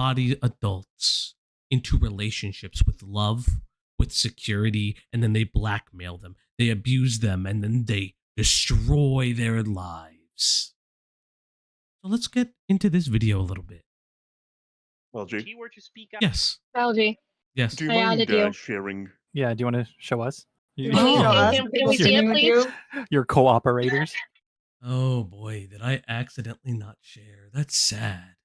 able-bodied adults into relationships with love, with security, and then they blackmail them. They abuse them, and then they destroy their lives. So let's get into this video a little bit. Falgi. Keyword to speak out. Yes. Falgi. Yes. Do you I mind added you. sharing? Yeah, do you want to show us? Can we see it, please? Your cooperators. Oh boy, did I accidentally not share? That's sad.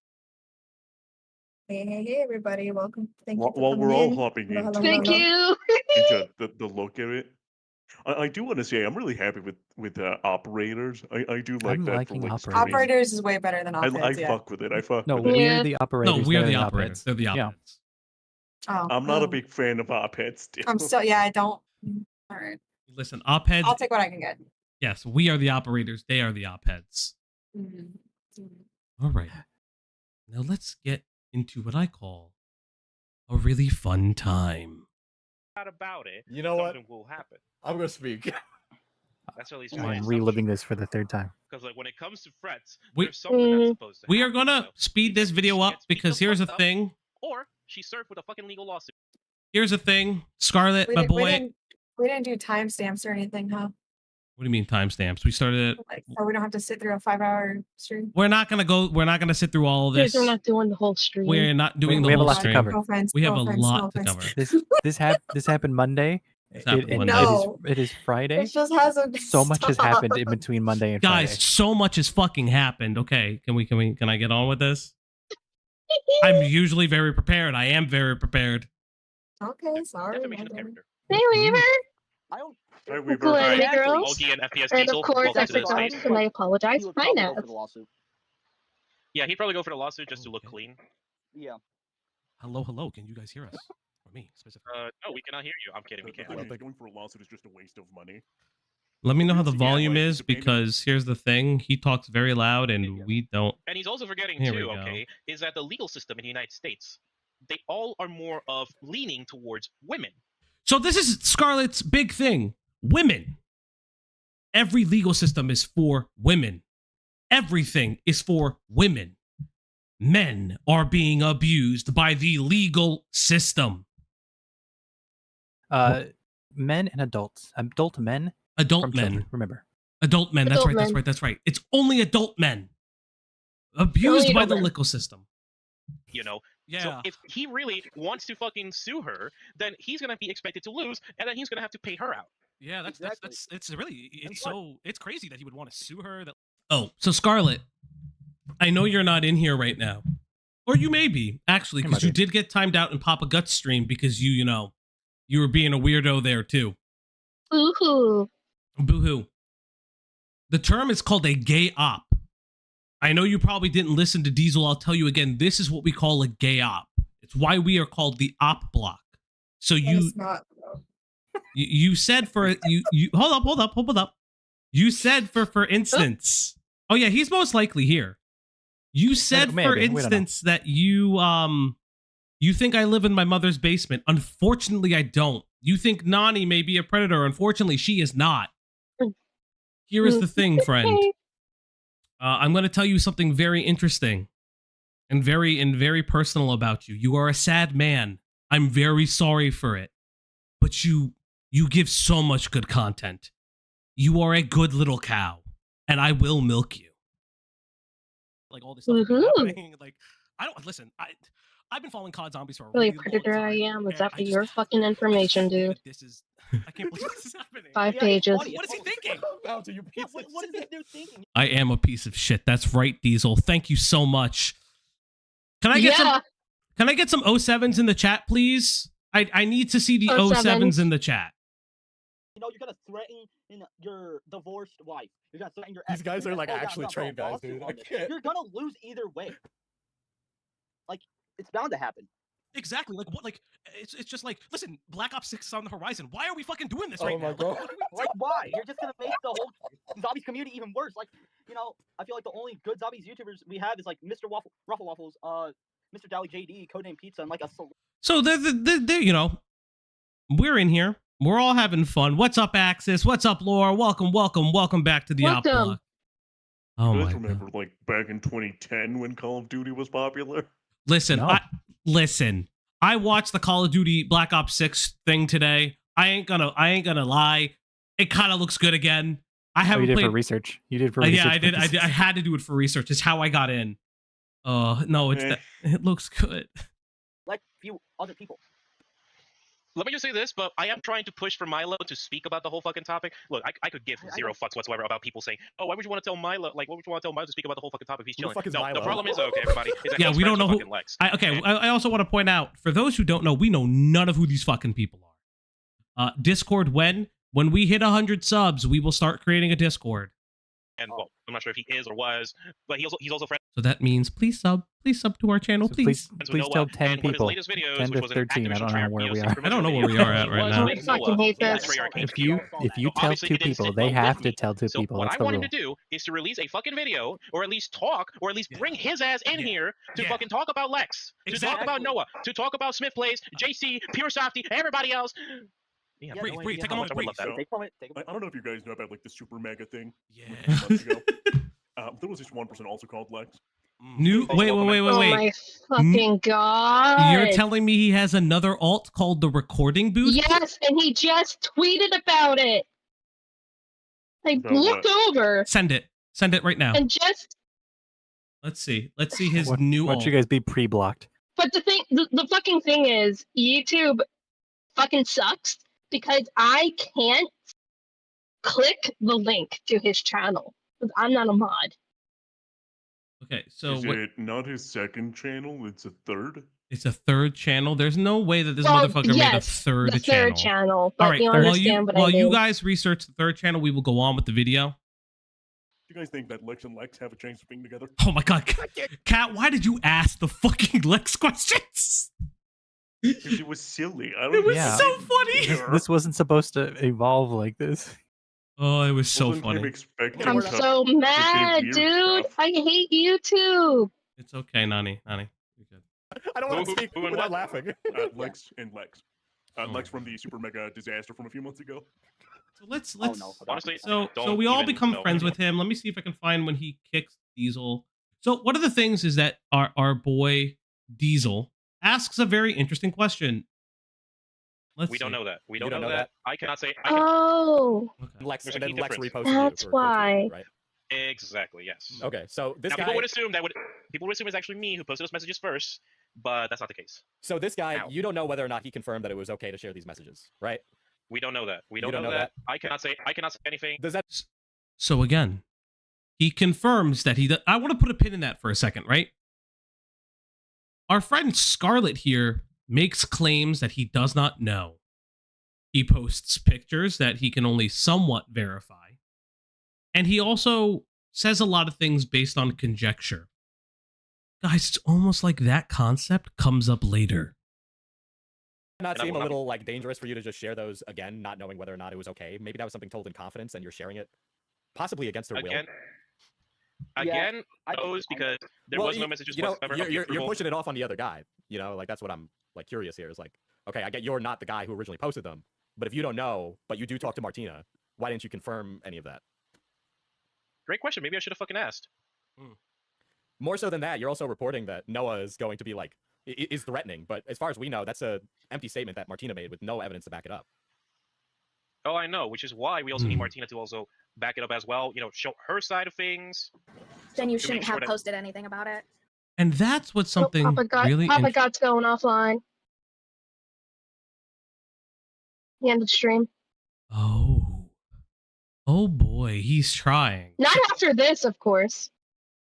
Hey, everybody. Welcome. Thank you for While coming we're all in. hopping Hello, into, hello, Thank hello. you. into the look at it, I do want to say I'm really happy with operators. I do like I'm that liking for like operators. streaming. Operators is way better than I op-eds, yeah. fuck with it. I fuck No, with it. Yeah. we're the operators. No, we're they're the operators. They're the Yeah. operators. Oh, I'm not a oh. big fan of op-eds still. I'm so, yeah, I don't. All right. Listen, op-eds. I'll take what I can get. Yes, we are the operators. They are the op-eds. All right. Now let's get into what I call a really fun time. Not about it. You know what? Something will happen. I'm gonna speak. That's at least my I'm reliving this for the third time. Because like when it comes to threats, We- there's something that's supposed to We are happen, gonna so speed this video she up gets beat because the here's the fuck up, thing. Or she's served with a fucking legal lawsuit. Here's the thing. Scarlet, We my didn't, we boy. didn't, we didn't do timestamps or anything, huh? What do you mean timestamps? We started at, Like, so we don't have to sit through a 5-hour stream. we're not gonna sit through all of this. We're not doing the whole stream. We're not doing We the have a whole lot to stream. cover. No offense. We have no a offense, lot no to offense. cover. This happened Monday. This happened and Monday. No. it is Friday. It just hasn't. So much has happened in between Monday and Guys, Friday. so much has fucking happened. Okay, can I get on with this? I'm usually very prepared. I am very prepared. Okay, sorry. Defamation of whatever. character. Hey, Weaver. I don't. Hey, Weaver. Cool, Alright, Andy girls. Loki and FPS And Diesel, of course, welcome I to the forgot, space. and I apologize. He would Hi, probably go Nav. for the lawsuit. Yeah, he'd probably go for the lawsuit just to look Okay. clean. Yeah. Hello. Can you guys hear us? Or me specifically? No, we cannot hear you. I'm kidding, we The can't. thing is, going for a lawsuit is just a waste of money. Let me know how the Yeah, volume like, is depending- because here's the thing. He talks very loud you and go. we don't. And he's also forgetting Here we too, go. okay, is that the legal system in the United States, they all are more of leaning towards women. So this is Scarlet's big thing. Women. Every legal system is for women. Everything is for women. Men are being abused by the legal system. Men and adults. Adult men Adult from men. children. Remember. Adult men. That's Adult right. That's men. right. That's right. It's only adult men. Abused Only by adult the men. legal system. You know, Yeah. so if he really wants to fucking sue her, then he's gonna be expected to lose, and then he's gonna have to pay her out. Yeah, that's Exactly. it's really And it's what- so it's crazy that he would want to sue her. That oh, so Scarlet, I know you're not in here right now, or you may be actually I because might you be. did get timed out in Papa Guts stream because you know you were being a weirdo there too. Ooh. Boo-hoo. The term is called a gay op. I know you probably didn't listen to Diesel. I'll tell you again. This is what we call a gay op. It's why we are called the Opp Block. So That you is not. you said for you hold up. You said for instance. Oh yeah, he's most likely here. You said Maybe, for we don't know. instance that you think I live in my mother's basement. Unfortunately, I don't. You think Nani may be a predator. Unfortunately, she is not. Here is the thing, friend. I'm going to tell you something very interesting and very personal about you. You are a sad man. I'm very sorry for it. But you give so much good content. You are a good little cow, and I will milk you. Like all this stuff Woohoo. happening. Like I don't listen. I've been following COD Zombies for a Really really predator long I time. am. It's and after I just- your fucking information, dude. This is I can't believe this is happening. 5 Yeah, pages. it's funny. What is he thinking? Bounty, you Yeah, piece what of is shit. that dude thinking? I am a piece of shit. That's right, Diesel. Thank you so much. Can I get Yeah. some 07s in the chat, please? I need to see the 07s in the chat. You know, you're gonna threaten your divorced wife. You're gonna threaten your These ex. guys You're are, like, gonna go actually down for a trained guys, lawsuit dude. I on this. can't. You're gonna lose either way. Like, it's bound to happen. Exactly. Like what? Like it's just like listen. Black Ops 6 is on the horizon. Why are we fucking doing this Oh right my now? God. Like, what are we Like, why? You're just gonna make the whole zombies community even worse. Like, you know, I feel like the only good zombies YouTubers we have is like Mr. Ruffle Waffles, Mr. Dally JD, Codename Pizza, and like a So they're you know, we're in here. We're all having fun. What's up, Axis? What's up, Laura? Welcome back to the Opp Welcome. Block. Oh You my guys God. remember like back in 2010 when Call of Duty was popular? Listen, No. listen. I watched the Call of Duty Black Ops 6 thing today. I ain't gonna lie. It kind of looks good again. I Oh, haven't you did played for research. You did for research. yeah, I did. purposes. I had to do it for research. It's how I got in. No, it's Eh. that. It looks good. Like few other people. Let me just say this, but I am trying to push for Milo to speak about the whole fucking topic. Look, I could give I zero don't- fucks whatsoever about people saying, "Oh, why would you want to tell Milo? Like, what would you want to tell Milo to speak about the whole fucking topic if he's Who the chilling?" fuck is No, Milo? the problem is, okay, everybody. Is that Yeah, he's we friends don't know with who- fucking Lex. Okay, And- I also want to point out, for those who don't know, we know none of who these fucking people are. Discord, when we hit 100 subs, we will start creating a Discord. And well, I'm not sure if he is or was, but he's also friends So that means please sub to our channel, So please. with please Noah. tell 10 and one of his people. latest videos, 10 which to was an 13. I don't know Activision where we Treyarch are. promotion I don't know where video, we are at he right was now. with I fucking Noah hate in the this. Treyarch If HQ. you So tell obviously 2 he didn't people, sit they well have with to me. tell 2 So people. what That's I the want him rule. to do is to release a fucking video, or at least talk, or at least bring his ass in Yeah. here to Yeah. fucking talk about Lex, to talk Exactly. about Noah, to talk about Smith Plays, JC, Pure Softy, everybody else. Yeah, Breathe, no breathe, idea take a how much moment, I would love breathe. that. Take from it. Take I don't know if you guys know about like the super mega thing. Yeah. a few months ago. There was this one person also called Lex. New. Oh, Wait. welcome in. Oh my fucking god. You're telling me he has another alt called the Recording Booth? Yes, and he just tweeted about it. I About looked over Send it. Send it right now. and just. Let's see. Let's see his Why new don't alt. you guys be pre-blocked? But the fucking thing is, YouTube fucking sucks because I can't click the link to his channel because I'm not a mod. Okay, so Is what, it not his second channel? It's a third. it's a third channel. There's no way that this Well, motherfucker made a yes, third the channel. third channel, but All right, you while understand what I while mean. you guys research the third channel, we will go on with the video. Do you guys think that Lex and Lex have a chance of being together? Oh my god, Kat, why did you ask the fucking Lex questions? Because it was silly. I don't It was Yeah. so funny. This wasn't supposed to evolve like this. Oh, it was so Wasn't him funny. expecting I'm to so mad, weird dude. stuff. I hate YouTube. It's okay, Nani. You're good. I don't want Who- to speak who and without what? laughing. Lex and Lex. Lex from the super mega disaster from a few months ago. So let's Oh, no. Honestly, so don't we all even become know friends him. with him. Let me see if I can find when he kicks Diesel. So one of the things is that our boy Diesel asks a very interesting question. Let's We don't see. know that. We You don't don't know know that. I cannot say. I can, Oh, Okay. Lex, There's and a then key Lex difference. reposted you. That's for why. you, right? exactly. Yes. Okay, so this Now guy. people would assume people would assume it's actually me who posted those messages first, but that's not the case. So this guy, Ow. you don't know whether or not he confirmed that it was okay to share these messages, right? We don't know that. We You don't, don't know know that. I cannot say anything. Does that? So again, he confirms that I want to put a pin in that for a second, right? Our friend Scarlet here makes claims that he does not know. He posts pictures that he can only somewhat verify. And he also says a lot of things based on conjecture. Guys, it's almost like that concept comes up later. Not And I seem will a not- little like dangerous for you to just share those again, not knowing whether or not it was okay? Maybe that was something told in confidence, and you're sharing it, possibly against her Again, will. again, I think knows it's fine. because there Well, was no messages You know, whatsoever. of you're approval. pushing it off on the other guy. You know, like that's what I'm like curious here. Is like, okay, I get you're not the guy who originally posted them, but if you don't know, but you do talk to Martina, why didn't you confirm any of that? Great question. Maybe I should have fucking asked. More so than that, you're also reporting that Noah is going to be like is threatening, but as far as we know, that's a empty statement that Martina made with no evidence to back it up. Oh, I know, which is why we also need Hmm. Martina to also back it up as well. You know, show her side of things. Then you to make shouldn't sure have that- posted anything about it. And that's what something Papa got, really Papa Got's going offline. The end of the stream. Oh boy, he's trying. Not after this, of course,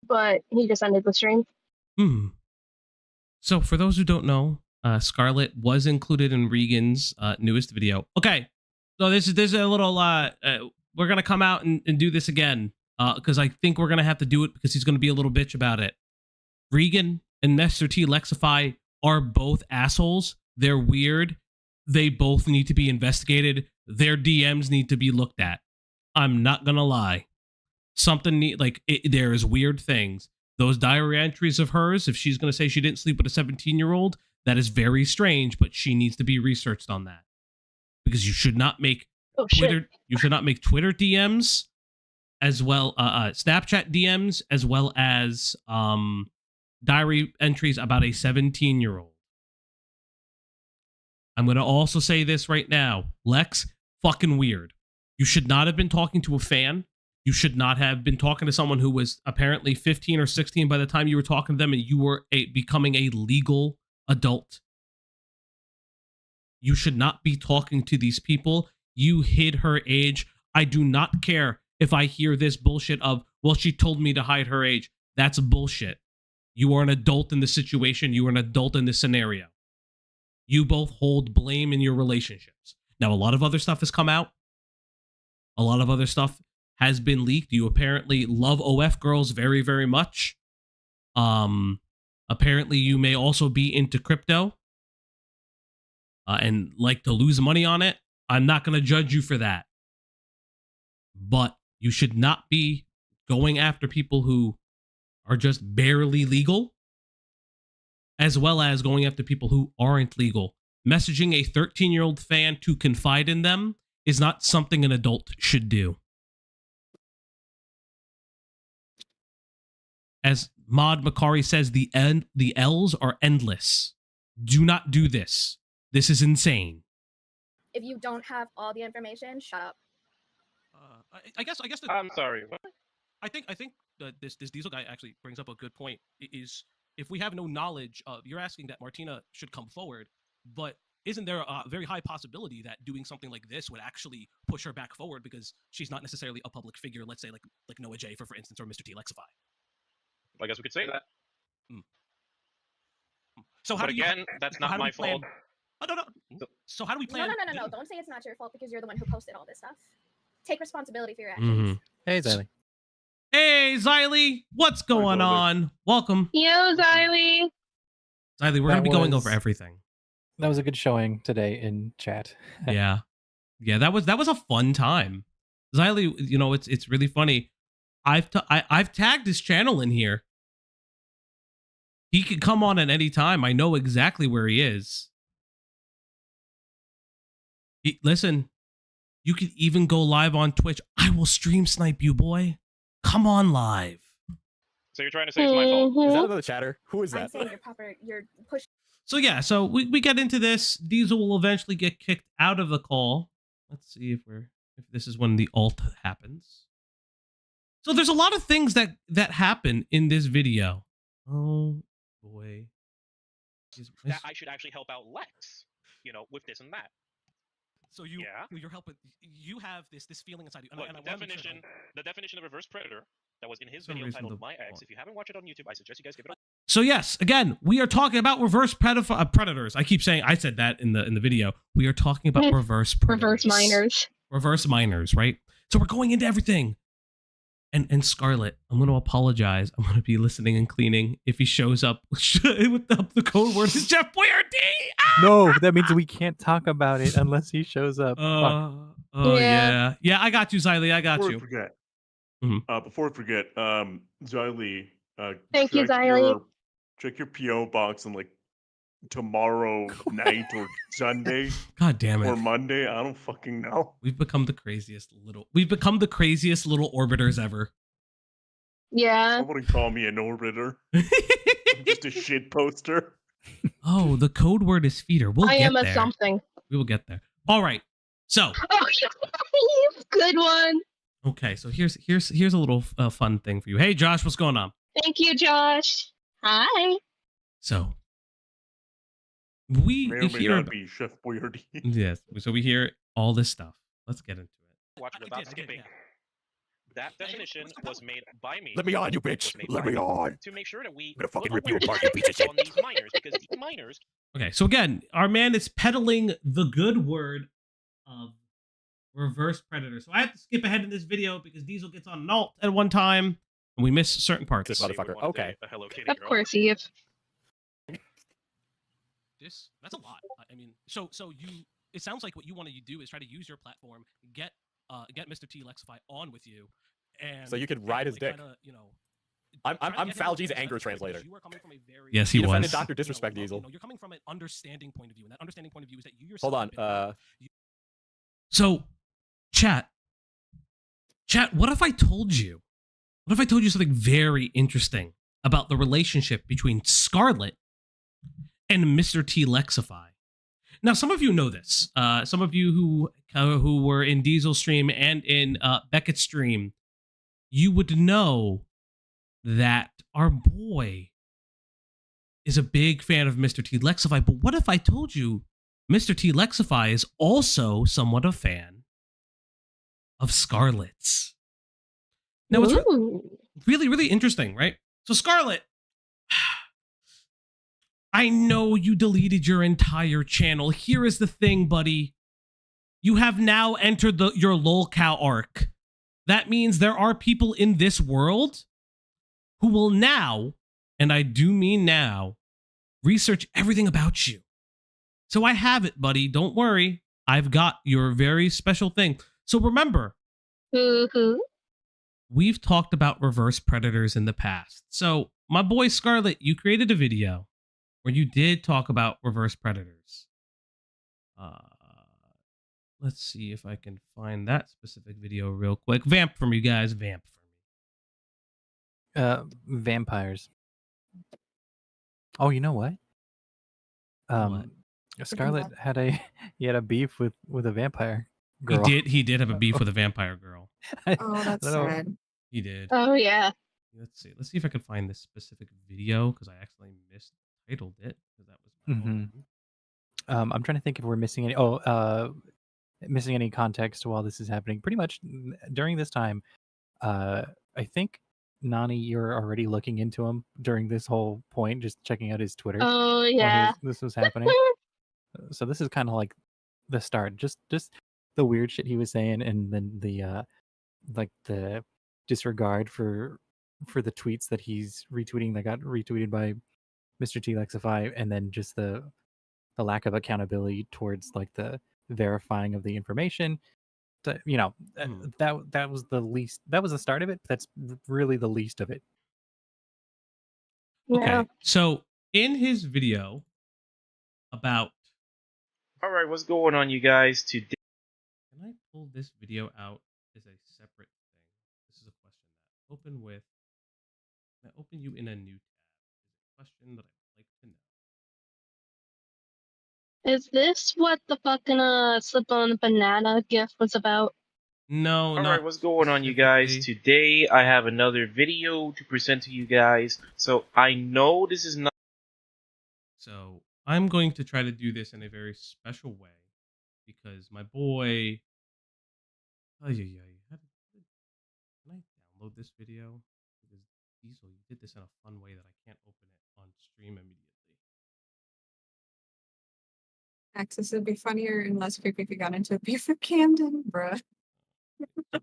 but he just ended the stream. So for those who don't know, Scarlet was included in Regan's newest video. Okay, so there's a little we're gonna come out and do this again because I think we're gonna have to do it because he's gonna be a little bitch about it. Regan and Mr. T Lexify are both assholes. They're weird. They both need to be investigated. Their DMs need to be looked at. I'm not gonna lie. There is weird things. Those diary entries of hers, if she's gonna say she didn't sleep with a 17-year-old, that is very strange, but she needs to be researched on that. Because you should not make Oh shit. Twitter DMs as well, Snapchat DMs as well as diary entries about a 17-year-old. I'm going to also say this right now. Lex, fucking weird. You should not have been talking to a fan. You should not have been talking to someone who was apparently 15 or 16 by the time you were talking to them and you were becoming a legal adult. You should not be talking to these people. You hid her age. I do not care if I hear this bullshit of, well, she told me to hide her age. That's bullshit. You are an adult in the situation. You are an adult in this scenario. You both hold blame in your relationships. Now, a lot of other stuff has come out. A lot of other stuff has been leaked. You apparently love OF girls very, very much. Apparently, you may also be into crypto and like to lose money on it. I'm not going to judge you for that. But you should not be going after people who are just barely legal, as well as going after people who aren't legal. Messaging a 13-year-old fan to confide in them is not something an adult should do. As Mod Makari says, the L's are endless. Do not do this. This is insane. If you don't have all the information, shut up. I guess. I'm sorry. What? I think that this Diesel guy actually brings up a good point. Is if we have no knowledge, you're asking that Martina should come forward, but isn't there a very high possibility that doing something like this would actually push her back forward because she's not necessarily a public figure? Let's say like Noah J for instance, or Mr. T Lexify. I guess we could say that. So how But do you? again, that's so how not do we my plan- fault. Oh no. So how do we plan? No. Don't say it's not your fault because you're the one who posted all this stuff. Take responsibility for your actions. Hey, Ziley. Hey, Xylee, what's going Xylee. on? Welcome. Yo, Xylee. Xylee, we're going to be going over everything. That was a good showing today in chat. Yeah. That was a fun time. Xylee, you know, it's really funny. I've tagged his channel in here. He can come on at any time. I know exactly where he is. Listen, you can even go live on Twitch. I will stream snipe you, boy. Come on live. So you're trying to say it's my fault? Is that another chatter? Who is I'm that? saying you're pushing. So yeah, so we get into this. Diesel will eventually get kicked out of the call. Let's see if this is when the alt happens. So there's a lot of things that happen in this video. Oh boy. That I should actually help out Lex, you know, with this and that. So you're helping. You have this feeling inside you. Look, the definition of reverse predator that was in his some video reason titled the- "My Ex." If you haven't watched it on YouTube, I suggest you guys give it a So yes, again, we are talking about reverse predators. I keep saying I said that in the video. We are talking about reverse predators. Reverse minors. Reverse minors, right? So we're going into everything. And Scarlet, I'm going to apologize. I'm going to be listening and cleaning if he shows up with the code word is Jeff Boyardee. No, that means we can't talk about it unless he shows up. Fuck. Yeah. I got you, Xylee. I got Before you. I forget, Mhm. before I forget, Xylee, Thank you, check Xylee. check your PO box on like tomorrow night or Sunday God damn or it. Monday. I don't fucking know. We've become the craziest little orbiters ever. Yeah. Somebody call me an orbiter. I'm just a shit poster. Oh, the code word is feeder. We'll I get am a there. something. We will get there. All right. So, Oh, good one. okay. So here's a little fun thing for you. Hey, Josh, what's going on? Thank you, Josh. Hi. So we May or may hear not be Chef Boyardee. yes. So we hear all this stuff. Let's get into it. watch I without did, skipping. yeah. That definition was made by me. Let me on, you bitch. was made Let by me on. To make sure that we I'm gonna fucking put rip you apart, awareness you piece of shit. on these minors, because these minors Okay, so again, our man is peddling the good word of reverse predator. So I have to skip ahead in this video because Diesel gets on an alt at one time and we miss certain parts. This say we motherfucker. wanted Okay. a Hello Kitty Of girl. course, Eve. That's a lot. I mean, so you. It sounds like what you want to do is try to use your platform, get Mr. T Lexify on with you, and So you could ride his dick. kinda, you know, I'm try to get him on Falgi's board anger because translator. you are coming from a very Yes, He he defended was. Dr. Disrespect you know, Diesel. you're coming from an understanding point of view, and that understanding point of view is that you yourself. Hold on. have been- So, chat. What if I told you? What if I told you something very interesting about the relationship between Scarlet and Mr. T Lexify. Now, some of you know this. Some of you who were in Diesel stream and in Beckett's stream, you would know that our boy is a big fan of Mr. T Lexify. But what if I told you Mr. T Lexify is also somewhat a fan of Scarlet's? Now, it's really, really interesting, right? So, Scarlet, I know you deleted your entire channel. Here is the thing, buddy. You have now entered your Lolcow arc. That means there are people in this world who will now, and I do mean now, research everything about you. So I have it, buddy. Don't worry. I've got your very special thing. So remember, we've talked about reverse predators in the past. So my boy Scarlet, you created a video where you did talk about reverse predators. Let's see if I can find that specific video real quick. Vamp for me, guys. Vamp for me. Vampires. Oh, you know what? Scarlet had a beef with a vampire girl. He did have a beef with a vampire girl. Oh, that's sad. He did. Oh yeah. Let's see if I can find this specific video because I actually mistitled it because that was my own. I'm trying to think if we're missing any context while this is happening. Pretty much during this time, I think Nani, you're already looking into him during this whole point, just checking out his Twitter. Oh yeah. This was happening. So this is kind of like the start, just the weird shit he was saying, and then the the disregard for the tweets that he's retweeting that got retweeted by Mr. T Lexify, and then just the lack of accountability towards like the verifying of the information. That was the least. That was the start of it. That's really the least of it. Okay, Yeah. so in his video about, All right, what's going on, you guys? Today, can I pull this video out as a separate thing? This is a question that open with. Can I open you in a new tab? It's a question that I would like to know. Is this what the fucking slip on the banana gift was about? No, all right, what's going on, you guys? Today, I have another video to present to you guys. So I know this is not. So I'm going to try to do this in a very special way because my boy. Can I download this video? Because Diesel, you did this in a fun way that I can't open it on stream immediately. Access would be funnier and less creepy if you got into a beef with Camden, bruh. I'm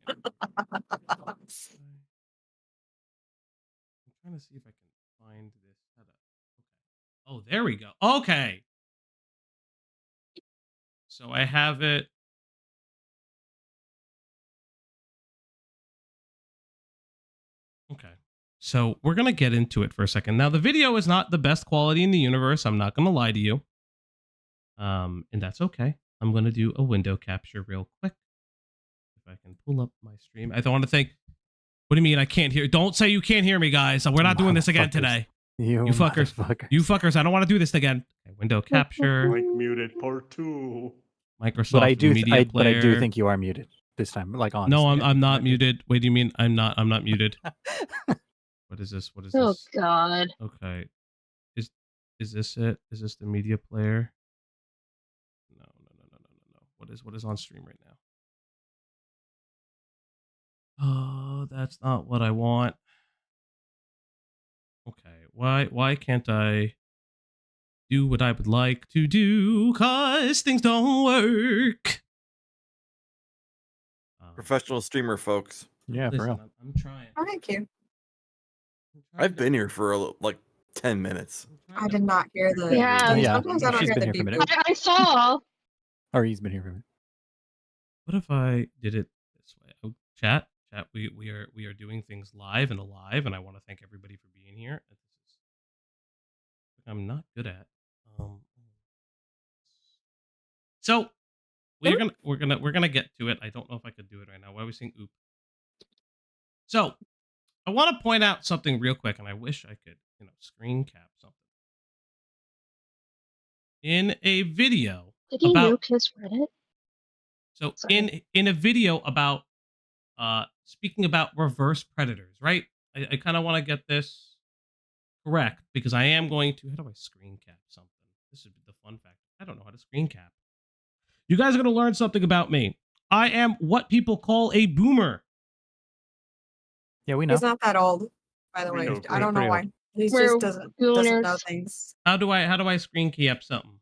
trying to see if I can find this setup. Okay. Oh, there we go. Okay. So I have it. Okay. So we're going to get into it for a second. Now, the video is not the best quality in the universe. I'm not going to lie to you. And that's okay. I'm going to do a window capture real quick. If I can pull up my stream. I don't want to think. What do you mean I can't hear? Don't say you can't hear me, guys. We're not doing this again today. You fuckers. You fuckers. I don't want to do this again. Okay, window capture. Mike muted part 2. Microsoft But I do, Media but I do Player. think you are muted this time. Like honestly. No, I'm not muted. Wait, do you mean I'm not muted? What is this? What is Oh this? god. Okay. Is this it? Is this the media player? No. What is on stream right now? Oh, that's not what I want. Okay. Why can't I do what I would like to do? 'Cause things don't work. Professional streamer, folks. Yeah, for Listen, real. I'm trying. Oh, thank you. I've been here for like 10 minutes. I did not hear the. Yeah. Sometimes I don't She's hear been the here for a beep. minute. I saw. Or he's been here for a minute. What if I did it this way? Oh, chat, we are doing things live and alive, and I want to thank everybody for being here. This is I'm not good at. So we're gonna get to it. I don't know if I could do it right now. Why are we saying oop? So I want to point out something real quick, and I wish I could, screen cap something. In a video Did he about nuke his Reddit? so Sorry. in a video about speaking about reverse predators, right? I kind of want to get this correct because I am going to. How do I screen cap something? This would be the fun fact. I don't know how to screen cap. You guys are going to learn something about me. I am what people call a boomer. Yeah, we know. He's not that old, by the We way. know, I don't know pretty why. old. He We're just doesn't know boomers. things. How do I screen cap something?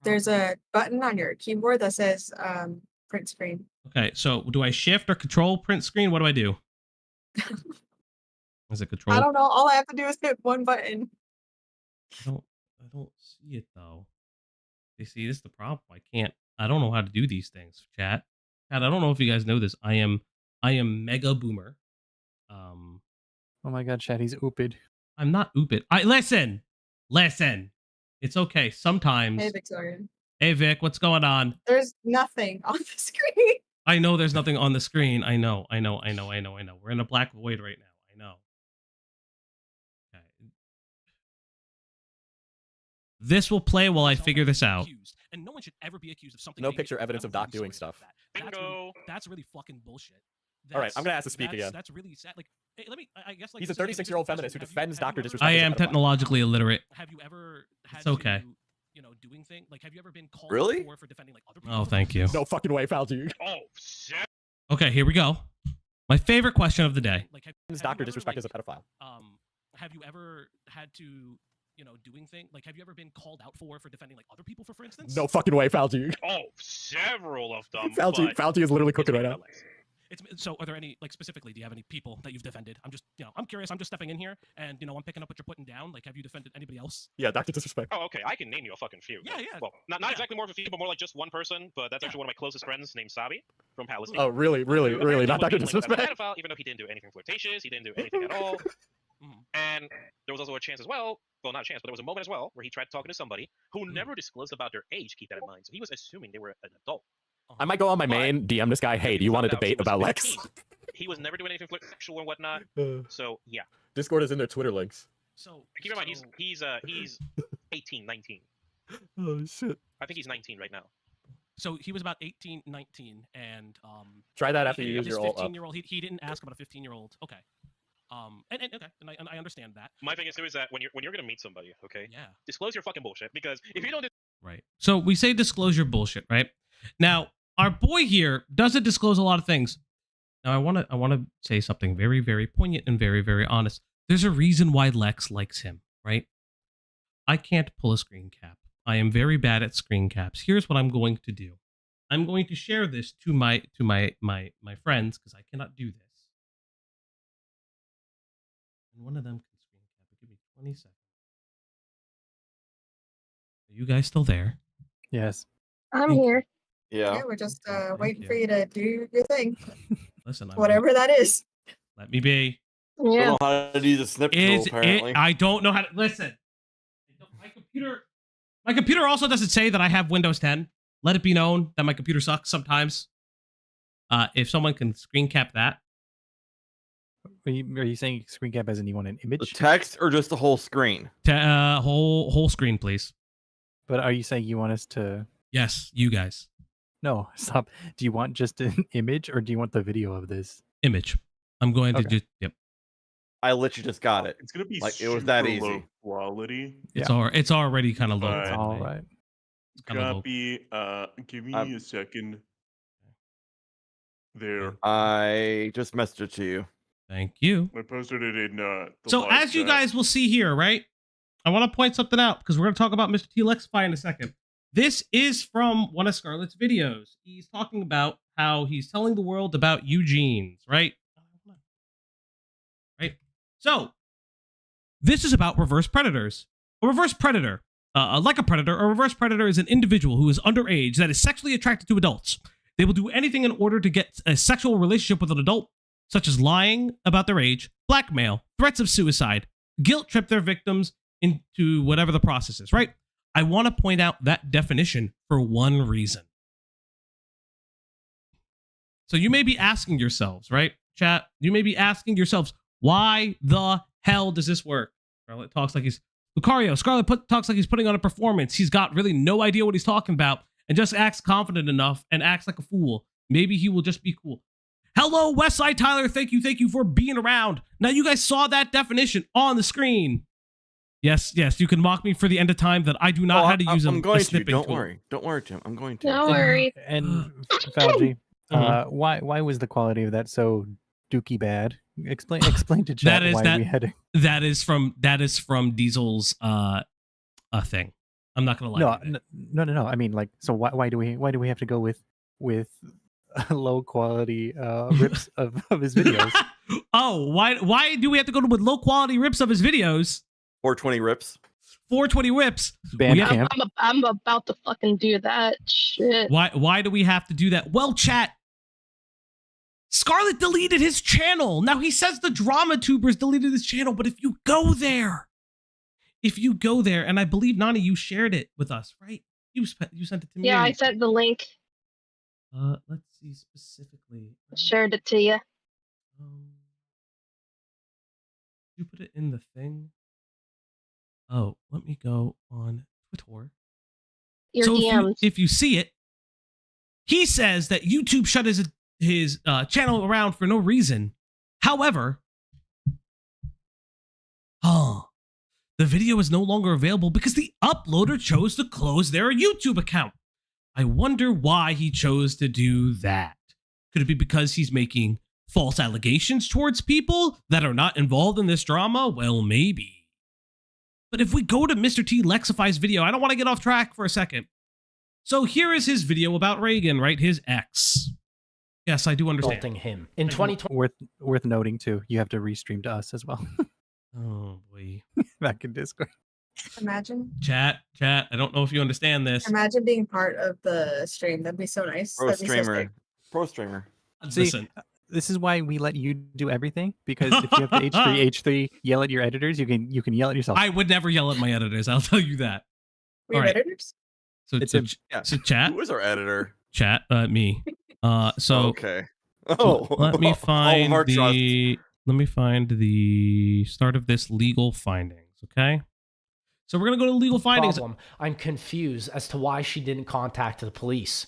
There's a button on your keyboard that says print screen. Okay, so do I shift or control print screen? What do I do? Is it control? I don't know. All I have to do is hit one button. I don't see it though. You see, this is the problem. I don't know how to do these things, chat. Chat, I don't know if you guys know this. I am mega boomer. Oh my god, Chad, he's ooped. I'm not oopid. Listen. It's okay. Sometimes. Hey, Victoria. Hey Vic, what's going on? There's nothing on the screen. I know there's nothing on the screen. I know. We're in a black void right now. I know. Okay. This will play while I figure this out. And no one should ever be accused of something. No picture evidence of Doc doing stuff. Bingo. That's really fucking bullshit. All right, I'm gonna ask to speak again. That's really sad. Like, hey, I guess He's a 36-year-old feminist who defends Dr. Disrespect. I am technologically illiterate. Have you ever had It's okay. doing things like have you ever been called Really? for defending like other people? Oh, thank you. No fucking way, Falgi. Oh, shit. Okay, here we go. My favorite question of the day. Like Dr. Disrespect is a pedophile. Have you ever had to doing things like have you ever been called out for defending like other people for instance? No fucking way, Falgi. Oh, several of them. Falgi is literally cooking right now. So are there any, like, specifically, do you have any people that you've defended? I'm just, I'm curious. I'm just stepping in here and, I'm picking up what you're putting down. Like, have you defended anybody else? Yeah, Dr. Disrespect. Oh, okay. I can name you a fucking few. Yeah, yeah. Well, not exactly more of a few, but more like just one person. But that's actually one of my closest friends named Sabi from Palestine. Oh, really? Not Dr. Disrespect? Pedophile, even though he didn't do anything flirtatious, he didn't do anything at all. And there was also a chance as well. Well, not a chance, but there was a moment as well where he tried talking to somebody who never disclosed about their age. Keep that in mind. So he was assuming they were an adult. I might go on my main, DM this guy, hey, do you want to debate about Lex? He was never doing anything sexual and whatnot. So, yeah. Discord is in their Twitter links. So keep in mind, he's 18, 19. Oh, shit. I think he's 19 right now. So he was about 18, 19, and try that after you use his your alt up. 15-year-old. He didn't ask about a 15-year-old. Okay. And I understand that. My thing is too is that when you're gonna meet somebody, okay? Yeah. Disclose your fucking bullshit because if you don't. Right. So we say disclosure bullshit, right? Now our boy here doesn't disclose a lot of things. Now I want to say something very, very poignant and very, very honest. There's a reason why Lex likes him, right? I can't pull a screen cap. I am very bad at screen caps. Here's what I'm going to do. I'm going to share this to my friends because I cannot do this. And one of them can screen cap it. Give me 20 seconds. Are you guys still there? Yes. I'm here. Yeah. We're just Thank waiting you. for you to do your thing. Listen, Whatever that is. let me be. I Yeah. don't know how to do the snip tool, apparently. I don't know how to listen. My computer also doesn't say that I have Windows 10. Let it be known that my computer sucks sometimes. If someone can screen cap that. Are you saying screen cap as in you want an The image? text or just the whole screen? Whole screen, please. But are you saying you want us to? Yes, you guys. No, stop. Do you want just an image or do you want the video of this? Image. I'm going to Okay. just yep. I literally just got it. It's gonna be Like, it was that super easy. low quality. It's already kind of low. Right. All right. It's kinda low. Copy. Give me a second. There. I just messaged it to you. Thank you. I posted it in the So live as you chat. guys will see here, right? I want to point something out because we're going to talk about Mr. T Lexify in a second. This is from one of Scarlet's videos. He's talking about how he's telling the world about Eugene's, right? Right. So this is about reverse predators. A reverse predator, like a predator, a reverse predator is an individual who is underage that is sexually attracted to adults. They will do anything in order to get a sexual relationship with an adult, such as lying about their age, blackmail, threats of suicide, guilt trip their victims into whatever the process is, right? I want to point out that definition for one reason. So you may be asking yourselves, right? chat, you may be asking yourselves, why the hell does this work? Scarlet talks like he's Lucario. Scarlet talks like he's putting on a performance. He's got really no idea what he's talking about and just acts confident enough and acts like a fool. Maybe he will just be cool. Hello, Westside Tyler. Thank you for being around. Now, you guys saw that definition on the screen. Yes, you can mock me for the end of time that I do not know how to use I'm going a to. snipping Don't tool. worry. Don't worry, Tim. I'm going to. Don't worry. And Falgi, why was the quality of that so dookie bad? Explain to chat we had that is from Diesel's thing. I'm not gonna lie. No. I mean, like, so why do we have to go with low quality rips of his videos? Oh, why do we have to go with low quality rips of his videos? 420 rips. 420 rips. I'm about to fucking do that shit. Why do we have to do that? Well, chat. Scarlet deleted his channel. Now he says the drama tubers deleted his channel, but if you go there, and I believe Nani, you shared it with us, right? You sent it to me. Yeah, I sent the link. Let's see specifically. Shared it to you. You put it in the thing. Oh, let me go on Twitter. Your DMs. If you see it, he says that YouTube shut his channel around for no reason. However, the video is no longer available because the uploader chose to close their YouTube account. I wonder why he chose to do that. Could it be because he's making false allegations towards people that are not involved in this drama? Well, maybe. But if we go to Mr. T Lexify's video, I don't want to get off track for a second. So here is his video about Reagan, right? His ex. Yes, I do understand. Him in 2020. Worth noting too. You have to restream to us as well. Oh boy. Back in Discord. Imagine. Chat. I don't know if you understand this. Imagine being part of the stream. That'd be so nice. Pro That'd be so streamer. sick. Pro streamer. See, Listen. This is why we let you do everything, because if you have to H3 yell at your editors, you can yell at yourself. I would never yell at my editors. I'll tell you that. We have editors? So chat. Who is our editor? Chat. Me. So okay. Oh, let me find our let me find the start of this legal findings. Okay. So we're gonna go to legal findings. I'm confused as to why she didn't contact the police.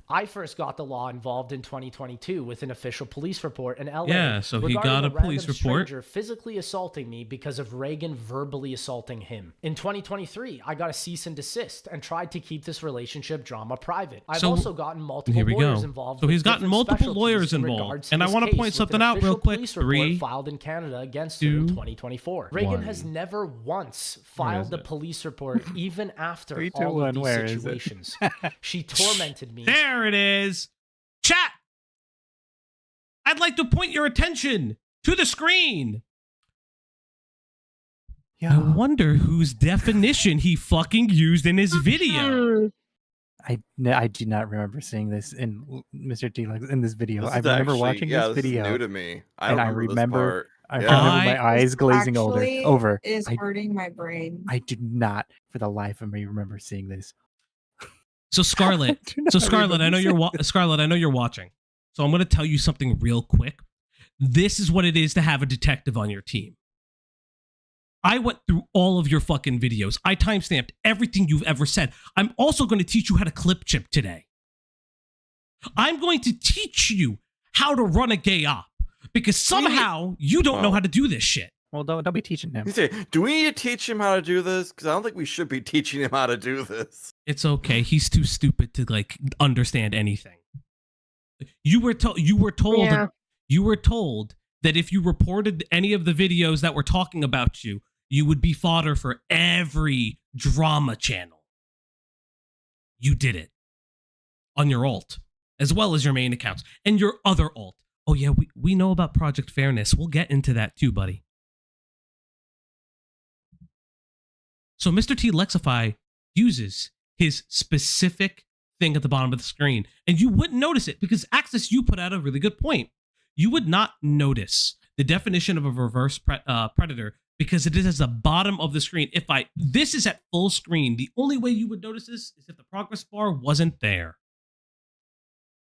I first got the law involved in 2022 with an official police report in LA. Yeah, so he got a police report. Stranger physically assaulting me because of Reagan verbally assaulting him. In 2023, I got a cease and desist and tried to keep this relationship drama private. I've also gotten multiple lawyers involved. So he's gotten multiple lawyers involved. And I want to point something out real quick. 3, filed in Canada against him in 2024. Reagan has never once filed a police report, even after all of these situations. She tormented me. There it is. Chat. I'd like to point your attention to the screen. I wonder whose definition he fucking used in his video. I do not remember seeing this in Mr. T in this video. I remember remember watching this video. This is new to me. I remember my eyes glazing over. Is hurting my brain. I do not, for the life of me, remember seeing this. So Scarlet, I know you're Scarlet. I know you're watching. So I'm going to tell you something real quick. This is what it is to have a detective on your team. I went through all of your fucking videos. I timestamped everything you've ever said. I'm also going to teach you how to clip chip today. I'm going to teach you how to run a gay op because somehow you don't know how to do this shit. Well, don't be teaching him. Do we need to teach him how to do this? Because I don't think we should be teaching him how to do this. It's okay. He's too stupid to like understand anything. You were told that if you reported any of the videos that were talking about you, you would be fodder for every drama channel. You did it on your alt, as well as your main accounts and your other alt. Oh yeah, we know about Project Fairness. We'll get into that too, buddy. So Mr. T Lexify uses his specific thing at the bottom of the screen, and you wouldn't notice it because Access, you put out a really good point. You would not notice the definition of a reverse predator because it is at the bottom of the screen. This is at full screen. The only way you would notice this is if the progress bar wasn't there.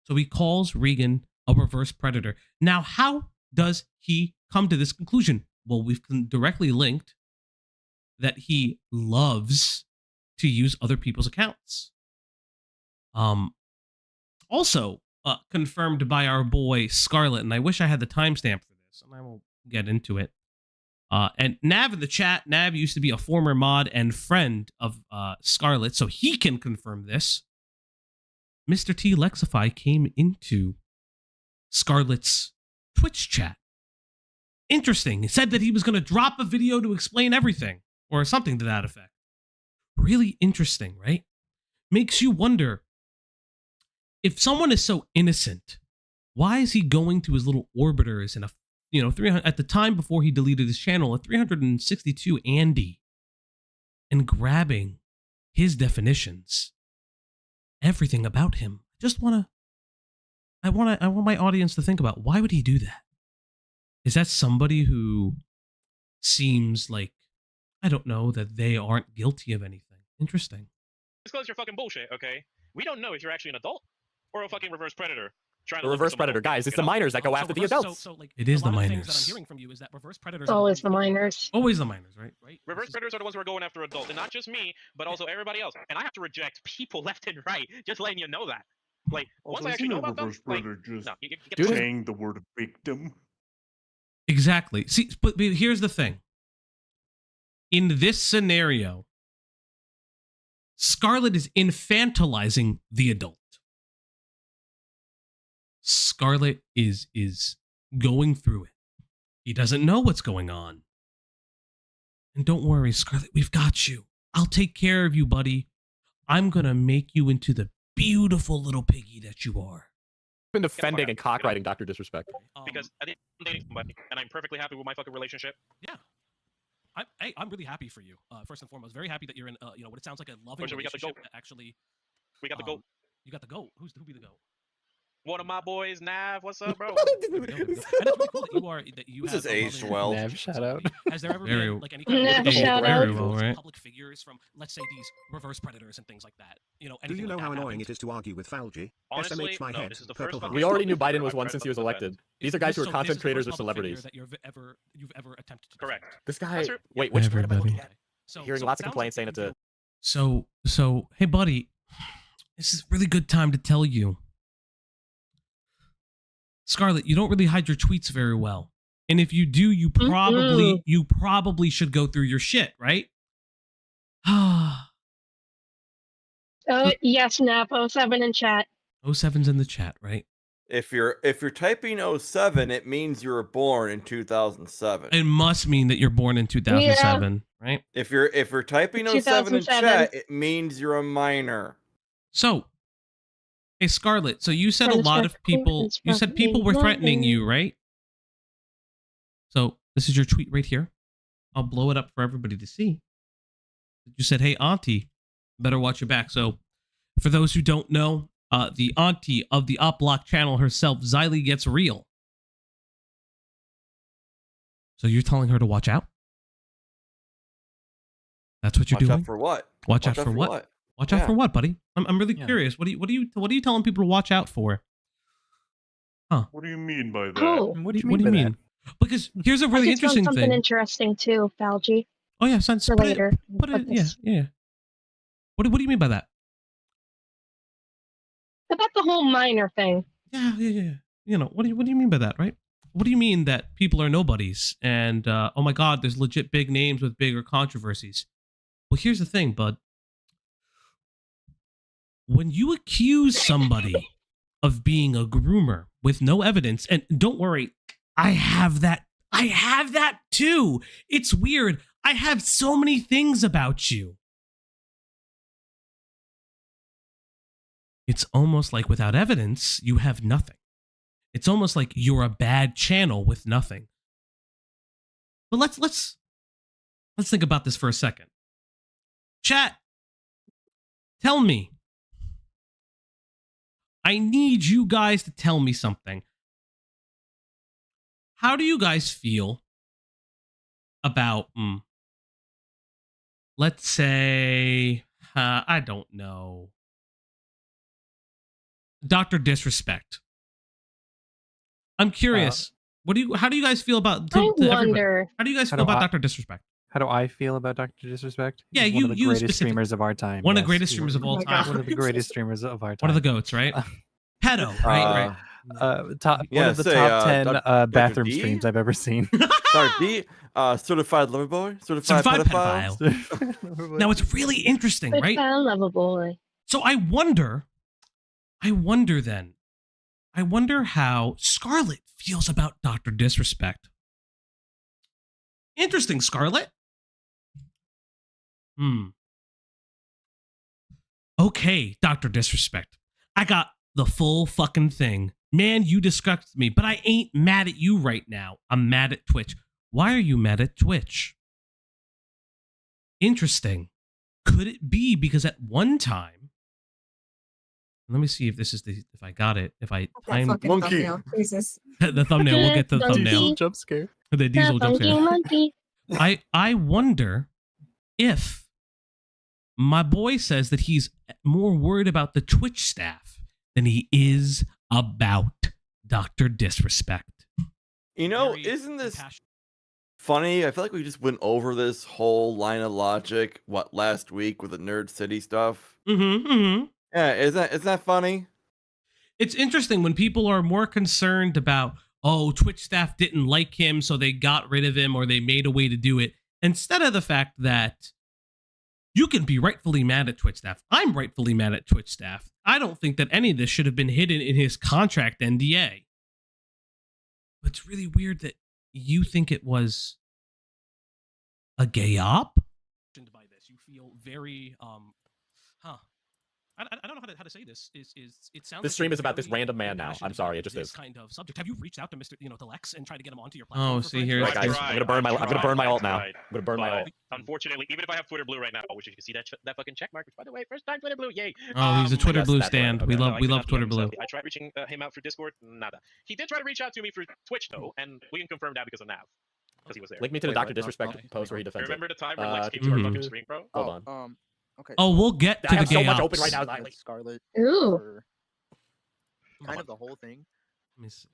So he calls Regan a reverse predator. Now, how does he come to this conclusion? Well, we've directly linked that he loves to use other people's accounts. Also confirmed by our boy Scarlet, and I wish I had the timestamp for this, and I will get into it. And Nav in the chat, Nav used to be a former mod and friend of Scarlet, so he can confirm this. Mr. T Lexify came into Scarlet's Twitch chat. Interesting. He said that he was going to drop a video to explain everything, or something to that effect. Really interesting, right? Makes you wonder, if someone is so innocent, why is he going to his little orbiters and 300 at the time before he deleted his channel, a 362 Andy, and grabbing his definitions, everything about him? I want my audience to think about, why would he do that? Is that somebody who seems like, I don't know, that they aren't guilty of anything? Interesting. Disclose your fucking bullshit, okay? We don't know if you're actually an adult or a fucking reverse predator. The reverse predator, guys. It's the minors that go after the adults. It is the minors. Things that I'm hearing from you is that reverse predators. Always the minors. Always the minors, right? Reverse predators are the ones who are going after adults, and not just me, but also everybody else. And I have to reject people left and right, just letting you know that. Like, once I actually know about them, like, just no, you get saying the word victim. Exactly. See, but here's the thing. In this scenario, Scarlet is infantilizing the adult. Scarlet is going through it. He doesn't know what's going on. And don't worry, Scarlet, we've got you. I'll take care of you, buddy. I'm going to make you into the beautiful little piggy that you are. Been defending and cockriding Dr. Disrespect. Because I think I'm dating somebody, and I'm perfectly happy with my fucking relationship. Yeah. I'm really happy for you. First and foremost, very happy that you're in, what it sounds like a loving Sure, we got the relationship goat. that actually. We got the goat. You got the goat. Who be the goat? One of my boys, Nav. What's up, bro? And it's really cool that you This have is a aged loving well. relationship Nav, with shout somebody. out. Has there ever Very- been like any kind Nav, of shout out. very well, right? public figures from, let's say, these reverse predators and things like that? Do anything you know like how that annoying happened? it is to argue with Falgi? Honestly, SMH my no, head. this is the Purple first heart. fucking We already knew public Biden was figure one I've since he was tried to defend. elected. These are guys who are So content this is the creators first or public figure celebrities. that you've ever attempted to Correct. defend. This guy. That's her- Wait, which thread am I looking Everybody. at? Hearing lots of complaints saying it's a. So, hey, buddy, this is a really good time to tell you. Scarlet, you don't really hide your tweets very well. And if you do, you probably should go through your shit, right? Yes, Napo 7 in chat. 07's in the chat, right? If you're typing 07, it means you were born in 2007. It must mean that you're born in 2007, right? If you're typing 07 in 2007. chat, it means you're a minor. So, hey, Scarlet, so you said a lot of people, you said people were threatening you, right? So this is your tweet right here. I'll blow it up for everybody to see. You said, hey, auntie, better watch your back. So for those who don't know, the auntie of the Opp Block channel herself, Xylee Gets Real. So you're telling her to watch out? That's what you're Watch doing? out for what? Watch out for what? Watch out for what, buddy? I'm really curious. What are you telling people to watch out for? Huh? What do you mean by that? Oh, What do you mean? Because here's a really I just found interesting something thing. interesting too, Falgi. Oh yeah, sense. For later. Put it, yeah. What do you mean by that? About the whole minor thing. Yeah. You know, what do you mean by that, right? What do you mean that people are nobodies and oh my god, there's legit big names with bigger controversies? Well, here's the thing, bud. When you accuse somebody of being a groomer with no evidence, and don't worry, I have that too. It's weird. I have so many things about you. It's almost like without evidence, you have nothing. It's almost like you're a bad channel with nothing. But let's think about this for a second. Chat, tell me. I need you guys to tell me something. How do you guys feel about, let's say, I don't know, Dr. Disrespect? I'm curious. How do you guys feel about I everybody? wonder. How do you guys How feel do about I- Dr. Disrespect? How do I feel about Dr. Disrespect? Yeah, He's one of the greatest specific- streamers of our time. One of the yes. greatest He's streamers of all my time. God. One of the greatest streamers of our time. One of the goats, right? Pedo, right? Top, Yeah, one of the say, top 10 Dr. bathroom D? streams I've ever seen. Sorry, D, certified lover boy, certified Certified pedophile. Now it's really interesting, But right? I love a boy. So I wonder how Scarlet feels about Dr. Disrespect. Interesting, Scarlet. Okay, Dr. Disrespect. I got the full fucking thing. Man, you disgust me, but I ain't mad at you right now. I'm mad at Twitch. Why are you mad at Twitch? Interesting. Could it be because at one time, let me see if this is if I got it. If I time Fucking Monkey. thumbnail, Jesus. the thumbnail, we'll get to the Donkey. thumbnail. Jump scare. The diesel jump Funky scare. monkey. I wonder if my boy says that he's more worried about the Twitch staff than he is about Dr. Disrespect. You know, Very isn't this impassioned. funny? I feel like we just went over this whole line of logic, last week with the Nerd City stuff? Yeah, isn't that funny? It's interesting when people are more concerned about, oh, Twitch staff didn't like him, so they got rid of him or they made a way to do it, instead of the fact that you can be rightfully mad at Twitch staff. I'm rightfully mad at Twitch staff. I don't think that any of this should have been hidden in his contract NDA. But it's really weird that you think it was a gay op? By this, you feel very I don't know how to say this. It sounds. This like stream you're is about this very random man now. passionate I'm sorry, about it just this is. kind of subject. Have you reached out to Mr. To Lex and tried to get him onto your platform? Oh, for see friends? here. Right, guys, I'm gonna burn my alt now. I'm gonna burn my alt. Unfortunately, even if I have Twitter Blue right now, which you can see that fucking check mark, which by the way, first time Twitter Blue, yay! Oh, he's a Twitter yes, Blue that's right. stand. Okay. We No, love I we cannot love be Twitter him, Blue. sadly. I tried reaching him out for Discord, nada. He did try to reach out to me for Twitch though, and we can confirm that because of Nav, because he was there. Link me to the Wait, Dr. wait, Disrespect okay. post where he defends Remember it. the time when Lex came to mhm. our fucking stream, bro? Hold on. Okay. Oh, we'll get to I the have so gay much ops. open right now. Like Scarlet. Ooh. or kind of the whole thing. Let me see.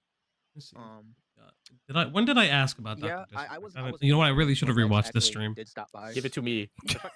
When did I ask about Dr. Yeah, Disrespect? I was. You know what? I really should have when Lex rewatched this actually stream. Did stop by. Give it to me.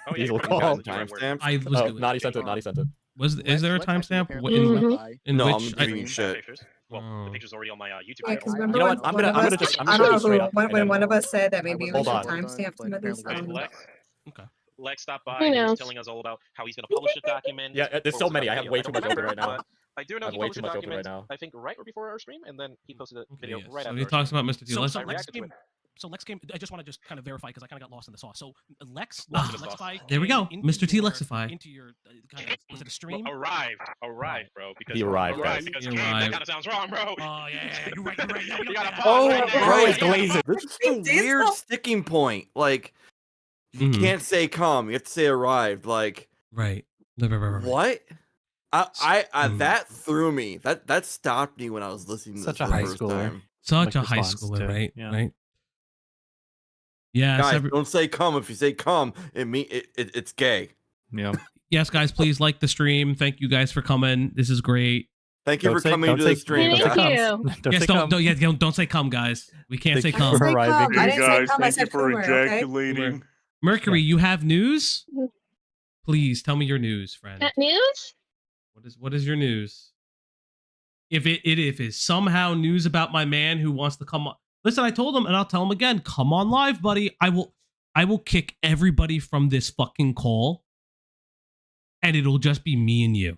Oh, Diesel you call. Timestamps? I was Oh, doing Naughty sent it. Naughty sent it. Is there a Lex actually timestamp? apparently In, stopped by. in No, which I'm giving you shit. Well, Oh. the picture's already on my YouTube Yeah, channel. because remember You know when what? I'm one gonna- of I'm us, gonna just- I'm I gonna don't shoot know straight who, up, when, and when then- one of us said that maybe we Hold should on. timestamp some of these Right, things. Lex stopped by. Who He was knows? telling us all about how he's going to publish the document. Yeah, there's or so was it many. a I have video? way don't too much open remember, right now. but I do know I have he way published too the much open document, right now. I think right before our stream, and then he posted a video Okay, right so after. he our talks stream. about Mr. T. So, Let's so I Lex reacted to came. it. So Lex came. I just want to just kind of verify because I kind of got lost in the sauce. So Lex, Lost in the Lexify. There we go, came Mr. into T. your- Lexify. Into your kind of was it a stream? Well, arrived, bro. Because He arrived, guys. because He game, that arrived. kind of sounds wrong, bro. Oh yeah, you're right. You're right. No, we You don't gotta get that. Oh, right there. bro, it's glazing. This is a weird sticking point. Like, you Mhm. can't say come, you have to say arrived. Like, Right. Right. what? I Mm. that threw me. That stopped me when I was listening to Such this a the high first schooler. time. Such Like a high response schooler, to- right? yeah. Right. Yes, Guys, don't say come. If you say come, it's gay. Yeah. yes, guys, please like the stream. Thank you guys for coming. This is great. Thank you Don't for say- coming don't to the say- stream. Thank guys. you. Don't Yes, say don't, come. don't say come, guys. We can't say Thank you come. for arriving. I Hey didn't say guys, come, I thank you said for Coomer, okay? ejaculating. Mercury, you have news? Please tell me your news, friend. News? What is your news? If it is somehow news about my man who wants to come on. Listen, I told him and I'll tell him again, come on live, buddy. I will kick everybody from this fucking call and it'll just be me and you.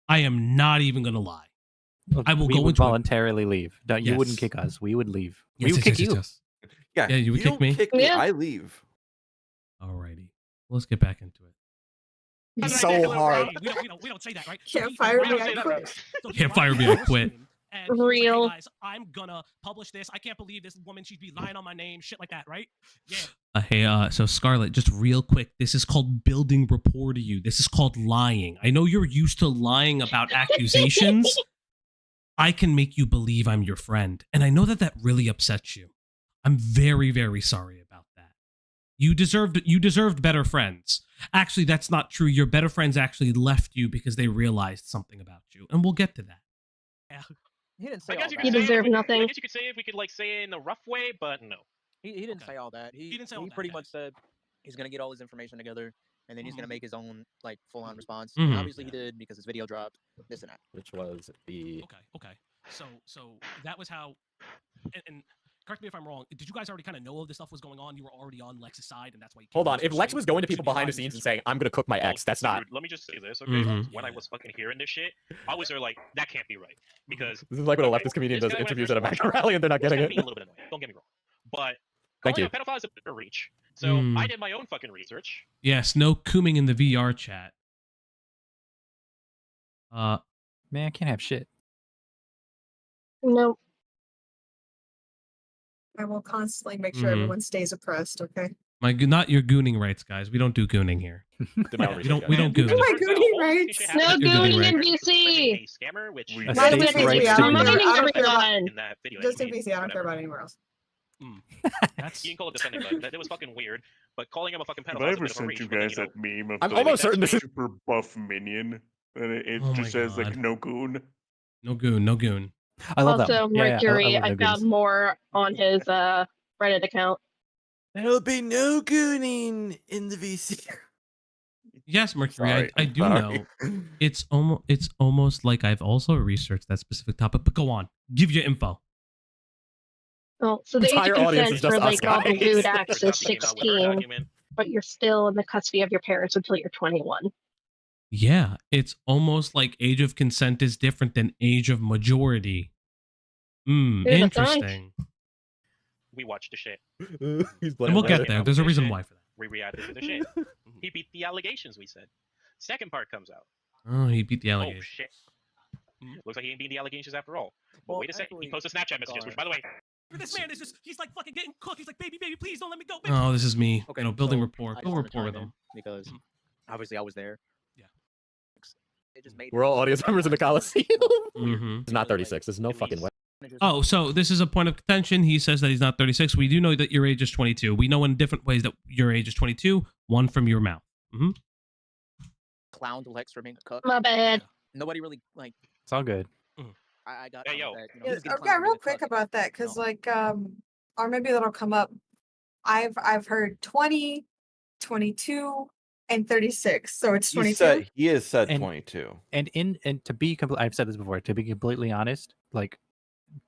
I am not even gonna lie. I will we go would into it. voluntarily leave. You Yes. wouldn't kick us. We would leave. Yes, we would yes, kick yes, you. yes. Yeah, Yeah, you would kick don't me? Kick me. Yeah. I leave. Alrighty. Let's get back into it. It's so hard. We don't say that, right? Can't he- fire we me, don't say I that, quit. right? So he Can't fire arrived me, on I our quit. stream, and he was like, "Hey, Real. guys, I'm gonna publish this. I can't believe this woman. She'd be lying on my name, shit like that, right? Yeah. Hey, so Scarlet, just real quick, this is called building rapport to you. This is called lying. I know you're used to lying about accusations. I can make you believe I'm your friend, and I know that really upsets you. I'm very, very sorry about that. You deserved better friends. Actually, that's not true. Your better friends actually left you because they realized something about you, and we'll get to that. Yeah. He didn't say I all guess you that. could You say deserve it, I nothing. guess you could say if we could like say it in a rough way, but no. He didn't say all that. He didn't say all that, pretty okay. much said he's gonna get all his information together, and then he's gonna make his own like full-on response. Mhm. And obviously he did because his video dropped. This and that. Which was the Okay. So that was how. And correct me if I'm wrong. Did you guys already kind of know this stuff was going on? You were already on Lex's side, and that's why. You Hold on. If Lex was going to people behind the scenes and saying, "I'm gonna cook my ex," that's not. Dude, let me just say this, okay? Mhm. When I was fucking hearing this shit, I was there like, that can't be right. Because This is like when a okay, leftist comedian this does guy went interviews first at a of all, MAGA rally and they're not it's getting gonna it. be a little bit annoying. Don't get me wrong. But Oh, calling you. a pedophile is a bit of a reach. So I Mm. did my own fucking research. Yes, no cooming in the VR chat. Man, I can't have shit. No. I will constantly make sure Mhm. everyone stays oppressed, okay? Not your gooning rights, guys. We don't do gooning here. Did my own We research, don't. We guys. don't goon. Oh my Turns out goodie all this shit rights. happened No You're doing gooning right. in because BC. a scammer, which We- Not State's in rights BC, to I don't do care. Reminding I don't care about everyone. in that video. just in he made, BC. I don't care whatever. about anywhere else. That's You can call it defending, but that was fucking weird. But calling him a fucking Have pedophile I is a ever bit of a sent reach. you But then, guys you know, that meme of I'm the almost certain this is. super buff minion? And it Oh my just says like God. no goon. No goon. No goon. I love that Also, one. Yeah, I Mercury, love I no found goons. more on his Reddit account. There'll be no gooning in the VC. Yes, Mercury. Sorry, I I'm do sorry. know. It's almost like I've also researched that specific topic. But go on. Give your info. Well, so the age Entire of audience consent is just for us, like all the guys. lewd for acts is example, came out with our 16, document. but you're still in the custody of your parents until you're 21. Yeah, it's almost like age of consent is different than age of majority. Dude, that's Interesting. We watched the shit. He's And we'll blaming get Reddit. there. There's a reason why for that. We reacted to the shit. He beat the allegations, we said. Second part comes out. Oh, he beat the Oh, allegation. shit. Looks like he ain't beating the allegations after all. But Well, wait a second. He actually, posted Snapchat messages, which, by the way, this man is just—he's like fucking getting cooked. He's like, baby, please don't let me go. Baby. Oh, this is me. Okay, You know, building so rapport. I just Build wanna rapport with chime in them. because obviously I was there. Yeah. It just made We're all audience members in the Coliseum. Mm-hmm. It's not 36. There's no fucking way. Oh, so this is a point of contention. He says that he's not 36. We do know that your age is 22. We know in different ways that your age is 22. One from your mouth. Mm-hmm. clowned Lex for being a cook. My bad. Nobody really like. It's all good. I got. Hey, yo. That, you know, he was getting Okay, clowned for real being a quick cook. about that, because like or maybe that'll come up. I've heard 20, 22, and 36. So it's 22. He has said And- 22. And to be I've said this before. To be completely honest, like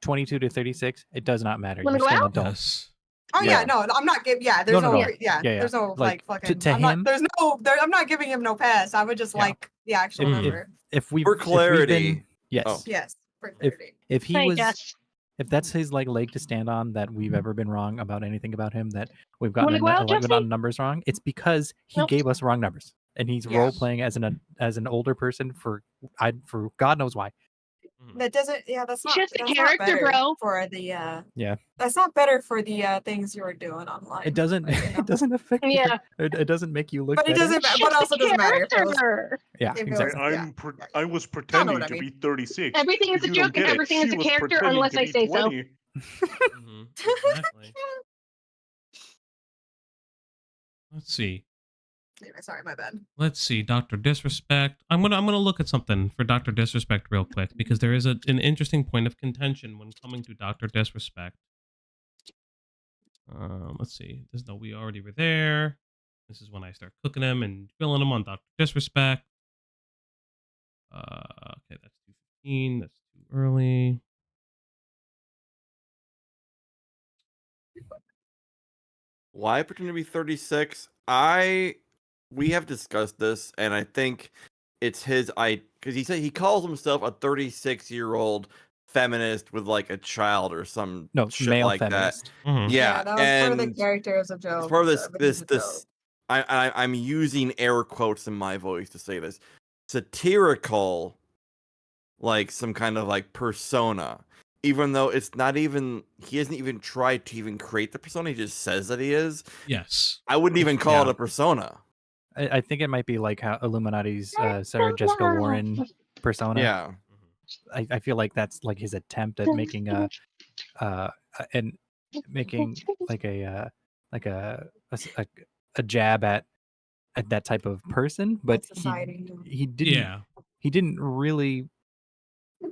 22 to 36, it does not matter. Wanna You're go still out? adults. Oh yeah, no, I'm not giving. Yeah, there's No, no, no. yeah, Yeah, yeah. there's no Like, like to- fucking. to I'm him- not, there's no. I'm not giving him no pass. I would just Yeah. like the actual If- number. If we For clarity. yes. Oh. Yes, for If clarity. if he Hey, was Jess. if that's his like leg to stand on that we've ever been wrong about anything about him, that we've Wanna gotten go out, like, Jesse? numbers wrong, it's because he Nope. gave us wrong numbers and he's Yeah. role playing as an older person for God knows why. That doesn't. Yeah, that's not. Just a that's character, not better bro. For the. Yeah. That's not better for the things you were doing online. It doesn't Like, you know. it doesn't affect you. Yeah. It doesn't make you look But it better. doesn't. It's But just also a doesn't matter. If it was, character. Yeah, if it exactly. was- yeah. I was know pretending what I to mean. be 36. Everything is but a you don't joke and get it. everything is She a was character pretending unless to I be say so. 20. Exactly. Let's see. Anyway, sorry, my bad. Let's see. Dr. Disrespect. I'm gonna look at something for Dr. Disrespect real quick because there is an interesting point of contention when coming to Dr. Disrespect. Let's see. We already were there. This is when I start cooking him and grilling him on Dr. Disrespect. Okay, that's 2:15. That's too early. Why pretend to be 36? We have discussed this, and I think it's his because he said he calls himself a 36-year-old feminist with like a child or some shit male like feminist. that. Mhm. Yeah, that was part of the and character as a joke. as part of so this everything's a joke. I'm using air quotes in my voice to say this satirical, like some kind of like persona, even though it's not even he hasn't even tried to even create the persona. He just says that he is. Yes. I wouldn't even call it Yeah. a persona. I think it might be like how Illuminati's Sarah Jessica Warren persona. Yeah. I feel like that's like his attempt at making making like a jab at that type of person, but society. he didn't Yeah. he didn't really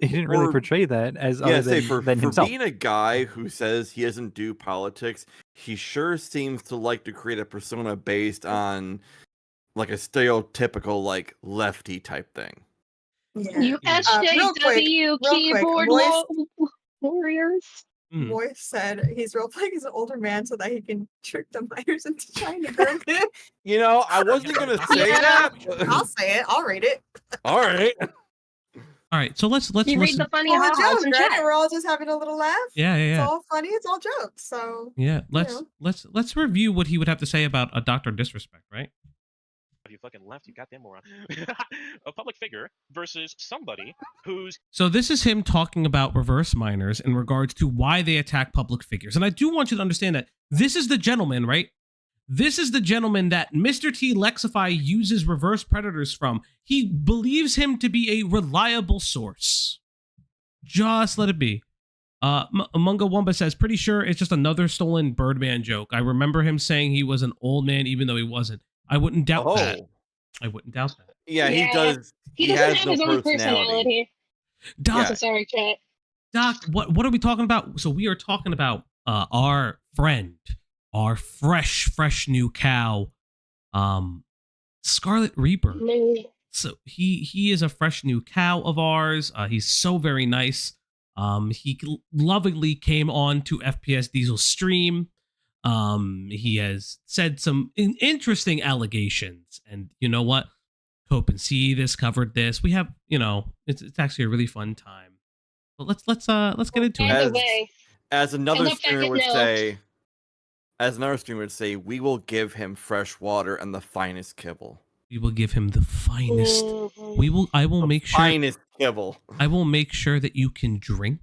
He didn't really Or- portray that as Yeah, other say than, for than himself. being a guy who says he doesn't do politics, he sure seems to like to create a persona based on like a stereotypical like lefty type thing. Yeah. You Real quick, keyboard Moist, warriors. Moist said he's role playing as an older man so that he can trick the minors into trying to groom him. You know, I wasn't gonna say that. I'll say it. I'll read it. All right. All right, so let's You read listen. the funny All the ha-has jokes, in right? chat. We're all just having a little laugh. Yeah, yeah, It's yeah. all funny. It's all jokes. So Yeah, know. let's review what he would have to say about a Dr. Disrespect, right? You fucking left, you goddamn moron. A public figure versus somebody who's So this is him talking about reverse minors in regards to why they attack public figures. And I do want you to understand that this is the gentleman, right? This is the gentleman that Mr. T Lexify uses reverse predators from. He believes him to be a reliable source. Just let it be. Munga Wumba says, pretty sure it's just another stolen Birdman joke. I remember him saying he was an old man even though he wasn't. I wouldn't doubt that. I wouldn't doubt that. Yeah, he does. He He doesn't has have no his own personality. personality. Doc, So sorry, chat. Doc, what are we talking about? So we are talking about our friend, our fresh new cow, SkarletReaper. So he is a fresh new cow of ours. He's so very nice. He lovingly came on to FPS Diesel's stream. He has said some interesting allegations, and you know what? Hope and see this covered this. We have, it's actually a really fun time. But let's get into it. As another I love streamer that would note. say, we will give him fresh water and the finest kibble. We will give him the finest. I will make sure. Finest kibble. I will make sure that you can drink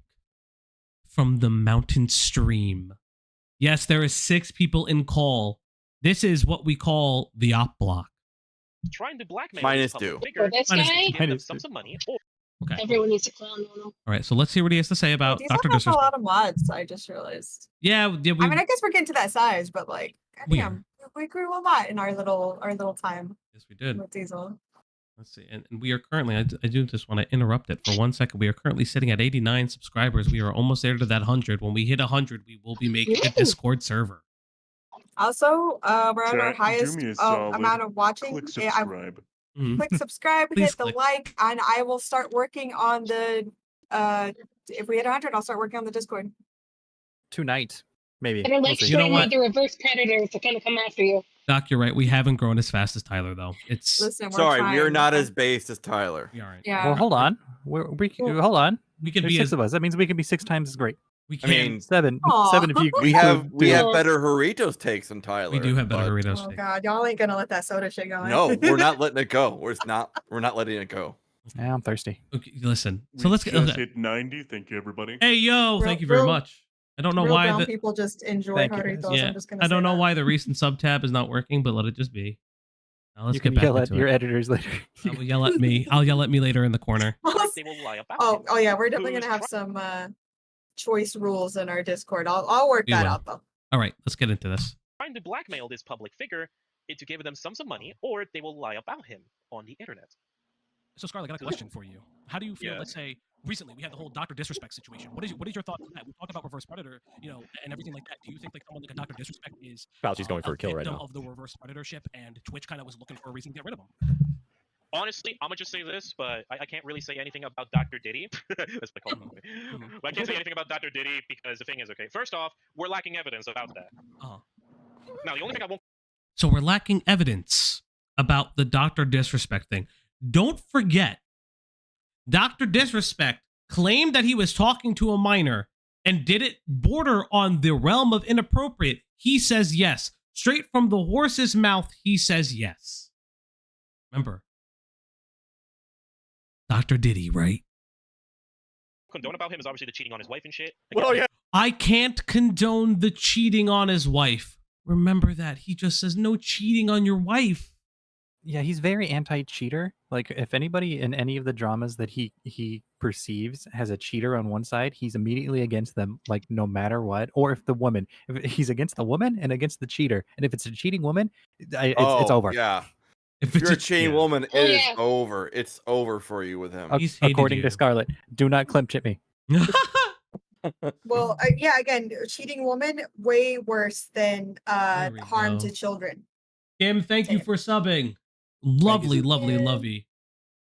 from the mountain stream. Yes, there is 6 people in call. This is what we call the Opp Block. trying to blackmail Minus this public 2. figure This Minus guy? to give them some money. Or Okay. Everyone needs to clown on him. All right, so let's hear what he has to say about These Dr. have a Disrespect. lot of mods. I just realized. Yeah, I mean, I guess we're getting to that size, but like, We damn, we grew a lot in our little time. Yes, we did. With Diesel. Let's see, and we are currently. I do just want to interrupt it for 1 second. We are currently sitting at 89 subscribers. We are almost there to that 100. When we hit 100, we will be making a Discord server. Also, we're at our Chat, do highest me a solid. amount of watching. Click Yeah, subscribe. click subscribe, Please hit the click. like, and I will start working on the. If we hit 100, I'll start working on the Discord. Tonight, maybe. Better We'll like see. You know stream what? with the reverse predators to kind of come after you. Doc, you're right. We haven't grown as fast as Tyler, though. It's Listen, we're Sorry, we are trying. not as based as Tyler. we aren't. Yeah. Well, hold on. Hold on. We can There's be 6 as of us. That means we can be 6 times as great. we I can. mean, 7. Aw. 7 if you. we have do it. better Doritos takes than Tyler. we do have better but Doritos. Oh steak. god, y'all ain't gonna let that soda shit go. No, we're not letting it go. We're not letting it go. Yeah, I'm thirsty. Okay, listen. So We let's get. just Okay. hit 90. Thank you, everybody. Hey, yo! Thank you Real- very much. I don't know Real why brown the. people just enjoy Thank you, guys. Doritos. Yeah, I'm just gonna I don't say know that. why the recent sub tab is not working, but let it just be. Now let's You get can back yell at into your it. editors later. I will yell at me. I'll yell at me later in the corner. they will lie about Oh, it. oh yeah, we're definitely Who's gonna have try- some choice rules in our Discord. I'll work We that will. out though. All right, let's get into this. Trying to blackmail this public figure into giving them some money, or they will lie about him on the internet. So, Scarlet, I got a question for you. How do you feel? Yeah. Let's say recently we had the whole Dr. Disrespect situation. What is your thought on that? We talked about reverse predator, and everything like that. Do you think like someone like a Dr. Disrespect is Fauci's going for a kill right victim now. of the reverse predatorship, and Twitch kind of was looking for a reason to get rid of him? Honestly, I'm gonna just say this, but I can't really say anything about Dr. Diddy. That's what I call him. But I can't say anything about Dr. Diddy because the thing is, okay, first off, we're lacking evidence about that. Uh-huh. Now, the only thing I won't So we're lacking evidence about the Dr. Disrespect thing. Don't forget, Dr. Disrespect claimed that he was talking to a minor and did it border on the realm of inappropriate. He says yes. Straight from the horse's mouth, he says yes. Remember, Dr. Diddy, right? condone about him is obviously the cheating on his wife and shit. Well, yeah. I can't condone the cheating on his wife. Remember that. He just says no cheating on your wife. Yeah, he's very anti-cheater. Like, if anybody in any of the dramas that he perceives has a cheater on one side, he's immediately against them, like, no matter what. Or if he's against the woman and against the cheater. And if it's a cheating woman, it's over. Yeah. If you're a chain woman, it is Yeah. over. It's over for you with him. According to Scarlet, do not climb chip me. Well, yeah, again, a cheating woman, way worse than we harm go. to children. Kim, thank you for subbing. Lovely, lovely, lovely.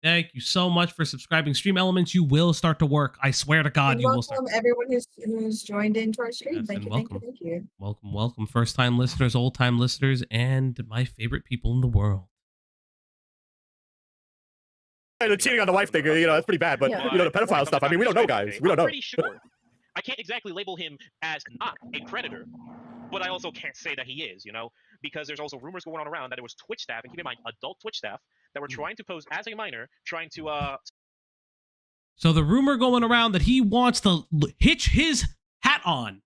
Thank you so much for subscribing. Stream Elements, you will start to work. I swear to God, And you will start. welcome everyone who's joined into our stream. Yes, Thank and you, welcome. thank you, thank you. Welcome, welcome. First time listeners, old time listeners, and my favorite people in the world. The cheating on the wife thing, that's pretty bad. But Yeah. you know, the pedophile stuff. I mean, we don't know, guys. We don't know. I'm pretty sure. I can't exactly label him as not a predator, but I also can't say that he is, because there's also rumors going on around that there was Twitch staff, and keep in mind, adult Twitch staff, that were trying to pose as a minor, trying to So the rumor going around that he wants to hitch his hat on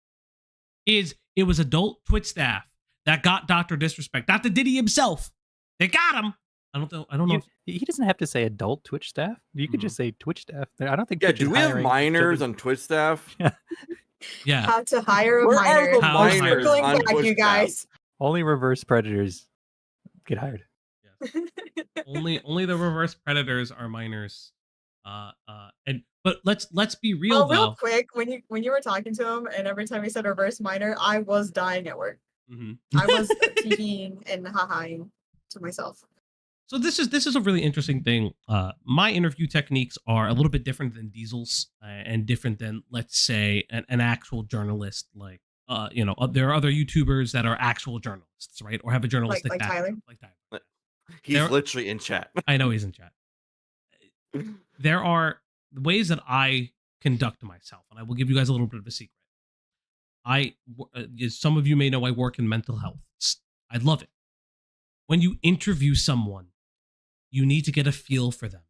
is it was adult Twitch staff that got Dr. Disrespect, not the Diddy himself. They got him. I don't know. He doesn't have to say adult Twitch staff. You could just say Twitch staff. I don't think. Yeah, Twitch do is we have hiring minors children. on Twitch staff? Yeah. How to hire a Where are minor. the How minors Circling on back, Twitch you staff? guys. Only reverse predators get hired. only the reverse predators are minors. But let's be real though. Real quick, when you were talking to him, and every time he said reverse minor, I was dying at work. I was teeing and ha-haing to myself. So this is a really interesting thing. My interview techniques are a little bit different than Diesel's and different than, let's say, an actual journalist. Like, there are other YouTubers that are actual journalists, right? Or have a journalistic Like background. Tyler. Like Tyler. He's literally in chat. I know he's in chat. There are ways that I conduct myself, and I will give you guys a little bit of a secret. Some of you may know I work in mental health. I love it. When you interview someone, you need to get a feel for them.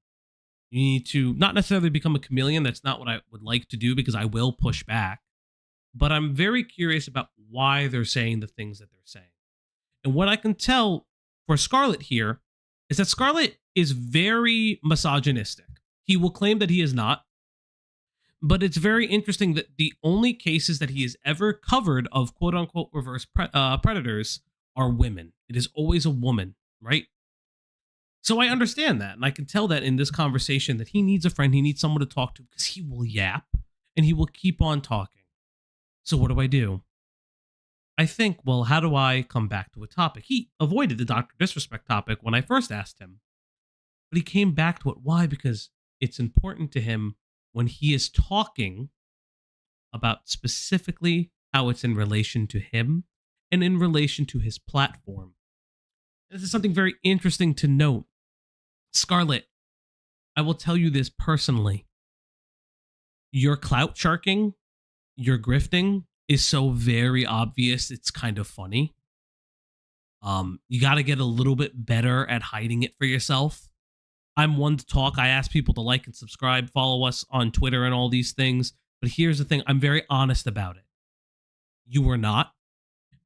You need to not necessarily become a chameleon. That's not what I would like to do, because I will push back. But I'm very curious about why they're saying the things that they're saying. And what I can tell for Scarlet here is that Scarlet is very misogynistic. He will claim that he is not. But it's very interesting that the only cases that he has ever covered of quote-unquote reverse predators are women. It is always a woman, right? So I understand that, and I can tell that in this conversation that he needs a friend, he needs someone to talk to, because he will yap, and he will keep on talking. So what do? I think, well, how do I come back to a topic? He avoided the Dr. Disrespect topic when I first asked him, but he came back to it. Why? Because it's important to him when he is talking about specifically how it's in relation to him and in relation to his platform. This is something very interesting to note. Scarlet, I will tell you this personally. Your clout sharking, your grifting is so very obvious, it's kind of funny. You got to get a little bit better at hiding it for yourself. I'm one to talk. I ask people to like and subscribe, follow us on Twitter and all these things. But here's the thing. I'm very honest about it. You are not,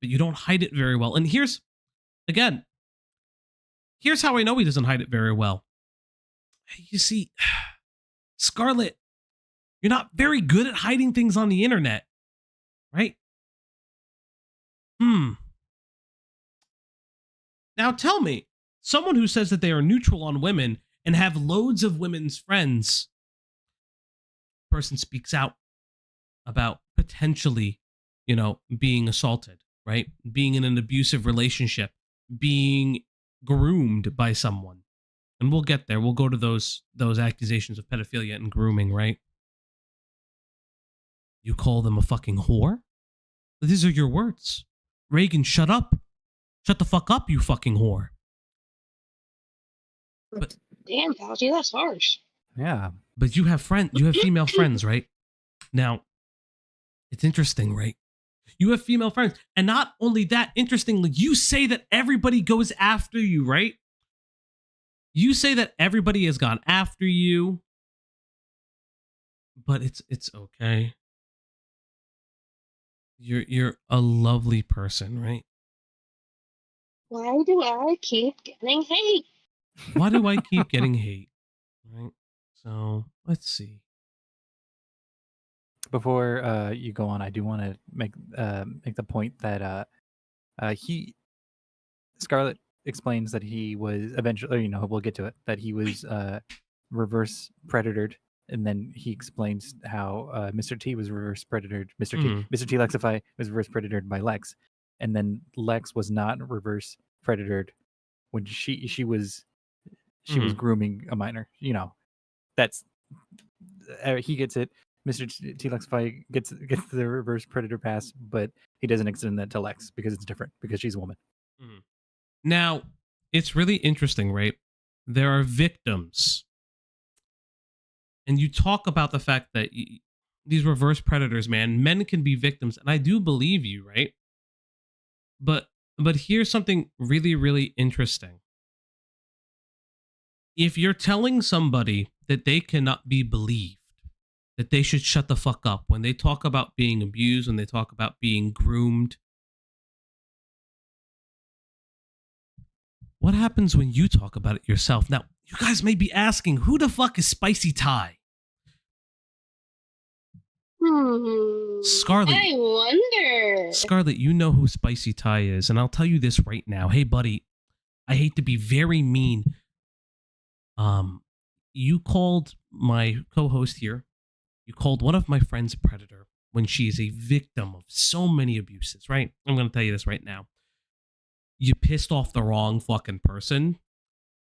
but you don't hide it very well. And here's how I know he doesn't hide it very well. You see, Scarlet, you're not very good at hiding things on the internet, right? Now tell me, someone who says that they are neutral on women and have loads of women's friends, person speaks out about potentially, being assaulted, right? Being in an abusive relationship, being groomed by someone. And we'll get there. We'll go to those accusations of pedophilia and grooming, right? You call them a fucking whore? These are your words. Reagan, shut up. Shut the fuck up, you fucking whore. But damn, Falgi, that's harsh. Yeah. But you have female friends, right? Now, it's interesting, right? You have female friends. And not only that, interestingly, you say that everybody goes after you, right? You say that everybody has gone after you. But it's okay. You're a lovely person, right? Why do I keep getting hate? Why do I keep getting hate? Right. So let's see. Before you go on, I do want to make the point that Scarlet explains that he was eventually, we'll get to it, that he was reverse predatored, and then he explains how Mr. T was reverse predatored. Mr. T Lexify was reverse predatored by Lex, and then Lex was not reverse predatored when she was grooming a minor. That's he gets it. Mr. T Lexify gets the reverse predator pass, but he doesn't extend that to Lex because it's different, because she's a woman. Now, it's really interesting, right? There are victims. And you talk about the fact that these reverse predators, man, men can be victims, and I do believe you, right? But here's something really, really interesting. If you're telling somebody that they cannot be believed, that they should shut the fuck up when they talk about being abused, when they talk about being groomed, what happens when you talk about it yourself? Now, you guys may be asking, who the fuck is Spicy Ty? Scarlet. I wonder. Scarlet, you know who Spicy Ty is, and I'll tell you this right now. Hey, buddy, I hate to be very mean. You called my co-host here. You called one of my friends a predator when she is a victim of so many abuses, right? I'm going to tell you this right now. You pissed off the wrong fucking person,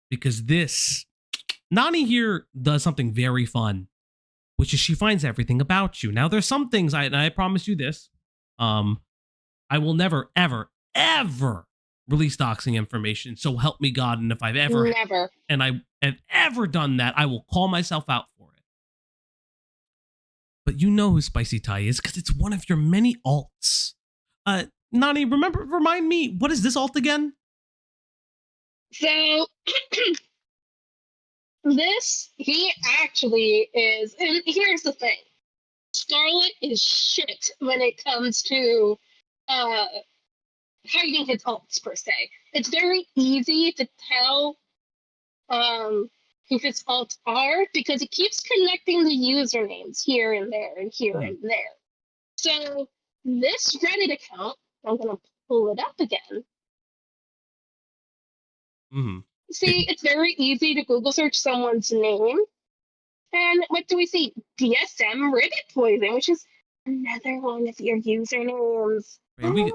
because Nani here does something very fun, which is she finds everything about you. Now, there's some things, I promise you this, I will never, ever, ever release doxing information, so help me God, and if I've ever... Never. And I have ever done that, I will call myself out for it. But you know who Spicy Ty is, because it's one of your many alts. Nani, remind me, what is this alt again? So, he actually is, and here's the thing. Scarlet is shit when it comes to hiding his alts, per se. It's very easy to tell who his alts are, because it keeps connecting the usernames here and there and here and there. So, this Reddit account, I'm going to pull it up again. See, it's very easy to Google search someone's name. And what do we see? DSM Ribbit Poison, which is another one of your usernames. Do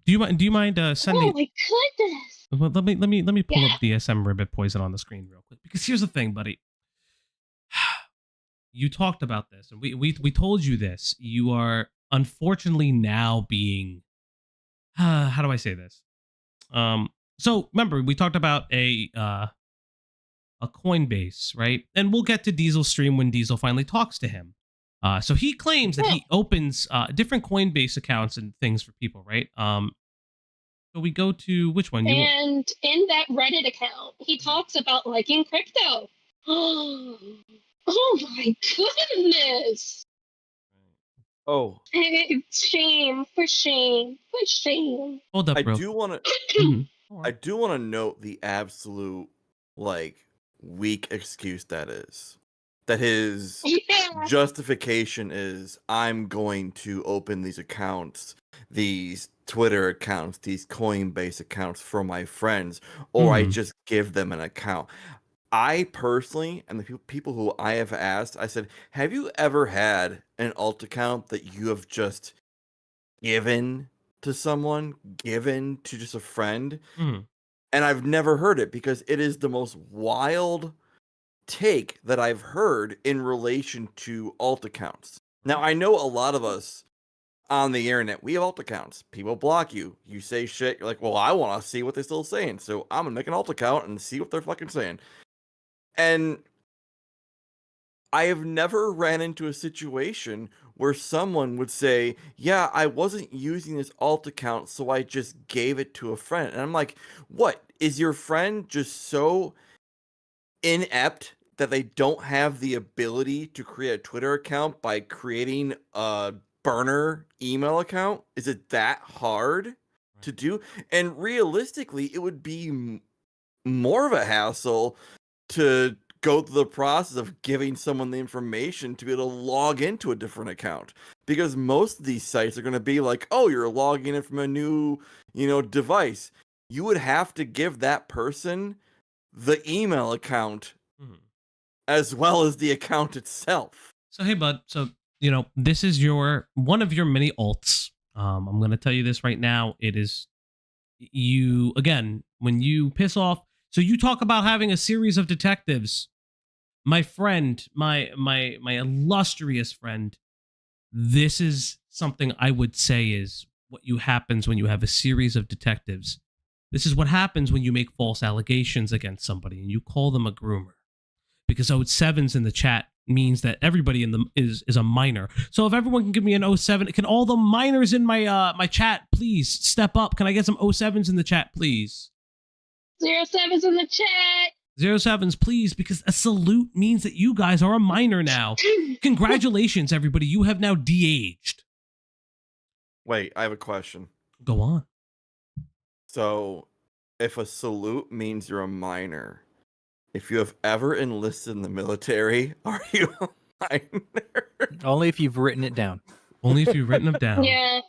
you mind sending? Oh my goodness! Well, let me pull up DSM Ribbit Poison on the screen real quick, because here's the thing, buddy. You talked about this, and we told you this. You are unfortunately now being how do I say this? So remember, we talked about a Coinbase, right? And we'll get to Diesel's stream when Diesel finally talks to him. So he claims that he opens different Coinbase accounts and things for people, right? So we go to which one? And in that Reddit account, he talks about liking crypto. Oh my goodness! Oh. Shame, for shame, for shame. Hold up, bro. I do want to note the absolute weak excuse that is. That his justification is, I'm going to open these accounts, these Twitter accounts, these Coinbase accounts for my friends, or I just give them an account. I personally, and the people who I have asked, I said, have you ever had an alt account that you have just given to someone, given to just a friend? And I've never heard it, because it is the most wild take that I've heard in relation to alt accounts. Now, I know a lot of us on the internet, we have alt accounts. People block you. You say shit, you're like, well, I want to see what they're still saying, so I'm going to make an alt account and see what they're fucking saying. And I have never ran into a situation where someone would say, yeah, I wasn't using this alt account, so I just gave it to a friend. And I'm like, what? Is your friend just so inept that they don't have the ability to create a Twitter account by creating a burner email account? Is it that hard to do? And realistically, it would be more of a hassle to go through the process of giving someone the information to be able to log into a different account, because most of these sites are going to be like, oh, you're logging in from a new, device. you would have to give that person the email account as well as the account itself. So hey, bud. So this is one of your many alts. I'm gonna tell you this right now. It is you again when you piss off. So you talk about having a series of detectives. My friend, my illustrious friend. This is something I would say is what happens when you have a series of detectives. This is what happens when you make false allegations against somebody and you call them a groomer. Because 07s in the chat means that everybody in them is a minor. So if everyone can give me an 07, can all the minors in my my chat please step up? Can I get some 07s in the chat, please? 07s in the chat. 07s, please, because a salute means that you guys are a minor now. Congratulations, everybody. You have now de-aged. Wait, I have a question. Go on. So, if a salute means you're a minor, if you have ever enlisted in the military, are you a minor? Only if you've written it down. Only if you've written them down. Yeah.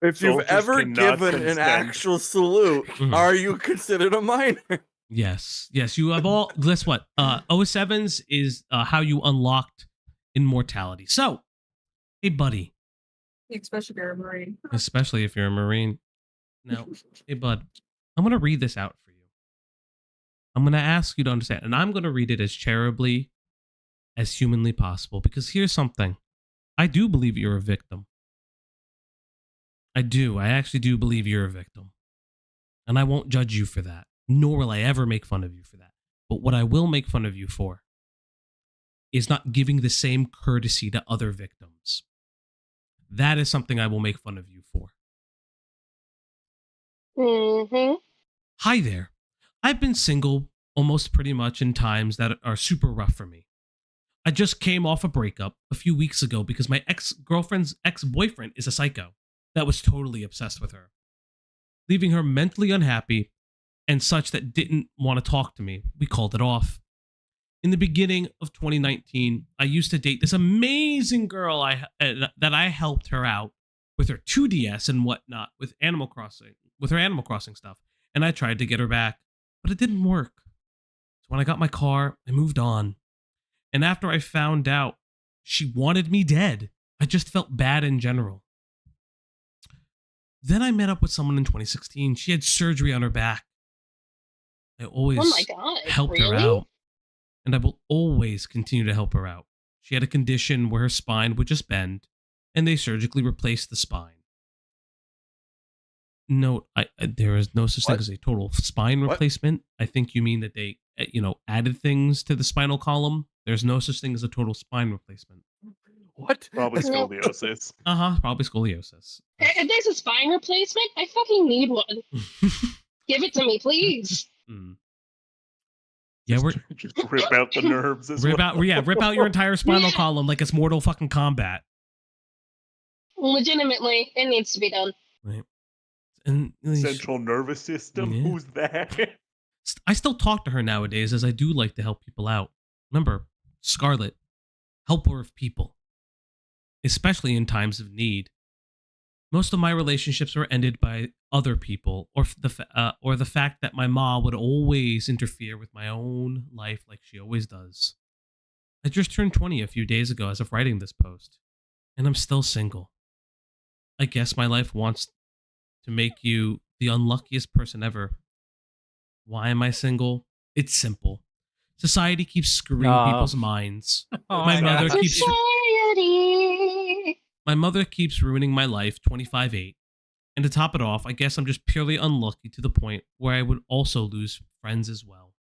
If you've ever given an actual salute, are you considered a minor? Yes, you have all. Guess what? 07s is how you unlocked immortality. So, hey, buddy. Especially if you're a Marine. Especially if you're a Marine. Now, hey, bud, I'm going to read this out for you. I'm going to ask you to understand, and I'm going to read it as charitably as humanly possible, because here's something. I do believe you're a victim. I do. I actually do believe you're a victim. And I won't judge you for that. Nor will I ever make fun of you for that. But what I will make fun of you for is not giving the same courtesy to other victims. That is something I will make fun of you for. Hi there. I've been single almost pretty much in times that are super rough for me. I just came off a breakup a few weeks ago because my ex-girlfriend's ex-boyfriend is a psycho that was totally obsessed with her, leaving her mentally unhappy and such that didn't want to talk to me. We called it off. In the beginning of 2019, I used to date this amazing girl that I helped her out with her 2DS and whatnot with her Animal Crossing stuff. And I tried to get her back, but it didn't work. So when I got my car, I moved on. And after I found out she wanted me dead, I just felt bad in general. Then I met up with someone in 2016. She had surgery on her back. I always helped her out, and I will always continue to help her out. She had a condition where her spine would just bend, and they surgically replaced the spine. Note, there is no such thing as a total spine replacement. I think you mean that they, added things to the spinal column. There's no such thing as a total spine replacement. What? Probably scoliosis. Probably scoliosis. If there's a spine replacement, I fucking need one. Give it to me, please. Yeah, we're just rip out the nerves as well. Rip out your entire spinal column like it's Mortal fucking Kombat. Legitimately, it needs to be done. Right. And Central nervous system. Yeah. Who's that? I still talk to her nowadays, as I do like to help people out. Remember, Scarlet, helper of people, especially in times of need. Most of my relationships were ended by other people, or the fact that my mom would always interfere with my own life like she always does. I just turned 20 a few days ago as of writing this post, and I'm still single. I guess my life wants to make you the unluckiest person ever. Why am I single? It's simple. Society keeps screwing people's minds. My mother keeps ruining my life 25/8. And to top it off, I guess I'm just purely unlucky to the point where I would also lose friends as well.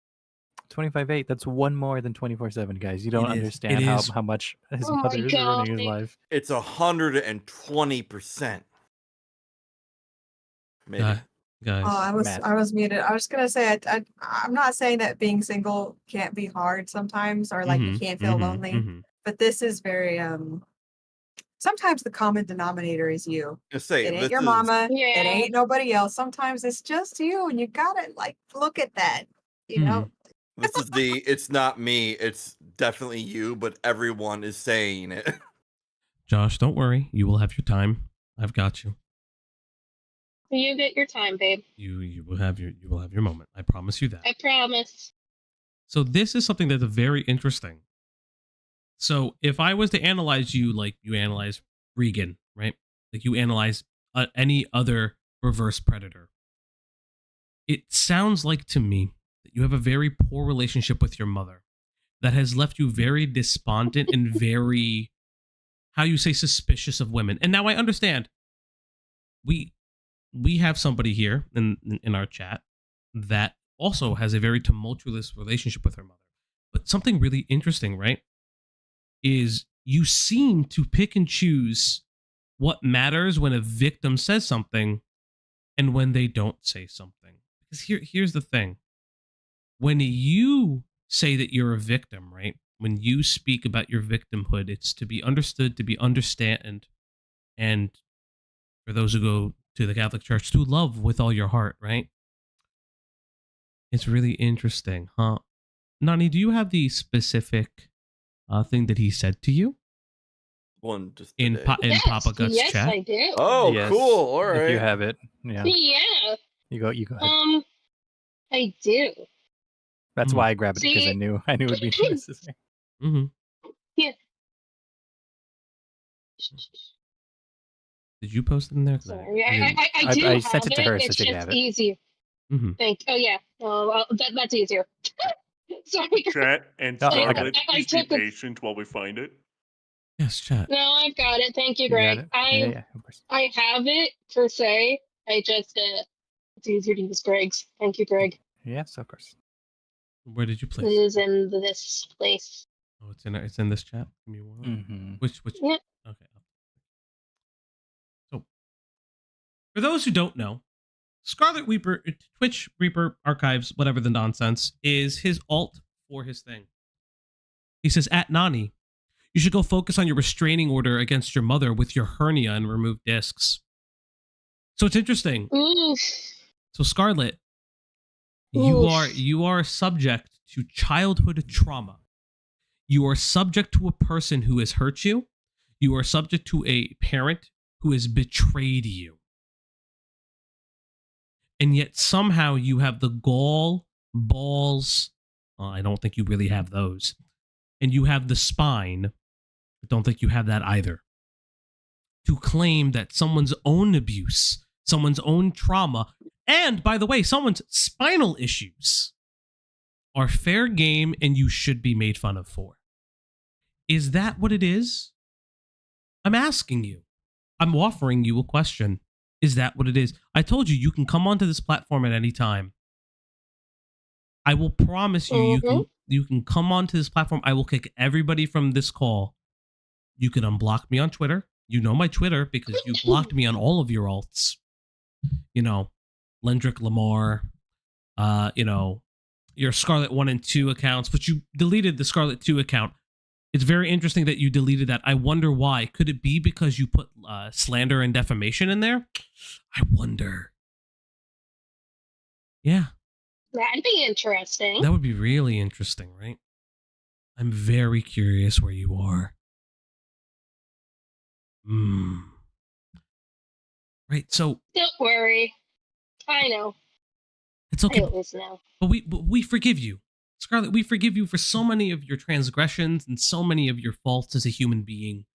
25/8, that's one more than 24/7, guys. You don't understand how much his mother is ruining his life. It's 120%. Maybe. Guys. Oh, I was muted. I was gonna say I'm not saying that being single can't be hard sometimes, or like you can't feel lonely, but this is very sometimes the common denominator is you. It ain't your mama. It ain't nobody else. Sometimes it's just you, and you gotta look at that. You know. This is it's not me. It's definitely you, but everyone is saying it. Josh, don't worry. You will have your time. I've got you. You get your time, babe. You will have your moment. I promise you that. I promise. So this is something that's very interesting. So if I was to analyze you like you analyze Regan, right? Like you analyze any other reverse predator, it sounds like to me that you have a very poor relationship with your mother that has left you very despondent and very, how you say, suspicious of women. And now I understand. We have somebody here in our chat that also has a very tumultuous relationship with her mother. But something really interesting, right, is you seem to pick and choose what matters when a victim says something and when they don't say something. Because here's the thing. When you say that you're a victim, right, when you speak about your victimhood, it's to be understood, to be understand, and for those who go to the Catholic Church, to love with all your heart, right? It's really interesting, huh? Nani, do you have the specific thing that he said to you? One just in yes, Papa Guts yes, chat? I do. Oh, Yes, cool. All right. If you have it, yeah. Yeah. You go ahead. I do. That's why I grabbed it, because I See- knew it would be necessary. Mm-hmm. Yeah. Did you post it in there? 'Cause Sorry, didn't- I do I sent have it to her so It's she could just have it. easier. Mm-hmm. Oh yeah. Well, that's easier. Sorry. Chat and Oh, I got Scarlet, it. I please be took the- patient while we find it. Yes, chat. No, I've got it. Thank you, You got Greg. it? Yeah, of course. I have it per se. I just it's easier to use Greg's. Thank you, Greg. Yes, of course. Where did you It place? is in this place. Oh, it's in this chat. Give me one. Mm-hmm. Which? Yeah. Okay. So, for those who don't know, Scarlet Reaper, Twitch Reaper Archives, whatever the nonsense, is his alt for his thing. He says, at Nani, you should go focus on your restraining order against your mother with your hernia and remove discs. So it's interesting. Oof. So Scarlet, Oof. you are subject to childhood trauma. You are subject to a person who has hurt you. You are subject to a parent who has betrayed you. And yet somehow you have the balls. Well, I don't think you really have those. And you have the spine. I don't think you have that either. To claim that someone's own abuse, someone's own trauma, and by the way, someone's spinal issues are fair game and you should be made fun of for. Is that what it is? I'm asking you. I'm offering you a question. Is that what it is? I told you, you can come onto this platform at any time. I will promise you, you can come onto this platform. I will kick everybody from this call. You can unblock me on Twitter. You know my Twitter because you blocked me on all of your alts. You know, Lendrick Lamar, you know, your Scarlet 1 and 2 accounts, but you deleted the Scarlet 2 account. It's very interesting that you deleted that. I wonder why. Could it be because you put slander and defamation in there? I wonder. Yeah. That'd be interesting. That would be really interesting, right? I'm very curious where you are. Right, so... Don't worry. I know. It's okay. I always know. But we forgive you. Scarlet, we forgive you for so many of your transgressions and so many of your faults as a human being.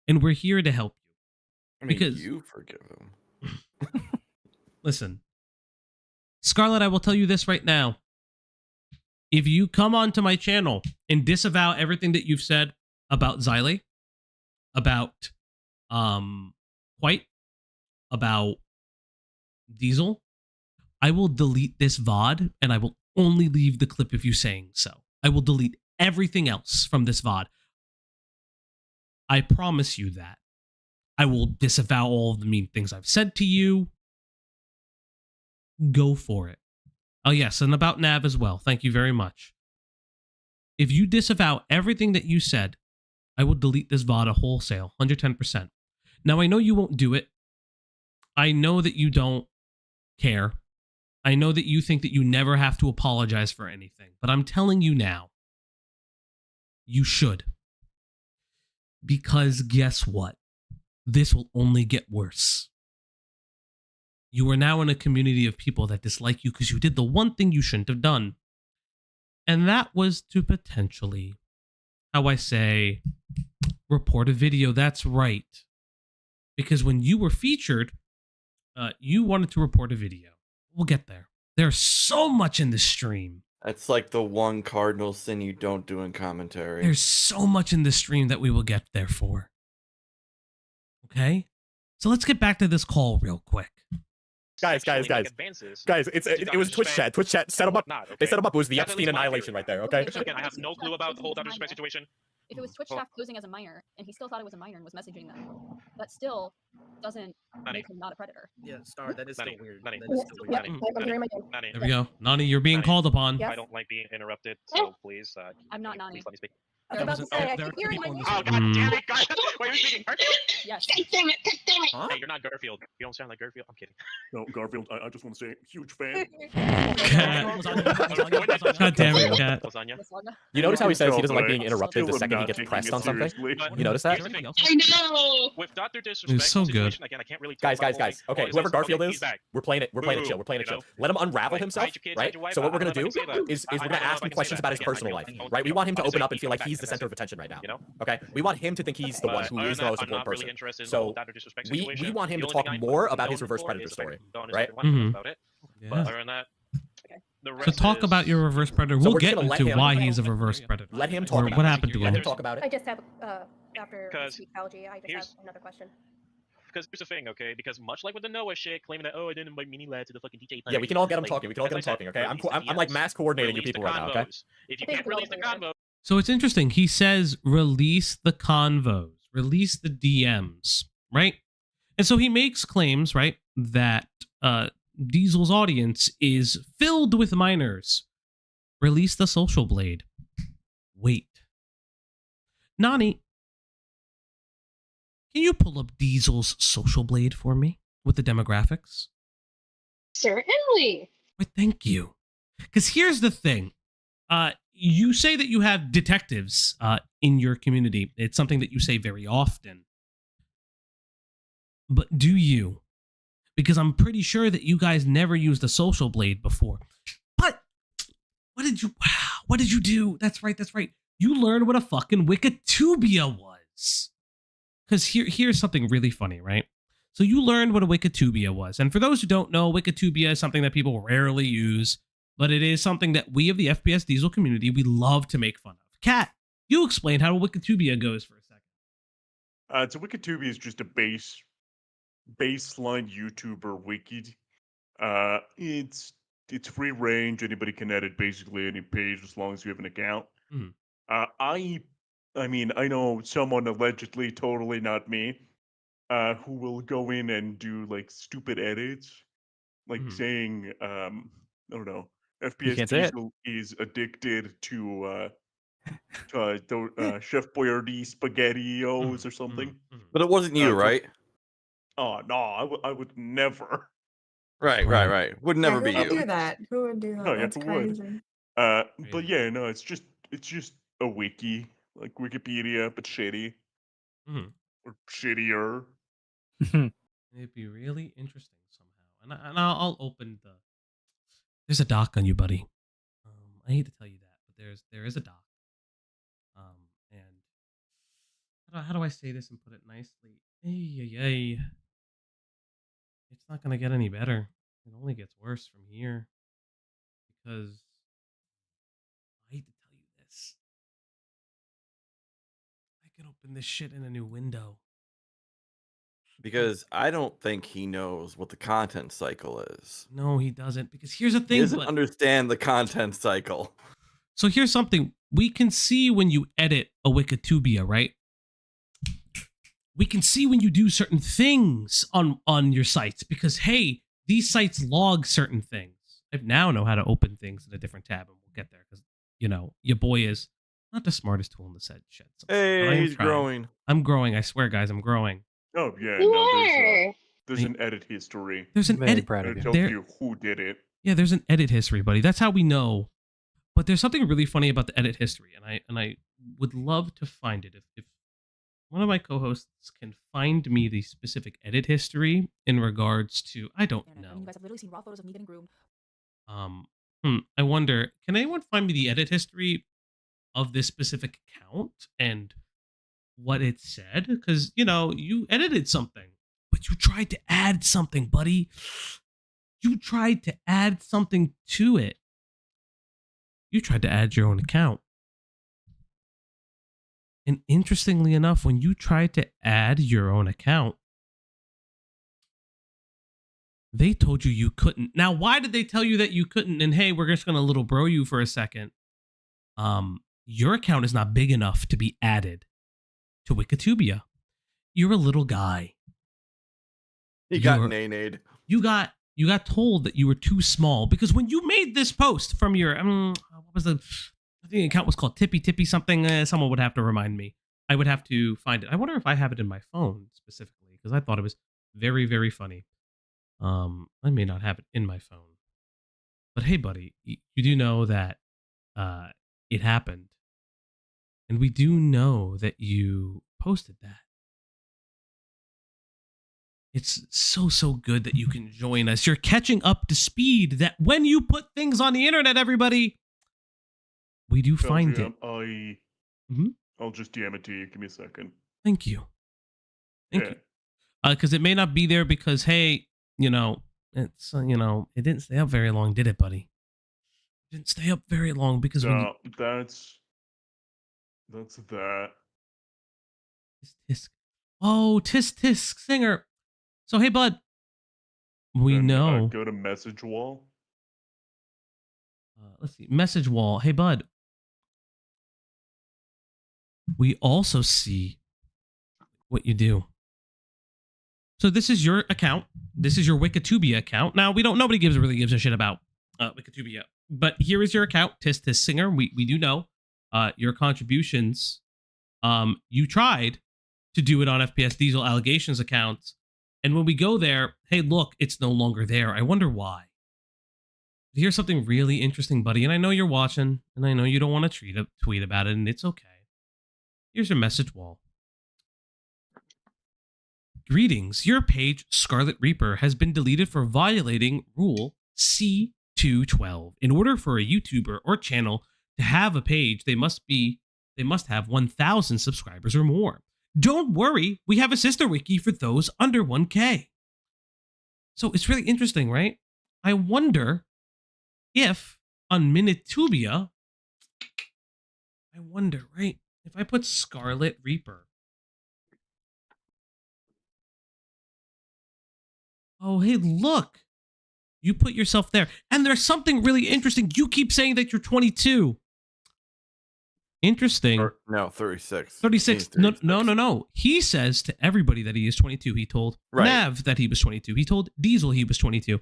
And we're here to help you. I mean, because you forgive him. Listen, Scarlet, I will tell you this right now. If you come onto my channel and disavow everything that you've said about Xylee, about White, about Diesel, I will delete this VOD and I will only leave the clip of you saying so. I will delete everything else from this VOD. I promise you that. I will disavow all of the mean things I've said to you. Go for it. Oh, yes, and about Nav as well. Thank you very much. If you disavow everything that you said, I will delete this VOD wholesale, 110%. Now, I know you won't do it. I know that you don't care. I know that you think that you never have to apologize for anything. But I'm telling you now, you should. Because guess what? This will only get worse. You are now in a community of people that dislike you because you did the one thing you shouldn't have done. And that was to potentially, how I say, report a video. That's right. Because when you were featured, you wanted to report a video. We'll get there. There's so much in this stream. That's like the one cardinal sin you don't do in commentary. There's so much in this stream that we will get there for. Okay? So let's get back to this call real quick. Guys, it was Twitch chat. Twitch chat set them up. They set them up. It was the Epstein annihilation right there. Okay. Again, I have no clue about the whole Dr. Disrespect situation. If it was Twitch staff posing as a minor, and he still thought it was a minor and was messaging them, that still doesn't make him not a predator. Yeah, Star, that is still weird. That is still Yep, weird. I'm hearing my There we go. Nani, you're being called upon. I don't like being interrupted, so please. I'm not Nani. Please let me speak. I was about to say, I keep hearing my Oh, name. God damn it, guys. Wait, who's speaking? Garfield? Yes. God damn it! God damn it! Hey, you're not Garfield. You don't sound like Garfield. I'm kidding. No, Garfield, I just want to say, huge fan. God damn it, Cat. You notice how he says he doesn't like being Still interrupted the am second he not gets taking pressed it on something? seriously. You notice that? Here's the thing. I know. With Dr. Disrespect so good. situation, again, I can't really talk Guys. about Okay, all whoever this. Garfield Okay, is, he's back. we're playing it chill. We're playing it chill. Let him unravel himself, hide your kids, right? hide your wife. So what we're I gonna don't know do if I can say that. is we're I gonna don't know ask if I him can questions say about that. his Again, personal I life, don't right? We want him to I'll open say up and feel like feedback he's the as center of attention right now. You know? Okay, we want him to think he's the one But who other is the than most that, I'm important not really person. interested in the So whole Dr. Disrespect we situation. want him The to only talk thing more I'm about his known reverse for predator is the fact story, that Dawn is right? the one about it. Yeah. But other than that, the So rest talk is- about your reverse predator. So We'll we're just get gonna let into him- why he's a reverse predator. Let him Or talk about what it. happened to Let him. him talk about I it. just have, after Because speak Falgi, I just here's- have another question. Because here's the thing, okay? Because much like with the Noah shit, claiming that, oh, I didn't invite Mini Lad to the fucking DJ party. Yeah, we can all get him Like, talking. We can all as get I him said, talking, okay? I'm release the like DMs, mass coordinating you release people the right now, okay? convos. If you can't release the convo, So it's interesting. He says release the convos, release the DMs, right? And so he makes claims, right, that Diesel's audience is filled with minors. Release the social blade. Wait. Nani, can you pull up Diesel's social blade for me with the demographics? Certainly. Wait, thank you. Because here's the thing. You say that you have detectives in your community. It's something that you say very often. But do you? Because I'm pretty sure that you guys never used the social blade before. But what did you do? That's right. You learned what a fucking Wikitubia was. Because here's something really funny, right? So you learned what a Wikitubia was. And for those who don't know, Wikitubia is something that people rarely use, but it is something that we of the FPS Diesel community, we love to make fun of. Kat, you explain how Wikitubia goes for a second. So Wikitubia is just a baseline YouTuber wiki. It's free range. Anybody can edit basically any page as long as you have an account. Mhm. I mean, I know someone allegedly, totally not me, who will go in and do like stupid edits, like saying, I don't know, FPS can't say it. Diesel is addicted to Chef Boyardee SpaghettiOs or something. But it wasn't you, right? Oh no, I would never. Right. Would never be Who would you. do that? Who would do that? Oh, yeah, That's who would? crazy. But yeah, no, it's just a wiki, like Wikipedia, but shitty or shittier. It'd be really interesting somehow. And I'll open the... There's a doc on you, buddy. I hate to tell you that, but there is a doc. And how do I say this and put it nicely? Ay. It's not going to get any better. It only gets worse from here. Because I hate to tell you this. I can open this shit in a new window. Because I don't think he knows what the content cycle is. No, he doesn't. Because here's the He thing. doesn't understand the content cycle. So here's something. We can see when you edit a Wikitubia, right? We can see when you do certain things on your sites because, hey, these sites log certain things. I now know how to open things in a different tab, and we'll get there because, you know, your boy is not the smartest tool in the set. Shit. Hey, he's growing. I'm growing. I swear, guys, I'm growing. Oh yeah, You no, are. there's an edit history. There's an Very edit. proud of It you. tells you who did it. Yeah, there's an edit history, buddy. That's how we know. But there's something really funny about the edit history, and I would love to find it if one of my co-hosts can find me the specific edit history in regards to, I don't know. I mean, you guys have literally seen raw photos of me getting groomed. I wonder, can anyone find me the edit history of this specific account and what it said? Because, you know, you edited something, but you tried to add something, buddy. You tried to add something to it. You tried to add your own account. And interestingly enough, when you tried to add your own account, they told you you couldn't. Now, why did they tell you that you couldn't? And hey, we're just going to little bro you for a second. Your account is not big enough to be added to Wikitubia. You're a little guy. You got nay-nayed. You got told that you were too small because when you made this post from your what was the I think the account was called Tippy something. Someone would have to remind me. I would have to find it. I wonder if I have it in my phone specifically because I thought it was very, very funny. I may not have it in my phone, but hey, buddy, you do know that it happened, and we do know that you posted that. It's so good that you can join us. You're catching up to speed. That when you put things on the internet, everybody, we do find it. I'll just DM it to you. Give me a second. Thank you. Thank you. Because it may not be there because, hey, you know, it's, you know, it didn't stay up very long, did it, buddy? It didn't stay up very long because when that's that. Tisk. Oh, tisk singer. So, hey, bud. We know. Go to message wall. Let's see. Message wall. Hey, bud. We also see what you do. So this is your account. This is your Wikitubia account. Now, nobody really gives a shit about Wikitubia. But here is your account, tisk singer. We do know your contributions. You tried to do it on FPS Diesel allegations accounts. And when we go there, hey, look, it's no longer there. I wonder why. Here's something really interesting, buddy. And I know you're watching, and I know you don't want to tweet about it, and it's okay. Here's your message wall. Greetings. Your page, SkarletReaper, has been deleted for violating Rule C212. In order for a YouTuber or channel to have a page, they must have 1,000 subscribers or more. Don't worry, we have a sister wiki for those under 1K. So it's really interesting, right? I wonder if on Minitubia, right? If I put SkarletReaper. Oh, hey, look. You put yourself there. And there's something really interesting. You keep saying that you're 22. Interesting. No, 36. 36. No. He says to everybody that he is 22. He told Nav that he was 22. He told Diesel he was 22.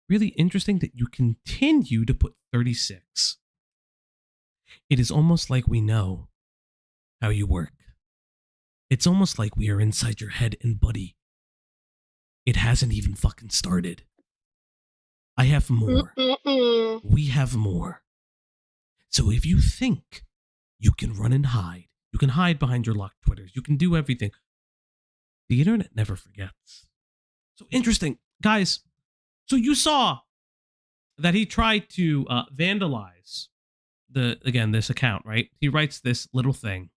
Really interesting that you continue to put 36. It is almost like we know how you work. It's almost like we are inside your head, and buddy, it hasn't even fucking started. I have more. We have more. So if you think you can run and hide, you can hide behind your locked Twitters, you can do everything, the internet never forgets. So interesting. Guys, so you saw that he tried to vandalize this account, right? He writes this little thing.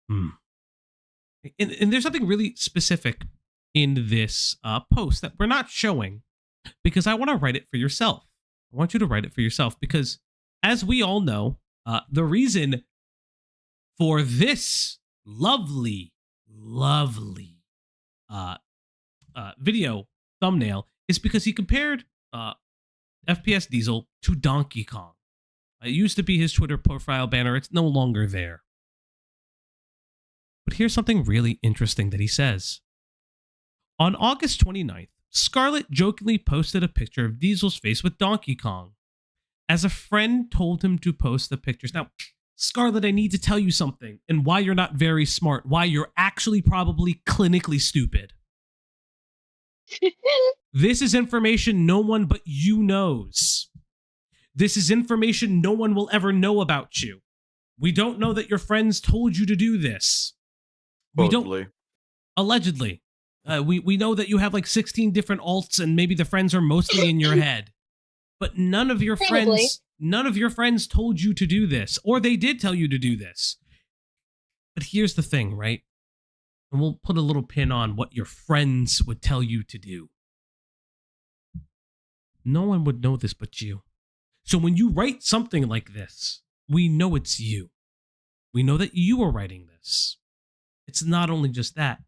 And there's something really specific in this post that we're not showing because I want to write it for yourself. I want you to write it for yourself because, as we all know, the reason for this lovely video thumbnail is because he compared FPS Diesel to Donkey Kong. It used to be his Twitter profile banner. It's no longer there. But here's something really interesting that he says. On August 29th, Scarlet jokingly posted a picture of Diesel's face with Donkey Kong, as a friend told him to post the pictures. Now, Scarlet, I need to tell you something, and why you're not very smart, why you're actually probably clinically stupid. This is information no one but you knows. This is information no one will ever know about you. We don't know that your friends told you to do this. We don't. Allegedly. We know that you have like 16 different alts and maybe the friends are mostly in your head. But none of your friends told you to do this, or they did tell you to do this. But here's the thing, right? And we'll put a little pin on what your friends would tell you to do. No one would know this but you. So when you write something like this, we know it's you. We know that you are writing this. It's not only just that.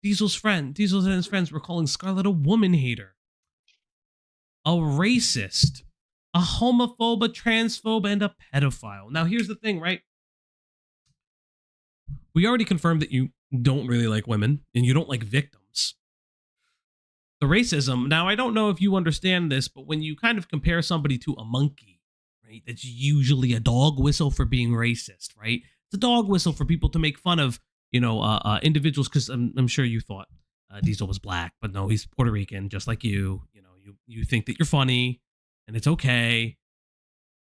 Diesel and his friends were calling Scarlet a woman hater, a racist, a homophobe, a transphobe, and a pedophile. Now, here's the thing, right? We already confirmed that you don't really like women and you don't like victims. The racism, now I don't know if you understand this, but when you kind of compare somebody to a monkey, right, that's usually a dog whistle for being racist, right? It's a dog whistle for people to make fun of, individuals, because I'm sure you thought Diesel was black, but no, he's Puerto Rican, just like you. You think that you're funny and it's okay.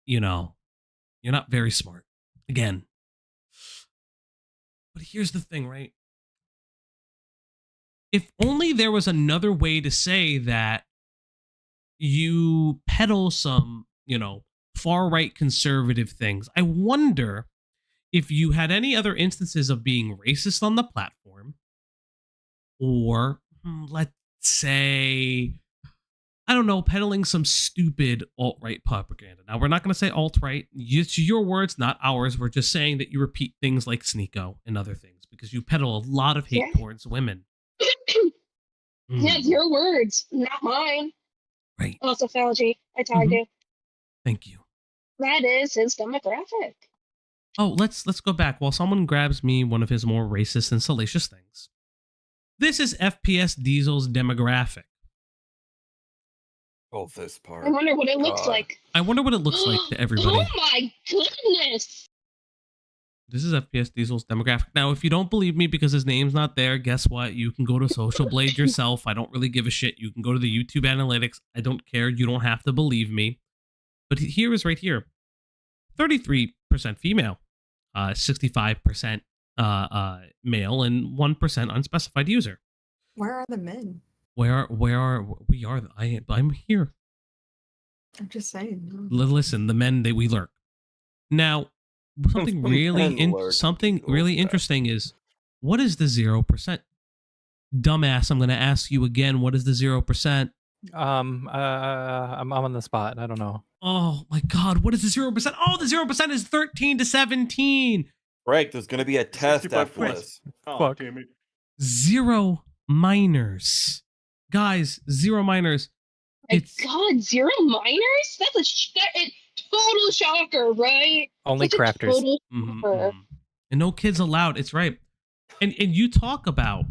You're not very smart. Again. But here's the thing, right? If only there was another way to say that you peddle some, far-right conservative things. I wonder if you had any other instances of being racist on the platform, or let's say, I don't know, peddling some stupid alt-right propaganda. Now, we're not going to say alt-right. It's your words, not ours. We're just saying that you repeat things like Sneeko and other things because you peddle a lot of hate towards women. Yeah, your words, not mine. Right. Also, Falgi, I tagged you. Thank you. That is his demographic. Oh, let's go back while someone grabs me one of his more racist and salacious things. This is FPS Diesel's demographic. Oh, this part. I wonder what it looks like. I wonder what it looks like to everybody. Oh my goodness! This is FPS Diesel's demographic. Now, if you don't believe me because his name's not there, guess what? You can go to Social Blade yourself. I don't really give a shit. You can go to the YouTube analytics. I don't care. You don't have to believe me. But here is right here. 33% female, 65% male, and 1% unspecified user. Where are the men? Where are we? I'm here. I'm just saying. Listen, the men that we lurk. Now, something really interesting is, what is the 0%? Dumbass, I'm going to ask you again. What is the 0%? I'm on the spot. I don't know. Oh my God, what is the 0%? Oh, the 0% is 13 to 17. Right, there's going to be a test after this. Oh, damn it. 0 minors. Guys, 0 minors. God, 0 minors? That's a total shocker, right? Only crafters. And no kids allowed. It's right. And you talk about,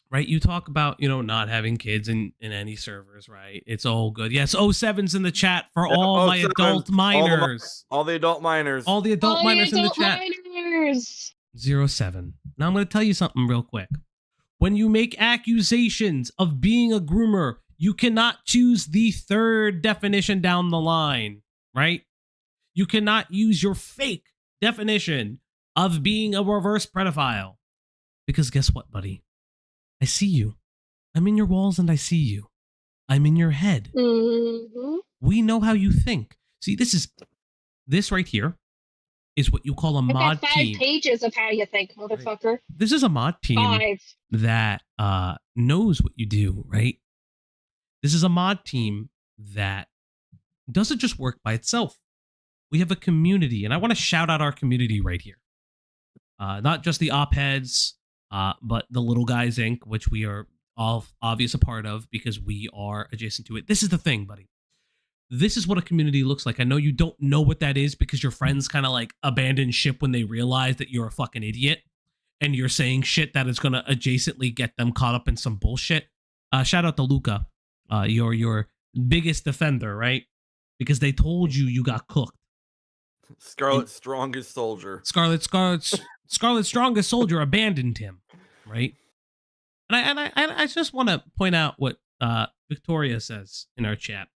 right? You talk about, not having kids in any servers, right? It's all good. Yes, 07's in the chat for all my adult minors. All the adult minors. All the adult minors in the chat. Minors. 07. Now I'm going to tell you something real quick. When you make accusations of being a groomer, you cannot choose the third definition down the line, right? You cannot use your fake definition of being a reverse pedophile. Because guess what, buddy? I see you. I'm in your walls and I see you. I'm in your head. Mm-hmm. We know how you think. See, this right here is what you call a mod team. 5 pages of how you think, motherfucker. Right. This is a mod team 5. that knows what you do, right? This is a mod team that doesn't just work by itself. We have a community, and I want to shout out our community right here. Not just the op heads, but the Little Guys Inc., which we are all obvious a part of because we are adjacent to it. This is the thing, buddy. This is what a community looks like. I know you don't know what that is because your friends kind of like abandon ship when they realize that you're a fucking idiot and you're saying shit that is going to adjacently get them caught up in some bullshit. Shout out to Luca. You're your biggest defender, right? Because they told you got cooked. Scarlet's strongest soldier. Scarlet's strongest soldier abandoned him, right? And I just want to point out what Victoria says in our chat.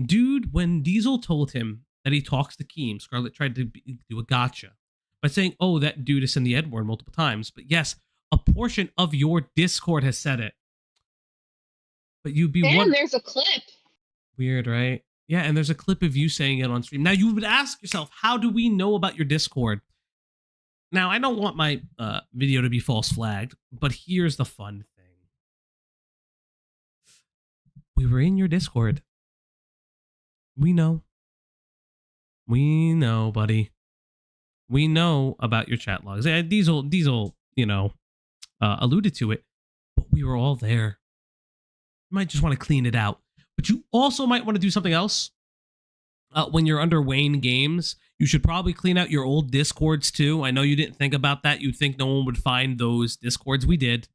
Dude, when Diesel told him that he talks to Keem. Scarlet tried to do a gotcha by saying, oh, that dude has said the N-word multiple times. But yes, a portion of your Discord has said it. But you'd be and there's a clip. Weird, right? Yeah, and there's a clip of you saying it on stream. Now, you would ask yourself, how do we know about your Discord? Now, I don't want my video to be false flagged, but here's the fun thing. We were in your Discord. We know. We know, buddy. We know about your chat logs. Diesel, alluded to it, but we were all there. You might just want to clean it out. But you also might want to do something else. When you're under Wayne Games, you should probably clean out your old Discords too. I know you didn't think about that. You think no one would find those Discords. We did.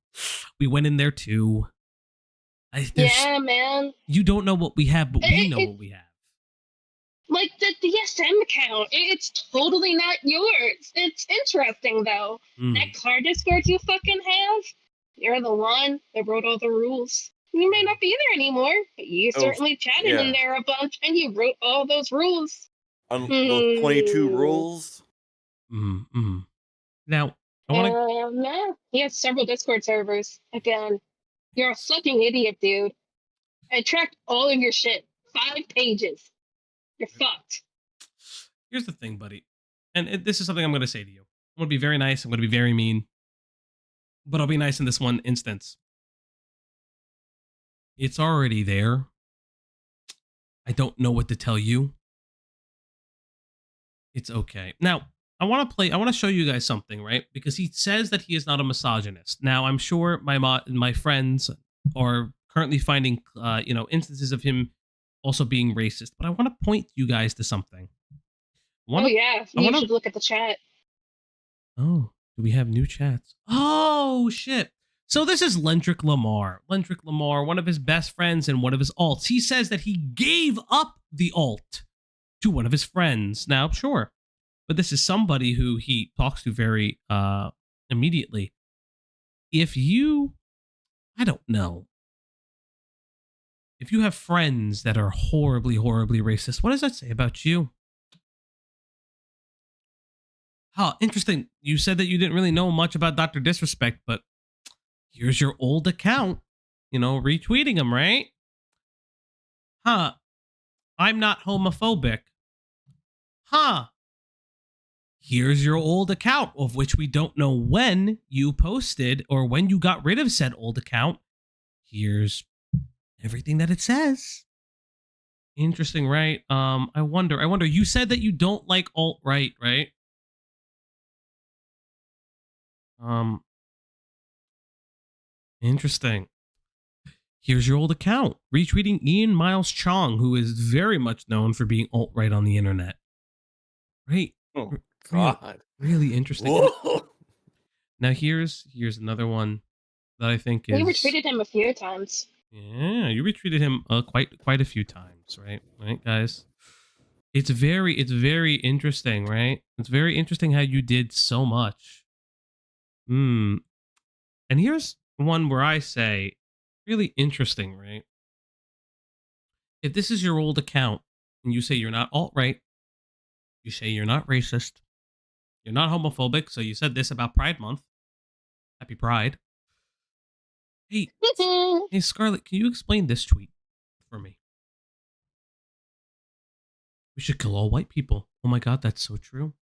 We went in there too. Yeah, man. You don't know what we have, but we know what we have. Like the DSM account, it's totally not yours. It's interesting though. That car Discord you fucking have, you're the one that wrote all the rules. You may not be there anymore, but you certainly chatted in there a bunch, and you wrote all those rules. Those 22 rules? Now, I want to... no, he has several Discord servers. Again, you're a fucking idiot, dude. I tracked all of your shit. 5 pages. You're fucked. Here's the thing, buddy. And this is something I'm going to say to you. I'm going to be very nice. I'm going to be very mean. But I'll be nice in this one instance. It's already there. I don't know what to tell you. It's okay. Now, I want to show you guys something, right? Because he says that he is not a misogynist. Now, I'm sure my friends are currently finding, instances of him also being racist. But I want to point you guys to something. You should look at the chat. Oh, do we have new chats? Oh, shit. So this is Lendrick Lamar. Lendrick Lamar, one of his best friends and one of his alts. He says that he gave up the alt to one of his friends. Now, sure, but this is somebody who he talks to very immediately. If you, I don't know, if you have friends that are horribly, horribly racist, what does that say about you? Huh, interesting. You said that you didn't really know much about Dr. Disrespect, but here's your old account, retweeting him, right? Huh. I'm not homophobic. Huh. Here's your old account, of which we don't know when you posted or when you got rid of said old account. Here's everything that it says. Interesting, right? I wonder, you said that you don't like alt-right, right? Interesting. Here's your old account, retweeting Ian Miles Chong, who is very much known for being alt-right on the internet. Right? Oh, God. Really interesting. Whoa. Now here's another one that I think is... We retweeted him a few times. Yeah, you retweeted him quite a few times, right? Right, guys? It's very interesting, right? It's very interesting how you did so much. And here's one where I say, really interesting, right? If this is your old account and you say you're not alt-right, you say you're not racist, you're not homophobic, so you said this about Pride Month. Happy Pride. Hey, hey, Scarlet, can you explain this tweet for me? We should kill all white people. Oh my God, that's so true.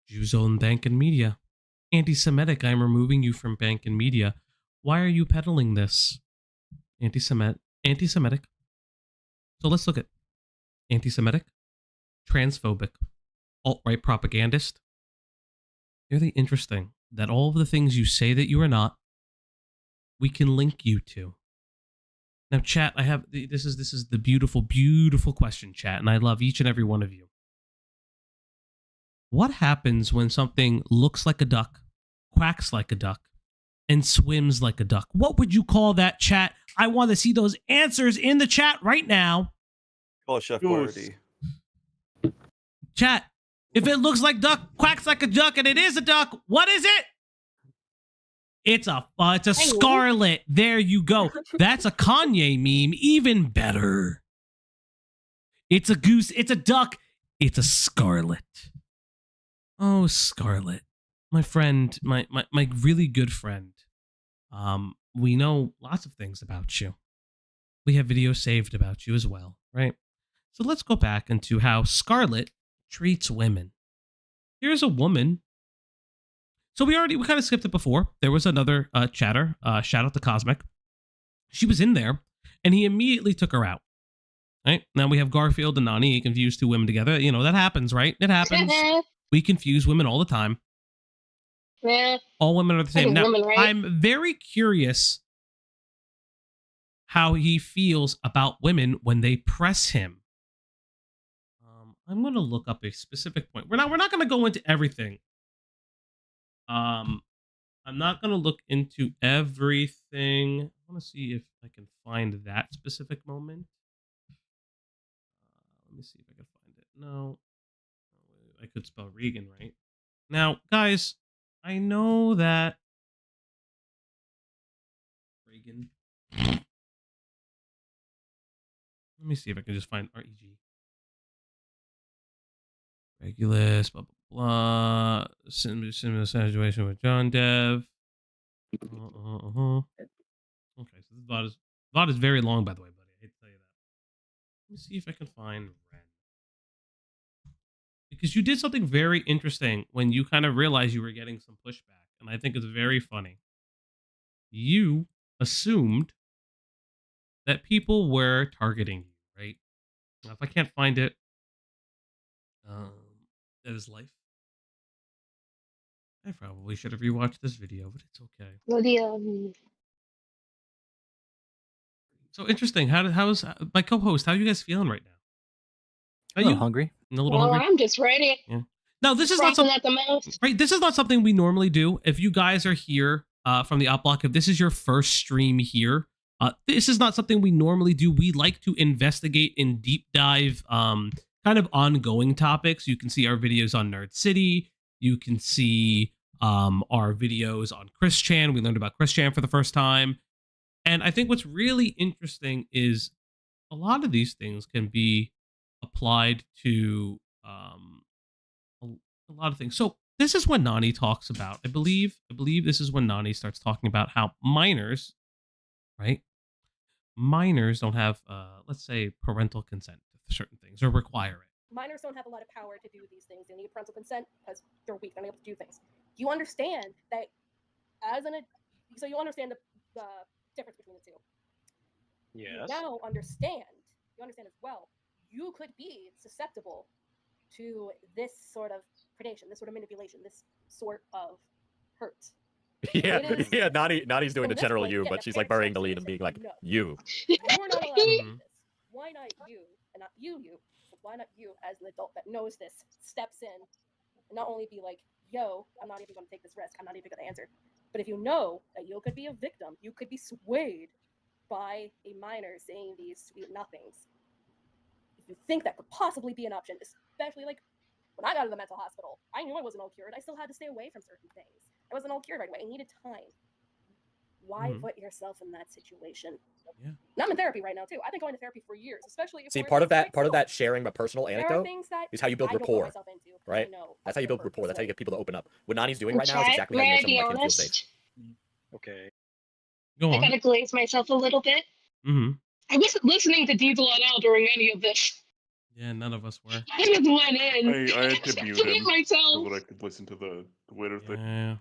Jews own bank and media. Anti-Semitic, I am removing you from bank and media. Why are you peddling this? Anti-Semitic. So let's look at anti-Semitic, transphobic, alt-right propagandist. Really interesting that all of the things you say that you are not, we can link you to. Now, chat, I have this is the beautiful, beautiful question, chat, and I love each and every one of you. What happens when something looks like a duck, quacks like a duck, and swims like a duck? What would you call that, chat? I want to see those answers in the chat right now. Call Chef Boyardee. Chat, if it looks like duck, quacks like a duck, and it is a duck, what is it? It's a Scarlet. There you go. That's a Kanye meme. Even better. It's a goose. It's a duck. It's a Scarlet. Oh, Scarlet, my friend, my really good friend. We know lots of things about you. We have videos saved about you as well, right? So let's go back into how Scarlet treats women. Here's a woman. So we kind of skipped it before. There was another chatter. Shout out to Cosmic. She was in there, and he immediately took her out. Right? Now we have Garfield and Nani. He confused two women together. You know, that happens, right? It happens. We confuse women all the time. Yeah. All women are the same. Now, women, right? I'm very curious how he feels about women when they press him. I'm going to look up a specific point. We're not going to go into everything. I'm not going to look into everything. I want to see if I can find that specific moment. Let me see if I can find it. No. I could spell Regan right. Now, guys, I know that Regan. Let me see if I can just find REG. Regulus, blah, blah, blah. Similar situation with John Dev. Okay, so this VOD is very long, by the way, buddy. I hate to tell you that. Let me see if I can find Ren. Because you did something very interesting when you kind of realized you were getting some pushback, and I think it's very funny. You assumed that people were targeting you, right? Now, if I can't find it, that is life. I probably should have rewatched this video, but it's okay. So interesting. How's my co-host? How are you guys feeling right now? Are you hungry? A little hungry? I'm just ready. Yeah. No, this is not something. Right, this is not something we normally do. If you guys are here from the Opp Block, if this is your first stream here, this is not something we normally do. We like to investigate and deep dive kind of ongoing topics. You can see our videos on Nerd City. You can see our videos on Chris Chan. We learned about Chris Chan for the first time. And I think what's really interesting is a lot of these things can be applied to a lot of things. So this is when Nani talks about, I believe this is when Nani starts talking about how minors, right? Minors don't have, let's say, parental consent to certain things or require it. Minors don't have a lot of power to do these things. They need parental consent because they're weak. They're not able to do things. You understand that so you understand the difference between the two. Yes. You now understand. You understand as well. You could be susceptible to this sort of predation, this sort of manipulation, this sort of hurt. Yeah, Nani's doing the general you, but she's like burying the lead and being like, you. You're not allowed to do this. Why not you, and not you, but why not you as an adult that knows this, steps in, and not only be like, yo, I'm not even going to take this risk, I'm not even going to answer. But if you know that you could be a victim, you could be swayed by a minor saying these sweet nothings. If you think that could possibly be an option, especially like when I got to the mental hospital, I knew I wasn't all cured. I still had to stay away from certain things. I wasn't all cured right away. I needed time. Why put yourself in that situation? Yeah. And I'm in therapy right now too. I've been going to therapy for years, especially. See, part of that sharing a personal anecdote is how you build rapport, right? That's how you build rapport. That's how you get people to open up. What Nani's doing right now is exactly how you make someone like him feel safe. Okay. Go on. I gotta glaze myself a little bit. I wasn't listening to Diesel at all during any of this. Yeah, none of us were. I just went in. I had to mute him so that I could listen to the Twitter thing. Yeah.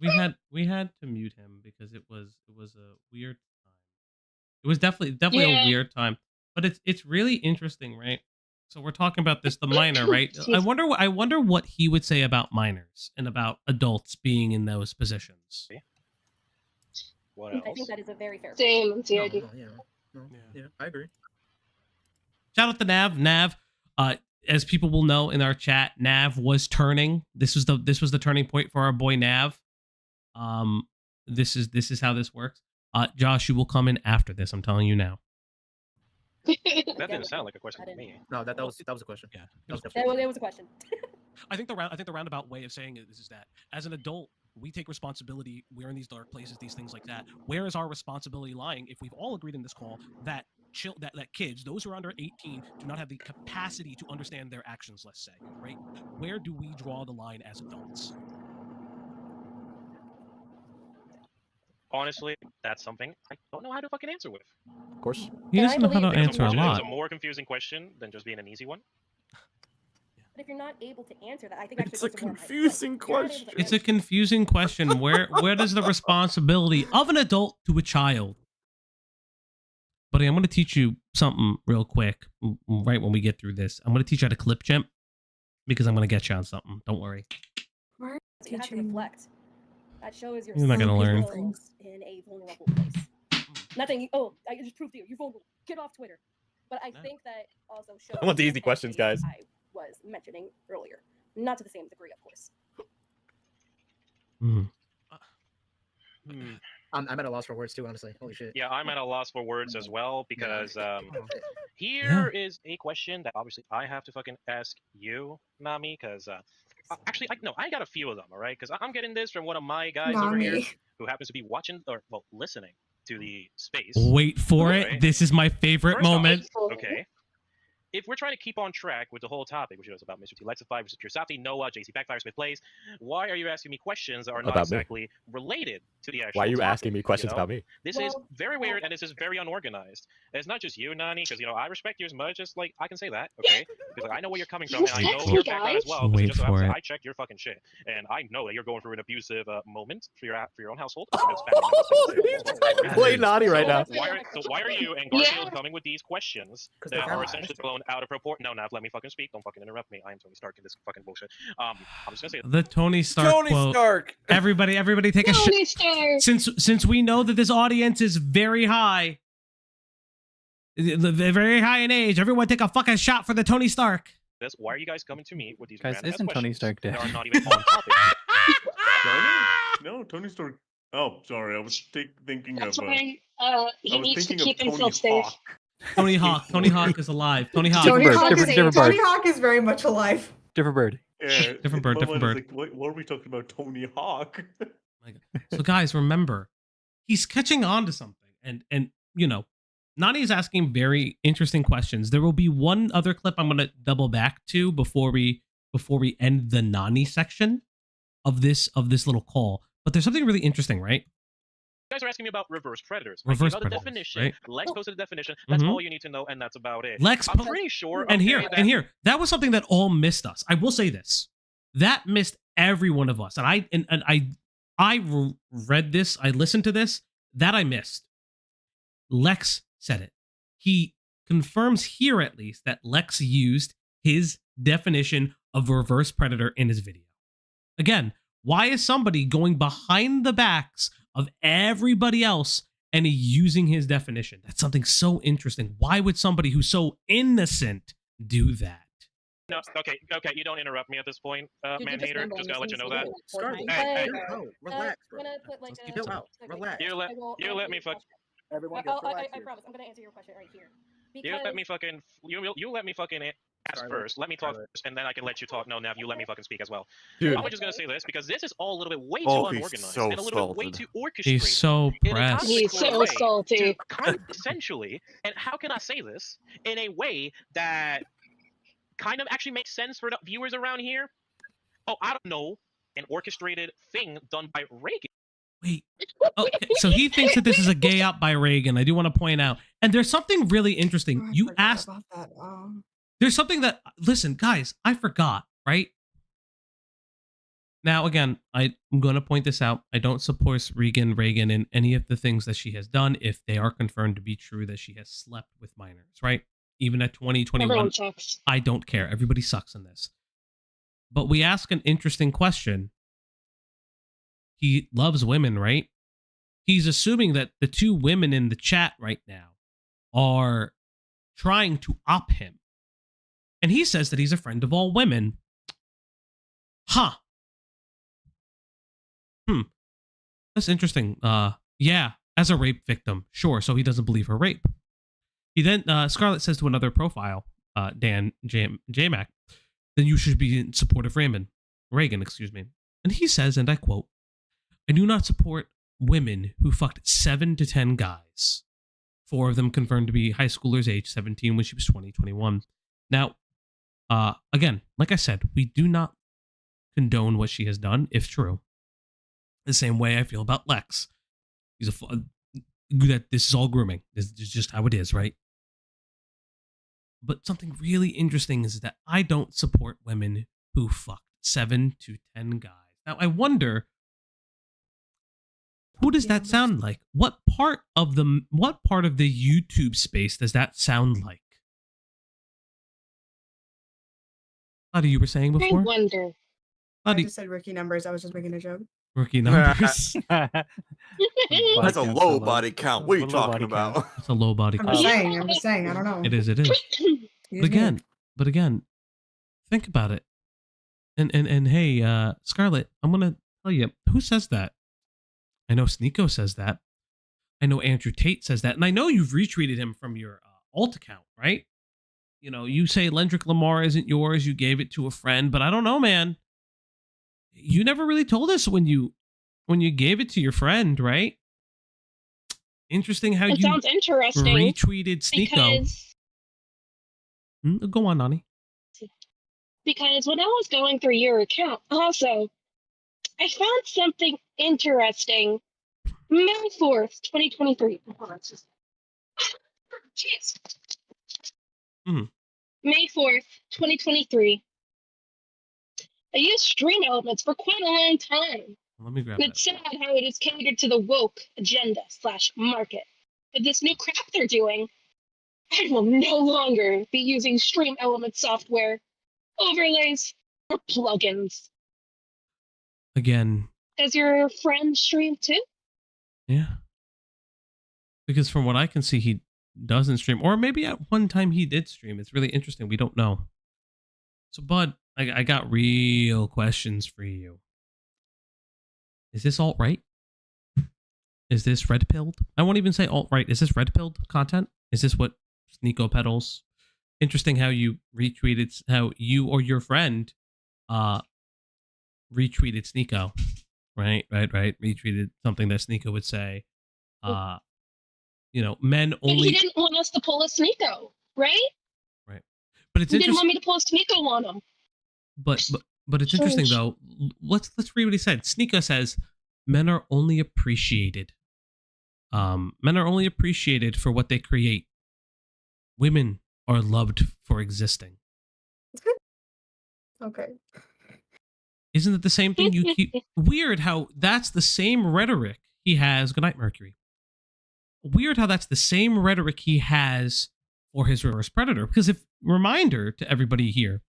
We had to mute him because it was a weird time. It was definitely a weird time. But it's really interesting, right? So we're talking about the minor, right? I wonder what he would say about minors and about adults being in those positions. What else? I think that is a very fair. Same, Yeah, I agree. Shout out to Nav. As people will know in our chat, Nav was turning. This was the turning point for our boy Nav. This is how this works. Josh, you will come in after this. I'm telling you now. That didn't sound like a question to me. No, that was a question. Yeah, it was a question. I think the roundabout way of saying it is that as an adult, we take responsibility. We're in these dark places, these things like that. Where is our responsibility lying if we've all agreed in this call that that kids, those who are under 18, do not have the capacity to understand their actions, let's say, right? Where do we draw the line as adults? Honestly, that's something I don't know how to fucking answer with. Of course. He doesn't know how to answer a It was lot. a more confusing question than just being an easy one. But if you're not able to answer that, I think It's a confusing question. It's a confusing question. Where does the responsibility of an adult to a child? Buddy, I'm going to teach you something real quick right when we get through this. I'm going to teach you how to clip jump because I'm going to get you on something. Don't worry. You have to reflect. That shows you're You're not gonna learn. in a vulnerable place. Nothing. Oh, I just proved to you. You're vulnerable. Get off Twitter. But I think that also shows. I want the easy questions, guys. I was mentioning earlier, not to the same degree, of course. I'm at a loss for words too, honestly. Holy shit. Yeah, I'm at a loss for words as well because here is a question that obviously I have to fucking ask you, Nami, because actually, I got a few of them, all right? Because I'm getting this from one of my guys over here who happens to be watching or listening to the space. Wait for it. Right? This is my favorite First off, moment. okay. If we're trying to keep on track with the whole topic, which is about Mr. T Lexify versus Pure Softy, Noah, JC Backfire, Smith Plays, why are you asking me questions that are not About me? exactly related to the actual Why are you topic, asking me questions about me? This is very weird and this is very unorganized. And it's not just you, Nani, because I respect you as much as I can say that, okay? Because I know where you're coming from and I know your background as well. Wait just so for it. I checked your fucking shit, and I know that you're going through an abusive moment for your own household. Play naughty right now. Why are you and Garfield coming with these questions that are essentially blown out of proportion? No, Nav, let me fucking speak. Don't fucking interrupt me. I am Tony Stark in this fucking bullshit. I'm just gonna say The Tony Stark quote. Everybody take a shot. Since we know that this audience is very high in age, everyone take a fucking shot for the Tony Stark. Why are you guys coming to me with these Guys, random isn't Tony Stark dead? that are not even on topic? No, Tony Stark. Oh, sorry. I was thinking That's of. why I he was needs to thinking keep of Tony himself safe. Hawk. Tony Hawk. Tony Hawk is alive. Tony Hawk. Tony Hawk is different bird. Tony Hawk is very much alive. Different bird. Yeah, Different bird, my different mind bird. is like, what are we talking about? Tony Hawk. So guys, remember, he's catching on to something, and Nani is asking very interesting questions. There will be one other clip I'm going to double back to before we end the Nani section of this little call. But there's something really interesting, right? You guys are asking me about reverse predators. Reverse the predators, definition. right? Lex posted the definition. That's Mhm. all you need to know, and that's about it. Lex I'm pretty sure. And okay, here, that was something that all missed us. I will say this. That missed every one of us. And I read this, I listened to this, that I missed. Lex said it. He confirms here at least that Lex used his definition of reverse predator in his video. Again, why is somebody going behind the backs of everybody else and using his definition? That's something so interesting. Why would somebody who's so innocent do that? No, okay, you don't interrupt me at this point, man hater. Just gotta let you know that. Relax, I'm gonna put like a. Chill out. Relax. You let me fuck. Everyone I promise. I'm gonna answer your question right here. You let me fucking. You let me fucking ask first. Let me talk first, and then I can let you talk. No, Nav, you let me fucking speak as well. Dude. I'm just gonna say this because this is all a little bit way too Oh, he's unorganized so and a little bit way salted. too orchestrated. He's so pressed. He's so salty. Kind of essentially, and how can I say this in a way that kind of actually makes sense for the viewers around here? Oh, I don't know, an orchestrated thing done by Reagan. Wait. Okay, so he thinks that this is a gay up by Reagan. I do want to point out. And there's something really interesting. You asked. About that. There's something that. Listen, guys, I forgot, right? Now, again, I'm going to point this out. I don't support Reagan in any of the things that she has done if they are confirmed to be true that she has slept with minors, right? Even at 2021, Everyone sucks. I don't care. Everybody sucks in this. But we ask an interesting question. He loves women, right? He's assuming that the two women in the chat right now are trying to op him. And he says that he's a friend of all women. Huh. That's interesting. Yeah, as a rape victim. Sure, so he doesn't believe her rape. He then, Scarlet says to another profile, Dan J-Mac, then you should be in support of Reagan, excuse me. And he says, and I quote, I do not support women who fucked 7 to 10 guys. 4 of them confirmed to be high schoolers aged 17 when she was 20, 21. Now, again, like I said, we do not condone what she has done, if true. The same way I feel about Lex. He's that this is all grooming. This is just how it is, right? But something really interesting is that I don't support women who fucked 7 to 10 guys. Now, I wonder, who does that sound like? What part of the YouTube space does that sound like? How you were saying before? I wonder. I just said rookie numbers. I was just making a joke. Rookie numbers. That's a low body count. What are you talking about? It's a low body count. I'm just saying. I don't know. It is. But again, think about it. And hey, Scarlet, I'm gonna tell you, who says that? I know Sneeko says that. I know Andrew Tate says that, and I know you've retweeted him from your alt account, right? You know, you say Lendrick Lamar isn't yours. You gave it to a friend, but I don't know, man. You never really told us when you gave it to your friend, right? Interesting how it you sounds interesting retweeted Sneeko. Go on, Nani. Because when I was going through your account, also, I found something interesting. May 4th, 2023. Jeez. May 4th, 2023. I used stream elements for quite a long time. Let me grab and it's sad how it is catered to the woke agenda / market. But this new crap they're doing, I will no longer be using stream element software, overlays, or plugins. Again. Does your friend stream too? Yeah. Because from what I can see, he doesn't stream. Or maybe at one time he did stream. It's really interesting. We don't know. So, Bud, I got real questions for you. Is this alt-right? Is this red-pilled? I won't even say alt-right. Is this red-pilled content? Is this what Sneeko peddles? Interesting how you retweeted, how you or your friend retweeted Sneeko. Right. Retweeted something that Sneeko would say. You know, men only... But he didn't want us to pull a Sneeko, right? Right. But it's he didn't want me to pull a Sneeko on him. But it's interesting though. Let's read what he said. Sneeko says, "Men are only appreciated. Men are only appreciated for what they create. Women are loved for existing." Okay. Isn't it the same thing you keep? Weird how that's the same rhetoric he has. Good night, Mercury. Weird how that's the same rhetoric he has for his reverse predator. Because reminder to everybody here,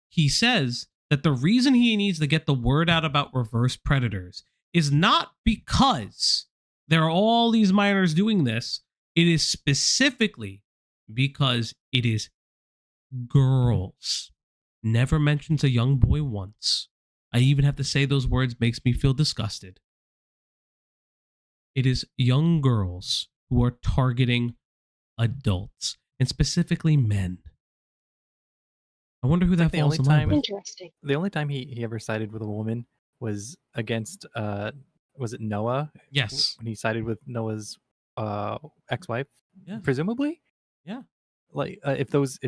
he says that the reason he needs to get the word out about reverse predators is not because there are all these minors doing this. It is specifically because it is girls. Never mentions a young boy once. I even have to say those words makes me feel disgusted. It is young girls who are targeting adults, and specifically men. I wonder who that falls in line with. Interesting. The only time he ever sided with a woman was against, was it Noah? Yes. When he sided with Noah's ex-wife, yeah. Presumably? Yeah. Like, if those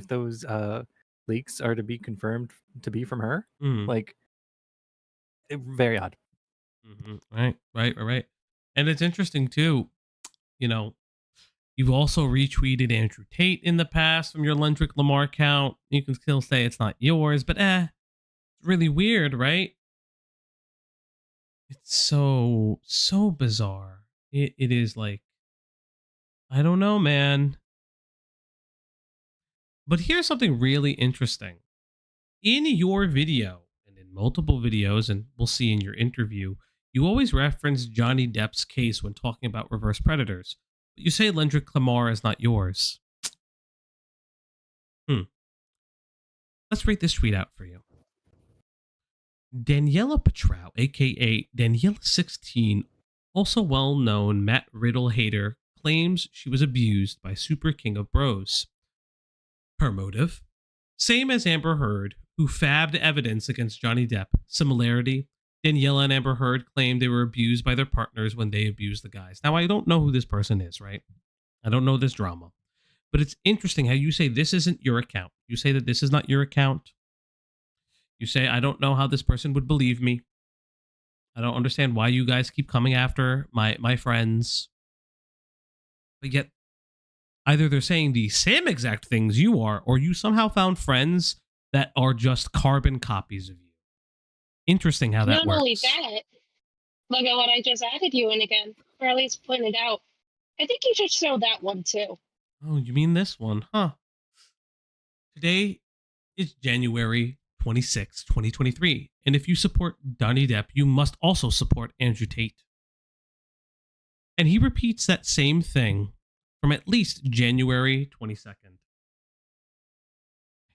leaks are to be confirmed to be from her, like, very odd. Right. And it's interesting too, you know, you've also retweeted Andrew Tate in the past from your Lendrick Lamar account. You can still say it's not yours, but it's really weird, right? It's so bizarre. It is like, I don't know, man. But here's something really interesting. In your video, and in multiple videos, and we'll see in your interview, you always reference Johnny Depp's case when talking about reverse predators. But you say Lendrick Lamar is not yours. Let's read this tweet out for you. Daniela Petrau, a.k.a. Daniela16, also well-known Matt Riddle hater, claims she was abused by Super King of Bros. Her motive? Same as Amber Heard, who fabbed evidence against Johnny Depp. Similarity? Daniela and Amber Heard claimed they were abused by their partners when they abused the guys. Now, I don't know who this person is, right? I don't know this drama. But it's interesting how you say this isn't your account. You say that this is not your account. You say, I don't know how this person would believe me. I don't understand why you guys keep coming after my friends. But yet, either they're saying the same exact things you are, or you somehow found friends that are just carbon copies of you. Interesting how that works. Not only that, look at what I just added you in again, or at least pointed out. I think you should show that one too. Oh, you mean this one, huh? Today is January 26, 2023. And if you support Donnie Depp, you must also support Andrew Tate. And he repeats that same thing from at least January 22nd.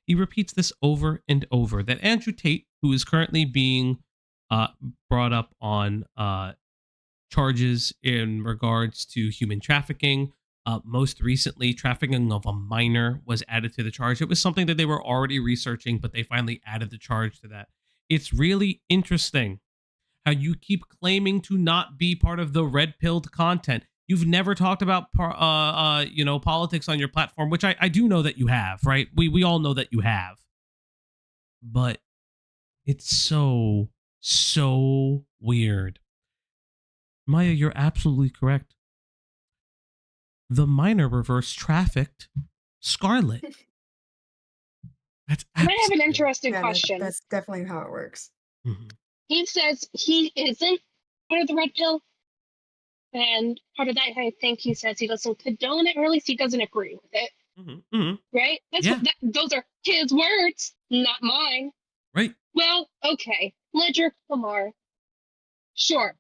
He repeats this over and over, that Andrew Tate, who is currently being brought up on charges in regards to human trafficking, most recently, trafficking of a minor was added to the charge. It was something that they were already researching, but they finally added the charge to that. It's really interesting how you keep claiming to not be part of the red-pilled content. You've never talked about, politics on your platform, which I do know that you have, right? We all know that you have. But it's so weird. Maya, you're absolutely correct. The minor reverse trafficked Scarlet. That's I have an interesting question. That's definitely how it works. Mm-hmm. He says he isn't part of the red pill. And part of that, I think he says he doesn't condone it, or at least he doesn't agree with it. Mm-hmm. Mm-hmm. Right? That's Yeah. Those are his words, not mine. Right. Well, okay. Ledger Lamar. Sure.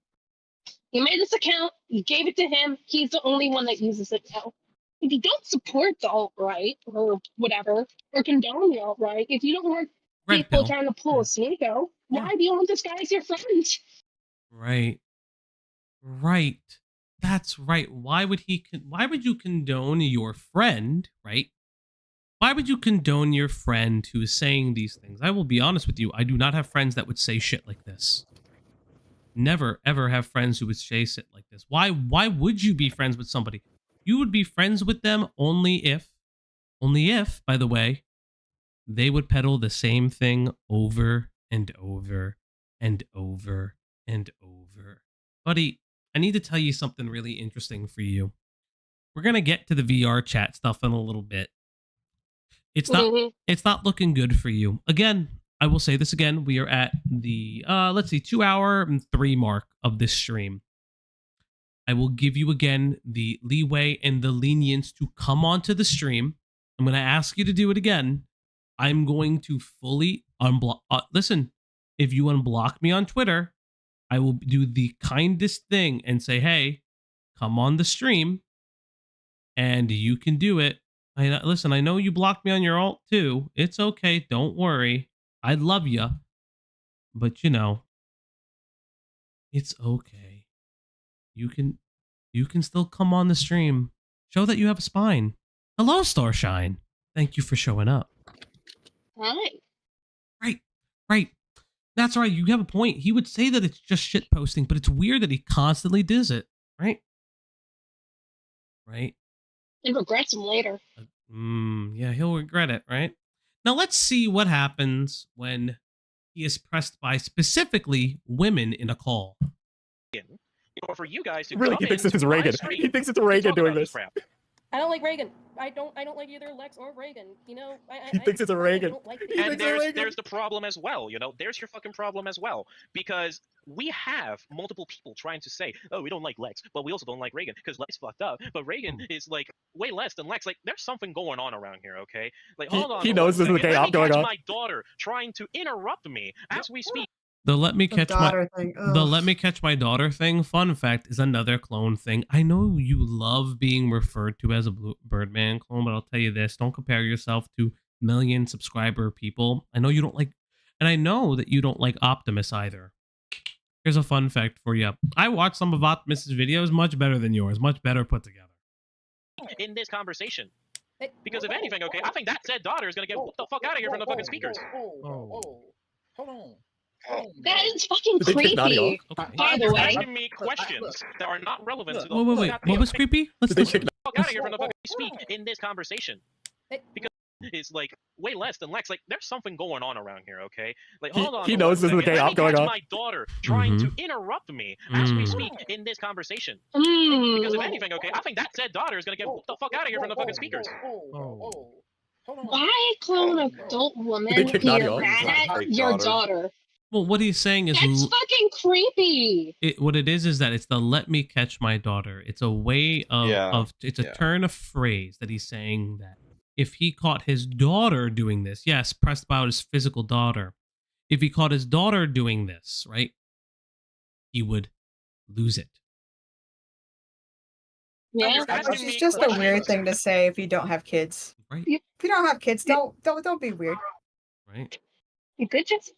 You made this account, you gave it to him, he's the only one that uses it now. If you don't support the alt-right, or whatever, or condone the alt-right, if you don't want Red people pill. trying to pull a Sneeko, why do you want this guy as your friend? Right. Right. That's right. Why would you condone your friend, right? Why would you condone your friend who is saying these things? I will be honest with you. I do not have friends that would say shit like this. Never, ever have friends who would say shit like this. Why would you be friends with somebody? You would be friends with them only if, by the way, they would peddle the same thing over and over and over and over. Buddy, I need to tell you something really interesting for you. We're going to get to the VR chat stuff in a little bit. It's not looking good for you. Again, I will say this again. We are at the 2 hour and 3 mark of this stream. I will give you again the leeway and the lenience to come onto the stream. I'm going to ask you to do it again. I'm going to fully unblock. Listen, if you unblock me on Twitter, I will do the kindest thing and say, hey, come on the stream and you can do it. Listen, I know you blocked me on your alt too. It's okay. Don't worry. I love you. But it's okay. You can still come on the stream. Show that you have a spine. Hello, Starshine. Thank you for showing up. Hi. Right. That's right. You have a point. He would say that it's just shit posting, but it's weird that he constantly does it. Right? And regrets him later. Yeah, he'll regret it, right? Now let's see what happens when he is pressed by specifically women in a call. Or for you guys to Really, he thinks this is Reagan. He thinks it's Reagan doing this. Crap. I don't like Reagan. I don't like either Lex or Reagan. He thinks it's a Reagan. I don't like And there's the problem as well, there's your fucking problem as well. Because we have multiple people trying to say, oh, we don't like Lex, but we also don't like Reagan, because Lex fucked up. But Reagan is like way less than Lex. Like, there's something going on around here, okay? Like, hold on. He knows this is a gay op going on. My daughter trying to interrupt me as we speak. The let me catch my daughter thing, fun fact, is another clone thing. I know you love being referred to as a Birdman clone, but I'll tell you this, don't compare yourself to million subscriber people. I know you don't like, and I know that you don't like Optimus either. Here's a fun fact for you. I watched some of Optimus's videos, much better than yours, much better put together. In this conversation. Because if anything, okay, I think that said daughter is gonna get what the fuck out of here from the fucking speakers. Hold on. That is fucking creepy. Okay. By the way, Asking me questions that are not relevant to the Wait. What was creepy? Let's fuck out of here from the fucking speak in this conversation. Because it's like way less than Lex. Like, there's something going on around here, okay? Like, hold on. He knows this is the day off going on. My daughter trying to interrupt me as we speak in this conversation. Because if anything, okay, I think that said daughter is gonna get the fuck out of here from the fucking speakers. Why call an adult woman They kick Naughty off. your daughter? Well, what he's saying is That's fucking creepy. What it is that it's the "let me catch my daughter." It's a way of it's a turn of phrase that he's saying that if he caught his daughter doing this, yes, pressed about his physical daughter. If he caught his daughter doing this, right, he would lose it. Yeah, it's just a weird thing to say if you don't have kids. Right. If you don't have kids, don't be weird. Right. You could just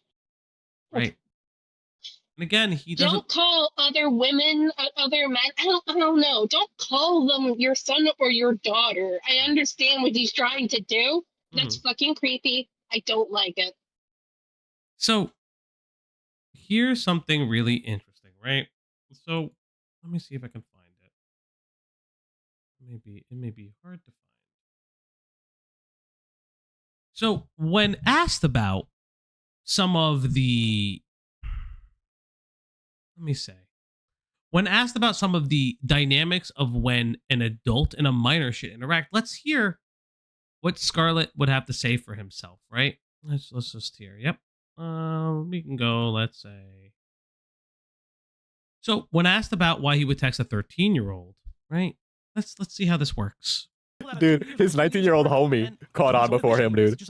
right. And again, he doesn't. Don't call other women, other men. I don't know. Don't call them your son or your daughter. I understand what he's trying to do. That's fucking creepy. I don't like it. So here's something really interesting, right? So let me see if I can find it. It may be hard to find. So when asked about some of the, when asked about some of the dynamics of when an adult and a minor should interact, let's hear what Scarlet would have to say for himself, right? Let's just hear. Yep. We can go, let's say. So when asked about why he would text a 13-year-old, right? Let's see how this works. Dude, his 19-year-old homie caught on before him, dude.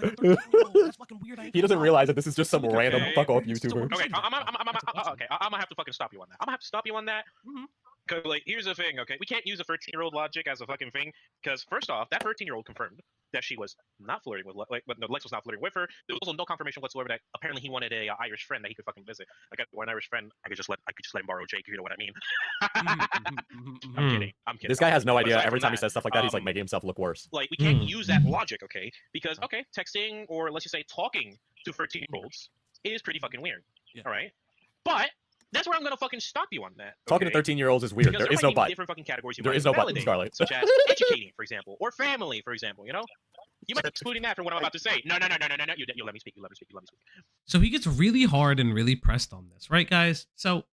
He doesn't realize that this is just some random fuck-off YouTuber. Okay, I'm gonna have to fucking stop you on that. I'm gonna have to stop you on that. Because, like, here's the thing, okay? We can't use a 13-year-old logic as a fucking thing. Because, first off, that 13-year-old confirmed that she was not flirting with, Lex was not flirting with her. There was also no confirmation whatsoever that apparently he wanted a Irish friend that he could fucking visit. Like, one Irish friend, I could just let him borrow Jake, if you know what I mean. I'm kidding. This guy has no idea. Every time he says stuff like that, he's like making himself look worse. Like, we can't use that logic, okay? Because, okay, texting or let's just say talking to 13-year-olds is pretty fucking weird. All right? But that's where I'm gonna fucking stop you on that. Talking to 13-year-olds is weird. There is no but. Different fucking categories There is no but, Scarlet. Such as educating, for example, or family, for example. You know, you might be excluding that from what I'm about to say. No. You let me speak. You let me speak. So he gets really hard and really pressed on this, right, guys? So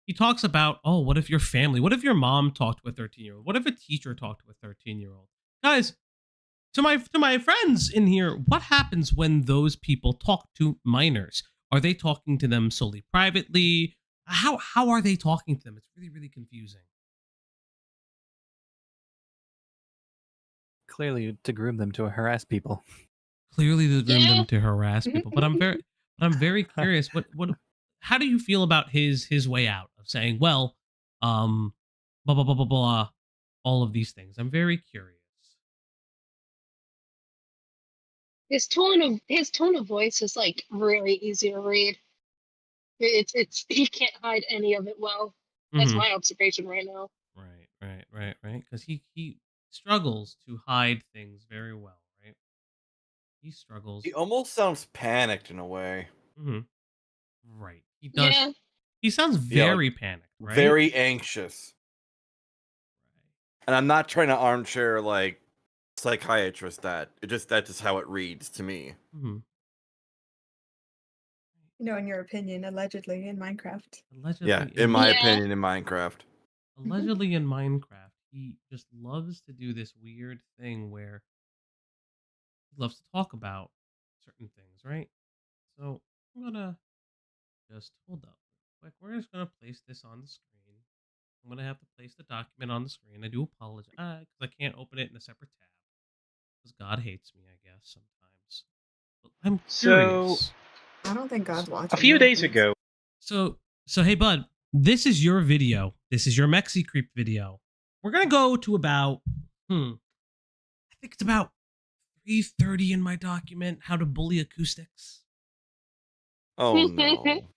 he talks about, oh, what if your family? What if your mom talked to a 13-year-old? What if a teacher talked to a 13-year-old? Guys, to my friends in here, what happens when those people talk to minors? Are they talking to them solely privately? How are they talking to them? It's really, really confusing. Clearly to groom them to harass people. Clearly to groom them to harass people. But I'm very curious. How do you feel about his way out of saying, well, blah blah blah blah blah, all of these things? I'm very curious. His tone of voice is like really easy to read. It's he can't hide any of it well. That's my observation right now. Right. Because he struggles to hide things very well, right? He struggles. He almost sounds panicked in a way. Right. He does. Yeah. He sounds very panicked, right? Very anxious. Right. And I'm not trying to armchair like psychiatrist that. That's just how it reads to me. You know, in your opinion, allegedly in Minecraft. In my opinion, in Minecraft. Allegedly in Minecraft, he just loves to do this weird thing where he loves to talk about certain things, right? So I'm gonna just hold up real quick. We're just gonna place this on the screen. I'm gonna have to place the document on the screen. I do apologize because I can't open it in a separate tab because God hates me, I guess sometimes. But I'm curious. I don't think God's watching. A few days ago. So hey, bud, this is your video. This is your Mexi Creep video. We're gonna go to about, I think it's about 3:30 in my document. How to bully acoustics. Oh no.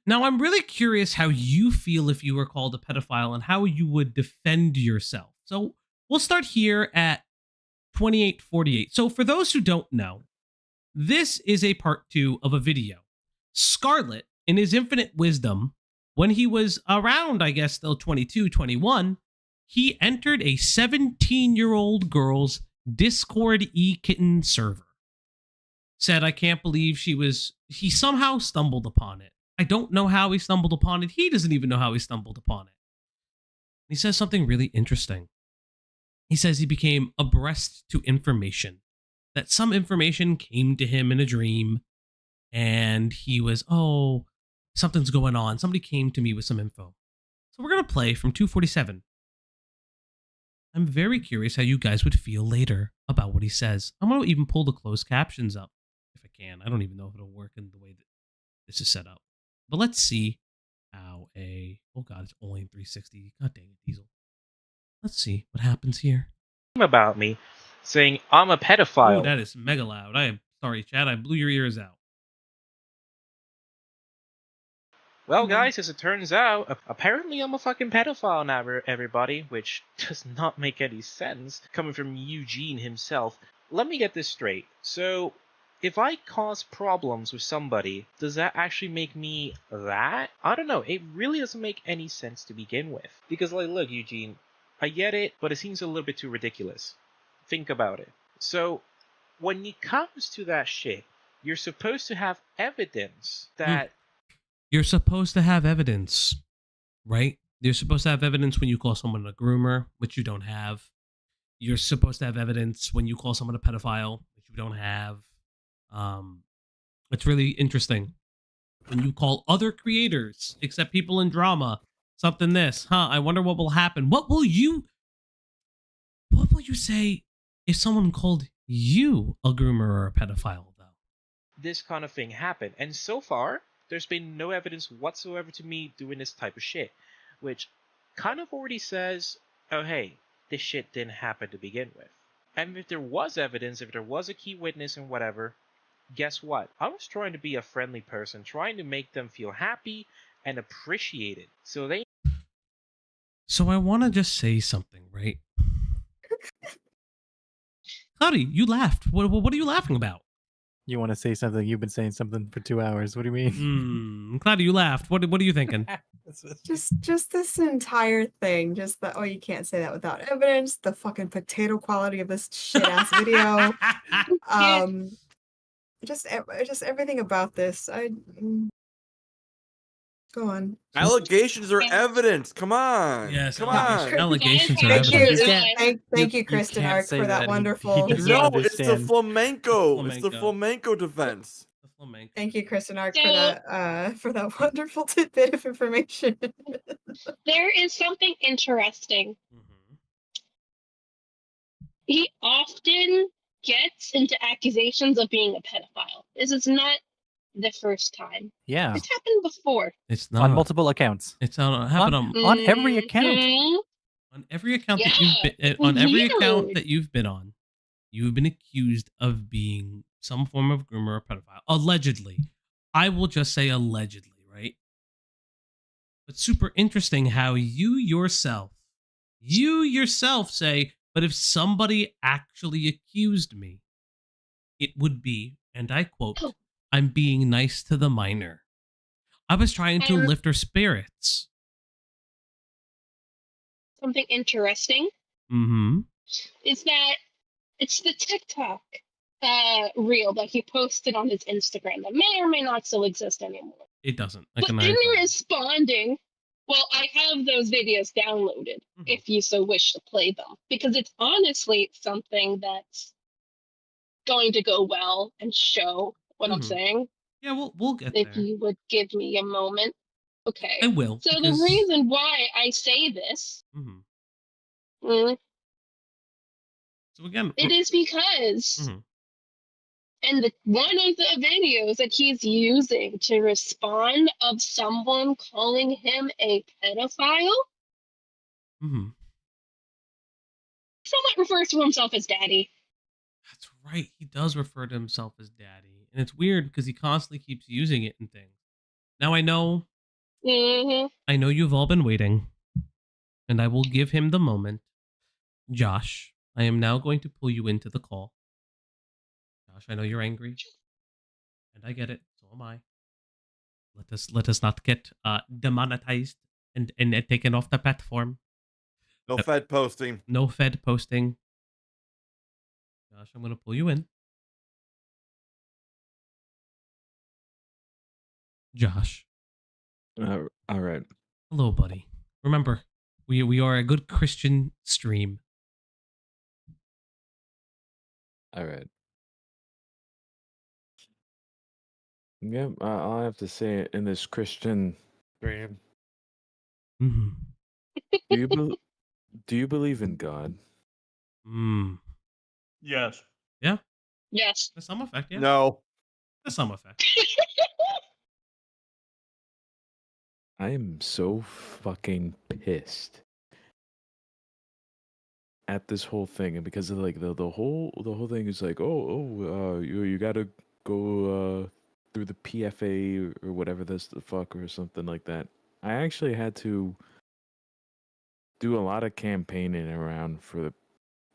Now I'm really curious how you feel if you were called a pedophile and how you would defend yourself. So we'll start here at 28:48. So for those who don't know, this is a part 2 of a video. Scarlet, in his infinite wisdom, when he was around, I guess, still 22, 21, He entered a 17-year-old girl's Discord e-kitten server. Said, I can't believe he somehow stumbled upon it. I don't know how he stumbled upon it. He doesn't even know how he stumbled upon it. He says something really interesting. He says he became abreast to information, that some information came to him in a dream, and he was, oh, something's going on. Somebody came to me with some info. So we're going to play from 247. I'm very curious how you guys would feel later about what he says. I'm going to even pull the closed captions up if I can. I don't even know if it'll work in the way that this is set up. But let's see how oh god, it's only in 360. God dang it, Diesel. Let's see what happens here. About me, saying I'm a pedophile. Oh, that is mega loud. I am sorry, Chad. I blew your ears out. Well, guys, as it turns out, apparently I'm a fucking pedophile now, everybody, which does not make any sense, coming from Eugene himself. Let me get this straight. So, if I cause problems with somebody, does that actually make me that? I don't know. It really doesn't make any sense to begin with. Because, like, look, Eugene, I get it, but it seems a little bit too ridiculous. Think about it. So, when it comes to that shit, you're supposed to have evidence that... You're supposed to have evidence, right? You're supposed to have evidence when you call someone a groomer, which you don't have. You're supposed to have evidence when you call someone a pedophile, which you don't have. It's really interesting. When you call other creators, except people in drama, something this, I wonder what will happen. What will you say if someone called you a groomer or a pedophile, though? This kind of thing happened. And so far, there's been no evidence whatsoever to me doing this type of shit, which kind of already says, oh hey, this shit didn't happen to begin with. And if there was evidence, if there was a key witness and whatever, guess what? I was trying to be a friendly person, trying to make them feel happy and appreciated. So I want to just say something, right? Cloudy, you laughed. What are you laughing about? You want to say something? You've been saying something for 2 hours. What do you mean? Cloudy, you laughed. What are you thinking? Just this entire thing. Just the you can't say that without evidence. The fucking potato quality of this shit ass video. Just everything about this. Go on. Allegations are evidence. Come on. Yes, come on. Allegations are evidence. evidence. Thank you, Kristen Ark, for that wonderful. No, it's the flamenco. It's the flamenco defense. Thank you, Kristen Ark, for that wonderful tidbit of information. There is something interesting. He often gets into accusations of being a pedophile. This is not the first time. Yeah. It's happened before. It's not on multiple accounts. It's happened on every account. On every account that you've been on every account that you've been on, you've been accused of being some form of groomer or pedophile. Allegedly. I will just say allegedly, right? But super interesting how you yourself say, but if somebody actually accused me, it would be, and I quote, I'm being nice to the minor. I was trying to lift her spirits. Something interesting is that it's the TikTok reel that he posted on his Instagram that may or may not still exist anymore. It doesn't. But in responding, well, I have those videos downloaded if you so wish to play them, because it's honestly something that's going to go well and show what I'm saying. Yeah, we'll get if there. you would give me a moment. Okay. I will. So the reason why I say this so again, it is because and one of the videos that he's using to respond of someone calling him a pedophile, someone refers to himself as daddy. That's right. He does refer to himself as daddy. And it's weird because he constantly keeps using it in things. Now I know you've all been waiting, and I will give him the moment. Josh, I am now going to pull you into the call. Josh, I know you're angry, and I get it. So am I. Let us not get demonetized and taken off the platform. No Fed posting. No Fed posting. Josh, I'm gonna pull you in. Josh. All right. Hello, buddy. Remember, we are a good Christian stream. All right. Yep, I'll have to say it in this Christian stream. Mm-hmm. Do you believe in God? Yes. Yeah. Yes. To some effect, yeah. No. To some effect. I am so fucking pissed at this whole thing, and because of like the whole thing is like, you gotta go through the PFA or whatever this the fuck or something like that. I actually had to do a lot of campaigning around for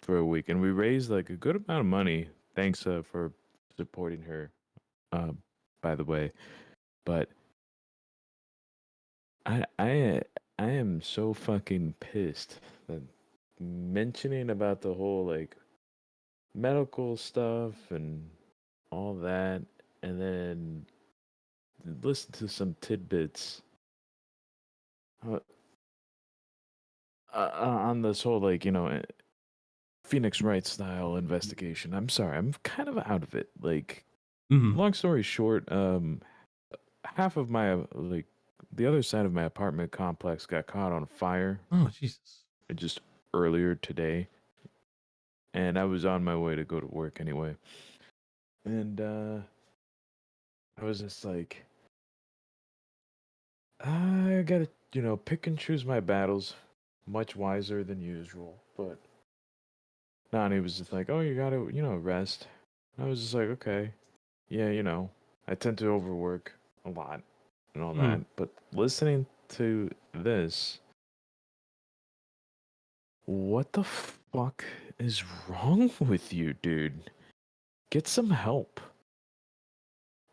a week, and we raised like a good amount of money. Thanks for supporting her, by the way. But I am so fucking pissed that mentioning about the whole like medical stuff and all that, and then listen to some tidbits on this whole like Phoenix Wright style investigation. I'm sorry, I'm kind of out of it. Like, long story short, half of my like the other side of my apartment complex got caught on fire. Oh Jesus! Just earlier today, and I was on my way to go to work anyway, and I was just like, I gotta pick and choose my battles, much wiser than usual. But Nani was just like, oh, you gotta rest. I was just like, okay, yeah, I tend to overwork a lot and all that, but listening to this, what the fuck is wrong with you, dude? Get some help.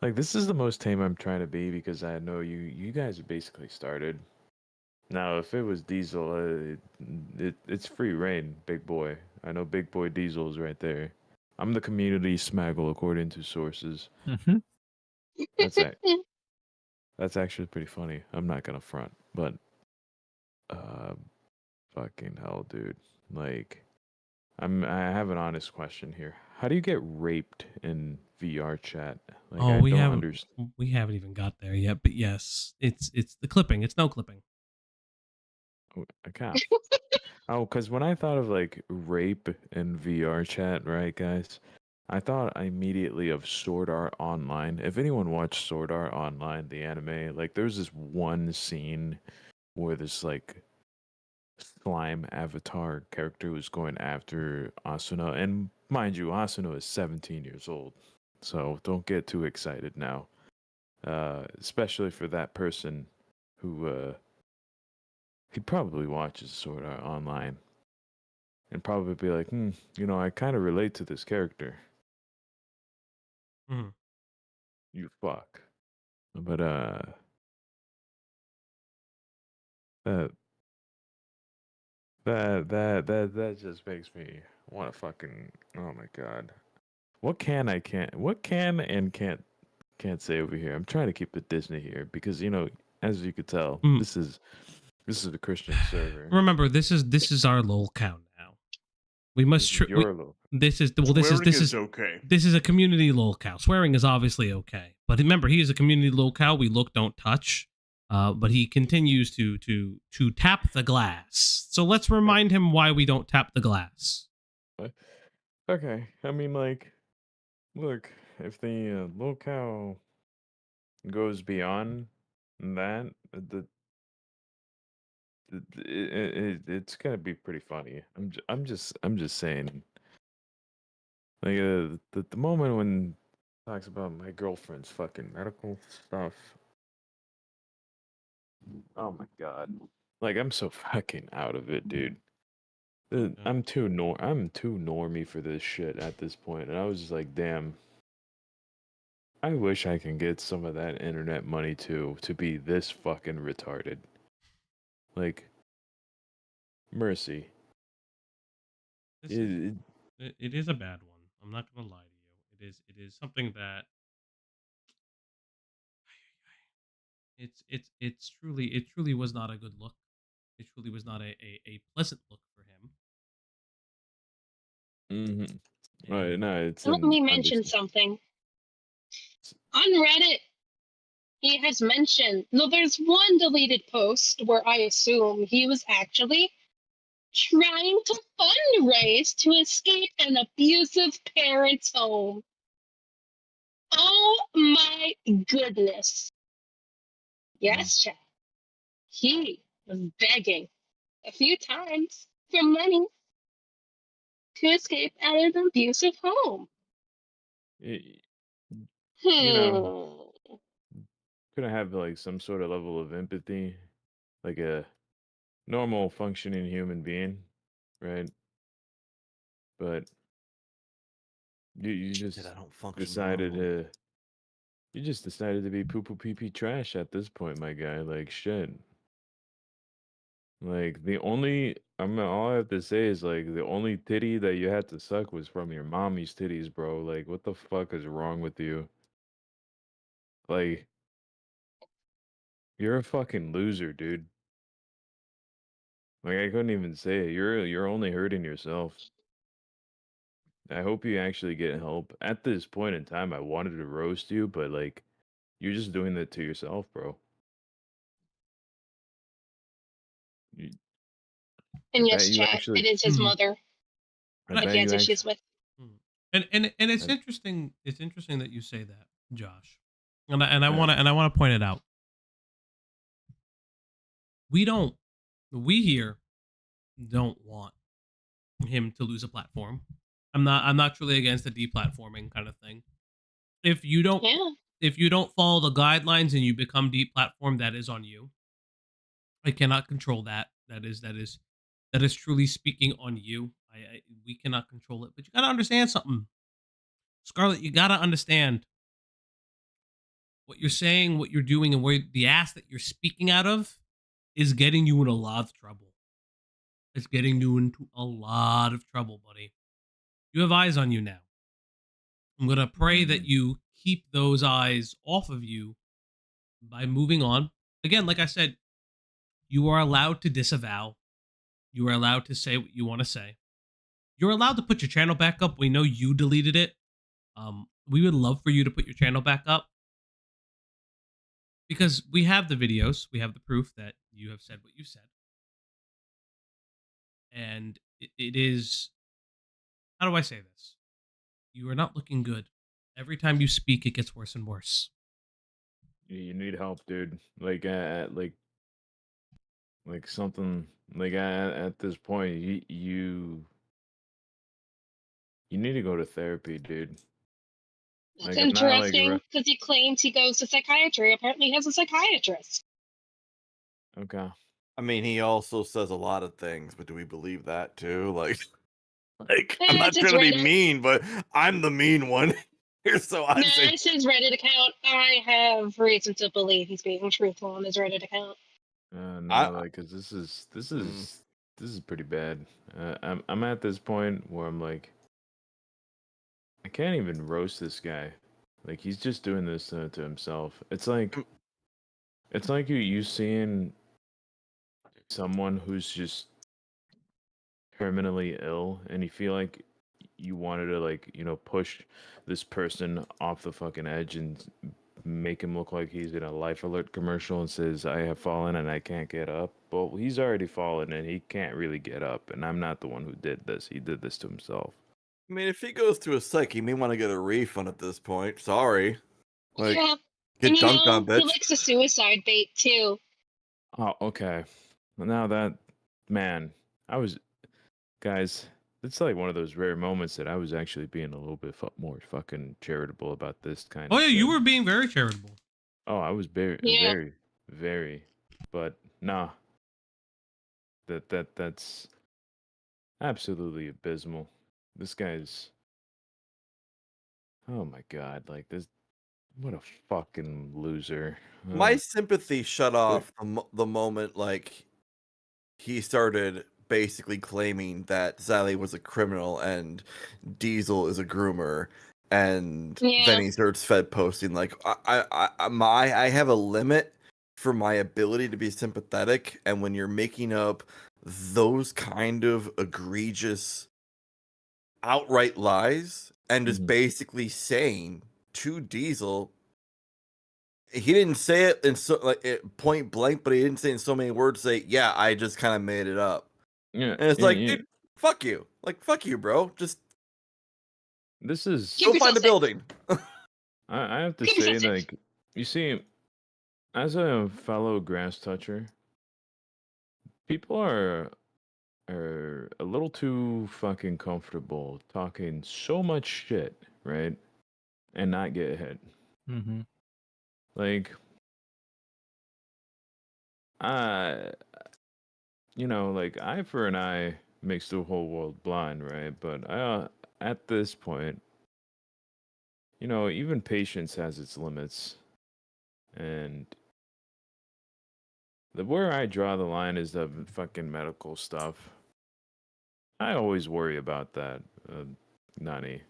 Like, this is the most tame I'm trying to be because I know you guys basically started. Now, if it was Diesel, it's free reign, big boy. I know big boy Diesel's right there. I'm the community smaggle according to sources. Mm-hmm. That's actually pretty funny. I'm not gonna front, but fucking hell, dude. Like, I have an honest question here. How do you get raped in VR chat? Like, Oh, I we don't haven't understand. we haven't even got there yet, but yes, it's the clipping. It's no clipping. A cop. Oh, because when I thought of like rape in VR chat, right, guys? I thought immediately of Sword Art Online. If anyone watched Sword Art Online, the anime, like there's this one scene where this like slime avatar character was going after Asuna, and mind you, Asuna is 17 years old, so don't get too excited now. Especially for that person who he probably watches Sword Art Online and probably be like, I kind of relate to this character. You fuck. But that just makes me want to fucking, oh my god. What can and can't say over here? I'm trying to keep it Disney here because as you could tell, this is a Christian server. Remember, this is our Lolcow now. We must. This is okay. This is a community Lolcow. Swearing is obviously okay, but remember, he is a community Lolcow. We look, don't touch. But he continues to tap the glass. So let's remind him why we don't tap the glass. Okay, I mean, like, look, if the Lolcow goes beyond that, it's gonna be pretty funny. I'm just saying. Like the moment when he talks about my girlfriend's fucking medical stuff. Oh my god! Like I'm so fucking out of it, dude. I'm too normie for this shit at this point, and I was just like, damn. I wish I can get some of that internet money too to be this fucking retarded. Like, Mercy. It is a bad one. I'm not gonna lie to you. It is something that it's truly it truly was not a good look. It truly was not a pleasant look for him. Right, no, it's Let me mention something. On Reddit, he has mentioned, no, there's one deleted post where I assume he was actually trying to fundraise to escape an abusive parent's home. Oh my goodness. Yes, chat. He was begging a few times for money to escape out of an abusive home. You know, could I have like some sort of level of empathy, like a normal functioning human being, right? But you just I don't function decided normal. to you just decided to be poo poo pee pee trash at this point, my guy. Like shit. Like the only all I have to say is like the only titty that you had to suck was from your mommy's titties, bro. Like what the fuck is wrong with you? Like you're a fucking loser, dude. Like I couldn't even say it. You're only hurting yourself. I hope you actually get help. At this point in time, I wanted to roast you, but like you're just doing that to yourself, bro. You, And bet yes, you chat, actually it is his mother I that bet he you has actually issues with. And it's I- interesting. It's interesting that you say that, Josh. And I want to point it out. We here don't want him to lose a platform. I'm not truly against the deplatforming kind of thing. If you don't follow the guidelines and you become deplatformed, that is on you. I cannot control that. That is truly speaking on you. We cannot control it, but you gotta understand something, Scarlet. You gotta understand what you're saying, what you're doing, and where the ass that you're speaking out of is getting you in a lot of trouble. It's getting you into a lot of trouble, buddy. You have eyes on you now. I'm gonna pray that you keep those eyes off of you by moving on. Again, like I said, you are allowed to disavow. You are allowed to say what you want to say. You're allowed to put your channel back up. We know you deleted it. We would love for you to put your channel back up because we have the videos. We have the proof that you have said what you said. And it is, how do I say this? You are not looking good. Every time you speak, it gets worse and worse. you need help, dude. Like like something like at this point you need to go to therapy, dude. That's Like I'm not like interesting because he claims he goes to psychiatry. Apparently, he has a psychiatrist. okay. I mean, he also says a lot of things, but do we believe that too? Like Hey, I'm not it's his trying to be Reddit. mean, but I'm the mean one here, so I'm No, saying. it's his Reddit account. I have reason to believe he's being truthful on his Reddit account. No, like, cause this is pretty bad. I'm at this point where I'm like, I can't even roast this guy. Like he's just doing this to himself. It's like you seeing someone who's just terminally ill, and you feel like you wanted to like push this person off the fucking edge and make him look like he's in a Life Alert commercial and says, I have fallen and I can't get up. Well, he's already fallen and he can't really get up. And I'm not the one who did this. He did this to himself. I mean, if he goes to a psych, he may want to get a refund at this point. Sorry. Like, Yeah. get And dunked on, he bitch. likes a suicide bait too. Oh, okay. Now that, man, guys, it's like one of those rare moments that I was actually being a little bit more fucking charitable about this kind Oh of yeah, shit. you were being very charitable. Oh, I was very, Yeah. very, but nah. That's absolutely abysmal. This guy's, oh my god, like this, what a fucking loser. My sympathy shut off the moment, like, he started basically claiming that Sally was a criminal and Diesel is a groomer, and then he starts Fed posting like, I have a limit for my ability to be sympathetic, and when you're making up those kind of egregious outright lies and just basically saying to Diesel, he didn't say it in point blank, but he didn't say in so many words, say, yeah, I just kind of made it up. Yeah, and it's like, dude, fuck you, like, fuck you, bro. Just this is go find the building. I have to say, like, you see, as a fellow grass toucher, people are a little too fucking comfortable talking so much shit, right? And not get hit. Mm-hmm. Like, you know, like, eye for an eye makes the whole world blind, right? But at this point, you know, even patience has its limits. And where I draw the line is the fucking medical stuff. I always worry about that, Nani.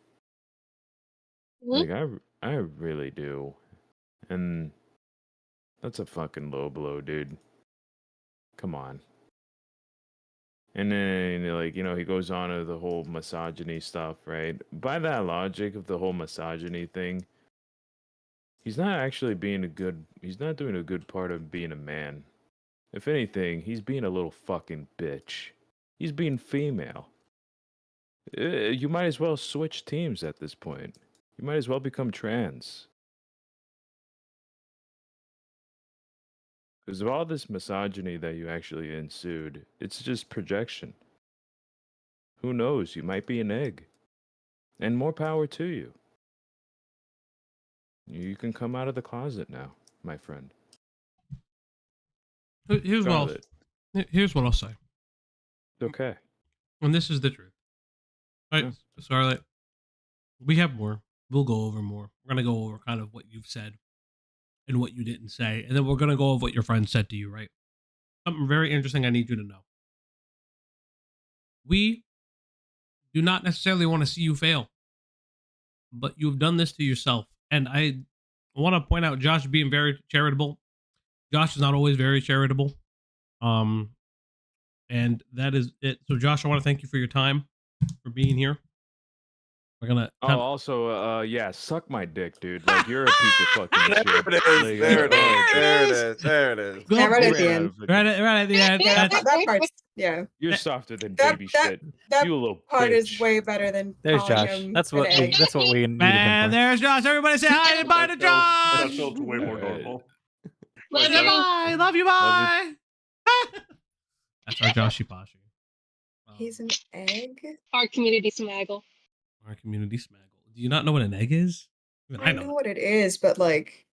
Like, I really do. And that's a fucking low blow, dude. Come on. And then, like, you know, he goes on to the whole misogyny stuff, right? By that logic of the whole misogyny thing, he's not actually he's not doing a good part of being a man. If anything, he's being a little fucking bitch. He's being female. You might as well switch teams at this point. You might as well become trans. Because of all this misogyny that you actually ensued, it's just projection. Who knows? You might be an egg. And more power to you. You can come out of the closet now, my friend. Here's what I'll say. Okay. And this is the truth. All right, Scarlet, we have more. We'll go over more. We're going to go over kind of what you've said and what you didn't say. And then we're going to go over what your friend said to you, right? Something very interesting I need you to know. We do not necessarily want to see you fail, but you've done this to yourself. And I want to point out Josh being very charitable. Josh is not always very charitable. And that is it. So Josh, I want to thank you for your time, for being here. We're gonna also, yeah, suck my dick, dude. Like, you're a piece of fucking shit. There it is. Like, There it is. There it is. Yeah, right at the end. Right at the end. Yeah, that part's, yeah. You're softer than baby shit. That You little part bitch. is way better than There's calling Josh. him That's what an egg. that's what we needed him And for. there's Josh. Everybody say hi and bye to That Josh. felt way more normal. Love you. Bye. Love you. Bye. That's our Joshy Poshi. He's an egg? Our community smaggle. Our community smaggle. Do you not know what an egg is? I know what it is, but like,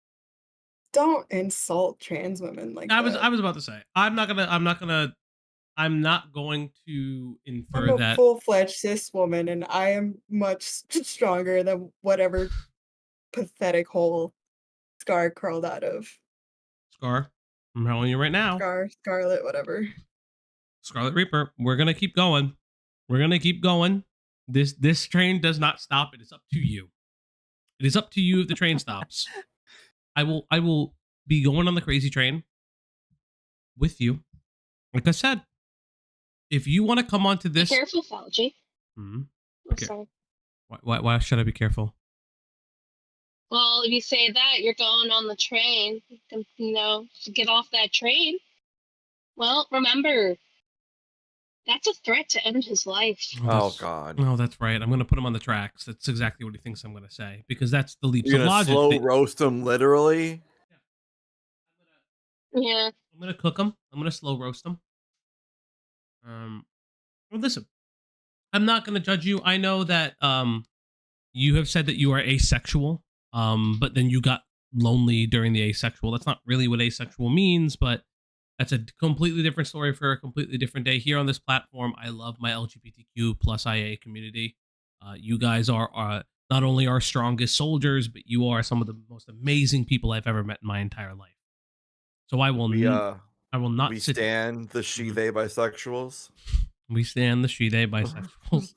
don't insult trans women like I that. was about to say, I'm not going to infer I'm a that. full-fledged cis woman, and I am much stronger than whatever pathetic hole Scar crawled out of. Scar, I'm telling you right now. Scarlet, whatever. SkarletReaper, we're gonna keep going. We're gonna keep going. This train does not stop. It is up to you. It is up to you if the train stops. I will be going on the crazy train with you. Like I said, if you want to come onto this, Be careful, Falgi. Okay. Sorry. Why should I be careful? Well, if you say that, you're going on the train. You know, to get off that train. Well, remember, that's a threat to end his life. Oh God. No, that's right. I'm going to put him on the tracks. That's exactly what he thinks I'm going to say, because that's the leaps You're of gonna logic. slow roast him, literally. Yeah. I'm going to cook him. I'm going to slow roast him. Well, listen, I'm not going to judge you. I know that you have said that you are asexual, but then you got lonely during the asexual. That's not really what asexual means, but that's a completely different story for a completely different day. Here on this platform, I love my LGBTQ plus IA community. You guys are not only our strongest soldiers, but you are some of the most amazing people I've ever met in my entire life. So I will not We stand the she they bisexuals. We stand the she they bisexuals.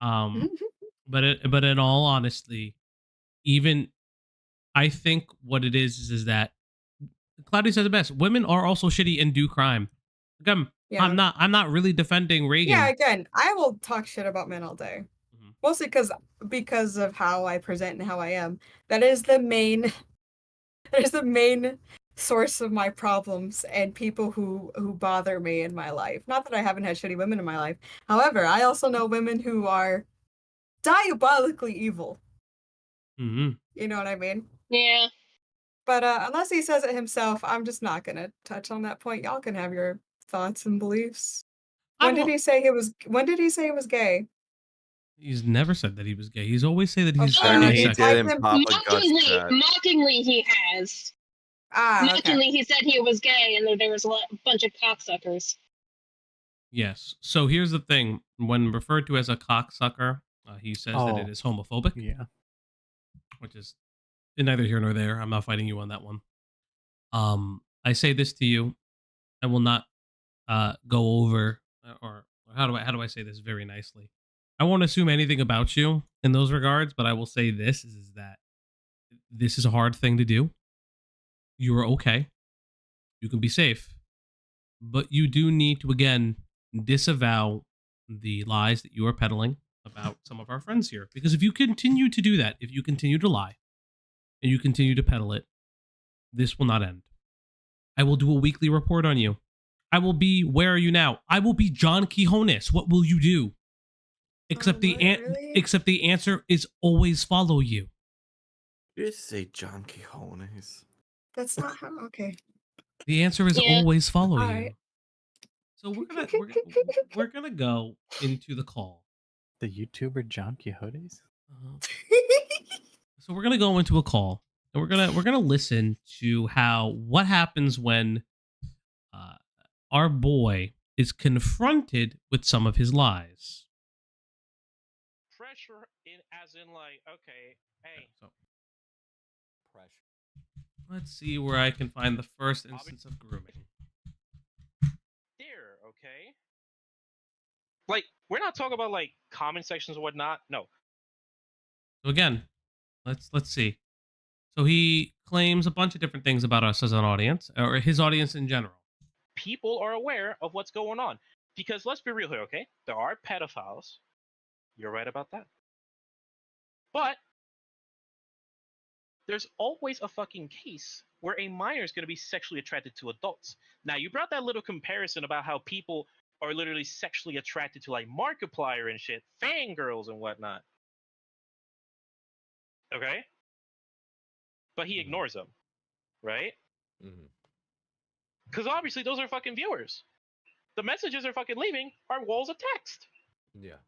But in all honesty, even I think what it is that Cloudy says it best. Women are also shitty and do crime. Again, Yeah. I'm not really defending Reagan. Yeah, again, I will talk shit about men all day. Mostly because of how I present and how I am. That is the main source of my problems and people who bother me in my life. Not that I haven't had shitty women in my life. However, I also know women who are diabolically evil. Mm-hmm. You know what I mean? Yeah. But unless he says it himself, I'm just not gonna touch on that point. Y'all can have your thoughts and beliefs. When did he say he was gay? He's never said that he was gay. He's always say that he's Mockingly, he has. Mockingly, he said he was gay, and there was a bunch of cocksuckers. Yes. So here's the thing: when referred to as a cocksucker, he says that it is homophobic. Yeah. Which is neither here nor there. I'm not fighting you on that one. I say this to you. I will not go over, or how do I say this very nicely? I won't assume anything about you in those regards, but I will say this is that this is a hard thing to do. You are okay. You can be safe. But you do need to, again, disavow the lies that you are peddling about some of our friends here. Because if you continue to do that, if you continue to lie, and you continue to peddle it, this will not end. I will do a weekly report on you. I will be, where are you now? I will be John Quijones. What will you do? Except except the answer is always follow you. You just say John Quijones. That's not how. Okay. The answer is always follow you. Right. So we're gonna go into the call. The YouTuber John Quixotes. So we're gonna go into a call, and we're gonna listen to what happens when our boy is confronted with some of his lies. Pressure as in like, okay, hey. Pressure. Let's see where I can find the first instance of grooming. There, okay. Like, we're not talking about like comment sections or whatnot. No. So again, let's see. So he claims a bunch of different things about us as an audience, or his audience in general. People are aware of what's going on. Because let's be real here, okay? There are pedophiles. You're right about that. But there's always a fucking case where a minor is going to be sexually attracted to adults. Now, you brought that little comparison about how people are literally sexually attracted to like Markiplier and shit, fangirls and whatnot. Okay? But he ignores them, right? Because obviously those are fucking viewers. The messages are fucking leaving are walls of text. Yeah.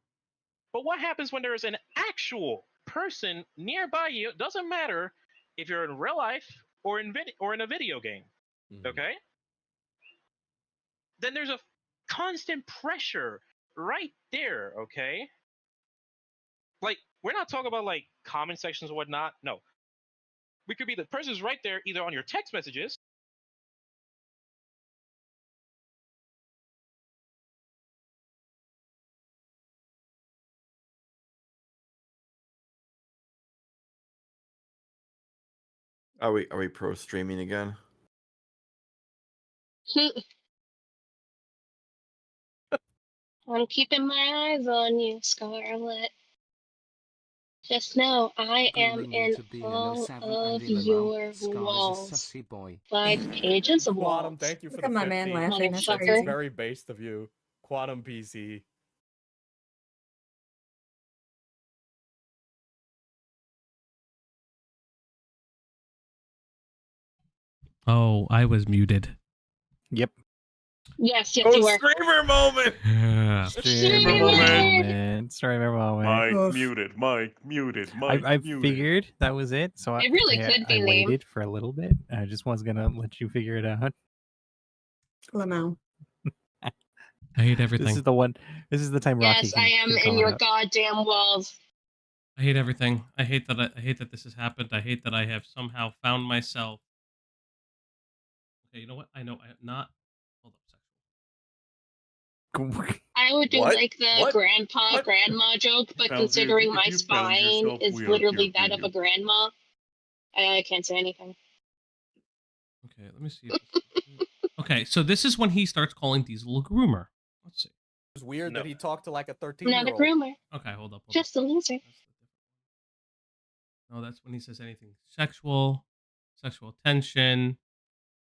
But what happens when there is an actual person nearby you? It doesn't matter if you're in real life or in a video game. Okay? Then there's a constant pressure right there, okay? Like, we're not talking about like comment sections or whatnot. No. We could be the person's right there either on your text messages. Are we pro streaming again? I'm keeping my eyes on you, Scarlet. Just know I am in all of your walls. 5 pages of walls. Quantum, thank you for Look the at my 50. man laughing. That's That's crazy. very based of you. Quantum PC. Oh, I was muted. Yep. Yes, you were. Streamer moment! Yeah. Streamer moment. Streamer moment. Mike muted. Mike muted. Mike I muted. figured that was it, so It really could be I named. waited for a little bit. I just was gonna let you figure it out. Lamau. I hate everything. This is the one. This is the time Rocky. Yes, I am in your goddamn walls. I hate everything. I hate that this has happened. I hate that I have somehow found myself. Okay, you know what? I know I have not. Hold up a second. I I would do What? like the What? grandpa, What? grandma joke, but Falgi, considering my if you found spine yourself, is we are literally here for that of you. a grandma, I can't say anything. Okay, let me see. Okay, so this is when he starts calling Diesel a groomer. Let's see. It's weird that he talked to like a Not a 13-year-old. groomer. Okay, hold up. Just a loser. No, that's when he says anything sexual, sexual tension.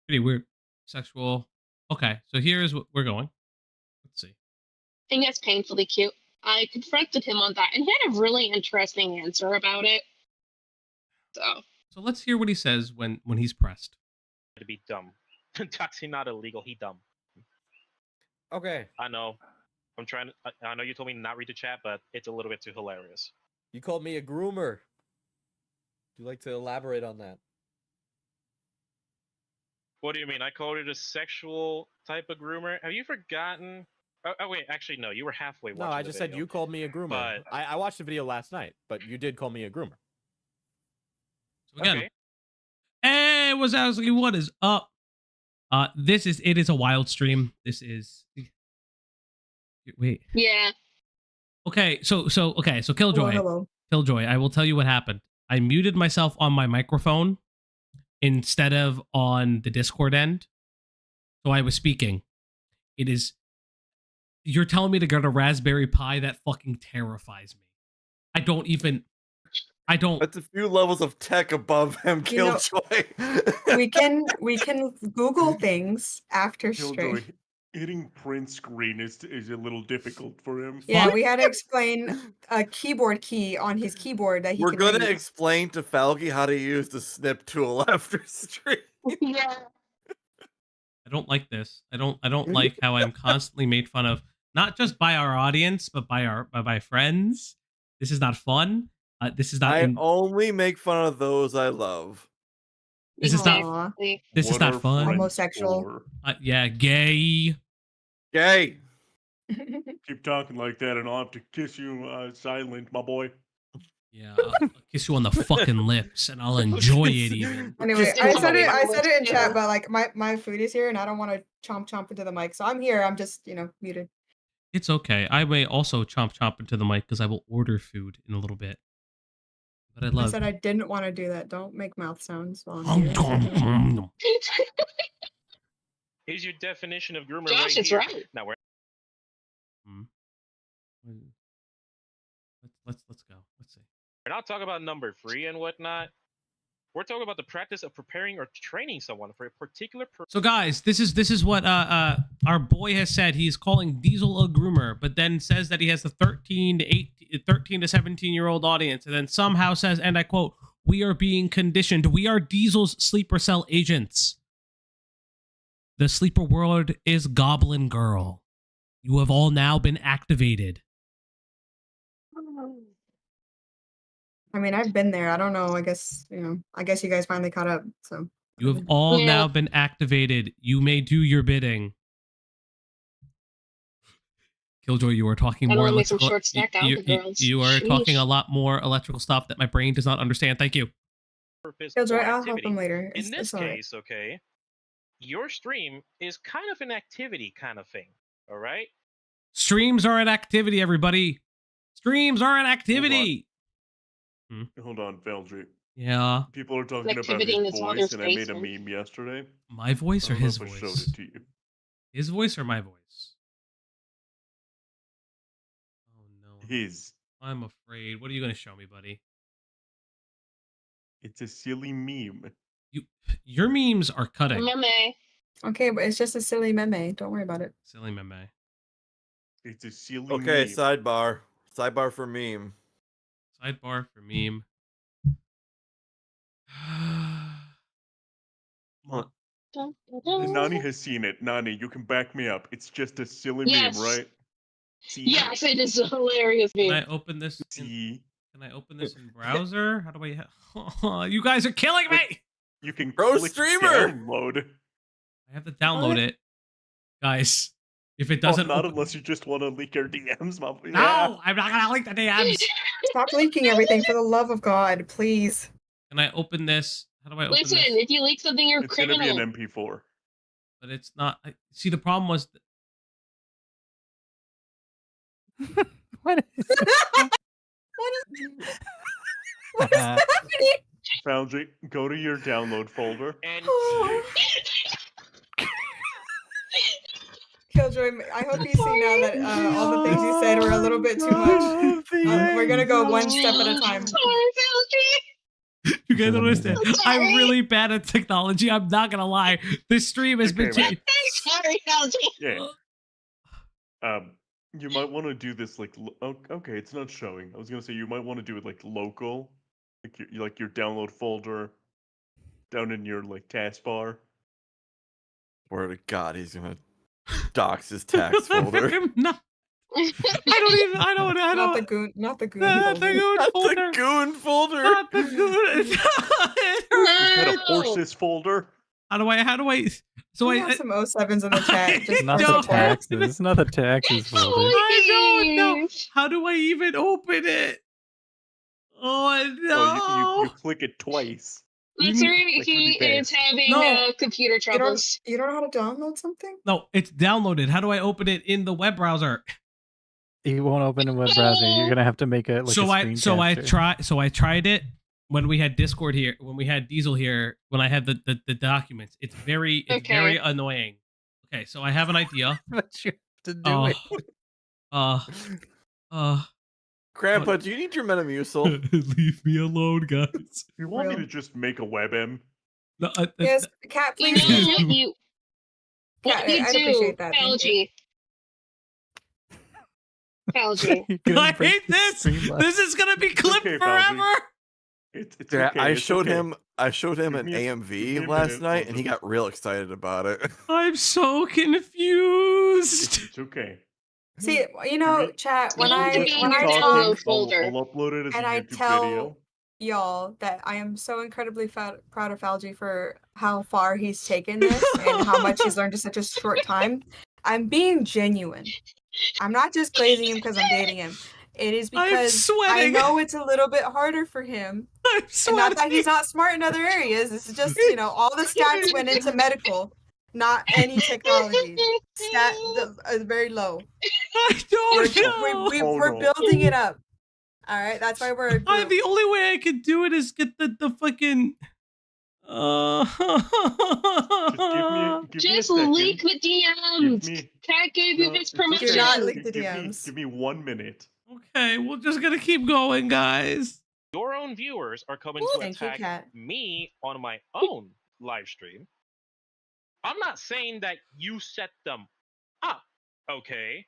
Pretty weird. Sexual. Okay, so here's what we're going. Let's see. I think that's painfully cute. I confronted him on that, and he had a really interesting answer about it. So let's hear what he says when he's pressed. To be dumb. Doxing not illegal. He dumb. Okay. I know. I'm trying to. I know you told me not read the chat, but it's a little bit too hilarious. You called me a groomer. Would you like to elaborate on that? What do you mean? I called it a sexual type of groomer. Have you forgotten? Oh wait, actually no. You were halfway. No, I just said you called me a groomer. But I watched the video last night, but you did call me a groomer. So again, hey, what's up? What is up? It is a wild stream. This is wait. Yeah. Okay, so Killjoy. Hello. Killjoy, I will tell you what happened. I muted myself on my microphone instead of on the Discord end. So I was speaking. You're telling me to get a Raspberry Pi? That fucking terrifies me. I don't. That's a few levels of tech above him, Killjoy. we can Google things after Killjoy, stream. hitting print screen is a little difficult for him. Yeah, we had to explain a keyboard key on his keyboard that he We're can gonna read. explain to Falgi how to use the snip tool after stream. Yeah. I don't like this. I don't like how I'm constantly made fun of, not just by our audience, but by my friends. This is not fun. This is not. I only make fun of those I love. This is not. This is not fun. Homosexual. Yeah, gay. Gay. Keep talking like that, and I'll have to kiss you silent, my boy. Yeah, I'll kiss you on the fucking lips, and I'll enjoy it even. Anyway, I said it in chat, but like my food is here, and I don't want to chomp into the mic, so I'm here. I'm just muted. It's okay. I may also chomp into the mic because I will order food in a little bit. But I I said I didn't want to do that. Don't make mouth sounds while I'm here. Here's your definition of groomer Josh right is here. right. Now we're let's go. Let's see. We're not talking about number 3 and whatnot. We're talking about the practice of preparing or training someone for a particular So guys, this is what our boy has said. He's calling Diesel a groomer, but then says that he has a 13 to 17-year-old audience, and then somehow says, and I quote, "We are being conditioned. We are Diesel's sleeper cell agents. The sleeper world is Goblin Girl. You have all now been activated." I mean, I've been there. I don't know. I guess I guess you guys finally caught up. So You have all now been activated. You may do your bidding. Killjoy, you are talking more electrical. You are talking a lot more electrical stuff that my brain does not understand. Thank you. purpose Killjoy, or I'll help activity. him later. In It's this all right. case, okay, your stream is kind of an activity kind of thing. All right. Streams are an activity, everybody. Streams are an activity. Hold on, Falgi. Yeah. People are talking about Activity in his his voice, mother's and I made a basement. meme yesterday. My voice or I don't know his if I voice? showed it to you. His voice or my voice? Oh no. His. I'm afraid. What are you going to show me, buddy? It's a silly meme. Your memes are cutting. Meme. Okay, but it's just a silly meme. Don't worry about it. Silly meme. It's a silly Okay, meme. sidebar. Sidebar for meme. Sidebar for meme. What? Nani has seen it. Nani, you can back me up. It's just a silly Yes. meme, right? See? Yes, it is a hilarious Can meme. I open this? See? Can I open this in browser? How do I? You guys are killing me. You can Pro click streamer! download. I have to download it, guys. If it Oh, doesn't, not open- unless you just want to leak your DMs, my boy. No, I'm not gonna link the DMs. Stop leaking everything for the love of God, please. Can I open this? How do I open Listen, this? if you leak something, you're a It's gonna criminal. be an MP4. But it's not. See, the problem was What is what is happening? Falgi, go to your download folder. And Killjoy, I hope you see now that all the things you said were a little bit too much. We're gonna go one step at a time. You guys don't understand. I'm really bad at technology. I'm not gonna lie. This stream has been. Sorry, Falgi. Yeah. You might want to do this like. Okay, it's not showing. I was gonna say you might want to do it like local, like your download folder, down in your like taskbar. Word to God, he's gonna dox his tax folder. No. I don't. Not the goon. Not the goon. Not the goon folder. The goon folder. Not the goon. Is that a horses folder? How do I? So we have some 07s in the chat. Just not the taxes. Not the taxes folder. I don't know. How do I even open it? Oh no! Oh, you click it twice. That's right. He is having computer troubles. You don't know how to download something? No, it's downloaded. How do I open it in the web browser? You won't open a web browser. You're gonna have to make a I tried it when we had Discord here, when we had Diesel here, when I had the documents. It's very annoying. Okay, so I have an idea. But you have to do it. Grandpa, do you need your Metamucil? Leave me alone, guys. You want me to just make a WebM? No, yes, Cat, please. What you I'd do, appreciate that. Falgi. Falgi. I hate this. This is gonna be clipped forever. It's yeah, okay. I showed him an me AMV a last minute, night, and he got real excited about it. I'm so confused. It's okay. See, you know, chat, when I I'll talk upload it as and a I YouTube tell video. y'all that I am so incredibly proud of Falgi for how far he's taken this and how much he's learned in such a short time. I'm being genuine. I'm not just glazing him because I'm dating him. It is because I know it's a little bit harder for him. And not that he's not smart in other areas. It's just, you know, all the stats went into medical, not any technology. Stat very low. I don't know. We're building it up. All right, that's why we're. The only way I can do it is get the fucking. Just leak the DMs. Cat gave you his permission. Do not leak the DMs. Give me 1 minute. Okay, we're just gonna keep going, guys. Your own viewers are coming to attack me on my own live stream. I'm not saying that you set them up, okay?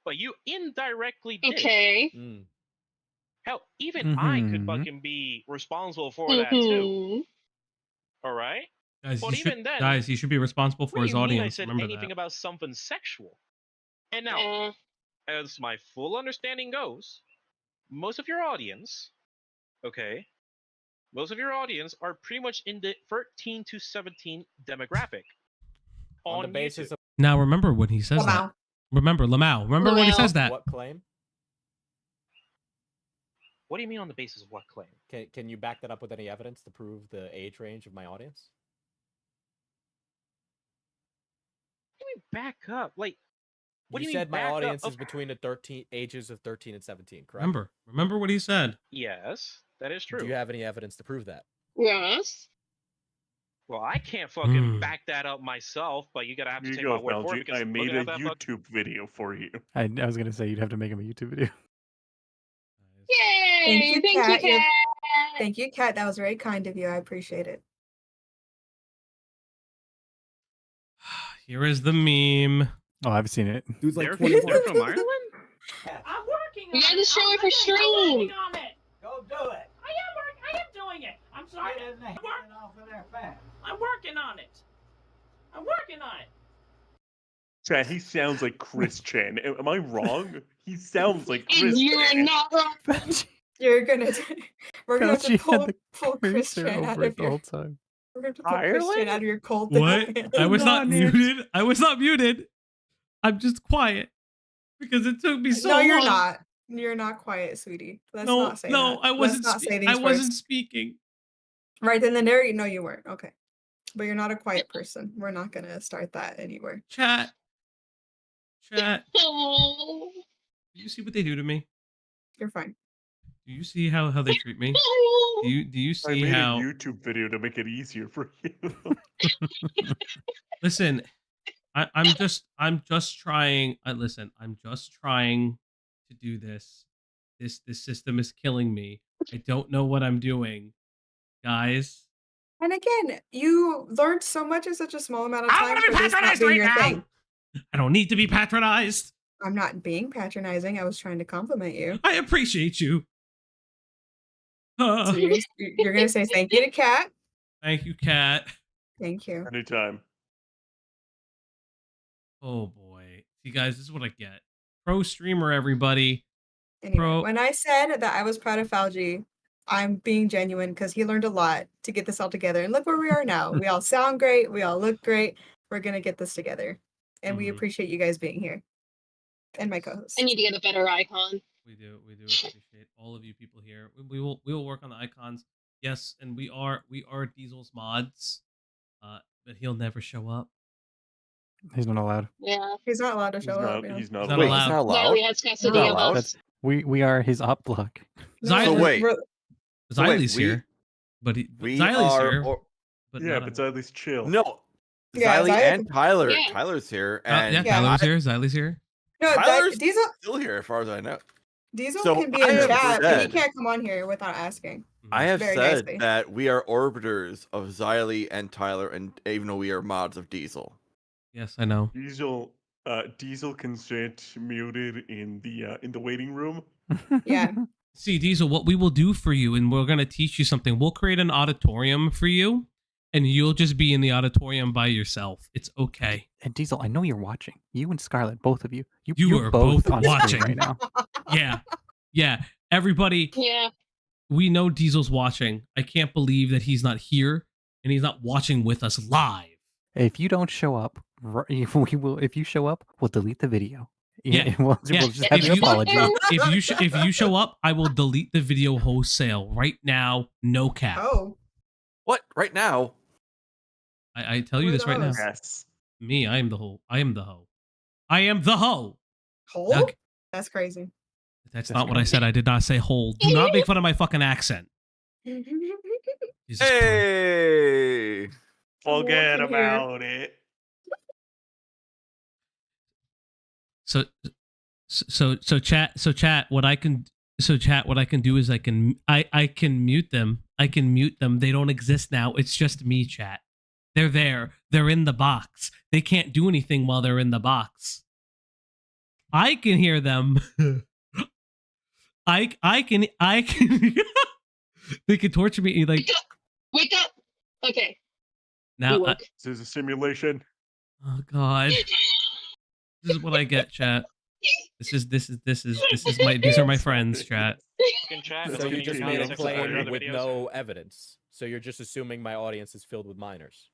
But you indirectly did. Okay. Hell, even I could fucking be responsible for that too. All right? Guys, but even then, guys, he should be responsible for his audience. I said Remember anything that. about something sexual. And now, as my full understanding goes, most of your audience, okay, most of your audience are pretty much in the 13 to 17 demographic. On the basis of now, remember when he says that. Remember, Lamau. Remember when he says that. What claim? What do you mean on the basis of what claim? Can you back that up with any evidence to prove the age range of my audience? What do you mean back up? Like, what do you you said mean my back audience up? is between the ages of 13 and 17, correct? Remember what he said. Yes, that is true. Do you have any evidence to prove that? Yes. Well, I can't fucking back that up myself, but you gotta have to take my word for it. Because I made a YouTube video for you. I was gonna say you'd have to make him a YouTube video. Yay! Thank you, Kat. Thank you, Kat. That was very kind of you. I appreciate it. Here is the meme. Oh, I've seen it. Dude's like They're 24 from Ireland? I'm working on You gotta show it for I'm stream. working on it. Go do it. I am doing it. I'm sorry. I'm working on it. I'm working on it. Chat, he sounds like Chris Chan. Am I wrong? He sounds like Chris You're Chan. not wrong. We're gonna have to pull Chris cursor Chan out over it of the your. whole time. We're gonna have to pull Chris Chan out of your cold. What? I was not muted. I was not muted. I'm just quiet because it took me so long. No, you're not. You're not quiet, sweetie. Let's not say that. I wasn't. Let's not say these I wasn't words. speaking. Right then and there, no, you weren't. Okay, but you're not a quiet person. We're not gonna start that anywhere. Chat. Oh. Do you see what they do to me? You're fine. Do you see how they treat me? Do you I see made how? a YouTube video to make it easier for you. Listen, I'm just trying. Listen, I'm just trying to do this. This system is killing me. I don't know what I'm doing, guys. And again, you learned so much in such a small amount of I time want to for be this not patronized being right your now. thing. I don't need to be patronized. I'm not being patronizing. I was trying to compliment you. I appreciate you. So you're gonna say thank you to Kat. Thank you, Kat. Thank you. Anytime. Oh boy, you guys, this is what I get. Pro streamer, everybody. Anyway, when I said that I was proud of Falgi, I'm being genuine because he learned a lot to get this all together. And look where we are now. We all sound great. We all look great. We're going to get this together. And we appreciate you guys being here. And my co-host. I need to get a better icon. We do appreciate all of you people here. We will work on the icons. Yes, and we are Diesel's mods. But he'll never show up. He's not allowed. Yeah. He's not allowed to show up. He's not Wait, allowed. he's not allowed? No, he has custody of us. We are his Opp Block. So wait. Xylie's here. But Xylie's here. But yeah, but Xylie's chill. No. Yeah, Xylie Xylie- and Tyler. Yeah. Tyler's here. yeah, And Tyler's here. Xylie's here. No, Tyler's Diesel still here as far as I know. Diesel So can be I in have chat, but he said- can't come on here without asking. I have Very said nicely. that we are orbiters of Xylie and Tyler, and even though we are mods of Diesel. Yes, I know. Diesel can sit muted in the waiting room. Yeah. See, Diesel, what we will do for you, and we're gonna teach you something. We'll create an auditorium for you, and you'll just be in the auditorium by yourself. It's okay. And Diesel, I know you're watching. You and Scarlet, both of you. You you're are both on watching screen right now. Yeah. Everybody. Yeah. We know Diesel's watching. I can't believe that he's not here and he's not watching with us live. If you don't show up, we will. If you show up, we'll delete the video. Yeah. We'll just have an apology. If you show up, I will delete the video wholesale right now. No cap. Oh. What? Right now? I tell you this right now. Yes. Me, I am the hoe. I am the hoe. I am the hoe. Hole? Okay. That's crazy. That's not what I said. I did not say hole. Do not make fun of my fucking accent. Jesus Hey! Forget Welcome here. about it. So chat, what I can do is I can mute them. I can mute them. They don't exist now. It's just me, chat. They're there. They're in the box. They can't do anything while they're in the box. I can hear them. I can they can torture me like Wake up. Okay. now. This is a simulation. Oh God. This is what I get, chat. These are my friends, chat. So you just made a claim with no evidence. So you're just assuming my audience is filled with minors.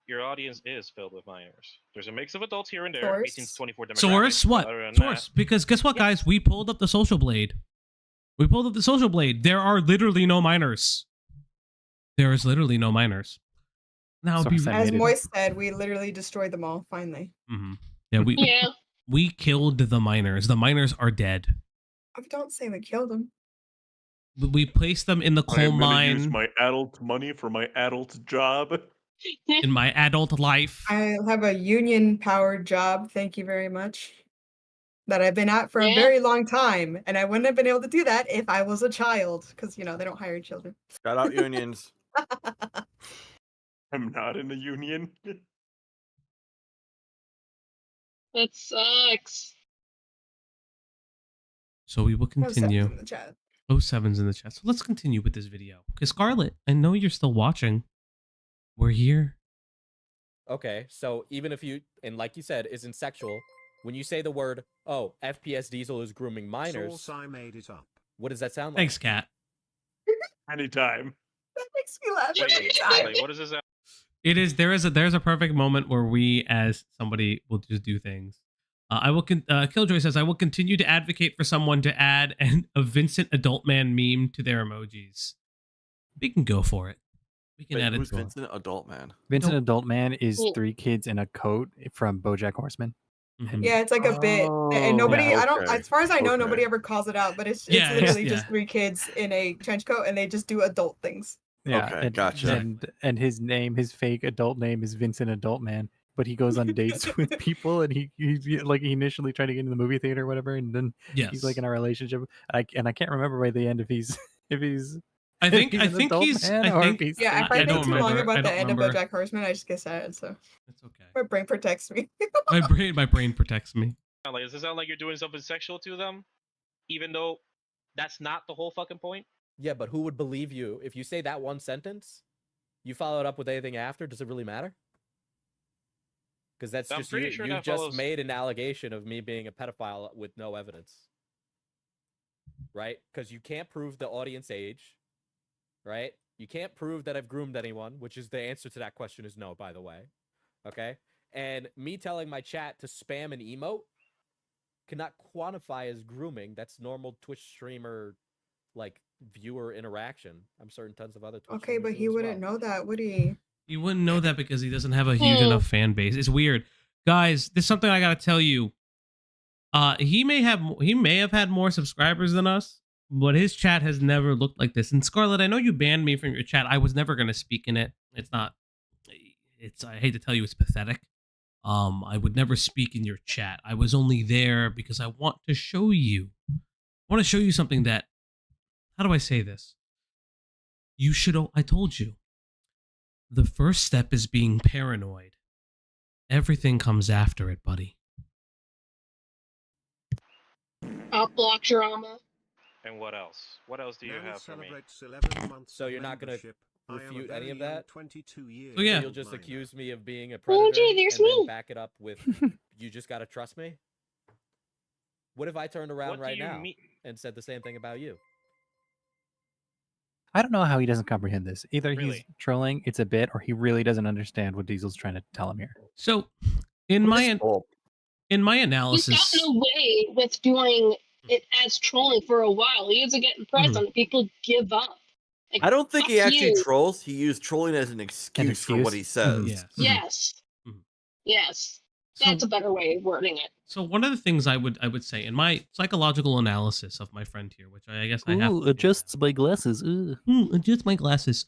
Your audience is filled with minors. There's a mix of adults here and there. 18 to 24 demographics. Source? What? Other than Source? Because guess what, guys? We pulled up the social blade. There are literally no minors. There is literally no minors. Now, as Moist said, we literally destroyed them all. Finally. Mm-hmm. Yeah, we killed the minors. The minors are dead. Don't say we killed them. We placed them in the coal I'm gonna mine. use my adult money for my adult job. In my adult life. I have a union-powered job. Thank you very much. That I've been at for a very long time, and I wouldn't have been able to do that if I was a child, because they don't hire children. Shout out unions. I'm not in a union. That sucks. So we will continue. 07's in the chat. 07's in the chat. So let's continue with this video. Because Scarlet, I know you're still watching. We're here. Okay, so even if you, and like you said, isn't sexual, when you say the word, oh, FPS Diesel is grooming minors, Source, I made it up. what does that sound like? Thanks, Kat. Anytime. That makes me laugh every time. Wait, what is this? There's a perfect moment where we, as somebody, will just do things. Killjoy says, I will continue to advocate for someone to add a Vincent adult man meme to their emojis. We can go for it. We can add it Who's to Vincent Adult Man? Vincent Adult Man is 3 kids in a coat from BoJack Horseman. Yeah, it's like a bit, and nobody. Oh, I don't. okay, As far as I know, nobody okay. ever calls it out. But it's Yeah, literally just 3 kids in a trench coat, and they just do adult things. Yeah, Okay, gotcha. And his name, his fake adult name is Vincent Adult Man, but he goes on dates with people, and he's like he initially tried to get into the movie theater or whatever, and then he's like Yes. in a relationship. I can't remember by the end if he's I think an I think adult he's man I or think if he's Yeah, if I I don't think too long remember. I about the don't end remember. of BoJack Horseman, I just get sad. So It's okay. my brain protects me. My brain protects me. Like, does it sound like you're doing something sexual to them, even though that's not the whole fucking point? Yeah, but who would believe you if you say that one sentence? You follow it up with anything after? Does it really matter? Because that's I'm just pretty you. sure You that just follows- made an allegation of me being a pedophile with no evidence, right? Because you can't prove the audience age, right? You can't prove that I've groomed anyone, which is the answer to that question is no, by the way. Okay? And me telling my chat to spam an emote cannot quantify as grooming. That's normal Twitch streamer, like, viewer interaction. I'm certain tons of other Twitch Okay, but streamers he do as wouldn't well. know that, would he? You wouldn't know that because he doesn't have a huge enough fan base. It's weird, guys. There's something I gotta tell you. He may have had more subscribers than us, but his chat has never looked like this. And Scarlet, I know you banned me from your chat. I was never gonna speak in it. It's not. I hate to tell you, it's pathetic. I would never speak in your chat. I was only there because I want to show you. I want to show you something that. How do I say this? You should. I told you. The first step is being paranoid. Everything comes after it, buddy. Opp Block drama. And what else? What else do you have for me? So you're not gonna refute any of that? Oh, yeah. So you'll just accuse me of being a Oh, predator gee, there's and then me. back it up with you just gotta trust me? What if I turned around What do right you now mean? and said the same thing about you? I don't know how he doesn't comprehend this. Either he's Really? trolling, it's a bit, or he really doesn't understand what Diesel's trying to tell him here. So, in my He's analysis, gotten away with doing it as trolling for a while. He isn't getting pressed on it. People give up. Like, I don't think he fuck actually you. trolls. He used trolling as an excuse for what he says. Yes. Yes. Yes. That's a better way of wording it. So one of the things I would say in my psychological analysis of my friend here, which I guess I have to adjusts my glasses. adjust my glasses.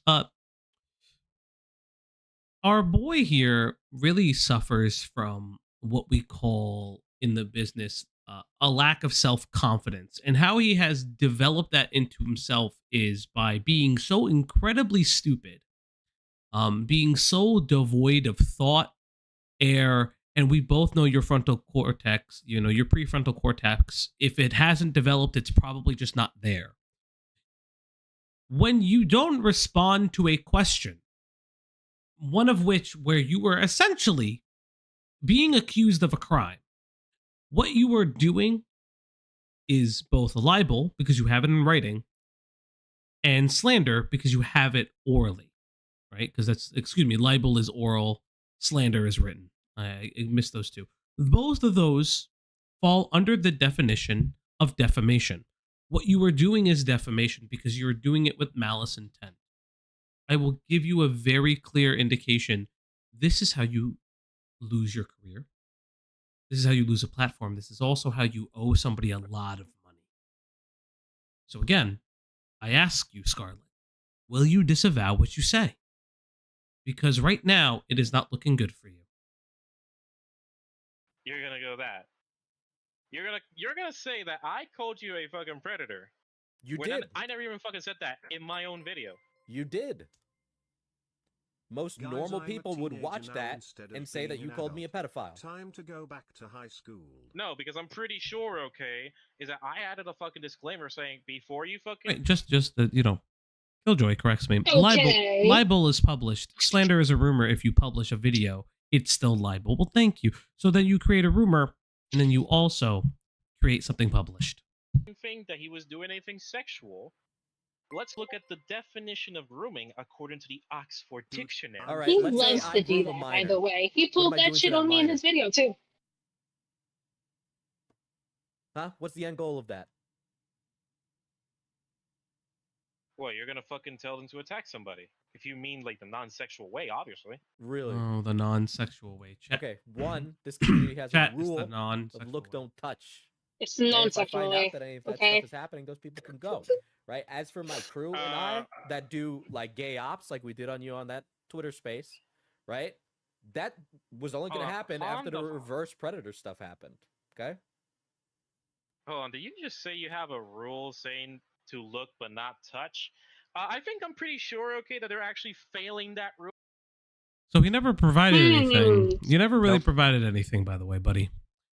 Our boy here really suffers from what we call in the business a lack of self-confidence, and how he has developed that into himself is by being so incredibly stupid, being so devoid of thought, air. And we both know your frontal cortex, your prefrontal cortex, if it hasn't developed, it's probably just not there. When you don't respond to a question, one of which where you were essentially being accused of a crime, what you are doing is both a libel because you have it in writing and slander because you have it orally, right? Because libel is oral, slander is written. I missed those two. Both of those fall under the definition of defamation. What you are doing is defamation because you're doing it with malice intent. I will give you a very clear indication. This is how you lose your career. This is how you lose a platform. This is also how you owe somebody a lot of money. So again, I ask you, Scarlet, will you disavow what you say? Because right now, it is not looking good for you. You're gonna go that. You're gonna say that I called you a fucking predator. You when did. I never even fucking said that in my own video. You did. Most normal people would watch that and say that you called me a pedophile. Time to go back to high school. No, because I'm pretty sure, okay, is that I added a fucking disclaimer saying before you fucking. Wait, just Killjoy corrects me. Okay. Libel is published. Slander is a rumor. If you publish a video, it's still libel. Well, thank you. So then you create a rumor, and then you also create something published. Thing that he was doing anything sexual. Let's look at the definition of grooming according to the Oxford Dictionary. All right, He let's say loves I to do groom a that, by minor. the way. He What pulled am I that doing to shit that on me in minor? his video, too. Huh? What's the end goal of that? Well, you're gonna fucking tell them to attack somebody. If you mean like the non-sexual way, obviously. Really? Oh, the non-sexual way. Chat. Okay, one, this community has Chat a is the rule of non-sexual look, way. don't touch. It's the Okay, if I non-sexual find way. out that any of that Okay. stuff is happening, those people can go. Right? As for my crew and I that do like gay ops, like we did on you on that Twitter space, right? That was only going to happen after the reverse predator stuff happened. Okay. Hold on, did you just say you have a rule saying to look but not touch? I think I'm pretty sure, okay, that they're actually failing that rule. So he never provided anything. You never really provided anything, by the way, buddy.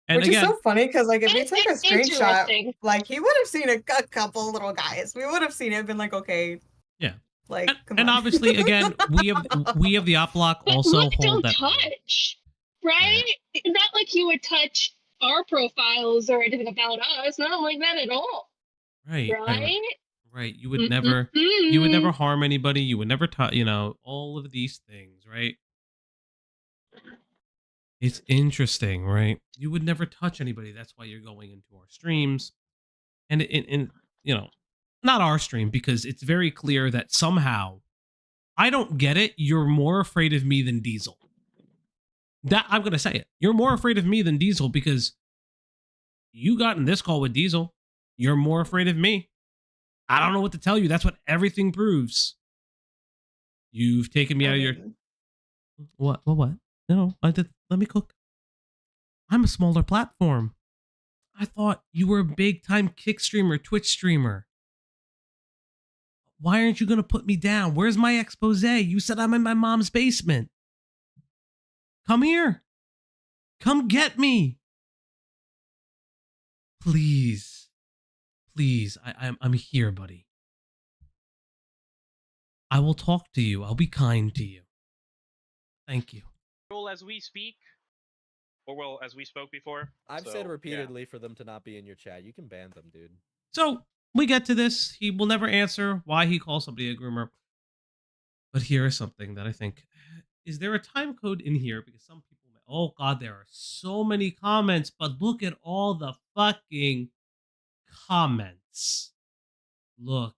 And Which again, is so funny because, like, if we It's took a screenshot, interesting. like, he would have seen a couple little guys. We would have seen it and been like, okay. Yeah. Like, and obviously, again, we have the Opp Block also Look, hold don't that. touch, right? Not like you would touch our profiles or anything about us. Not like that at all. Right. Right? Right. You would never. You would never harm anybody. You would never touch. You know, all of these things, right? It's interesting, right? You would never touch anybody. That's why you're going into our streams, and in you know, not our stream, because it's very clear that somehow, I don't get it. You're more afraid of me than Diesel. That I'm gonna say it. You're more afraid of me than Diesel because you got in this call with Diesel. You're more afraid of me. I don't know what to tell you. That's what everything proves. You've taken me out of your what? No, I did. Let me cook. I'm a smaller platform. I thought you were a big time Kick streamer, Twitch streamer. Why aren't you going to put me down? Where's my expose? You said I'm in my mom's basement. Come here. Come get me. Please. Please. I'm here, buddy. I will talk to you. I'll be kind to you. Thank you. As we speak, or well, as we spoke before. I've said repeatedly for them to not be in your chat. You can ban them, dude. So we get to this. He will never answer why he calls somebody a groomer. But here is something that I think, is there a time code in here? Because some people, oh God, there are so many comments, but look at all the fucking comments. Look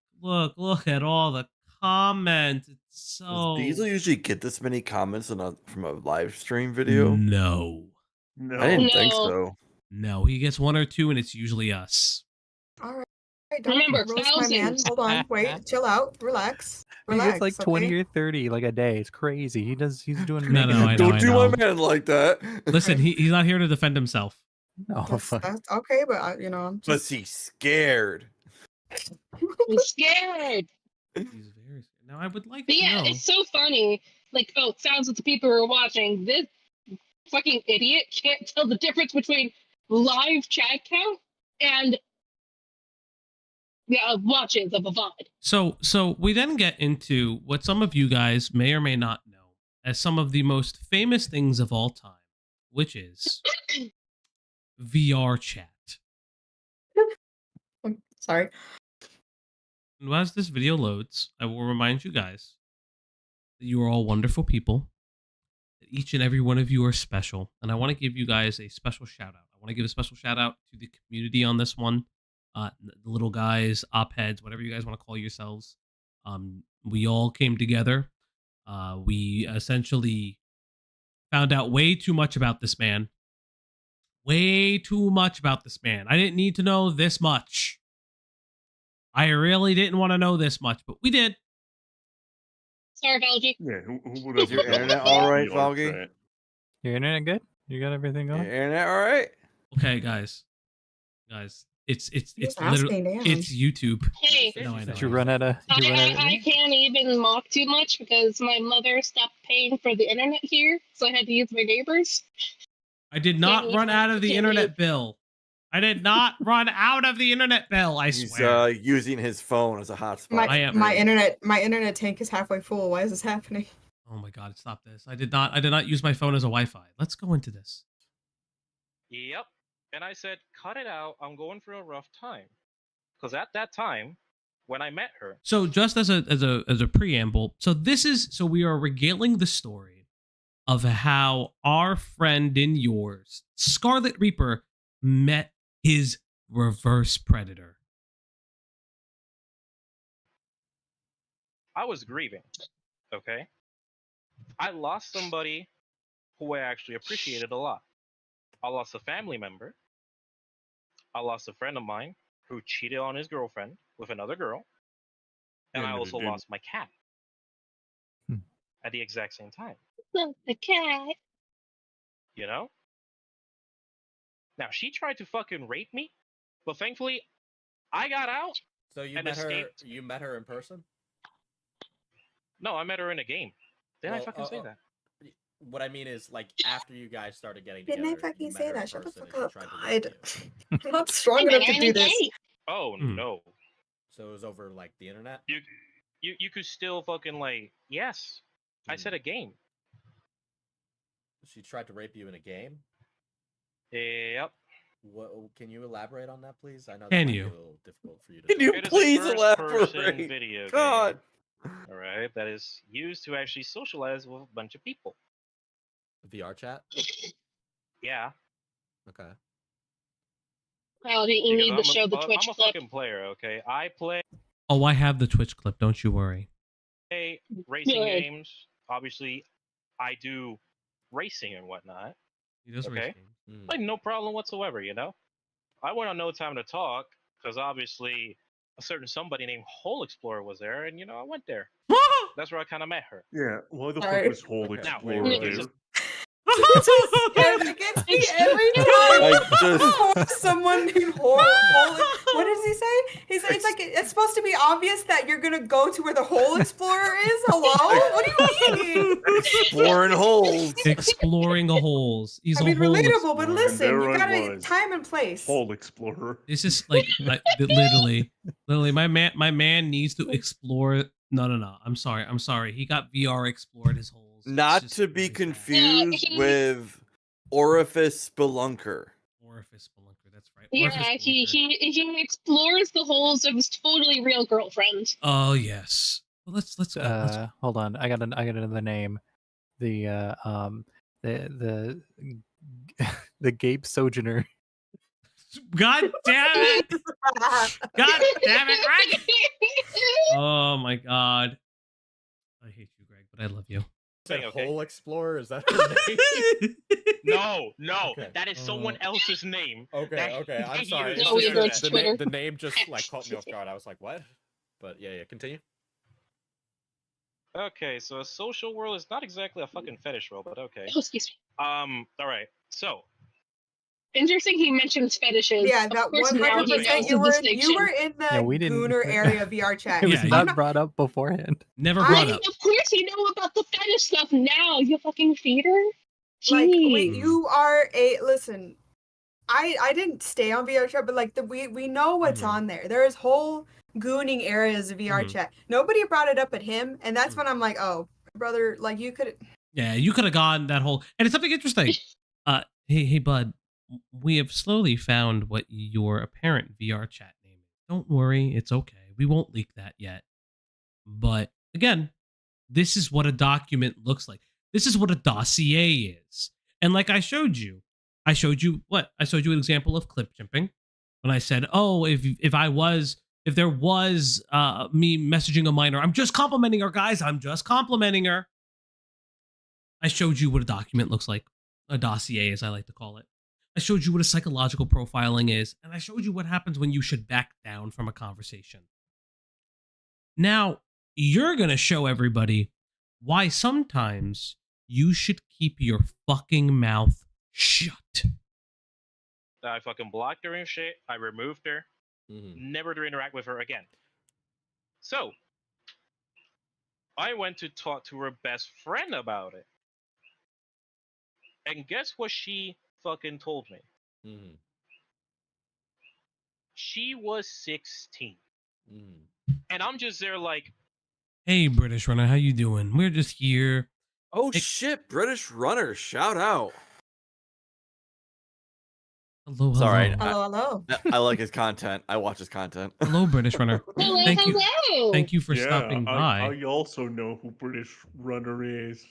at all the comments. It's so... Does Diesel usually get this many comments from a live stream video? No. I didn't think so. No, he gets one or two, and it's usually us. All right. Don't Remember, roast my man. Hold on. Wait. Chill out. Relax. He Relax. gets like 20 or 30 like a day. It's crazy. He's doing No, I know. Don't I do know. my man like that. Listen, he's not here to defend himself. No, That's okay, but I'm just... But he's scared. I'm scared. He's very scared. Now, I would like But to yeah, know. it's so funny. Like, oh, thousands of people who are watching. This fucking idiot can't tell the difference between live chat count and watches of a VOD. So we then get into what some of you guys may or may not know as some of the most famous things of all time, which is VR chat. Sorry. And as this video loads, I will remind you guys that you are all wonderful people. That each and every one of you are special. And I want to give you guys a special shout out. I want to give a special shout out to the community on this one. The little guys, op heads, whatever you guys want to call yourselves. We all came together. We essentially found out way too much about this man. Way too much about this man. I didn't need to know this much. I really didn't want to know this much, but we did. Sorry, Falgi. Yeah, who would have? Is your internet all right, Falgi? Your internet good? You got everything going? Your internet all right? Okay, guys, it's Just literally asking, it's YouTube. Hey, No, I know. Did you run out of? I can't even mock too much because my mother stopped paying for the internet here, so I had to use my neighbors. I did not run out of the internet bill. I did not run out of the internet bill. I swear. He's using his phone as a hotspot. My internet tank is halfway full. Why is this happening? Oh my God! Stop this! I did not use my phone as a Wi-Fi. Let's go into this. Yep. And I said, cut it out. I'm going through a rough time. Because at that time, when I met her. So just as a preamble, so we are regaling the story of how our friend and yours, SkarletReaper, met his reverse predator. I was grieving. Okay, I lost somebody who I actually appreciated a lot. I lost a family member. I lost a friend of mine who cheated on his girlfriend with another girl, and I also lost my cat at the exact same time. The cat. You know? Now, she tried to fucking rape me, but thankfully, I got out. So you and met her? escaped. You met her in person? No, I met her in a game. Didn't I fucking say that? What I mean is, like, after you guys started getting Didn't together, I fucking you met say her in that? Shut the person fuck and she up, tried to rape God. you. I'm not strong enough to do this. Oh no. So it was over like the internet. You could still fucking like yes. I said a game. She tried to rape you in a game. Yep. What? Can you elaborate on that, please? I know that Can might you? be a little difficult for you to. Can you It is a please first-person elaborate? video God. game. All right, that is used to actually socialize with a bunch of people. VR chat. Yeah. Okay. Well, you need to Because show the Twitch I'm a clip. fucking player. Okay, I play Oh, I have the Twitch clip. Don't you worry. racing Good. games. Obviously, I do racing and whatnot. He does Okay. race games. Like no problem whatsoever. You know. I went on No Time to Talk because obviously a certain somebody named Hole Explorer was there, and I went there. That's where I kind of met her. Yeah, why the Sorry. fuck was Hole Now, Explorer wait, there? It gets me every time. I just- Someone named what does he say? He said it's like it's supposed to be obvious that you're gonna go to where the hole explorer is. Hello? What do you mean? Exploring holes. Exploring the holes. He's I mean, a hole relatable, but explorer. listen, there you I gotta was. time and place. Hole Explorer. This is like literally, my man needs to explore. No. I'm sorry. He got VR explored his holes. Not to be confused with Orifice Spelunker. Orifice Spelunker. That's right. Yeah, Orifice he explores the holes of his totally real girlfriend. Oh yes. Well, let's Hold on. I got another name. The the Gape Sojourner. God damn it! God damn it! Right? Oh my god. I hate you, Greg, but I love you. Said Okay. Hole Explorer? Is that her name? No, Okay. that is someone else's name. Okay. I'm sorry. It's No, just he goes to Twitter. The name just like caught me off guard. I was like, what? But yeah, continue. Okay, so a social world is not exactly a fucking fetish role, but okay. Oh, excuse me. All right. So Interesting he mentions fetishes. Yeah, Of that course now he 100%. knows You the were distinction. in the Yeah, we didn't- Gooner area VR chat. It was Yeah, not brought up beforehand. Never brought up. Of course you know about the fetish stuff now, you fucking feeder. Like, Jeez. you are listen. I didn't stay on VR chat, but like we know what's on there. There is whole gooning areas of VR chat. Nobody brought it up at him, and that's when I'm like, oh, brother, like you could. Yeah, you could have gone that whole. And it's something interesting. Hey, bud. We have slowly found what your apparent VR chat name is. Don't worry, it's okay. We won't leak that yet. But again, this is what a document looks like. This is what a dossier is. And like I showed you what? I showed you an example of clip jimping. When I said, oh, if there was me messaging a minor, I'm just complimenting her, guys. I'm just complimenting her. I showed you what a document looks like. A dossier, as I like to call it. I showed you what a psychological profiling is, and I showed you what happens when you should back down from a conversation. Now, you're going to show everybody why sometimes you should keep your fucking mouth shut. I fucking blocked her and shit. I removed her. Never to interact with her again. So, I went to talk to her best friend about it. And guess what she fucking told me? She was 16. And I'm just there like, Hey, British Runner, how you doing? We're just here. Oh shit, British Runner, shout out. Hello. Sorry. Hello. I like his content. I watch his content. Hello, British Runner. Hello. Thank you for Yeah, stopping by. I also know who British Runner is.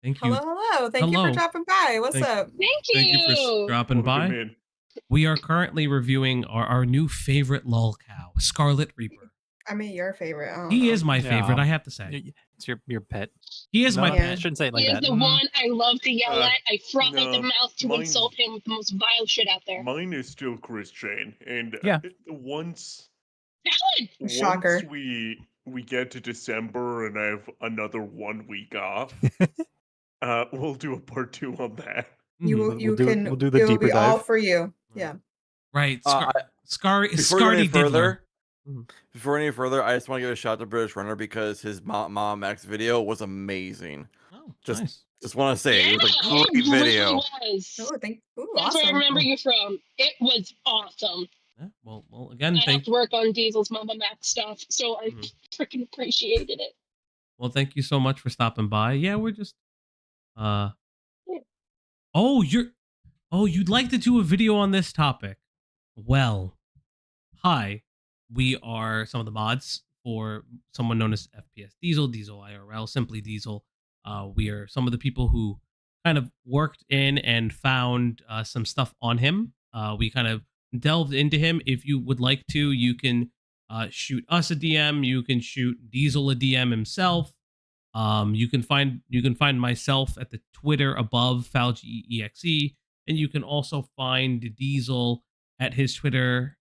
Thank you. Hello. Thank you for dropping by. What's up? Thank you for dropping by. We are currently reviewing our new favorite lolcow, SkarletReaper. I mean, your favorite. I don't He know. is my favorite, I have to say. It's your pet. He is my I pet. shouldn't say it like He is that. the one I love to yell at. I front like the no, mouth to mine- insult him with the most vile shit out there. Mine is still Christian, and Yeah. once Shocker. we get to December and I have another 1 week off, we'll do a part 2 on that. You will. You do- can. we'll do the it will deeper be all dive. for you. Yeah. Right. Before we go any Scardy further, Diddler. before any further, I just want to give a shout out to British Runner because his Mom X video was amazing. Oh, just nice. just want to say it was a Yeah, great it really video. was. Oh, That's where I awesome. remember you from. It was awesome. Yeah, well, again, I have to work on Diesel's Mama Max stuff, so I freaking appreciated it. Well, thank you so much for stopping by. Yeah, we're just Yeah. Oh, you'd like to do a video on this topic. Well, hi. We are some of the mods for someone known as FPS Diesel, Diesel IRL, Simply Diesel. We are some of the people who kind of worked in and found some stuff on him. We kind of delved into him. If you would like to, you can shoot us a DM. You can shoot Diesel a DM himself. You can find myself at the Twitter above Falgi.Exe, and you can also find Diesel at his Twitter,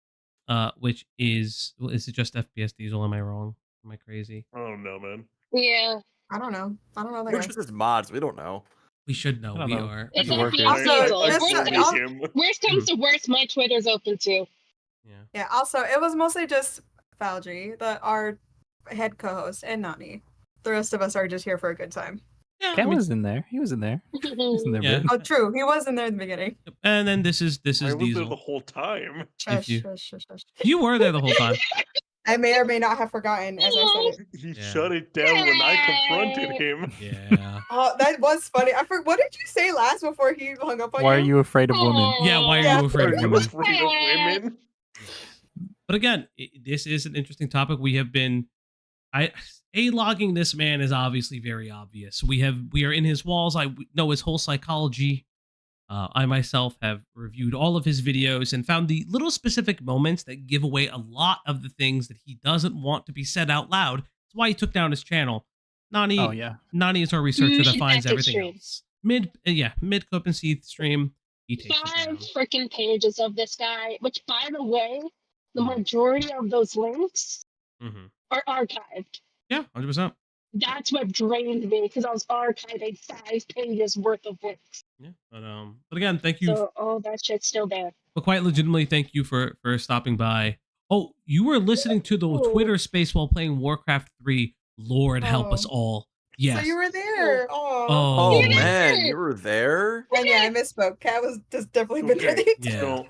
which is it just FPS Diesel? Am I wrong? Am I crazy? I don't know, man. Yeah. I don't know. I don't know. We're just mods. We don't know. We should know. I don't We know. are. It's That's FPS workers. Diesel. Also, Worst comes to worst, my Twitter's open too. Yeah. Also, it was mostly just Falgi, our head co-host, and Nani. The rest of us are just here for a good time. Yeah, Ken was in there. He was in there. He was in there. Yeah. Bit. Oh, true. He was in there in the beginning. And then this is I was there the Diesel. whole time. Shush, you- shush, shush, shush. You were there the whole time. I may or may not have forgotten as I said it. He shut it down when I confronted him. Yeah. Oh, that was funny. I forgot. What did you say last before he hung up on Why are you? you afraid of women? Yeah. Why are Yeah. you afraid of I'm women? afraid of women. But again, this is an interesting topic. We have been, logging this man is obviously very obvious. We are in his walls. I know his whole psychology. I myself have reviewed all of his videos and found the little specific moments that give away a lot of the things that he doesn't want to be said out loud. That's why he took down his channel. Nani, Oh yeah. Nani is our researcher that finds Epic everything stream. else. Mid Coop and Seath stream. He takes it 5 down. freaking pages of this guy, which, by the way, the majority of those links Mhm. are archived. Yeah, 100%. That's what drained me because I was archiving 5 pages worth of links. Yeah, but again, thank you. So all that shit's still there. But quite legitimately, thank you for stopping by. Oh, you were listening to the Twitter space while playing Warcraft 3. Lord help us all. Yes. So you were there. Oh. Oh Yeah. man, you were there. And yeah, I misspoke. Cat was just definitely been Okay, there. Yeah. so,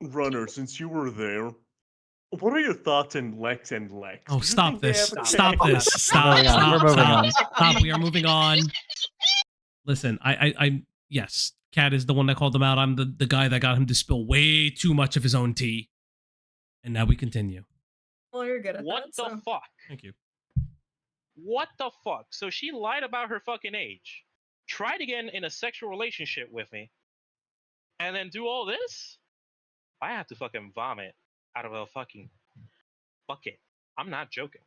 Runner, since you were there, what are your thoughts on Lex and Lex? Oh, Do you stop think they this. have a Stop chance? this. Stop. Moving on. Stop. We're moving on. Stop. We are moving on. Listen, I yes, Cat is the one that called him out. I'm the guy that got him to spill way too much of his own tea. And now we continue. Well, you're good at What that. the so. fuck? Thank you. What the fuck? So she lied about her fucking age, tried again in a sexual relationship with me, and then do all this? I have to fucking vomit out of a fucking bucket. I'm not joking.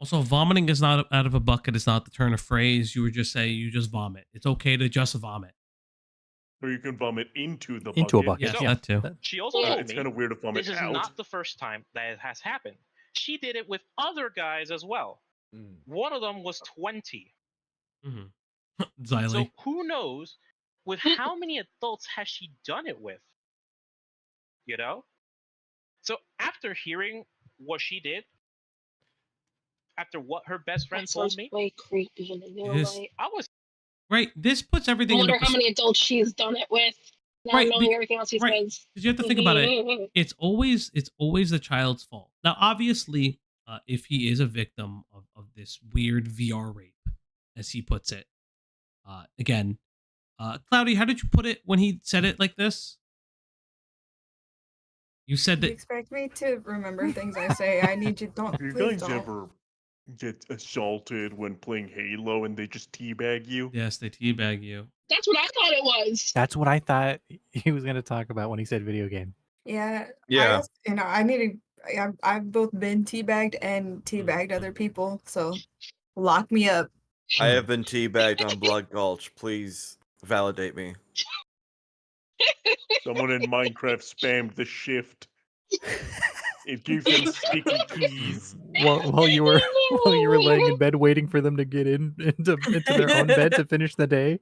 Also, vomiting is not out of a bucket. It's not the turn of phrase. You would just say you just vomit. It's okay to just vomit. Or you can vomit into the Into a bucket. bucket. Yes, that too. She also told It's me kind of weird to vomit this is out. not the first time that it has happened. She did it with other guys as well. One of them was 20. Mm-hmm. Xylee. So who knows with how many adults has she done it with? You know? So after hearing what she did, after what her best friend That told sounds me, way creepy in the new Yes. light. I was Right. This puts I everything into wonder how many adults she's done it with. Now Right, knowing be- everything else he right. says. Because you have to think about it. It's always the child's fault. Now, obviously, if he is a victim of this weird VR rape, as he puts it, again, Cloudy, how did you put it when he said it like this? You said You that. expect me to remember things I say. I need you. Don't. Do you Please guys don't. ever get assaulted when playing Halo and they just teabag you? Yes, they teabag you. That's what I thought it was. That's what I thought he was going to talk about when he said video game. Yeah. Yeah. I just, I need to I've both been teabagged and teabagged other people, so lock me up. I have been teabagged on Blood Gulch. Please validate me. Someone in Minecraft spammed the shift. It gives them sticky keys. While you were laying in bed waiting for them to get into their own bed to finish the day.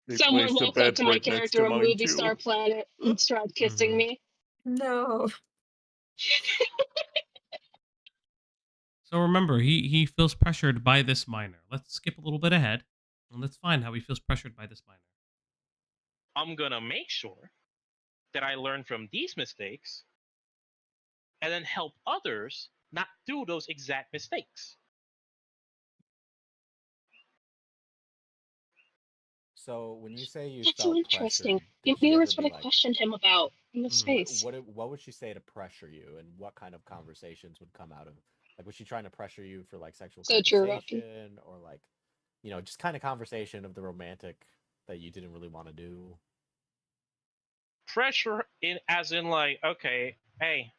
They Someone placed a walked up bed to my right next character to on mine Movie too. Star Planet and started kissing me. No. So remember, he feels pressured by this miner. Let's skip a little bit ahead, and let's find how he feels pressured by this miner. I'm gonna make sure that I learn from these mistakes and then help others not do those exact mistakes. So when you say you That's so felt interesting. pressured, did she Maybe ever that's be what I like, questioned him about in the space. what would she say to pressure you, and what kind of conversations would come out of? Like, was she trying to pressure you for like sexual So true, Rocky. conversation, or like, just kind of conversation of the romantic that you didn't really want to do? Pressure as in like, okay, hey,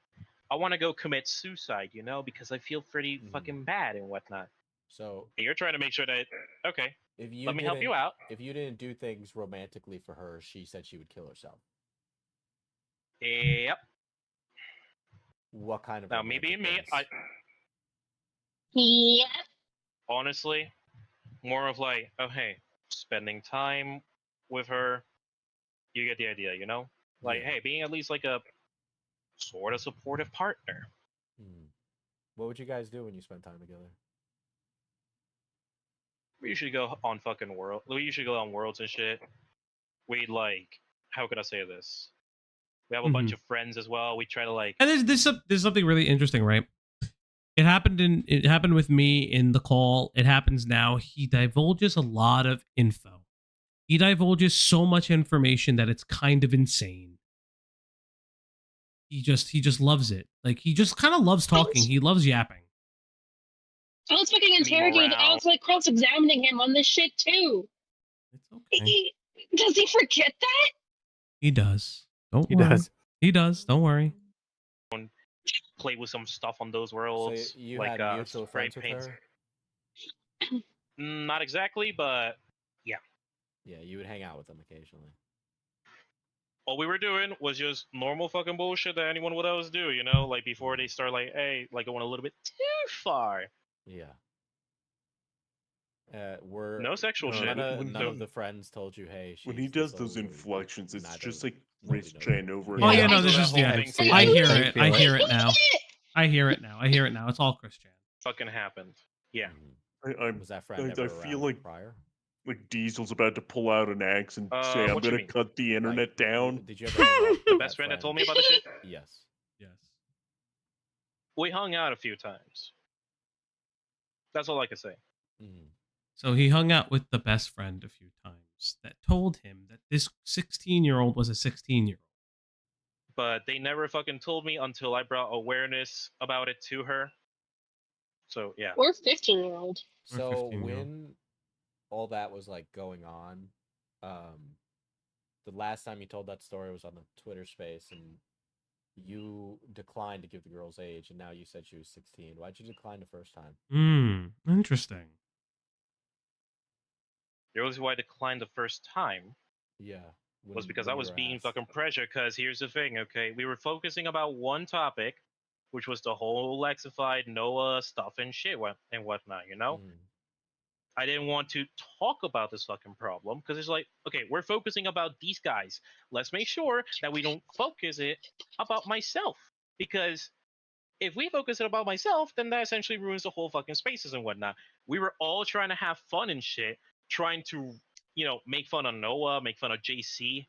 I want to go commit suicide, because I feel pretty fucking bad and whatnot. So you're trying to make sure that, okay, if you let me help you out. If you didn't do things romantically for her, she said she would kill herself. Yep. What kind of Now me being me, Yeah. honestly, more of like, oh hey, spending time with her. You get the idea, Like, hey, being at least like a sort of supportive partner. What would you guys do when you spend time together? We usually go on fucking world. We usually go on worlds and shit. We like, how could I say this? We have a bunch of friends as well. We try to like. And there's something really interesting, right? It happened with me in the call. It happens now. He divulges a lot of info. He divulges so much information that it's kind of insane. He just loves it. Like, he just kind of loves talking. He loves yapping. I was fucking interrogated. I was like cross-examining him on this shit too. It's okay. Does he forget that? He does. Don't worry. He does. Don't worry. Play with some stuff on those worlds. So you like had mutual spray friends with paints. her? Not exactly, but yeah. Yeah, you would hang out with them occasionally. All we were doing was just normal fucking bullshit that anyone would always do, like before they start like, hey, like going a little bit too far. Yeah. No sexual shit. None of the friends told you, hey, when he does those inflections, it's just like Rich Chen over. Oh yeah, no, this is I hear it. I hear it now. I hear it now. I hear it now. It's all Christian. Fucking happened. Yeah. Was that friend ever feel around like prior? Like Diesel's about to pull out an axe and say, "I'm what you gonna mean? cut the internet down." Did you ever hang out with The best friend that told me about the shit? Yes. Yes. We hung out a few times. That's all I can say. So he hung out with the best friend a few times that told him that this 16-year-old was a 16-year-old. But they never fucking told me until I brought awareness about it to her. So yeah. Or 15-year-old. So when all that was like going on, the last time you told that story was on the Twitter space, and you declined to give the girl's age, and now you said she was 16. Why'd you decline the first time? Interesting. The reason why I declined the first time was because I was being fucking pressured. Because here's the thing, okay? We were focusing about one topic, which was the whole Lexified Noah stuff and shit and whatnot, I didn't want to talk about this fucking problem because it's like, okay, we're focusing about these guys. Let's make sure that we don't focus it about myself. Because if we focus it about myself, then that essentially ruins the whole fucking spaces and whatnot. We were all trying to have fun and shit, trying to, make fun of Noah, make fun of JC.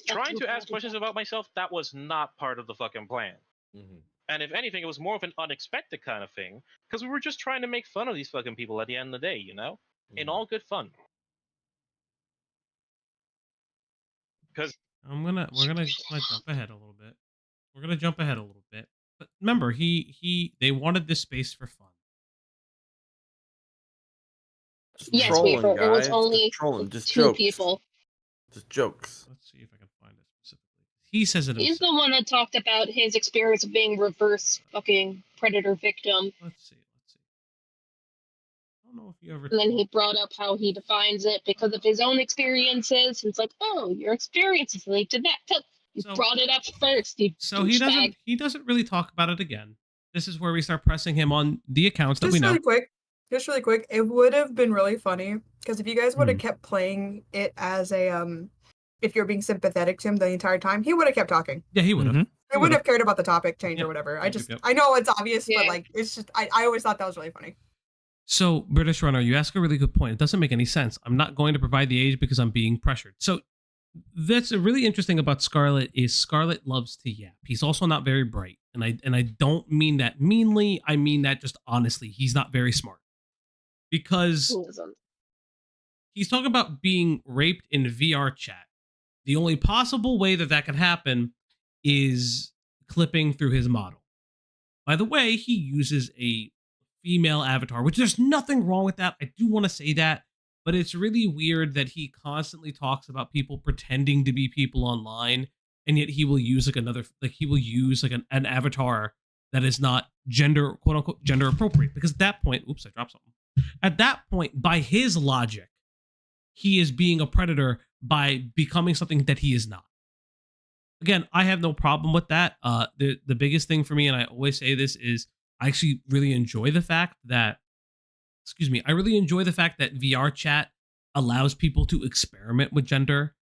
Trying to ask questions about myself, that was not part of the fucking plan. And if anything, it was more of an unexpected kind of thing, because we were just trying to make fun of these fucking people at the end of the day, in all good fun. Because we're gonna jump ahead a little bit. We're gonna jump ahead a little bit. But remember, they wanted this space for fun. Yes, trolling, Reaper. It was guys. only Just trolling, just two jokes. people. Just jokes. Let's see if I can find it specifically. He says it He's himself. the one that talked about his experience of being reverse fucking predator victim. Let's see. I don't know if you ever. And then he brought up how he defines it because of his own experiences. It's like, oh, your experiences lead to that. You brought it up first. So he doesn't really talk about it again. This is where we start pressing him on the accounts that we know. Just really quick, it would have been really funny because if you guys would have kept playing it as a if you're being sympathetic to him the entire time, he would have kept talking. Yeah, he would have. He wouldn't have cared about the topic change or whatever. I know it's obvious, but like it's just I always thought that was really funny. So, British Runner, you ask a really good point. It doesn't make any sense. I'm not going to provide the age because I'm being pressured. So, that's really interesting about Scarlet is Scarlet loves to yap. He's also not very bright. And I don't mean that meanly. I mean that just honestly. He's not very smart. Because he's talking about being raped in VR chat. The only possible way that could happen is clipping through his model. By the way, he uses a female avatar, which there's nothing wrong with that. I do want to say that, but it's really weird that he constantly talks about people pretending to be people online, and yet he will use an avatar that is not gender, quote unquote, gender appropriate. Because at that point, oops, I dropped something. At that point, by his logic, he is being a predator by becoming something that he is not. Again, I have no problem with that. The biggest thing for me, and I always say this, is I actually really enjoy the fact that, I really enjoy the fact that VR chat allows people to experiment with gender.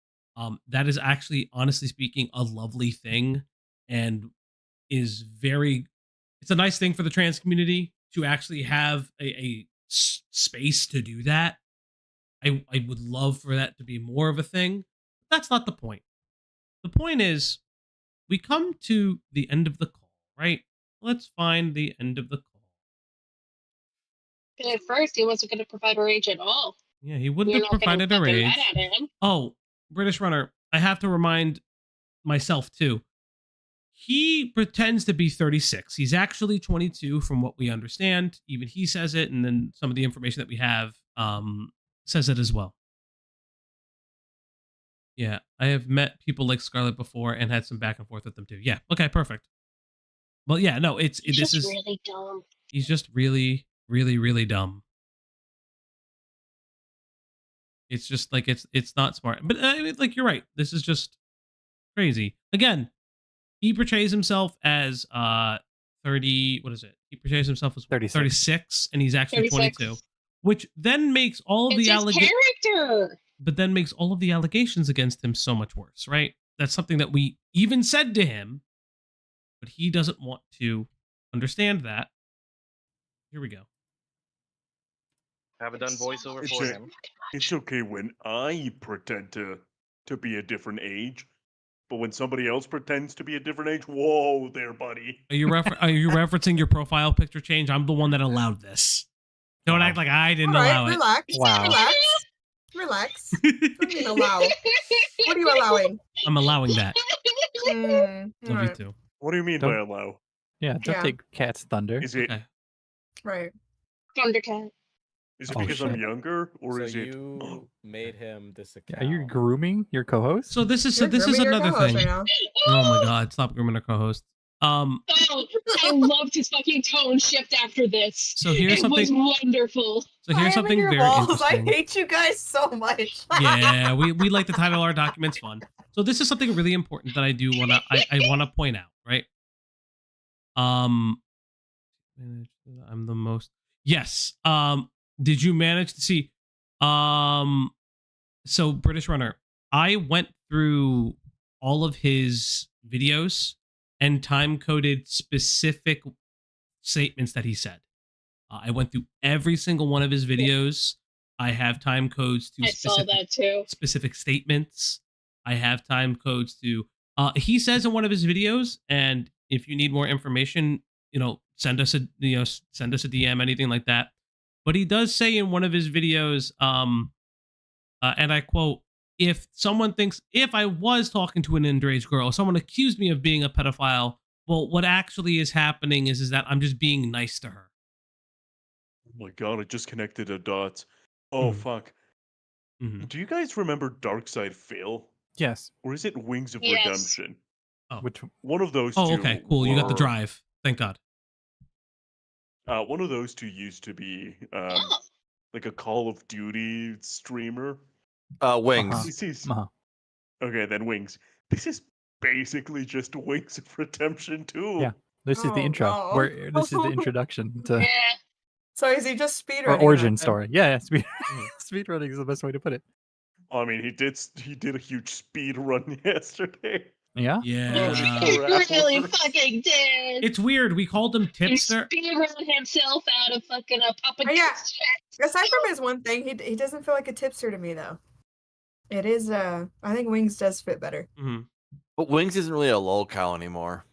That is actually, honestly speaking, a lovely thing, and is it's a nice thing for the trans community to actually have a space to do that. I would love for that to be more of a thing. That's not the point. The point is, we come to the end of the call, right? Let's find the end of the call. At first, he wasn't going to provide her age at all. Yeah, he wouldn't have provided her age. Oh, British Runner, I have to remind myself too. He pretends to be 36. He's actually 22 from what we understand. Even he says it, and then some of the information that we have says it as well. Yeah, I have met people like Scarlet before and had some back and forth with them too. Yeah, okay, perfect. Well, yeah, no, this is really dumb. He's just really, really, really dumb. It's just like it's not smart. But I mean, like, you're right. This is just crazy. Again, he portrays himself as 30. What is it? He portrays himself as 36, and he's actually 22, which then makes all of the allegations. But then makes all of the allegations against him so much worse, right? That's something that we even said to him, but he doesn't want to understand that. Here we go. Haven't done voiceover for him. It's okay when I pretend to be a different age, but when somebody else pretends to be a different age, whoa there, buddy. Are you referencing your profile picture change? I'm the one that allowed this. Don't act like I didn't allow it. Relax. Wow. Relax. What do you mean allow? What are you allowing? I'm allowing that. Love you too. What do you mean by allow? Yeah, don't take Cat's thunder. Is it? Right. Thundercat. Is it because I'm younger, or So is it? you made him this account? Are you grooming your co-host? So this is another thing. Oh my god, stop grooming our co-host. Oh, I loved his fucking tone shift after this. So here's it was wonderful. So here's something very balls. I interesting. hate you guys so much. Yeah, we like to title our documents fun. So this is something really important that I do wanna point out, right? I'm the most. Yes. Did you manage to see? So British Runner, I went through all of his videos and time coded specific statements that he said. I went through every single one of his videos. I have time codes to specific statements. I have time codes to. He says in one of his videos, and if you need more information, send us a DM, anything like that. But he does say in one of his videos, and I quote, if someone thinks, if I was talking to an underage girl, someone accused me of being a pedophile, well, what actually is happening is that I'm just being nice to her. Oh my god, I just connected the dots. Oh, fuck. Do you guys remember Darkside Fail? Yes. Or is it Wings of Yes. Redemption? Oh. Which one of those two. Oh, okay, cool. You got the were- drive. Thank God. One of those two used to be like a Call of Duty streamer. Wings. This is Uh-huh. okay. Then Wings. This is basically just Wings of Redemption 2. Yeah. This is the Oh, intro. no. Where this is the introduction to Yeah. So is he just speedrunning? or origin that then? story. Yeah, speedrunning is the best way to put it. I mean, he did a huge speed run yesterday. Yeah. Yeah. He really fucking did. It's weird. We called him He tipster. speedrun himself out of fucking a Papa Oh, yeah. John's chat. Aside from his one thing, he doesn't feel like a tipster to me though. It is I think Wings does fit better. Mm-hmm. But Wings isn't really a Lolcow anymore.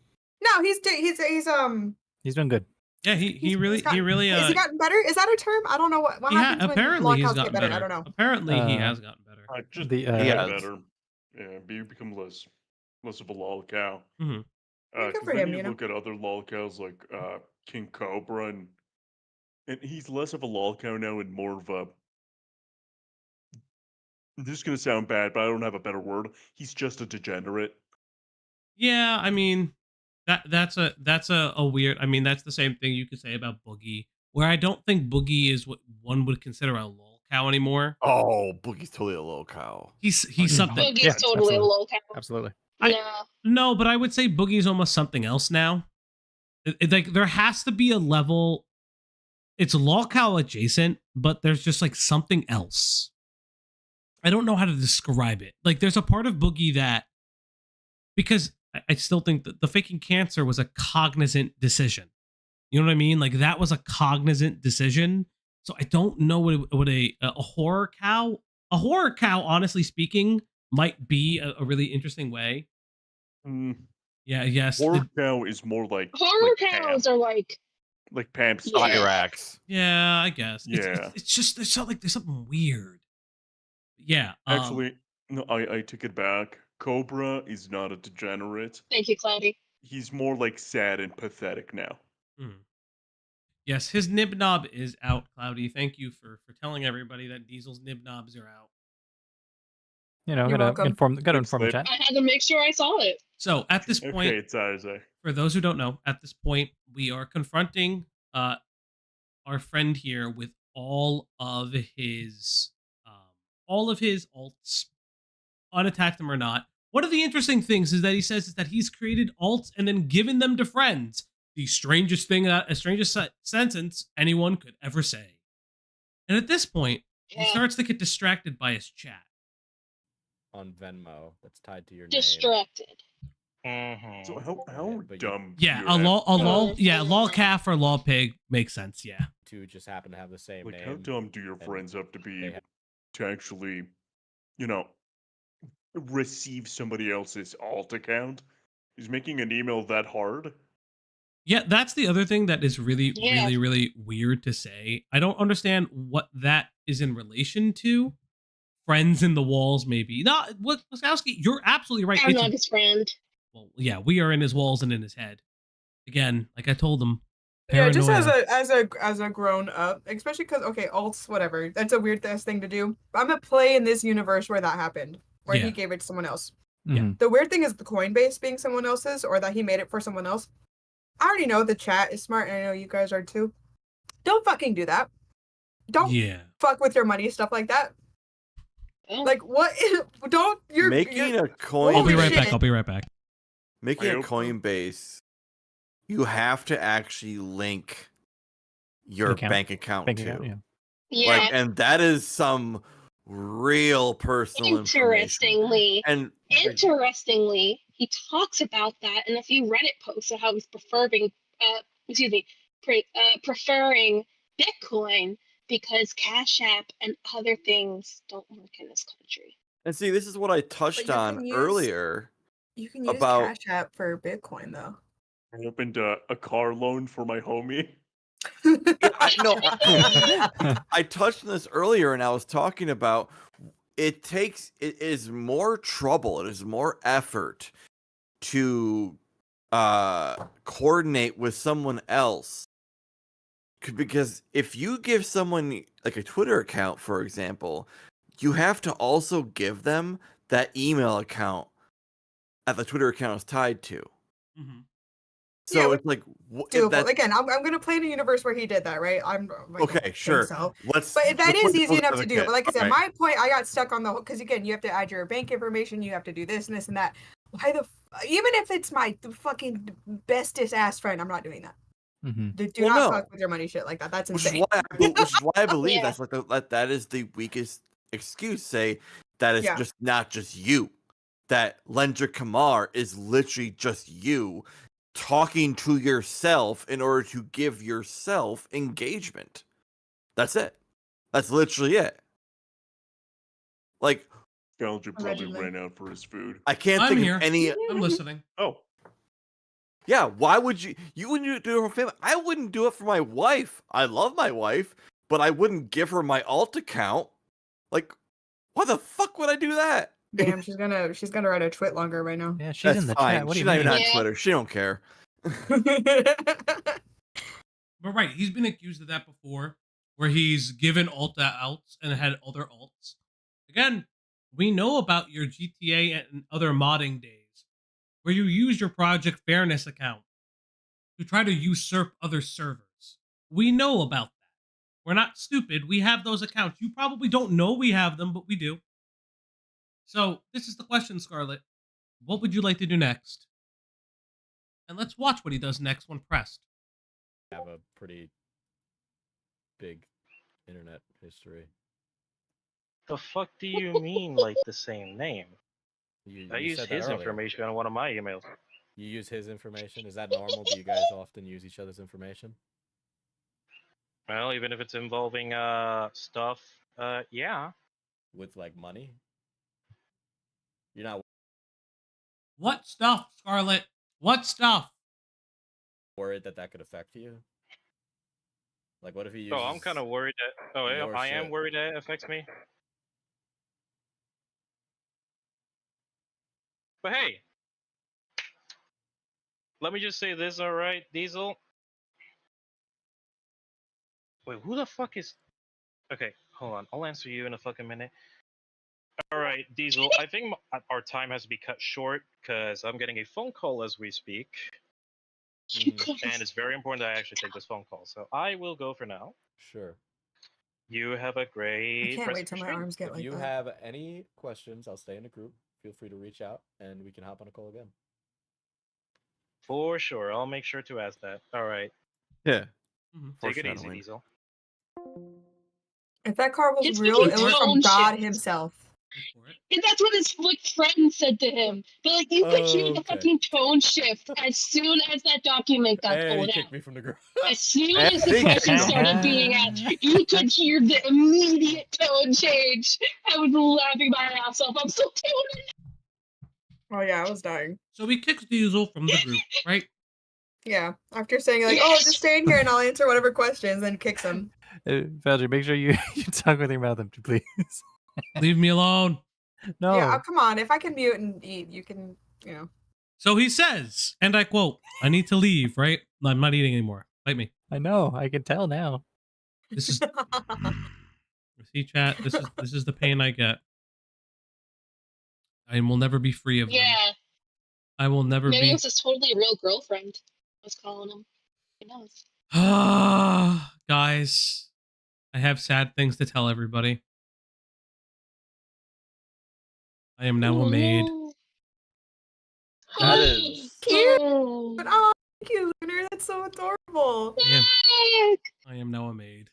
No, he's doing good. Yeah, he really has he gotten better? Is that a term? I don't know what yeah, happens when apparently he's Lolcows gotten get better. better. I don't know. Apparently he has gotten better. Just The, get He has. better. Yeah, you become less of a lolcow. Mm-hmm. Good 'cause for then him, you you know? look at other lolcows like King Cobra, and he's less of a lolcow now and more of a. This is gonna sound bad, but I don't have a better word. He's just a degenerate. Yeah, I mean that's a weird. I mean that's the same thing you could say about Boogie, where I don't think Boogie is what one would consider a lolcow anymore. Oh, Boogie's totally a Lolcow. He's something. Boogie's totally a Lolcow. Absolutely. No, but I would say Boogie's almost something else now. Like there has to be a level. It's Lolcow adjacent, but there's just like something else. I don't know how to describe it. Like there's a part of Boogie that, because I still think that the faking cancer was a cognizant decision. You know what I mean? Like that was a cognizant decision. So I don't know what a horror cow, honestly speaking, might be a really interesting way. Yeah, yes. Horror cow is more like Horror like cows are like Pam Irax. Yeah, I guess. Yeah. It's just there's something weird. Yeah. Actually, no, I took it back. Cobra is not a degenerate. Thank you, Cloudy. He's more like sad and pathetic now. Yes, his nib knob is out, Cloudy. Thank you for telling everybody that Diesel's nib knobs are out. You know, You're gotta welcome. inform the chat. I had to make sure I saw it. So at this point, Okay, it's Isaac. for those who don't know, at this point we are confronting our friend here with all of his alts, unattacked them or not. One of the interesting things is that he says is that he's created alts and then given them to friends. The strangest sentence anyone could ever say. And at this point, he starts to get distracted by his chat. On Venmo, that's tied to your Distracted. name. So how dumb? Yeah, do you have- lolcalf or lolpig makes sense. Yeah. Two just happen to have the same Like, name. how dumb do your friends have to be to actually, receive somebody else's alt account? Is making an email that hard? Yeah, that's the other thing that is really, Yeah. really, really weird to say. I don't understand what that is in relation to. Friends in the walls, maybe. No, Waskowski, you're absolutely right. I'm not his friend. Well, yeah, we are in his walls and in his head. Again, like I told him. Yeah, just paranoia. as a grown up, especially because alts, whatever. That's a weird thing to do. I'm gonna play in this universe where that happened, where Yeah. he gave it to someone else. Yeah. The weird thing is the Coinbase being someone else's, or that he made it for someone else. I already know the chat is smart, and I know you guys are too. Don't fucking do that. Don't fuck with your money, stuff like that. Like what? Don't you're Making a coin. I'll be right back. I'll be right back. Making a Coinbase, you have to actually link your bank account to. Yeah. Like, and that is some real personal Interestingly, information. interestingly, he talks about that in a few Reddit posts of how he's preferring Bitcoin because Cash App and other things don't work in this country. And see, this is what I touched on earlier. You can use about Cash App for Bitcoin though. I opened a car loan for my homie. I touched on this earlier, and I was talking about it is more trouble, it is more effort to coordinate with someone else, because if you give someone like a Twitter account, for example, you have to also give them that email account that the Twitter account is tied to. Mm-hmm. So it's like doable. Again, I'm gonna play in a universe where he did that, right? Okay, sure. So. But that is easy enough to do. But like I said, right. my point, I got stuck on the because again, you have to add your bank information, you have to do this and this and that. Why even if it's my fucking bestest ass friend, I'm not doing that. Do not fuck with your money shit like that. That's insane. Which is why I believe that's like that is the weakest excuse. Say that it's just not just you. That Lendra Kamar is literally just you talking to yourself in order to give yourself engagement. That's it. That's literally it. Like, Scarlet probably ran out for his food. I can't I'm think here. of any. I'm listening. Oh. Yeah, why would you? You wouldn't do it for family. I wouldn't do it for my wife. I love my wife, but I wouldn't give her my alt account. Like, why the fuck would I do that? Damn, she's gonna write a twit longer right now. Yeah, she's That's in the fine. chat. What do She's you not mean? even on Twitter. She don't care. But right, he's been accused of that before, where he's given alt outs and had other alts. Again, we know about your GTA and other modding days, where you use your Project Fairness account to try to usurp other servers. We know about that. We're not stupid. We have those accounts. You probably don't know we have them, but we do. So, this is the question, Scarlet. What would you like to do next? And let's watch what he does next when pressed. Have a pretty big internet history. The fuck do you mean, like the same name? I You use said that his earlier. information on one of my emails. You use his information? Is that normal? Do you guys often use each other's information? Well, even if it's involving stuff, yeah. With like money? You're not What stuff, Scarlet? What stuff? worried that that could affect you? Like, what if he uses? Oh, I'm kind of worried that. Oh, your I am shit? worried that it affects me. But hey, let me just say this, all right, Diesel. Wait, who the fuck is? Okay, hold on. I'll answer you in a fucking minute. All right, Diesel. I think our time has to be cut short because I'm getting a phone call as we speak. And it's very important that I actually take this phone call. So I will go for now. Sure. You have a great. I can't rest wait of till your my stream. arms get If like you that. have any questions, I'll stay in the group. Feel free to reach out, and we can hop on a call again. For sure, I'll make sure to ask that. All right. Yeah. Take it easy, Diesel. If that car was It's real, it fucking was from tone God shift. himself. And that's what his friend said to him. But like you could hear the Okay. fucking tone shift as soon as that document got And he pulled kicked out. me from the group. As soon as the question started being asked, you could hear the immediate tone change. I was laughing my ass off. I'm so tuned. Oh yeah, I was dying. So he kicks Diesel from the group, right? Yeah, after saying like, "Oh, just stay in here and I'll answer whatever questions," and kicks him. Falgi, make sure you talk with your mouth empty, please. Leave me alone. No. Yeah, come on. If I can mute and eat, you can, you know. So he says, and I quote, "I need to leave, right? I'm not eating anymore. Bite me." I know. I can tell now. This is see, chat. This is the pain I get. I will never be free of them. Yeah. I will never Maybe be. it was his totally real girlfriend. I was calling him. Who knows? Ah, guys, I have sad things to tell everybody. I am now a maid. That is cute. But oh, thank you, Lunar. That's so adorable. I am now a maid.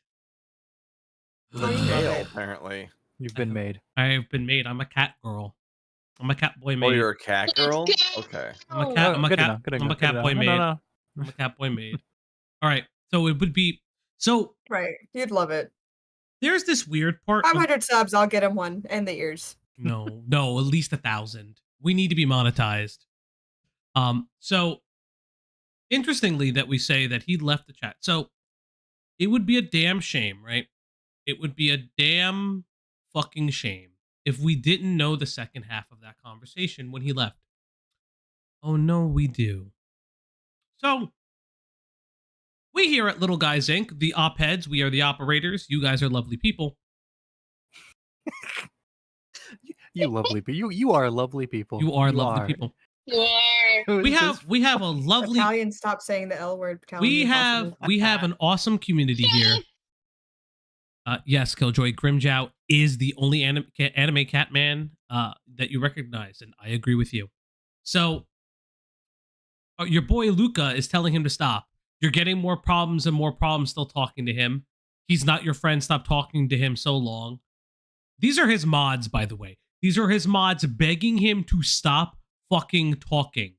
male, apparently. You've been made. I have been made. I'm a cat girl. I'm a cat boy maid. Oh, you're a cat girl? Okay. I'm a cat. I'm a Good cat. enough, good I'm a enough, cat good boy enough. maid. No. I'm a cat boy maid. All right. So it would be. So Right, you'd love it. there's this weird part. 500 subs, I'll get him one, and the ears. No, at least 1,000. We need to be monetized. So interestingly that we say that he left the chat. So it would be a damn shame, right? It would be a damn fucking shame if we didn't know the second half of that conversation when he left. Oh no, we do. So we here at Little Guys Inc., the op heads, we are the operators. You guys are lovely people. You lovely people. You are lovely people. You are lovely people. You are. We have a lovely Italian. Stop saying the L word. we have an awesome community here. Yes, Killjoy Grimjow is the only anime Catman that you recognize, and I agree with you. So, your boy Luca is telling him to stop. You're getting more problems and more problems still talking to him. He's not your friend. Stop talking to him so long. These are his mods, by the way. These are his mods begging him to stop fucking talking.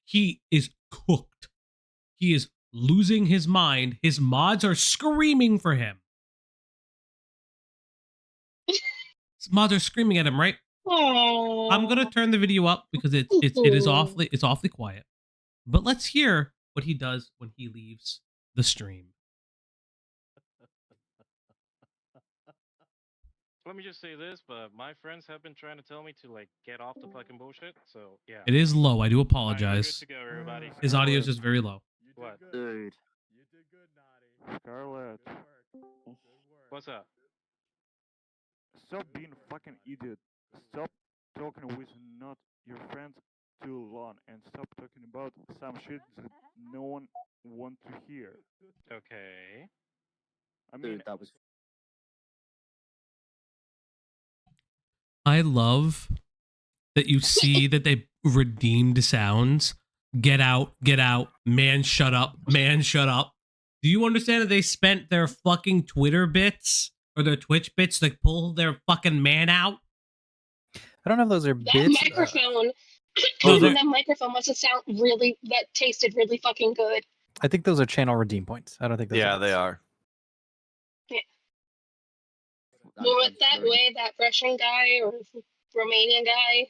He is cooked. He is losing his mind. His mods are screaming for him. His mods are screaming at him, right? Aww. I'm gonna turn the video up because it is awfully quiet. But let's hear what he does when he leaves the stream. Let me just say this, but my friends have been trying to tell me to like get off the fucking bullshit. So yeah. It is low. I do Alright, apologize. good to go, everybody. His audio is just very low. What? Dude. You did good, Naughty. Scarlet. What's up? Stop being a fucking idiot. Stop talking with not your friends too long, and stop talking about some shit that no one wants to hear. Okay. I mean, Dude, that was I love that you see that they redeemed sounds. Get out, man, shut up, man, shut up. Do you understand that they spent their fucking Twitter bits or their Twitch bits to pull their fucking man out? I don't know if those are That bits. microphone. No, that microphone must have that tasted really fucking good. I think those are channel redeem points. I don't think those Yeah, are they are. Yeah. Well, with that Russian guy or Romanian guy,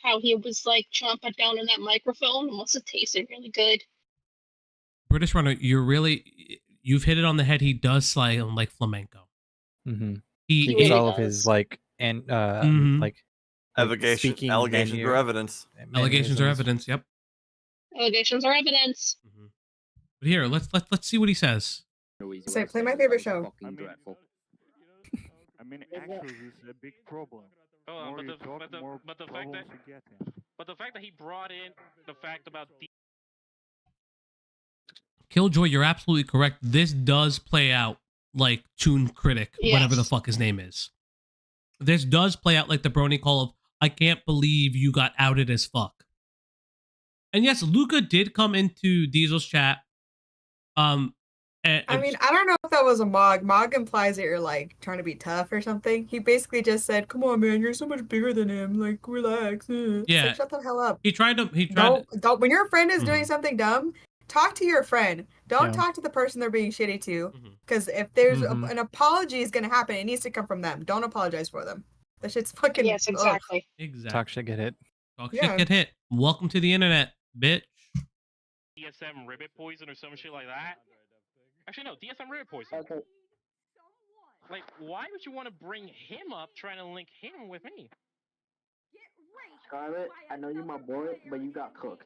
how he was like chomping down in that microphone, it must have tasted really good. British Runner, you've hit it on the head. He does sound like flamenco. Mm-hmm. He because all of his like like allegations are evidence. Allegations are evidence. Yep. Allegations are evidence. But here, let's see what he says. Say, play my favorite show. I mean, actually, this is a big problem. Hold on, More you talk, more but the fact problems that you get in. but the fact that he brought in the fact about Killjoy, you're absolutely correct. This does play out like Toon Critic, whatever the fuck his name is. This does play out like the Brony call of, I can't believe you got outed as fuck. And yes, Luca did come into Diesel's chat. I mean, I don't know if that was a Mog. Mog implies that you're like trying to be tough or something. He basically just said, "Come on, man, you're so much bigger than him. Like, relax." Yeah. Like, shut the hell up. He tried. Don't. When your friend is doing something dumb, talk to your friend. Don't talk to the person they're being shitty to. Because if there's an apology is gonna happen, it needs to come from them. Don't apologize for them. That shit's fucking. Yes, exactly. Exactly. Talk shit, get hit. Talk shit, get hit. Welcome to the internet, bitch. DSM ribbit poison or some shit like that. Actually, no, DSM ribbit poison. Okay. Like, why would you want to bring him up, trying to link him with me? Scarlet, I know you're my boy, but you got cooked.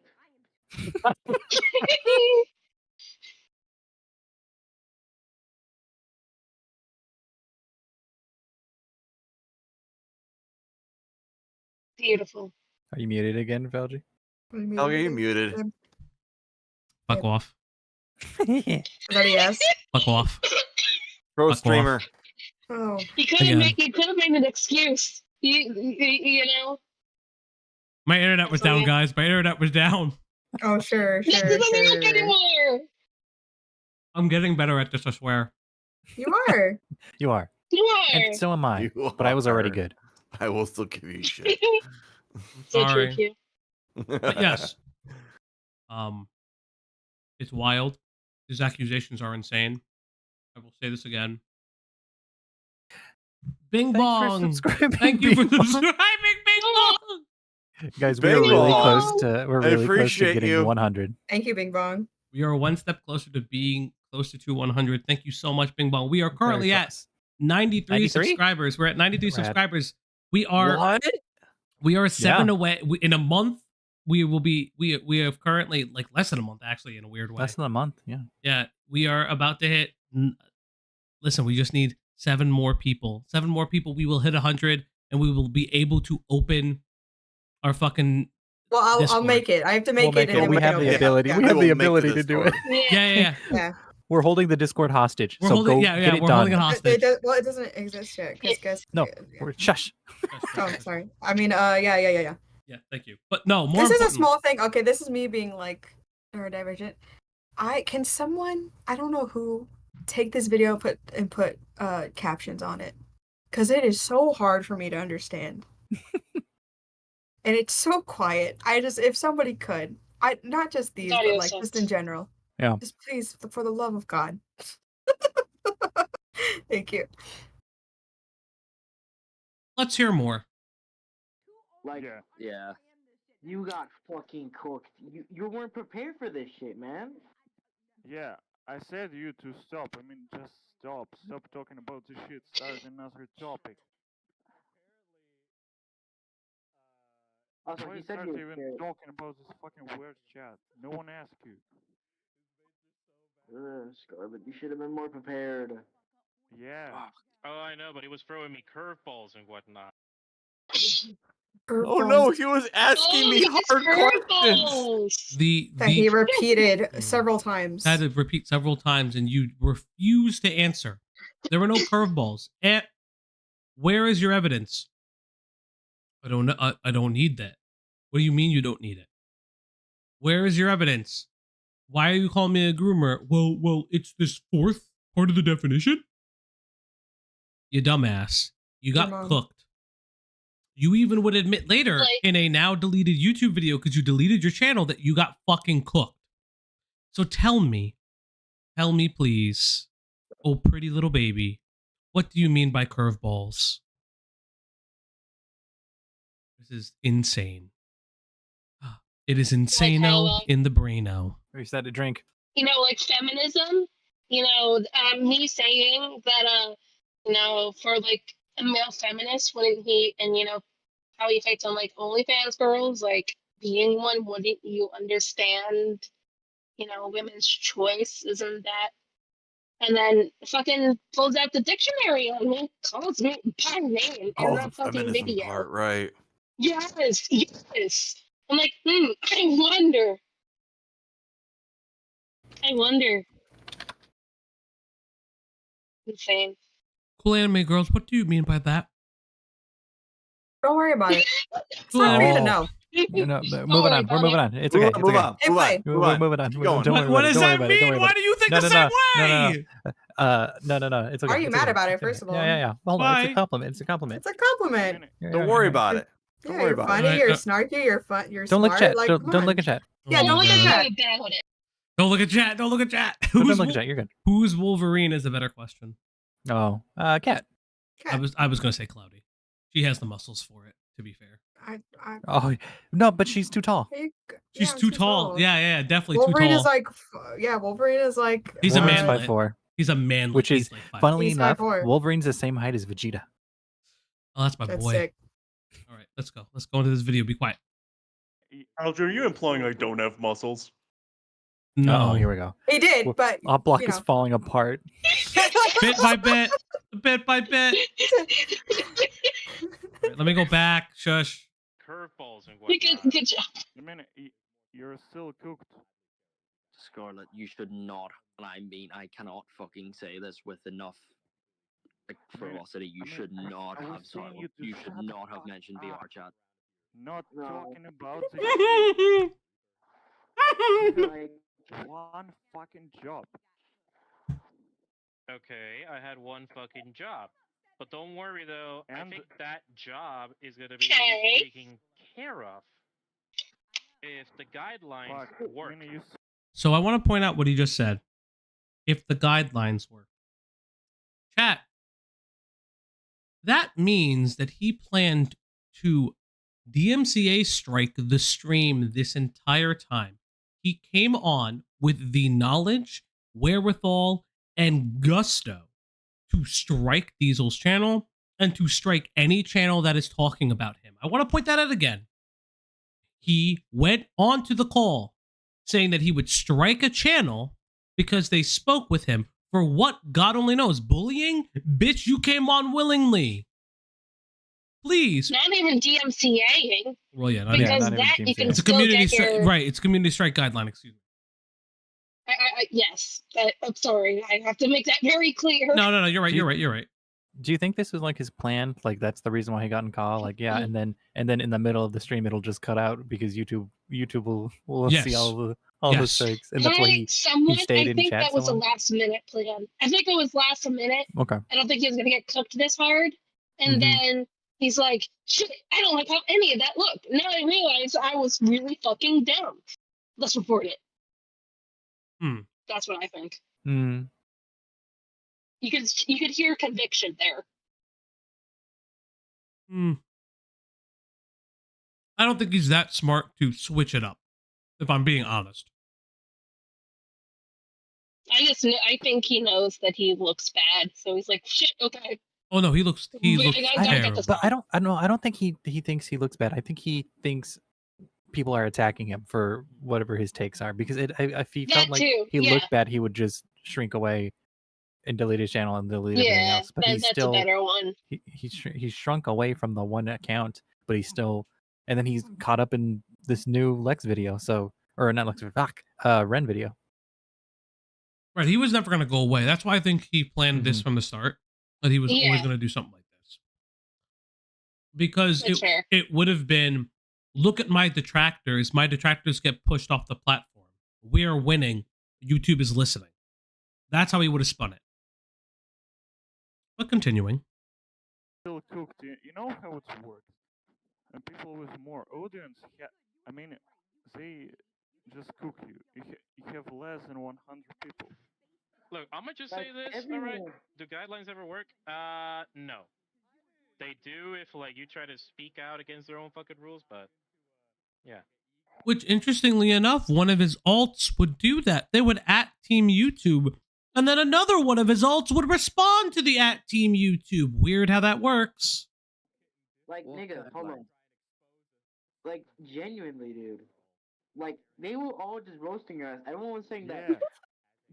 Beautiful. Are you muted again, Falgi? Oh, you muted. Fuck off. Is that a yes? Fuck off. Pro Fuck streamer. off. Oh. He could have made an excuse. You know. My internet was down, guys. My internet was down. Oh, sure. This doesn't work anymore. I'm getting better at this, I swear. You are. You are. You are. And so am I. But I was already good. I will still give you shit. Sorry. But yes. It's wild. These accusations are insane. I will say this again. Bing bong. Thank you for subscribing, Bing bong. Guys, we're really close to getting 100. Thank you, Bing Bong. We are one step closer to being closer to 100. Thank you so much, Bing bong. We are currently at 93 subscribers. We're at 93 subscribers. We are We are 7 away. In a month, we will be. We have currently like less than a month, actually, in a weird way. Less than a month, yeah. Yeah, we are about to hit. Listen, we just need 7 more people. 7 more people. We will hit 100, and we will be able to open our fucking Well, I'll make it. I have to make it. And we have the ability. We have the ability to do it. Yeah. We're holding the Discord hostage. We're so holding, go yeah, get it we're done. holding it hostage. It doesn't exist yet. Guess. No, shush. Oh, sorry. I mean, yeah. Yeah, thank you. But no, more. This is a small thing. Okay, this is me being like neurodivergent. Can someone, I don't know who, take this video put captions on it, because it is so hard for me to understand. And it's so quiet. If somebody could, not just these, but like just in general. Yeah. Just please, for the love of God. Thank you. Let's hear more. Like, yeah. You got fucking cooked. You weren't prepared for this shit, man. Yeah, I said you to stop. I mean, just stop. Stop talking about this shit. Start another topic. Also, Why he said start you were even scared. talking about this fucking weird chat? No one asked you. Scarlet, you should have been more prepared. Yeah. Oh, I know, but he was throwing me curveballs and whatnot. Oh no, he was asking me hard questions. That he repeated several times. Had to repeat several times, and you refused to answer. There were no curveballs. Where is your evidence? I don't know. I don't need that. What do you mean you don't need it? Where is your evidence? Why are you calling me a groomer? Well, it's this fourth part of the definition. You dumbass. You got cooked. You even would admit later in a now deleted YouTube video, because you deleted your channel, that you got fucking cooked. So tell me please, oh pretty little baby, what do you mean by curveballs? This is insane. It is insano in the braino. You said to drink. You know, like feminism, you know, me saying that, you know, for like a male feminist, wouldn't he, and you know, how he fights on like OnlyFans girls, like being one, wouldn't you understand, you know, women's choice? Isn't that? And then fucking pulls out the dictionary on me, calls me by name in that fucking video. Part, right. Yes. I'm like, I wonder. Insane. Cool anime girls, what do you mean by that? Don't worry about it. It's not for you to know. No, moving on. We're moving on. It's okay. Move on. We're moving on. Don't worry What about does it. that mean? Why do you think the same way? No. It's okay. Are you mad about it, first of all? Yeah. Hold on. It's a compliment. It's a compliment. It's a compliment. Don't worry about it. Don't worry about it. You're snarky. You're fun. You're don't smart. look chat. Like, don't look at chat. Yeah, don't look at chat. Don't look at chat. Don't look at chat. Don't look at chat. You're good. Who's Wolverine is a better question. Oh, Cat. I was gonna say Cloudy. She has the muscles for it. To be fair. Oh no, but she's too tall. She's too tall. Yeah, definitely Wolverine too tall. is like, Wolverine is like. He's a man. 5'4". He's a man. Which is, like funnily He's enough, 5'4". Wolverine's the same height as Vegeta. Oh, that's my boy. Sick. All right, let's go. Let's go into this video. Be quiet. Alger, are you implying I don't have muscles? No. Oh, here we go. He did, but Opp Block you is know. falling apart. Bit by bit. Bit by bit. Right, let me go back. Shush. Curveballs and Good job. I mean, you're still cooked. Scarlet, you should not, and I mean, I cannot fucking say this with enough like ferocity. You should not have you should not have mentioned VR chat. Not talking about the like one fucking job. Okay, I had one fucking job. But don't worry though, I think that job is gonna be taken care of if the guidelines work. So I want to point out what he just said. If the guidelines work. Chat. That means that he planned to DMCA strike the stream this entire time. He came on with the knowledge, wherewithal, and gusto to strike Diesel's channel and to strike any channel that is talking about him. I want to point that out again. He went on to the call saying that he would strike a channel because they spoke with him for what God only knows. Bullying? Bitch, you came on willingly. Please. Not even DMCAing. Well, yeah, not because even, that you can it's a still community get your right. It's community strike guideline. Excuse me. Yes, I'm sorry. I have to make that very clear. No. You're right. You're right. You're right. Do you think this was like his plan? Like that's the reason why he got in call? Like yeah, and then in the middle of the stream it'll just cut out because YouTube will see all the strikes, and that's why he stayed in I think chat that so was a long? last minute plan. I think it was last minute. Okay. I don't think he was gonna get cooked this hard. And Mhm. then he's like, shit, I don't like how any of that looked. Now I realize I was really fucking dumb. Let's report it. That's what I think. Hmm. You could hear conviction there. I don't think he's that smart to switch it up, if I'm being honest. I think he knows that he looks bad, so he's like, shit, okay. Oh no, he looks terrible. But I don't think he thinks he looks bad. I think he thinks people are attacking him for whatever his takes are, because if he felt like he looked bad, he would just shrink away and delete his channel and delete everything else. But he's that's still a better one. He's shrunk away from the one account, but he's still, and then he's caught up in this new Lex video. So, or not Lex, Ren video. Right, he was never going to go away. That's why I think he planned this from the start, that he was always going to do something like this. Because it would have been, look at my detractors get pushed off the platform. We're winning. YouTube is listening. That's how he would have spun it. But continuing. Still cooked. You know how it works. And people with more audience, I mean, they just cook you. You have less than 100 people. Look, I'm gonna just say this. All right, do guidelines ever work? No. They do if like you try to speak out against their own fucking rules, but yeah. Which, interestingly enough, one of his alts would do that. They would @Team YouTube, and then another one of his alts would respond to the @Team YouTube. Weird how that works. Like, nigga, hold on. Like, genuinely, dude. Like, they were all just roasting us. Everyone was saying that,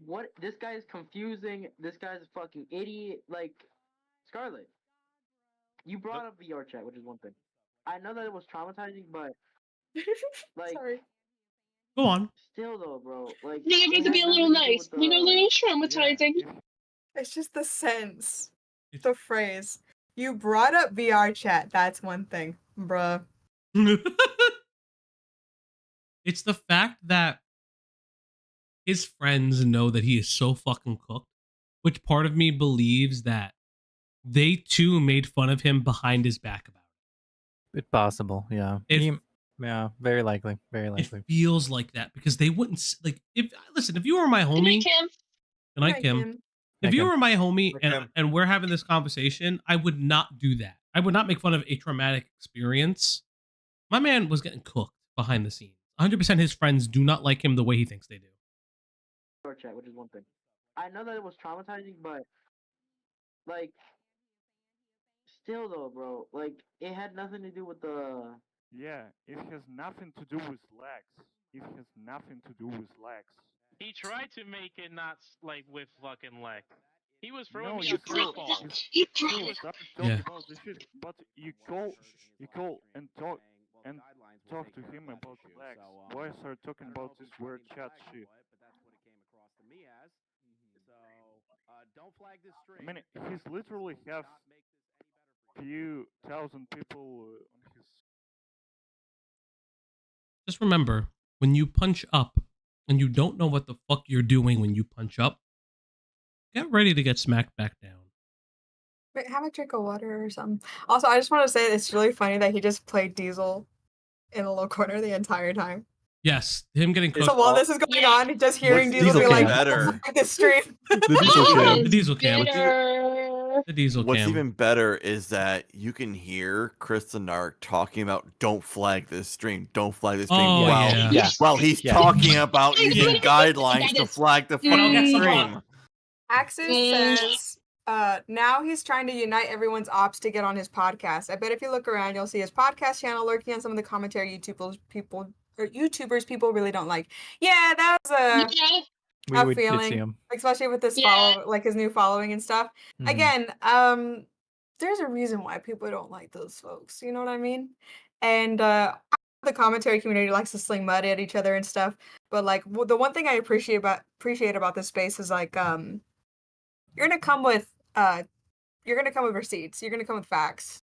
what, this guy is confusing, this guy's a fucking idiot. Like, Scarlet, you brought up VR chat, which is one thing. I know that it was traumatizing, but, like... Sorry. Go on. Still, though, bro, like... You have to be a little nice. We know that it's traumatizing. It's just the sense. The phrase. You brought up VR chat. That's one thing, bruh. It's the fact that his friends know that he is so fucking cooked, which part of me believes that they too made fun of him behind his back about it. It's possible, yeah. Yeah, very likely. Very likely. It feels like that because they wouldn't like if you were my homie. Good night, Kim. If you were my homie and we're having this conversation, I would not do that. I would not make fun of a traumatic experience. My man was getting cooked behind the scenes. 100% his friends do not like him the way he thinks they do. Chat, which is one thing. I know that it was traumatizing, but like, still though, bro, like it had nothing to do with the. Yeah, it has nothing to do with Lex. It has nothing to do with Lex. He tried to make it not like with fucking Lex. He was throwing No, me you a curveball. start talking about this shit, but you call and talk to him about Lex. Why start talking about this weird chat shit? I mean, he's literally have few thousand people on his. Just remember, when you punch up and you don't know what the fuck you're doing when you punch up, get ready to get smacked back down. Wait, have a drink of water or something. Also, I just want to say it's really funny that he just played Diesel in a low corner the entire time. Yes, him getting cooked. So while this is going on, just hearing Diesel be like, "Fuck this stream." The diesel cam. The diesel What's cam. even better is that you can hear Chris and Narc talking about don't flag this stream, don't flag this stream, Oh, yeah. while he's talking about using guidelines to flag the fucking stream. Axis says, now he's trying to unite everyone's ops to get on his podcast. I bet if you look around, you'll see his podcast channel lurking on some of the commentary YouTubers people really don't like. Yeah, that was a feeling, especially with this his new following and stuff. Again, there's a reason why people don't like those folks. You know what I mean? And the commentary community likes to sling mud at each other and stuff. But like the one thing I appreciate about this space is like you're gonna come with receipts. You're gonna come with facts.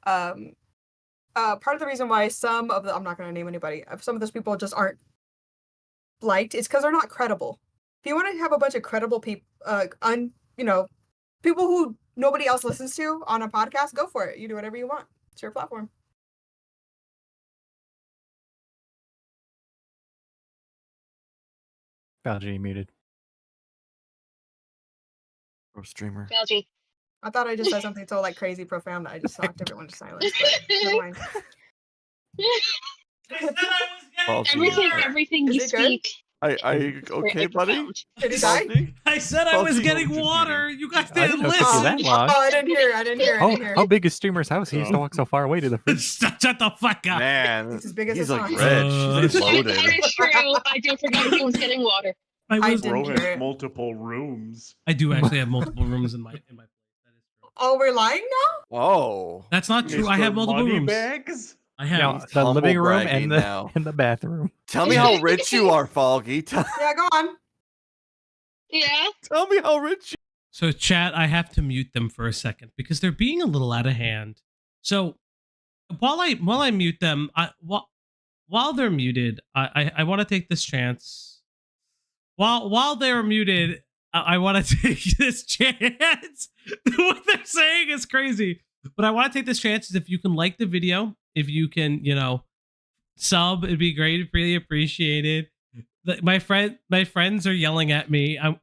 Part of the reason why some of the I'm not gonna name anybody. Some of those people just aren't liked is because they're not credible. If you want to have a bunch of credible people, people who nobody else listens to on a podcast, go for it. You do whatever you want. It's your platform. Falgi, muted. Pro streamer. Falgi. I thought I just said something so like crazy profound that I just knocked everyone to silence. But never mind. Everything you speak. Are you okay, buddy? Did he die? I said I was getting water. You guys didn't listen. That long. Oh, I didn't hear. How big is Streamer's house? He used to walk so far away to the fridge. Shut the fuck up. Man, He's as big as he's his like arm. rich. He's That loaded. is true. I do forget he was getting water. Bro has multiple rooms. I do actually have multiple rooms in my place. Oh, we're lying now? Oh, that's not true. I have multiple rooms. Bags? I have No, the living room and now. the bathroom. Tell me how rich you are, Falgi. Yeah, go on. Yeah. Tell me how rich you So chat, I have to mute them for a second because they're being a little out of hand. So while I mute them, while they're muted, I want to take this chance. While they're muted, I want to take this chance. What they're saying is crazy, but I want to take this chance. If you can like the video, if you can, sub, it'd be great. Really appreciated. My friends are yelling at me. I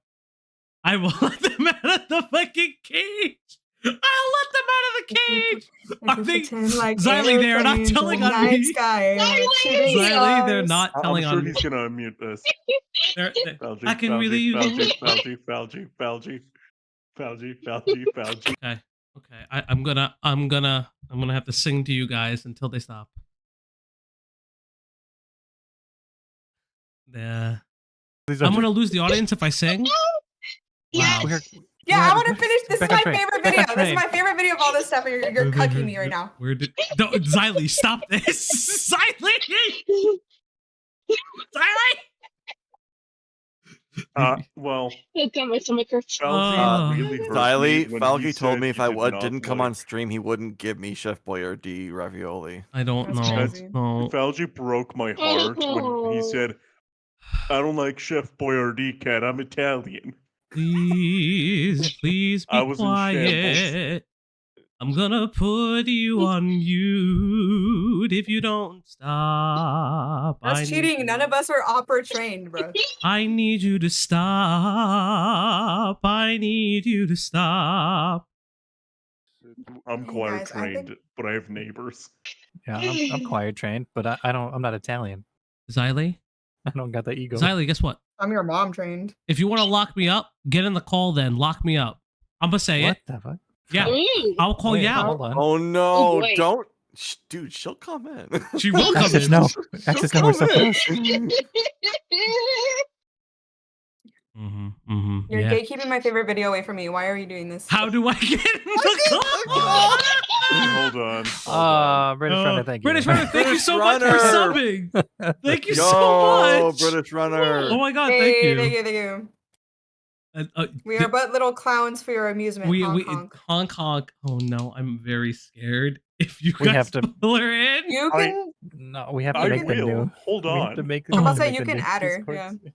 will let them out of the fucking cage. I'll let them out of the cage. Are they, Xylee, they're not telling on me. Xylee, they're not telling on me. I'm sure he's gonna unmute this. Falgi, I can Falgi, really. Falgi. Okay. I'm gonna have to sing to you guys until they stop. Yeah. I'm gonna lose the audience if I sing. Yeah. Wow. Yeah, I want to finish. This is my favorite video. Back on This is train. my favorite video of all this stuff. And you're cucking me right now. Where did Xylee, stop this? Xylee! Xylee! Well, my stomach hurts. Falgi told me if I didn't come on stream, he wouldn't give me Chef Boyardee ravioli. I don't know. Falgi broke my heart when he said, "I don't like Chef Boyardee, cat. I'm Italian." Please be quiet. I'm gonna put you on mute if you don't stop. That's cheating. None of us are opera trained, bro. I need you to stop. I need you to stop. I'm choir trained, but I have neighbors. Yeah, I'm choir trained, but I'm not Italian. Xylee? I don't got the ego. Xylee, guess what? I'm your mom trained. If you want to lock me up, get in the call then. Lock me up. I'm gonna say What it. the fuck? Yeah. I'll call you out. Hold on. Oh no! wait. Don't, dude. She'll come in. She will come Access in. no. Access no. We're so close. You're Yeah. gatekeeping my favorite video away from me. Why are you doing this? How do I get in the call? Hold on. British Runner, thank you. British Runner, thank you so much for Runner. subbing. Thank you so Go, much. British Runner. Oh my god, Hey, thank you. Thank you. We th- are but little clowns for your amusement. honk, honk. honk honk. Oh no, I'm very scared. If you We guys have to- pull her in, You can. No, we have to I make them will. new. Hold We have on. to make I'm them about to say make you the can new add her. Discords. Yeah.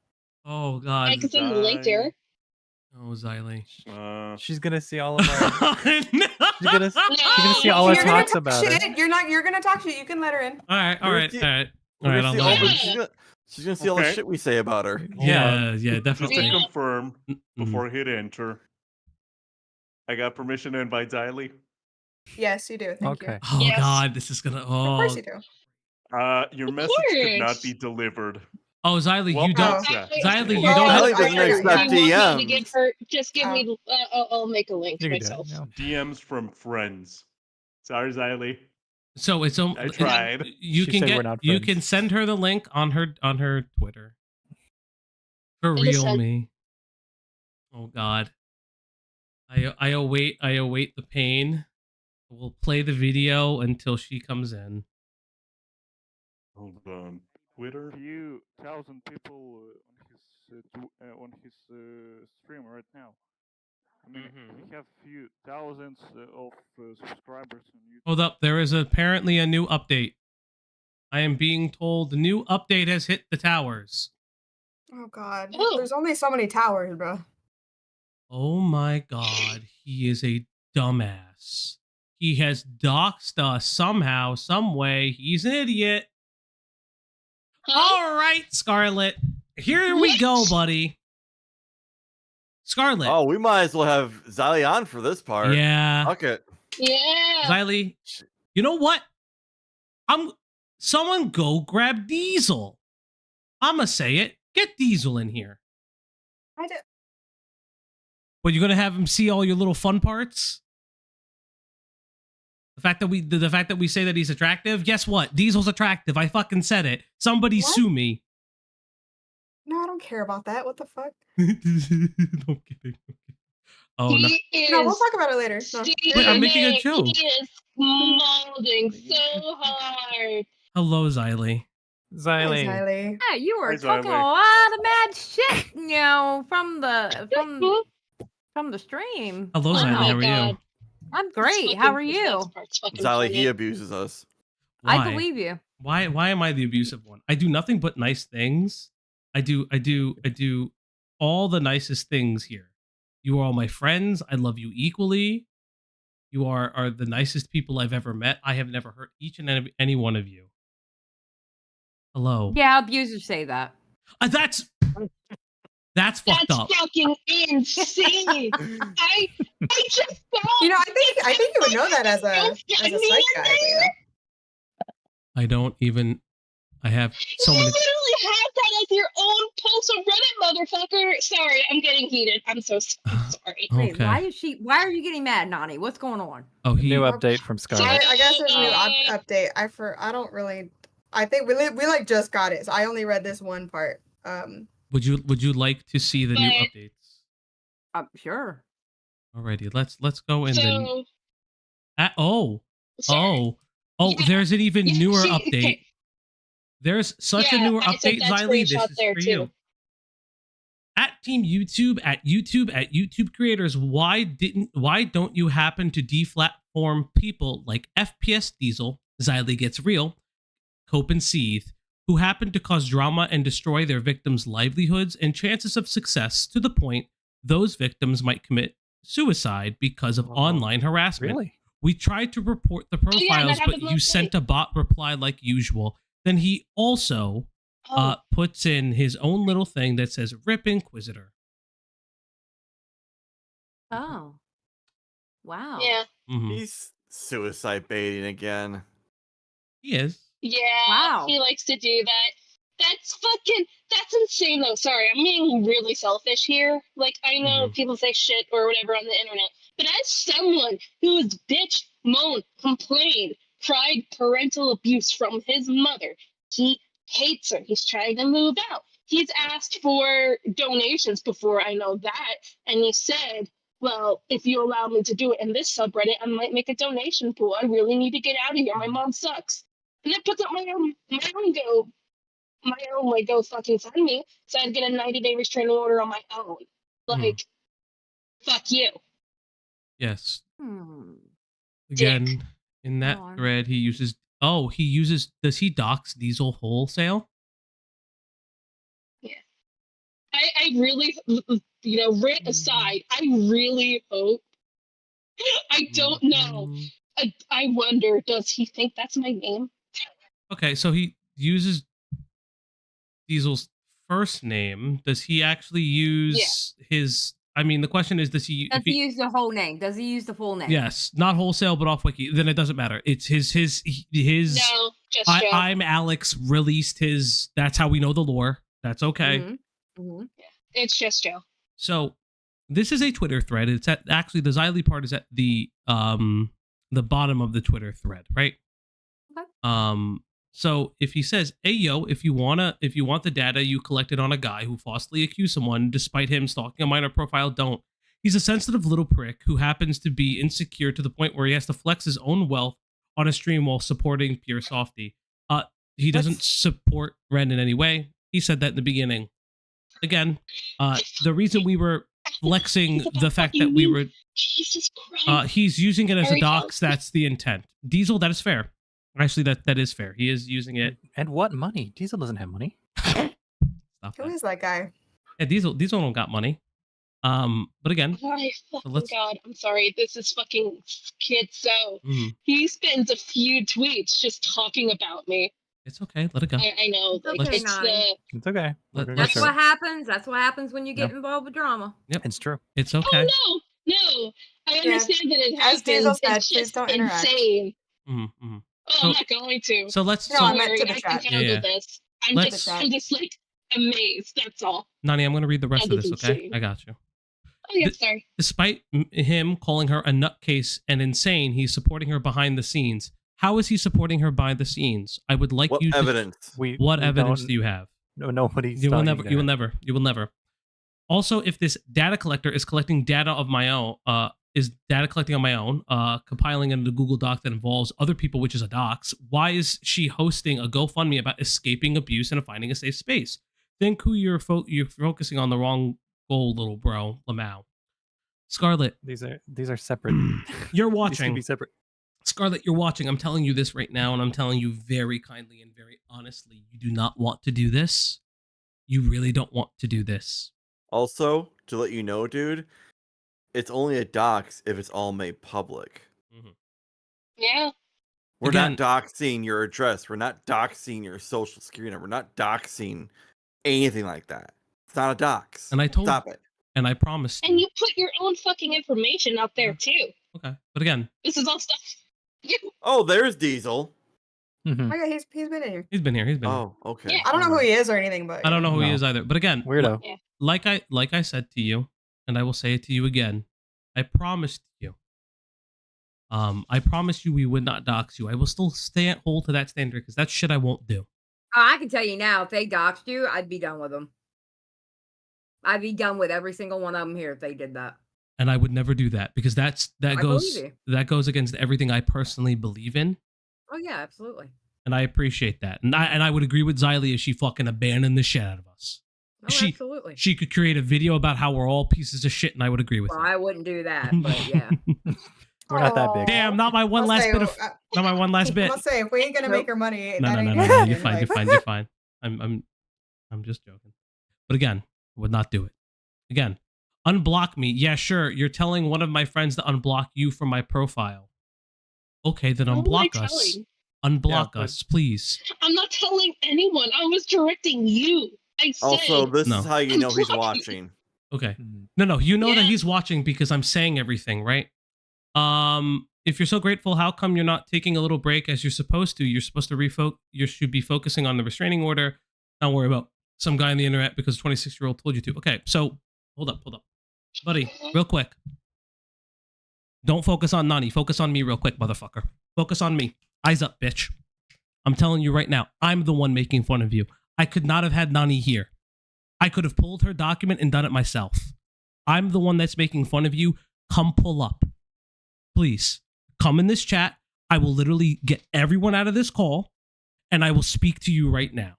oh god. I can send the link to her. Oh Xylee. She's gonna see all of our. No. She's gonna see all our You're gonna talks talk about shit. it. You're gonna talk shit. You can let her in. All right. We're gonna I'll see let all her the- in. she's gonna see all the Okay. shit we say about her. Yeah, Just definitely. to confirm, Mm-hmm. before I hit enter, I got permission to invite Xylee. Yes, you do. Thank Okay. Oh Yes. god, this is gonna. you. Of Oh, course you do. Your message could not course. be delivered. oh Xylee, Well, you don't. yeah. Xylee, you Well, don't have. Xylee doesn't I- accept You want me to DMs. give her? Just give me. I'll make a link You can do myself. it. No. DMs from friends. Sorry, Xylee. So it's I tried. You She can said we're get. not You friends. can send her the link on her Twitter. For I just real, sent- me. Oh god. I await the pain. We'll play the video until she comes in. Hold on. Twitter. Few thousand people on his stream right now. I mean, we have few thousands of subscribers on YouTube. Hold up, there is apparently a new update. I am being told the new update has hit the towers. Oh god. There's only so many towers, bro. Oh my god, he is a dumbass. He has doxed us somehow, some way. He's an idiot. All right, Scarlet. Here we go, buddy. Scarlet. Oh, we might as well have Xylee on for this part. Yeah. Fuck it. Yeah. Xylee, you know what? Someone go grab Diesel. I'ma say it. Get Diesel in here. I do. But you're gonna have him see all your little fun parts? The fact that we say that he's attractive, guess what? Diesel's attractive. I fucking said it. Somebody sue me. No, I don't care about that. What the fuck? No kidding. Oh no. No, we'll talk about it later. No. Wait, I'm making a joke. He is molding so hard. Hello, Xylee. Xylee. Yeah, you were Hi, talking a Xylee. lot of mad shit, you know, from the stream. Hello, Xylee. How are you? I'm great. How are you? Xylee, he abuses us. Why? I believe you. Why am I the abusive one? I do nothing but nice things. I do all the nicest things here. You are all my friends. I love you equally. You are the nicest people I've ever met. I have never hurt each and any one of you. Hello. Yeah, abusers say that. That's fucked up. That's fucking insane. I just don't. You know, I think you would know that as a psych guy. You know? I don't even. I have so You many. literally have that as your own post on Reddit, motherfucker. Sorry, I'm getting heated. I'm so sorry. Wait, Okay. why are you getting mad, Nani? What's going on? Oh, New update from Scarlet. I guess there's a new update. I don't really. I think we like just got it. So I only read this one part. Would you like to see the new updates? Sure. Alrighty, let's go in So, there's an even newer update. okay. There's such a Yeah, newer I sent update, that Xylee. This screenshot is there for too. you. At Team YouTube, at YouTube creators, why don't you happen to deflatform people like FPS Diesel, Xylee Gets Real, Cope and Seethe, who happen to cause drama and destroy their victims' livelihoods and chances of success to the point those victims might commit suicide because of online harassment? Really? We tried to report the profiles, that but happened you last sent a bot reply like usual. Then he also puts in his own little thing that says "Rip Inquisitor." Oh. Wow. Yeah. He's suicide baiting again. He is. Yeah. Wow. He likes to do that. That's insane though. Sorry, I'm being really selfish here. Like, I know people say shit or whatever on the internet, but as someone who has bitched, moaned, complained, cried parental abuse from his mother, he hates her. He's trying to move out. He's asked for donations before, I know that, and he said, well, if you allow me to do it in this subreddit, I might make a donation pool. I really need to get out of here. My mom sucks. And it puts up my own go fucking fund me, so I'd get a 90-day restraining order on my own. Like, fuck you. Yes. Again, in that thread, he uses. Does he dox Diesel wholesale? Yeah. I really, rant aside, I really hope. I don't know. I wonder, does he think that's my name? Okay, so he uses Diesel's first name. Does he actually use his? I mean, the question is, does he? Does he use the whole name? Does he use the full name? Yes, not wholesale, but off wiki. Then it doesn't matter. It's his. No, just Joe. I'm Alex. Released his. That's how we know the lore. That's okay. Yeah, it's just Joe. So this is a Twitter thread. It's actually the Xylee part is at the bottom of the Twitter thread, right? Okay. So if he says, "Hey yo, if you want the data you collected on a guy who falsely accused someone despite him stalking a minor profile, don't. He's a sensitive little prick who happens to be insecure to the point where he has to flex his own wealth on a stream while supporting pure softy." he doesn't support Ren in any way. He said that in the beginning. Again, the reason we were flexing the fact that we were, Jesus Christ. he's using it as a dox. That's the intent. Diesel, that is fair. Actually, that is fair. He is using it. And what money? Diesel doesn't have money. Who is that guy? Yeah, Diesel don't got money. But again, My fucking God, I'm sorry. This is fucking schizo. He spends a few tweets just talking about me. It's okay. Let it go. I know. Like, okay, it's Nani. It's okay. That's what happens. That's what happens when you get involved with drama. Yep, it's true. It's okay. Oh no. I understand that it As happens. Diesel said, It's please just don't interact. insane. Mm-hmm. Oh, I'm not going to. So let's. Don't so, worry, I can handle this. I'm Let's- just like amazed. That's all. Nani, I'm going to read the rest That of is this, okay? insane. I got you. Oh yeah, sorry. Despite him calling her a nutcase and insane, he's supporting her behind the scenes. How is he supporting her behind the scenes? I would like What you evidence? to... What evidence do you have? No, nobody's You will talking never. to You will her. never. You will never. Also, if this data collector is collecting data of my own, is data collecting on my own, compiling into the Google Doc that involves other people, which is a docs, why is she hosting a GoFundMe about escaping abuse and finding a safe space? Think who you're focusing on the wrong goal, little bro, Lamau. Scarlet. These are separate. You're These watching. can be separate. Scarlet, you're watching. I'm telling you this right now, and I'm telling you very kindly and very honestly, you do not want to do this. You really don't want to do this. Also, to let you know, dude, it's only a dox if it's all made public. Yeah. We're Again- not doxing your address. We're not doxing your social security number. We're not doxing anything like that. It's not a dox. And I told Stop it. And I promised. And you put your own fucking information out there too. Okay, but again, This is all stuff. Oh, there's Diesel. Oh yeah, he's been in here. he's been here. He's been. Oh, okay. I don't know who he is or anything, but I don't know who he No. is either. But again, Weirdo. Yeah. like I said to you, and I will say it to you again. I promised you. I promised you we would not dox you. I will still hold to that standard because that's shit I won't do. Oh, I can tell you now, if they doxed you, I'd be done with them. I'd be done with every single one of them here if they did that. And I would never do that because that I goes believe against everything I personally believe in. Oh yeah, absolutely. And I appreciate that. And I would agree with Xylee if she fucking abandoned the shit out of us. Oh, absolutely. She could create a video about how we're all pieces of shit, and I would agree with Well, her. I wouldn't do that, but yeah. We're not that big. Damn, not my one I'll last say, bit of not my one last bit. I'll say if we ain't gonna make her money, No, that no, ain't no, no, happening. you're fine, Like- you're fine, you're fine. I'm just joking. But again, I would not do it. Again, unblock me. Yeah, sure. You're telling one of my friends to unblock you from my profile. Okay, then Who am I unblock us. telling? Unblock us, please. I'm not telling anyone. I was directing you. I said. Also, this No. is how you know he's watching. Okay. No, you know that he's watching because I'm saying everything, right? If you're so grateful, how come you're not taking a little break as you're supposed to? You're supposed to you should be focusing on the restraining order. Don't worry about some guy on the internet because a 26-year-old told you to. Okay, so hold up. Buddy, real quick. Don't focus on Nani. Focus on me real quick, motherfucker. Focus on me. Eyes up, bitch. I'm telling you right now, I'm the one making fun of you. I could not have had Nani here. I could have pulled her document and done it myself. I'm the one that's making fun of you. Come pull up. Please, come in this chat. I will literally get everyone out of this call, and I will speak to you right now.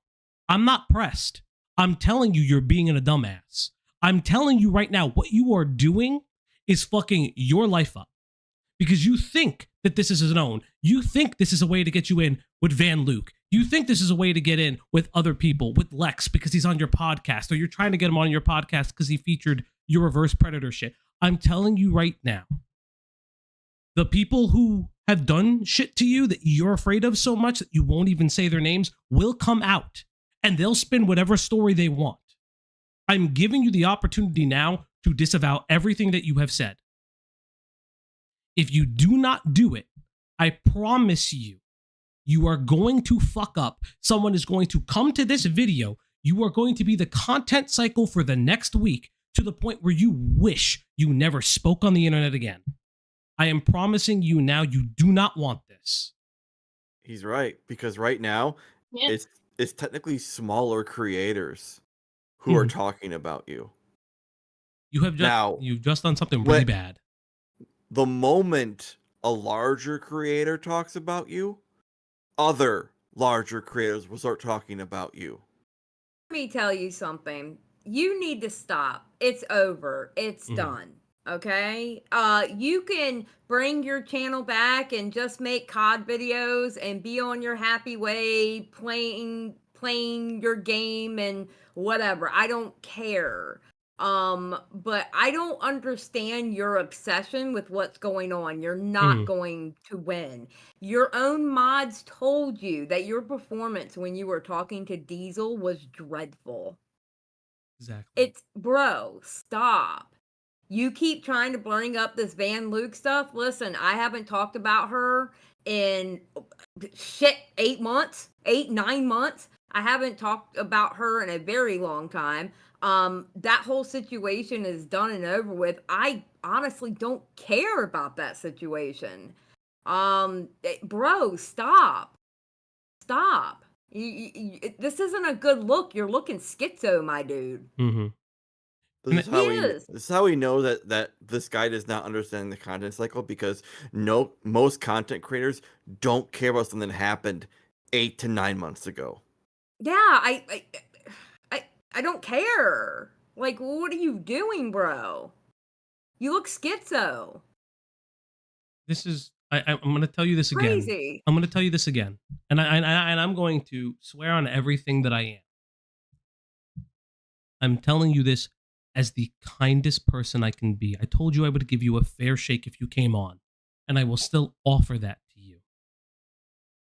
I'm not pressed. I'm telling you, you're being a dumbass. I'm telling you right now, what you are doing is fucking your life up. Because you think that this is his own. You think this is a way to get you in with Van Luke. You think this is a way to get in with other people, with Lex, because he's on your podcast, or you're trying to get him on your podcast because he featured your reverse predator shit. I'm telling you right now, the people who have done shit to you that you're afraid of so much that you won't even say their names will come out, and they'll spin whatever story they want. I'm giving you the opportunity now to disavow everything that you have said. If you do not do it, I promise you, you are going to fuck up. Someone is going to come to this video. You are going to be the content cycle for the next week to the point where you wish you never spoke on the internet again. I am promising you now, you do not want this. He's right, because right now, it's technically smaller creators who are talking about you. You've just done something really bad. The moment a larger creator talks about you, other larger creators will start talking about you. Let me tell you something. You need to stop. It's over. It's done. Okay? You can bring your channel back and just make COD videos and be on your happy way playing your game and whatever. I don't care. But I don't understand your obsession with what's going on. You're not going to win. Your own mods told you that your performance when you were talking to Diesel was dreadful. Exactly. Bro, stop. You keep trying to bring up this Van Luke stuff. Listen, I haven't talked about her in 8 months, 9 months. I haven't talked about her in a very long time. That whole situation is done and over with. I honestly don't care about that situation. Bro, stop. Stop. This isn't a good look. You're looking schizo, my dude. This is how we know that this guy does not understand the content cycle, because most content creators don't care about something that happened 8 to 9 months ago. Yeah, I don't care. Like, what are you doing, bro? You look schizo. This is I'm going to tell you this again. Crazy. I'm going to tell you this again, and I'm going to swear on everything that I am. I'm telling you this as the kindest person I can be. I told you I would give you a fair shake if you came on, and I will still offer that to you.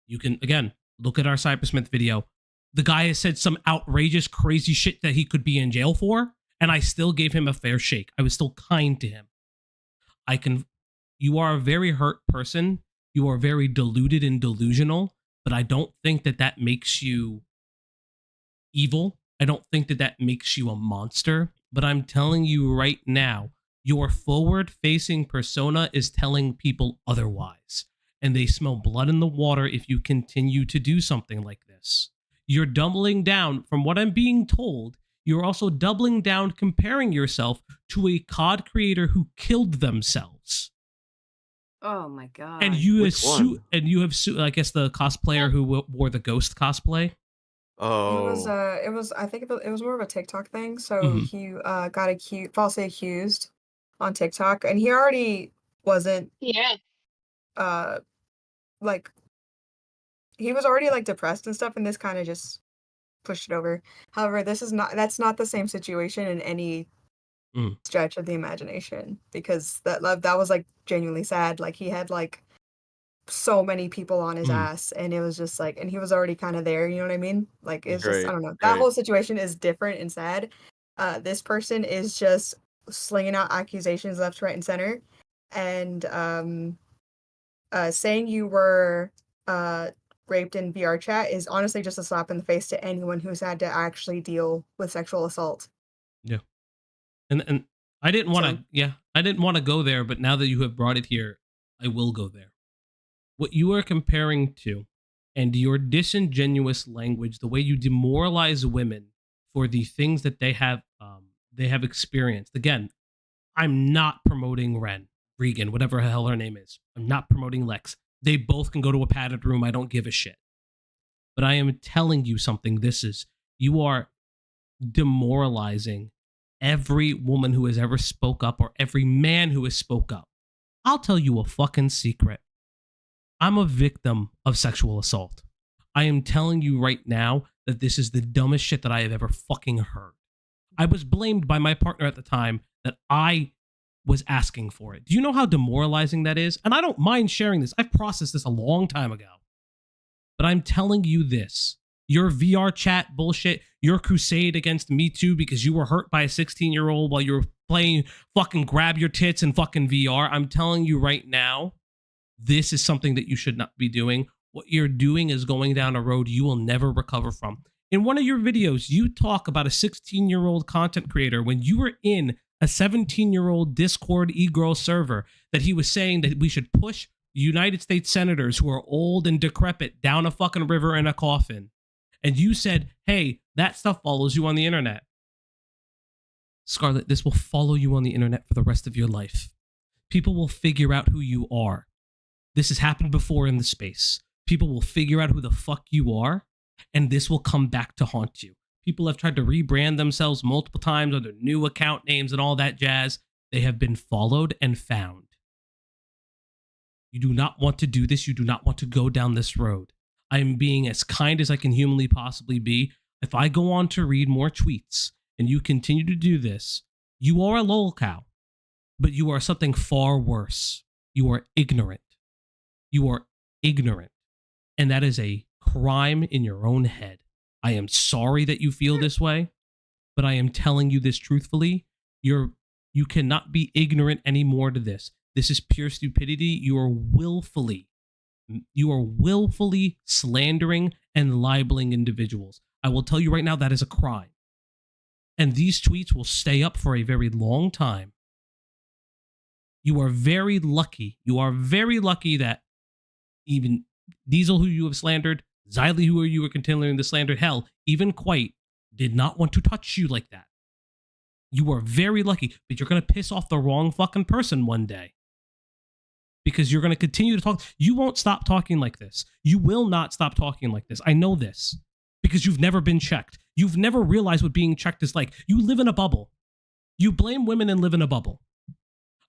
You can, again, look at our Cybersmith video. The guy has said some outrageous, crazy shit that he could be in jail for, and I still gave him a fair shake. I was still kind to him. You are a very hurt person. You are very deluded and delusional, but I don't think that makes you evil. I don't think that makes you a monster. But I'm telling you right now, your forward-facing persona is telling people otherwise. And they smell blood in the water if you continue to do something like this. You're doubling down. From what I'm being told, you're also doubling down, comparing yourself to a COD creator who killed themselves. Oh my god. And you have I guess the cosplayer who wore the ghost cosplay. Oh. It was I think it was more of a TikTok thing. So he got falsely accused on TikTok, and he already wasn't like he was already like depressed and stuff, and this kind of just pushed it over. However, that's not the same situation in any stretch of the imagination, because that was like genuinely sad. Like he had like so many people on his ass, and it was just like, and he was already kind of there, you know what I mean? Like it's just, I don't know, that whole situation is different and sad. This person is just slinging out accusations left, right, and center, and saying you were raped in VR chat is honestly just a slap in the face to anyone who's had to actually deal with sexual assault. Yeah. And I didn't want to, I didn't want to go there, but now that you have brought it here, I will go there. What you are comparing to, and your disingenuous language, the way you demoralize women for the things that they have experienced. Again, I'm not promoting Regan, whatever the hell her name is. I'm not promoting Lex. They both can go to a padded room. I don't give a shit. But I am telling you something. You are demoralizing every woman who has ever spoke up, or every man who has spoke up. I'll tell you a fucking secret. I'm a victim of sexual assault. I am telling you right now that this is the dumbest shit that I have ever fucking heard. I was blamed by my partner at the time that I was asking for it. Do you know how demoralizing that is? And I don't mind sharing this. I've processed this a long time ago. But I'm telling you this. Your VR chat bullshit, your crusade against Me Too because you were hurt by a 16-year-old while you were playing fucking grab your tits in fucking VR. I'm telling you right now, this is something that you should not be doing. What you're doing is going down a road you will never recover from. In one of your videos, you talk about a 16-year-old content creator when you were in a 17-year-old Discord e-girl server, that he was saying that we should push United States senators who are old and decrepit down a fucking river in a coffin. And you said, hey, that stuff follows you on the internet. Scarlet, this will follow you on the internet for the rest of your life. People will figure out who you are. This has happened before in the space. People will figure out who the fuck you are, and this will come back to haunt you. People have tried to rebrand themselves multiple times under new account names and all that jazz. They have been followed and found. You do not want to do this. You do not want to go down this road. I am being as kind as I can humanly possibly be. If I go on to read more tweets and you continue to do this, you are a lolcow, but you are something far worse. You are ignorant. You are ignorant. And that is a crime in your own head. I am sorry that you feel this way, but I am telling you this truthfully. You cannot be ignorant anymore to this. This is pure stupidity. You are willfully slandering and libeling individuals. I will tell you right now, that is a crime. And these tweets will stay up for a very long time. You are very lucky. You are very lucky that even Diesel, who you have slandered, Xylee, who you were continuing to slander, hell, even Quite did not want to touch you like that. You are very lucky, but you're going to piss off the wrong fucking person one day. Because you're going to continue to talk. You won't stop talking like this. You will not stop talking like this. I know this. Because you've never been checked. You've never realized what being checked is like. You live in a bubble. You blame women and live in a bubble.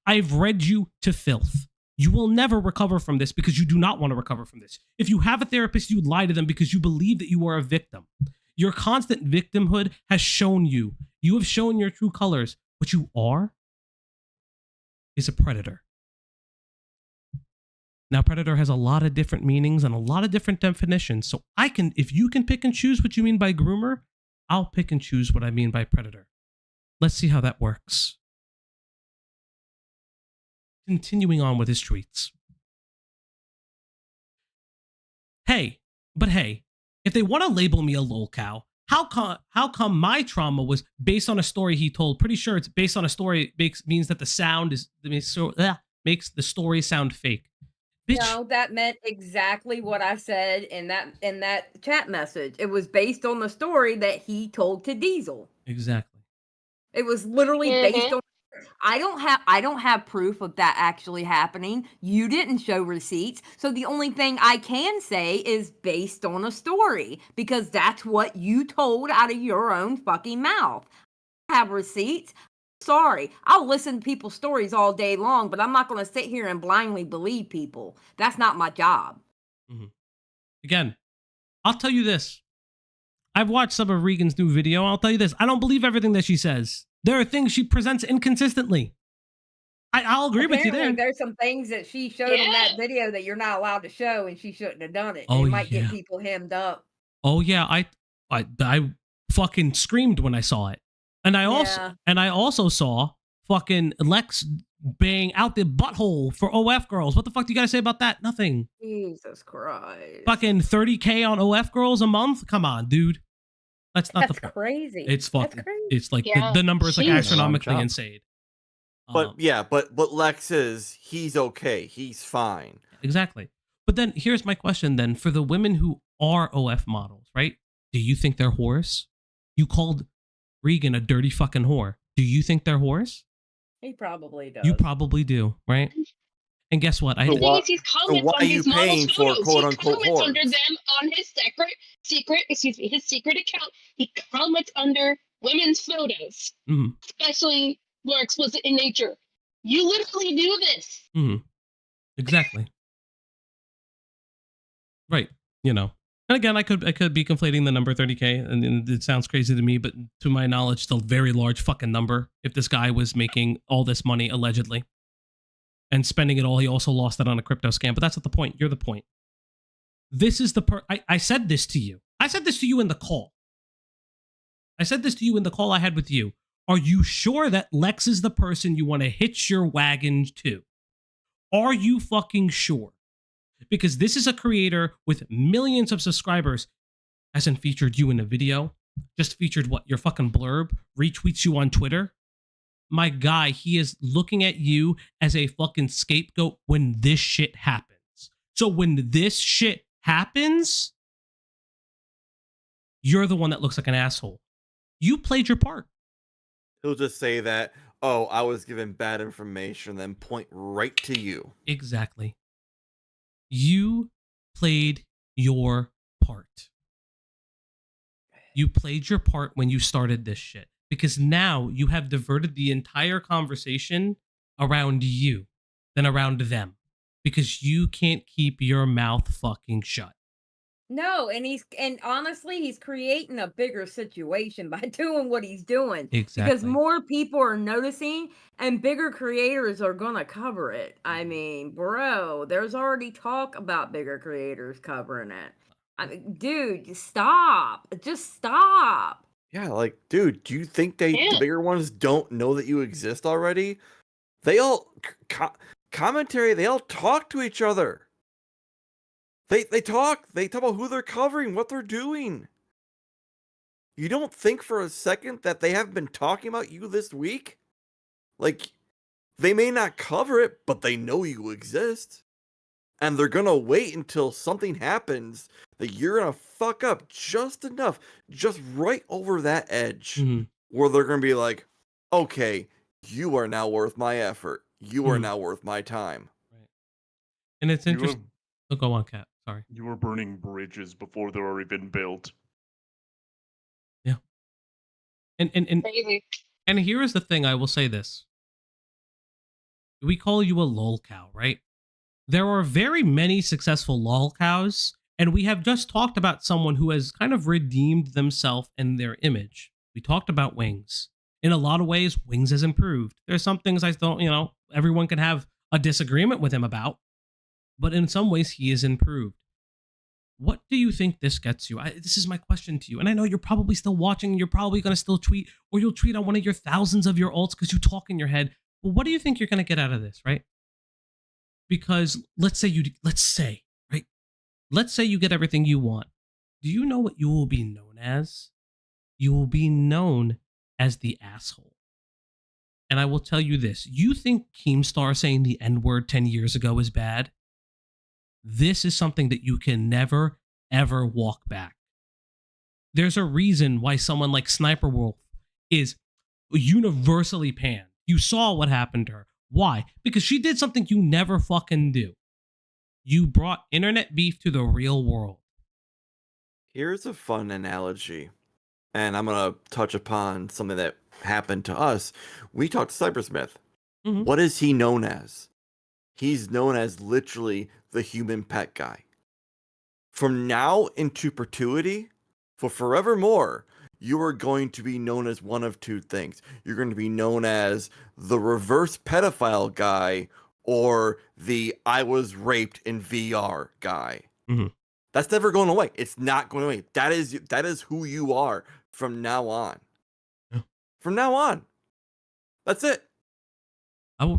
I've read you to filth. You will never recover from this because you do not want to recover from this. If you have a therapist, you lie to them because you believe that you are a victim. Your constant victimhood has shown you. You have shown your true colors. What you are is a predator. Now, predator has a lot of different meanings and a lot of different definitions. So if you can pick and choose what you mean by groomer, I'll pick and choose what I mean by predator. Let's see how that works. Continuing on with his tweets. Hey, if they want to label me a lolcow, how come my trauma was based on a story he told? Pretty sure it's based on a story means that the sound makes the story sound fake. Bitch. No, that meant exactly what I said in that chat message. It was based on the story that he told to Diesel. Exactly. It was literally based on. I don't have proof of that actually happening. You didn't show receipts. So the only thing I can say is based on a story because that's what you told out of your own fucking mouth. I have receipts. Sorry. I'll listen to people's stories all day long, but I'm not going to sit here and blindly believe people. That's not my job. Mm-hmm. Again, I'll tell you this. I've watched some of Regan's new video. I'll tell you this. I don't believe everything that she says. There are things she presents inconsistently. I'll agree with you there. There's some things that she showed in that video that you're not allowed to show, and she shouldn't have done it. Oh, it might get people hemmed up. Oh yeah, I fucking screamed when I saw it, and I also saw fucking Lex bang out the butthole for OF girls. What the fuck do you gotta say about that? Nothing. Jesus Christ. Fucking 30K on OF girls a month? Come on, dude. That's not That's crazy. It's fucking. That's crazy. It's like the number is like astronomically insane. But but Lex he's okay. He's fine. Exactly. But then here's my question then. For the women who are OF models, right? Do you think they're whores? You called Regan a dirty fucking whore. Do you think they're whores? He probably does. You probably do, right? And guess what? The thing is, he's comments on these models' photos. He comments under them on his his secret account. He comments under women's photos, especially more explicit in nature. You literally do this. Exactly. Right. You know. And again, I could be conflating the number 30K, and it sounds crazy to me, but to my knowledge, still a very large fucking number. If this guy was making all this money allegedly and spending it all, he also lost it on a crypto scam. But that's not the point. You're the point. This is the I said this to you. I said this to you in the call. I said this to you in the call I had with you. Are you sure that Lex is the person you want to hitch your wagon to? Are you fucking sure? Because this is a creator with millions of subscribers. Hasn't featured you in a video. Just featured what? Your fucking blurb. Retweets you on Twitter. My guy, he is looking at you as a fucking scapegoat when this shit happens. So when this shit happens, you're the one that looks like an asshole. You played your part. He'll just say that, oh, I was given bad information, then point right to you. Exactly. You played your part. You played your part when you started this shit, because now you have diverted the entire conversation around you than around them, because you can't keep your mouth fucking shut. No, and honestly, he's creating a bigger situation by doing what he's doing. Because Exactly. more people are noticing and bigger creators are gonna cover it. I mean, bro, there's already talk about bigger creators covering it. I mean, dude, stop. Just stop. Yeah, like, dude, do you think the bigger ones don't know that you exist already? They all commentary. They all talk to each other. They talk about who they're covering, what they're doing. You don't think for a second that they haven't been talking about you this week? Like, they may not cover it, but they know you exist. And they're gonna wait until something happens that you're gonna fuck up just enough, just right over that edge, where they're gonna be like, okay, you are now worth my effort. You are now worth my time. Right. And it's interesting. Oh, go on, Kat. Sorry. You were burning bridges before they've already been built. Yeah. And here is the thing, I will say this. We call you a lolcow, right? There are very many successful lolcows, and we have just talked about someone who has kind of redeemed themselves and their image. We talked about Wings. In a lot of ways, Wings has improved. There's some things I don't, everyone can have a disagreement with him about, but in some ways he is improved. What do you think this gets you? This is my question to you. And I know you're probably still watching. You're probably going to still tweet, or you'll tweet on one of your thousands of your alts because you talk in your head. But what do you think you're going to get out of this, right? Because let's say you get everything you want. Do you know what you will be known as? You will be known as the asshole. And I will tell you this. You think Keemstar saying the N-word 10 years ago is bad? This is something that you can never, ever walk back. There's a reason why someone like Sniper Wolf is universally panned. You saw what happened to her. Why? Because she did something you never fucking do. You brought internet beef to the real world. Here's a fun analogy. And I'm going to touch upon something that happened to us. We talked to Cybersmith. What is he known as? He's known as literally the human pet guy. From now into perpetuity, for forevermore, you are going to be known as one of two things. You're going to be known as the reverse pedophile guy or the I was raped in VR guy. That's never going away. It's not going away. That is who you are from now on. From now on. That's it.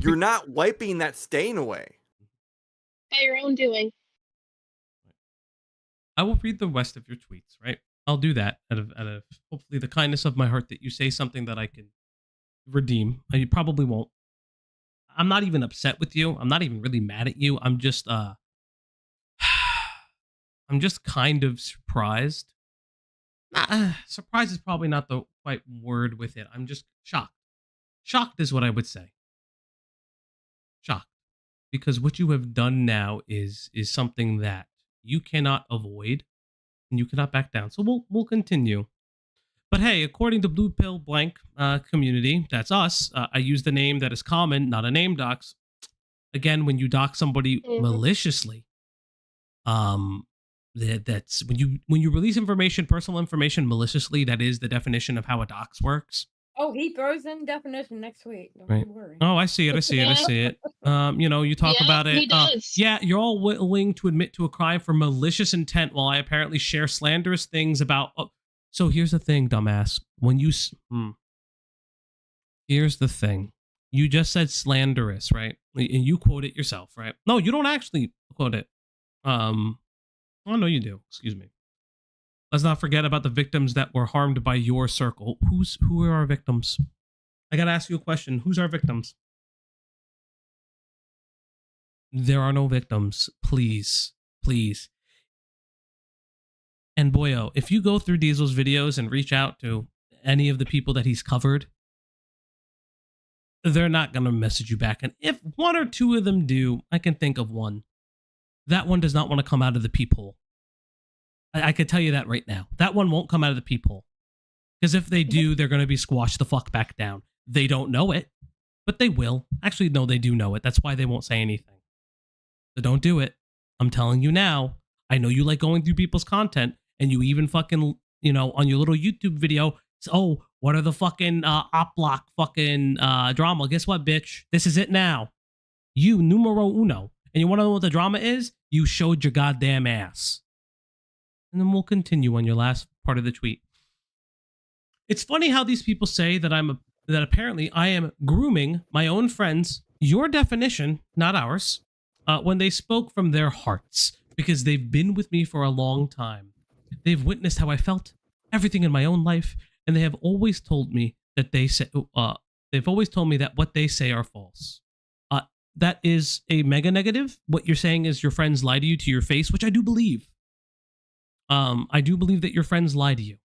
You're not wiping that stain away. By your own doing. I will read the rest of your tweets, right? I'll do that out of hopefully the kindness of my heart that you say something that I can redeem. You probably won't. I'm not even upset with you. I'm not even really mad at you. I'm just kind of surprised. Surprise is probably not the right word with it. I'm just shocked. Shocked is what I would say. Shocked. Because what you have done now is something that you cannot avoid and you cannot back down. So we'll continue. But hey, according to Blue Pill Blank community, that's us. I use the name that is common, not a name dox. Again, when you dox somebody maliciously, that's when you release information, personal information maliciously. That is the definition of how a dox works. Oh, he throws in definition next week. Don't Right. you worry. Oh, I see it. You talk about it. He does. You're all willing to admit to a crime for malicious intent while I apparently share slanderous things about. So here's the thing, dumbass. When you, here's the thing. You just said slanderous, right? And you quote it yourself, right? No, you don't actually quote it. Oh no, you do. Excuse me. Let's not forget about the victims that were harmed by your circle. Who are our victims? I gotta ask you a question. Who's our victims? There are no victims. Please. Please. And boyo, if you go through Diesel's videos and reach out to any of the people that he's covered, they're not gonna message you back. And if one or two of them do, I can think of one. That one does not want to come out of the peephole. I could tell you that right now. That one won't come out of the peephole. Because if they do, they're going to be squashed the fuck back down. They don't know it, but they will. Actually, no, they do know it. That's why they won't say anything. So don't do it. I'm telling you now. I know you like going through people's content, and you even fucking, you know, on your little YouTube video, oh, what are the fucking Opp Block fucking drama? Guess what, bitch? This is it now. You, numero uno. And you want to know what the drama is? You showed your goddamn ass. And then we'll continue on your last part of the tweet. It's funny how these people say that that apparently I am grooming my own friends, your definition, not ours, when they spoke from their hearts, because they've been with me for a long time. They've witnessed how I felt, everything in my own life, and they have always told me that they've always told me that what they say are false. That is a mega negative. What you're saying is your friends lie to you to your face, which I do believe. I do believe that your friends lie to you.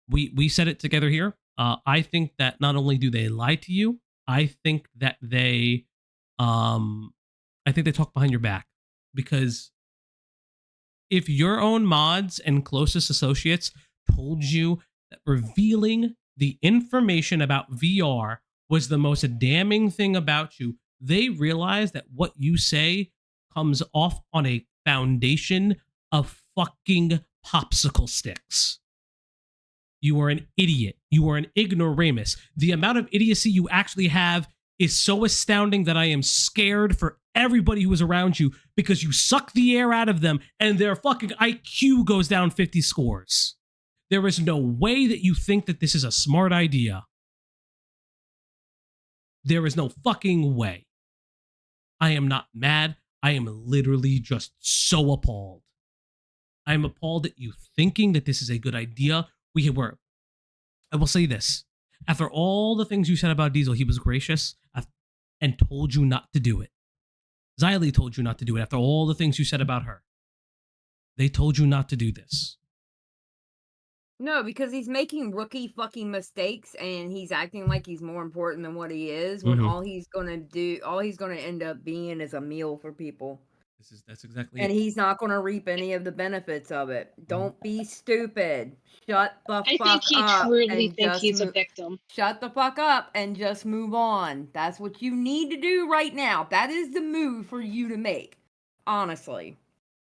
We said it together here. I think that not only do they lie to you, I think that they talk behind your back, because if your own mods and closest associates told you that revealing the information about VR was the most damning thing about you, they realize that what you say comes off on a foundation of fucking popsicle sticks. You are an idiot. You are an ignoramus. The amount of idiocy you actually have is so astounding that I am scared for everybody who is around you, because you suck the air out of them and their fucking IQ goes down 50 scores. There is no way that you think that this is a smart idea. There is no fucking way. I am not mad. I am literally just so appalled. I am appalled at you thinking that this is a good idea. I will say this. After all the things you said about Diesel, he was gracious and told you not to do it. Xylee told you not to do it after all the things you said about her. They told you not to do this. No, because he's making rookie fucking mistakes and he's acting like he's more important than what he is, when all he's gonna end up being is a meal for people. That's exactly And it. he's not gonna reap any of the benefits of it. Don't be stupid. Shut the fuck up. I think he truly thinks he's a victim. Shut the fuck up and just move on. That's what you need to do right now. That is the move for you to make. Honestly.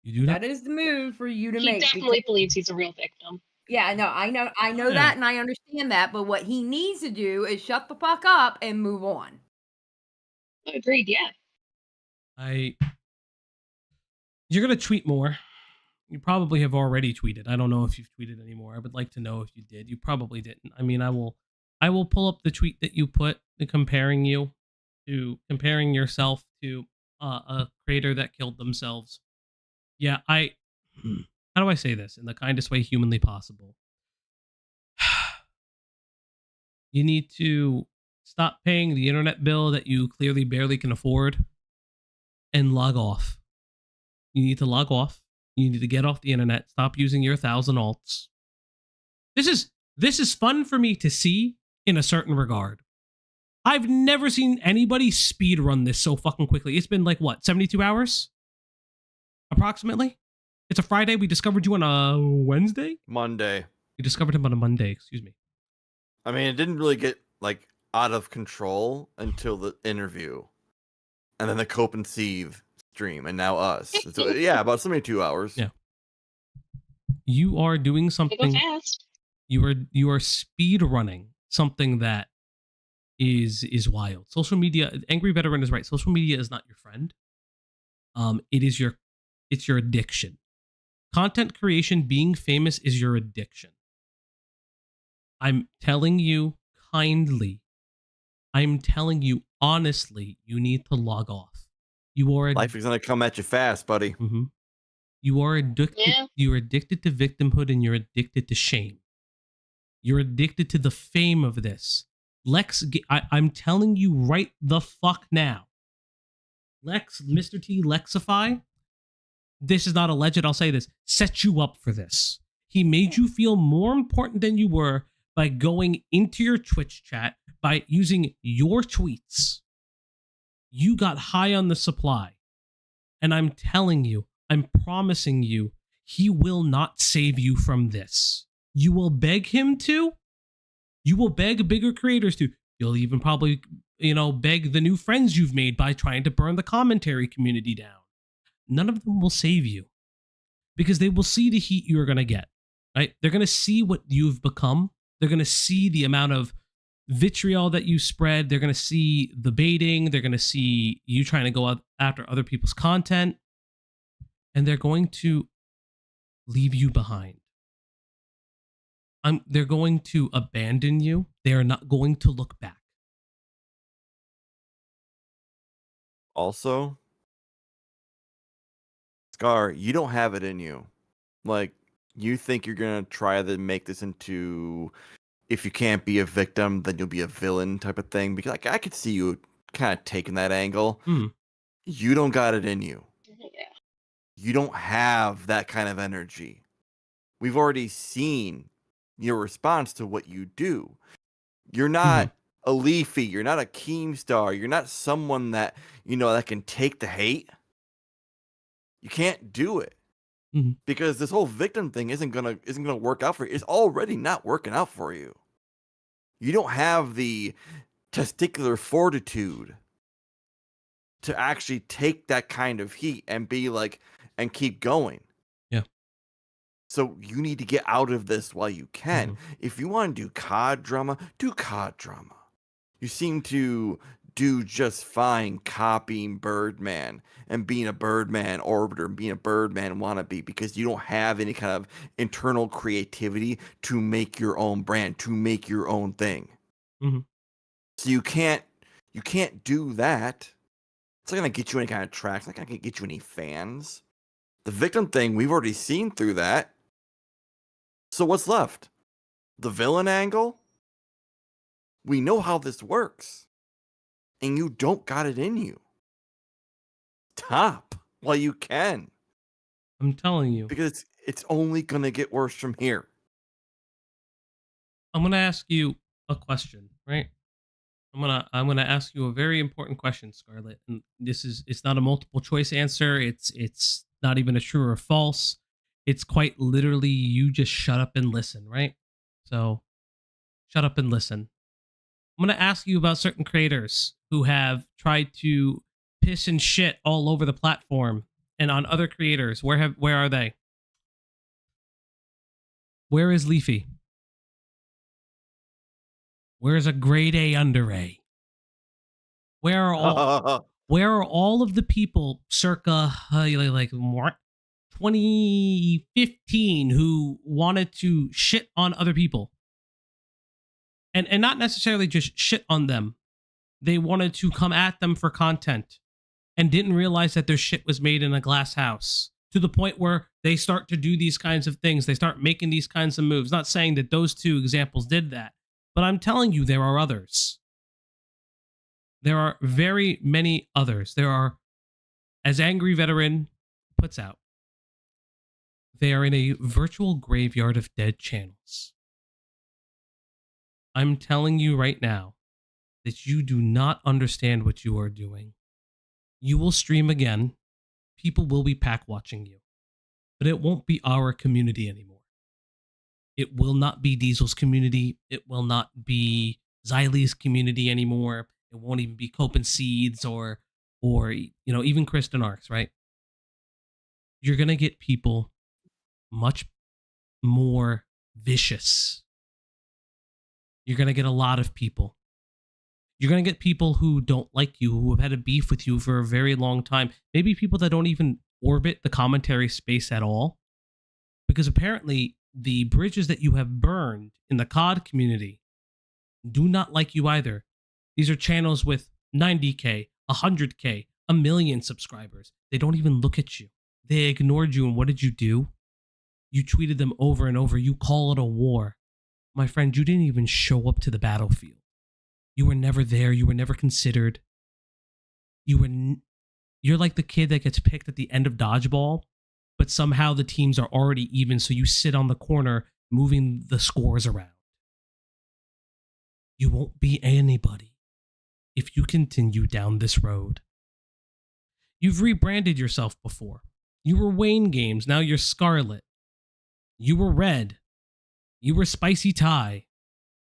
You do that? That is the move for you to He make. definitely believes he's a real victim. Yeah, I know that, and I understand that, but what he needs to do is shut the fuck up and move on. Agreed, yeah. You're gonna tweet more. You probably have already tweeted. I don't know if you've tweeted anymore. I would like to know if you did. You probably didn't. I mean, I will pull up the tweet that you put, comparing yourself to a creator that killed themselves. Yeah, how do I say this in the kindest way humanly possible? You need to stop paying the internet bill that you clearly barely can afford and log off. You need to log off. You need to get off the internet. Stop using your 1,000 alts. This is fun for me to see in a certain regard. I've never seen anybody speed run this so fucking quickly. It's been like, what, 72 hours? Approximately? It's a Friday. We discovered you on a Wednesday? Monday. We discovered him on a Monday, excuse me. I mean, it didn't really get, like, out of control until the interview. And then the Cope and Seethe stream, and now us. So, yeah, about 72 hours. Yeah. You are doing something. Fast. You are speed running something that is wild. Social media, Angry Veteran is right. Social media is not your friend. It's your addiction. Content creation, being famous is your addiction. I'm telling you kindly. I'm telling you honestly, you need to log off. Life is gonna come at you fast, buddy. Mm-hmm. You are addicted. Yeah. You're addicted to victimhood, and you're addicted to shame. You're addicted to the fame of this. I'm telling you right the fuck now. Mr. T Lexify, this is not alleged, I'll say this, set you up for this. He made you feel more important than you were by going into your Twitch chat, by using your tweets. You got high on the supply. And I'm telling you, I'm promising you, he will not save you from this. You will beg him to. You will beg bigger creators to. You'll even probably, beg the new friends you've made by trying to burn the commentary community down. None of them will save you because they will see the heat you're going to get, right? They're going to see what you've become. They're going to see the amount of vitriol that you spread. They're going to see the baiting. They're going to see you trying to go after other people's content. And they're going to leave you behind. They're going to abandon you. They are not going to look back. Also, Scar, you don't have it in you. Like, you think you're going to try to make this into, if you can't be a victim, then you'll be a villain type of thing. Because like, I could see you kind of taking that angle. You don't got it in you. Yeah. You don't have that kind of energy. We've already seen your response to what you do. You're not a Leafy. You're not a Keemstar. You're not someone that, that can take the hate. You can't do it. Because this whole victim thing isn't gonna work out for you. It's already not working out for you. You don't have the testicular fortitude to actually take that kind of heat and be like, and keep going. Yeah. So you need to get out of this while you can. If you want to do COD drama, do COD drama. You seem to do just fine copying Birdman and being a Birdman orbiter and being a Birdman wannabe because you don't have any kind of internal creativity to make your own brand, to make your own thing. So you can't do that. It's not gonna get you any kind of tracks. It's not gonna get you any fans. The victim thing, we've already seen through that. So what's left? The villain angle? We know how this works. And you don't got it in you. Stop while you can. I'm telling you. Because it's only going to get worse from here. I'm going to ask you a question, right? I'm going to ask you a very important question, Scarlet. And it's not a multiple choice answer. It's not even a true or false. It's quite literally you just shut up and listen, right? So shut up and listen. I'm going to ask you about certain creators who have tried to piss and shit all over the platform and on other creators. Where are they? Where is Leafy? Where is a grade A under A? Where are all of the people circa 2015 who wanted to shit on other people? And not necessarily just shit on them. They wanted to come at them for content and didn't realize that their shit was made in a glass house, to the point where they start to do these kinds of things. They start making these kinds of moves. Not saying that those two examples did that, but I'm telling you, there are others. There are very many others. There are, as Angry Veteran puts out, they are in a virtual graveyard of dead channels. I'm telling you right now that you do not understand what you are doing. You will stream again. People will be pack watching you. But it won't be our community anymore. It will not be Diesel's community. It will not be Xylee's community anymore. It won't even be Cope and Seeds or even Kristen Arcs, right? You're going to get people much more vicious. You're going to get a lot of people. You're going to get people who don't like you, who have had a beef with you for a very long time. Maybe people that don't even orbit the commentary space at all. Because apparently the bridges that you have burned in the COD community do not like you either. These are channels with 90K, 100K, 1 million subscribers. They don't even look at you. They ignored you, and what did you do? You tweeted them over and over. You call it a war. My friend, you didn't even show up to the battlefield. You were never there. You were never considered. You're like the kid that gets picked at the end of dodgeball, but somehow the teams are already even, so you sit on the corner moving the scores around. You won't be anybody if you continue down this road. You've rebranded yourself before. You were Wayne Games. Now you're Scarlet. You were Red. You were Spicy Tie.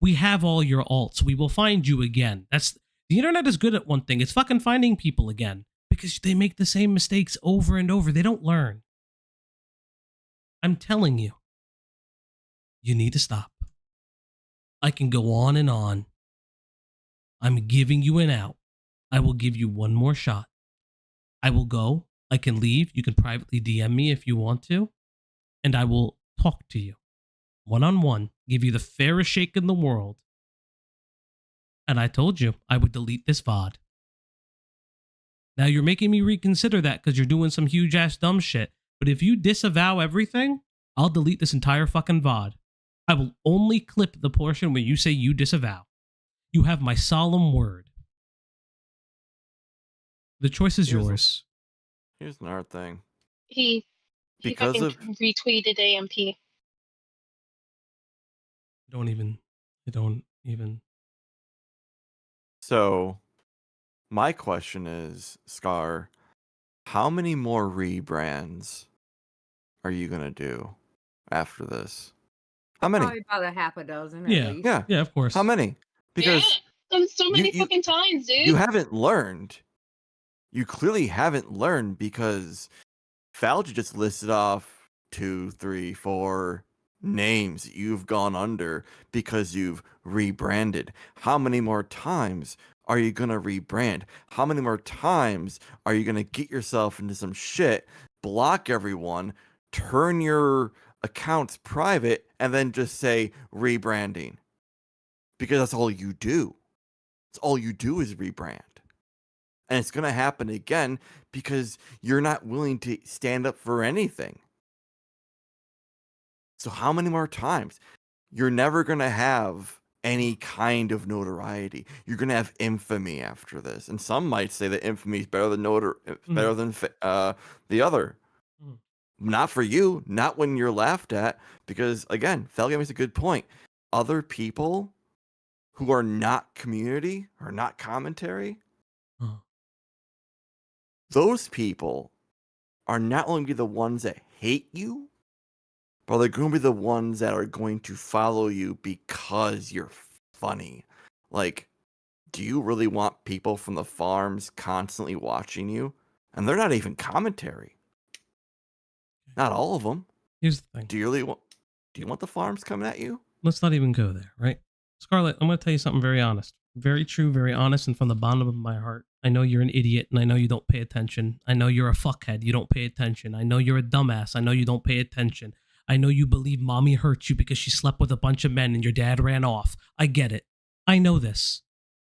We have all your alts. We will find you again. The internet is good at one thing. It's fucking finding people again. Because they make the same mistakes over and over. They don't learn. I'm telling you. You need to stop. I can go on and on. I'm giving you an out. I will give you one more shot. I will go. I can leave. You can privately DM me if you want to. And I will talk to you. One-on-one. Give you the fairest shake in the world. And I told you I would delete this VOD. Now you're making me reconsider that because you're doing some huge ass dumb shit. But if you disavow everything, I'll delete this entire fucking VOD. I will only clip the portion where you say you disavow. You have my solemn word. The choice is yours. Here's another thing. He Because of retweeted AMP. Don't even. So, my question is, Scar, how many more rebrands are you gonna do after this? How many? Probably about a half a dozen. Yeah. At least. Yeah, of course. How many? Because So many fucking times, dude. you haven't learned. You clearly haven't learned because Falgi just listed off 2, 3, 4 names you've gone under because you've rebranded. How many more times are you going to rebrand? How many more times are you going to get yourself into some shit, block everyone, turn your accounts private, and then just say rebranding? Because that's all you do. That's all you do is rebrand. And it's going to happen again because you're not willing to stand up for anything. So how many more times? You're never going to have any kind of notoriety. You're going to have infamy after this. And some might say that infamy is better than better than the other. Not for you, not when you're laughed at, because again, Falgi makes a good point. Other people who are not community or not commentary, those people are not only the ones that hate you, but they're going to be the ones that are going to follow you because you're funny. Like, do you really want people from the farms constantly watching you? And they're not even commentary. Not all of them. Here's the thing. Do you want the farms coming at you? Let's not even go there, right? Scarlet, I'm going to tell you something very honest. Very true, very honest, and from the bottom of my heart. I know you're an idiot, and I know you don't pay attention. I know you're a fuckhead. You don't pay attention. I know you're a dumbass. I know you don't pay attention. I know you believe mommy hurt you because she slept with a bunch of men and your dad ran off. I get it. I know this.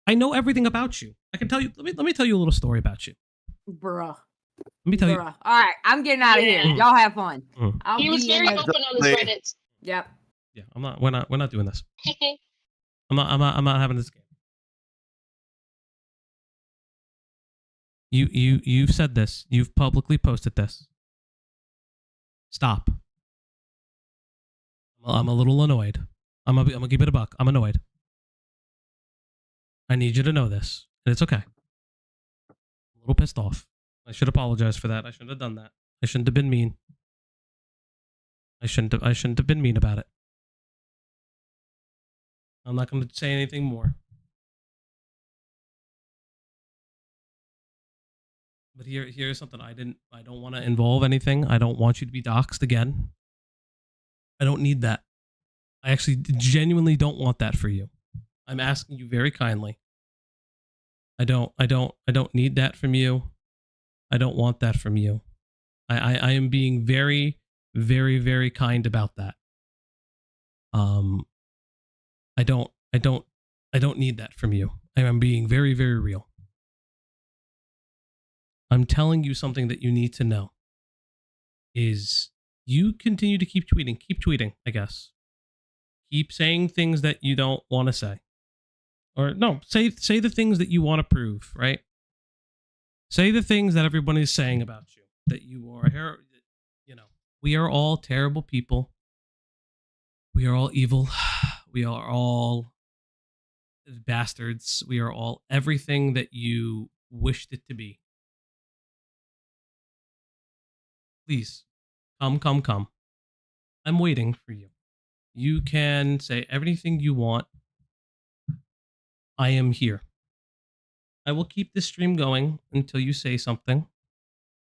I know everything about you. I can tell you. Let me tell you a little story about you. Bruh. Let me tell you. All right, I'm getting out of here. Y'all have fun. He was very open on his Reddit. Yep. Yeah, we're not doing this. I'm not having this game. You've said this. You've publicly posted this. Stop. I'm a little annoyed. I'm gonna keep it a buck. I'm annoyed. I need you to know this, and it's okay. I'm a little pissed off. I should apologize for that. I shouldn't have done that. I shouldn't have been mean. I shouldn't have been mean about it. I'm not going to say anything more. But here's something. I don't want to involve anything. I don't want you to be doxxed again. I don't need that. I actually genuinely don't want that for you. I'm asking you very kindly. I don't need that from you. I don't want that from you. I am being very, very, very kind about that. I don't need that from you. I am being very, very real. I'm telling you something that you need to know is you continue to keep tweeting, I guess. Keep saying things that you don't want to say. Or no, say the things that you want to prove, right? Say the things that everyone is saying about you, that you are, we are all terrible people. We are all evil. We are all bastards. We are all everything that you wished it to be. Please, come. I'm waiting for you. You can say everything you want. I am here. I will keep this stream going until you say something.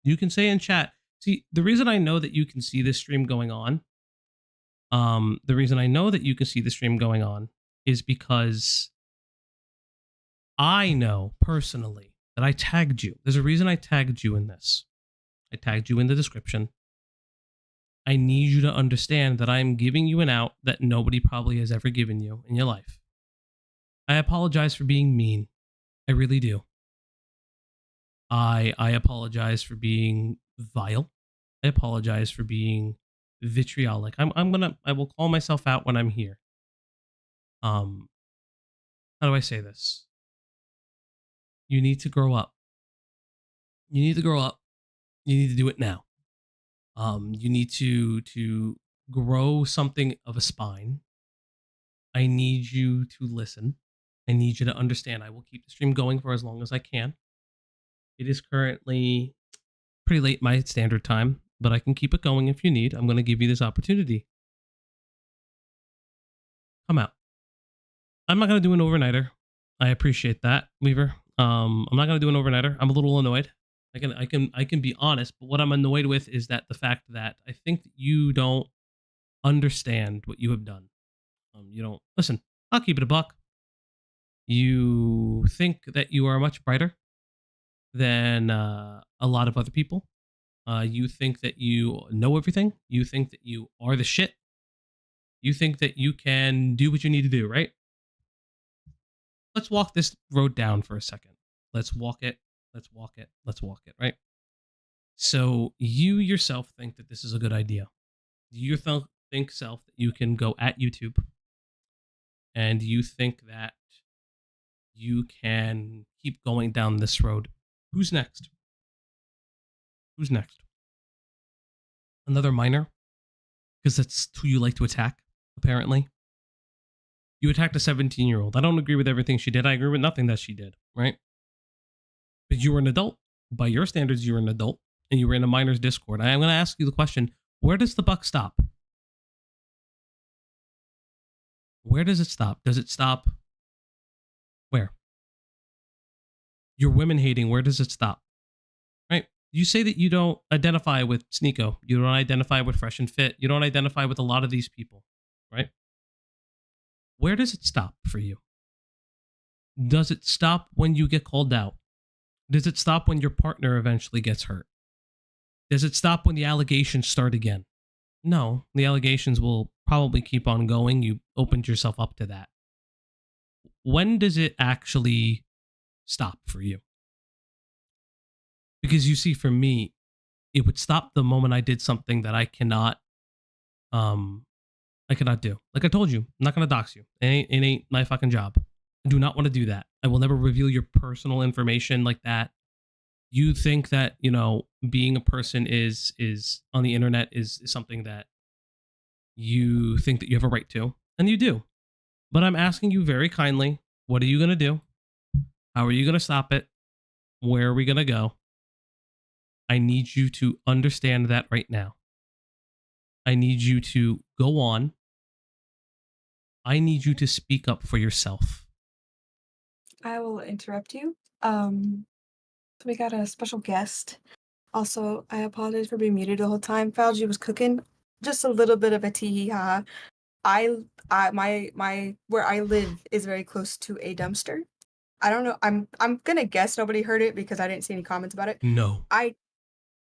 You can say in chat. See, the reason I know that you can see this stream going on, is because I know personally that I tagged you. There's a reason I tagged you in this. I tagged you in the description. I need you to understand that I am giving you an out that nobody probably has ever given you in your life. I apologize for being mean. I really do. I apologize for being vile. I apologize for being vitriolic. I will call myself out when I'm here. How do I say this? You need to grow up. You need to grow up. You need to do it now. You need to grow something of a spine. I need you to listen. I need you to understand. I will keep the stream going for as long as I can. It is currently pretty late my standard time, but I can keep it going if you need. I'm going to give you this opportunity. Come out. I'm not going to do an overnighter. I appreciate that, Weaver. I'm not going to do an overnighter. I'm a little annoyed. I can be honest, but what I'm annoyed with is that the fact that I think that you don't understand what you have done. You don't listen. I'll keep it a buck. You think that you are much brighter than a lot of other people. You think that you know everything. You think that you are the shit. You think that you can do what you need to do, right? Let's walk this road down for a second. Let's walk it. Let's walk it. Let's walk it, right? So you yourself think that this is a good idea. You think self that you can go at YouTube, and you think that you can keep going down this road. Who's next? Who's next? Another minor? Because that's who you like to attack, apparently. You attacked a 17-year-old. I don't agree with everything she did. I agree with nothing that she did, right? But you were an adult. By your standards, you were an adult, and you were in a minor's Discord. I am going to ask you the question, where does the buck stop? Where does it stop? Does it stop? Where? Your women hating, where does it stop? Right? You say that you don't identify with Sneeko. You don't identify with Fresh and Fit. You don't identify with a lot of these people, right? Where does it stop for you? Does it stop when you get called out? Does it stop when your partner eventually gets hurt? Does it stop when the allegations start again? No, the allegations will probably keep on going. You opened yourself up to that. When does it actually stop for you? Because you see, for me, it would stop the moment I did something that I cannot do. Like I told you, I'm not going to dox you. It ain't my fucking job. I do not want to do that. I will never reveal your personal information like that. You think that, you know, being a person is on the internet is something that you think that you have a right to, and you do. But I'm asking you very kindly, what are you going to do? How are you going to stop it? Where are we going to go? I need you to understand that right now. I need you to go on. I need you to speak up for yourself. I will interrupt you. So we got a special guest. Also, I apologize for being muted the whole time. Falgi was cooking. Just a little bit of a tee-hee-ha. My where I live is very close to a dumpster. I don't know. I'm gonna guess nobody heard it because I didn't see any comments about it. No. I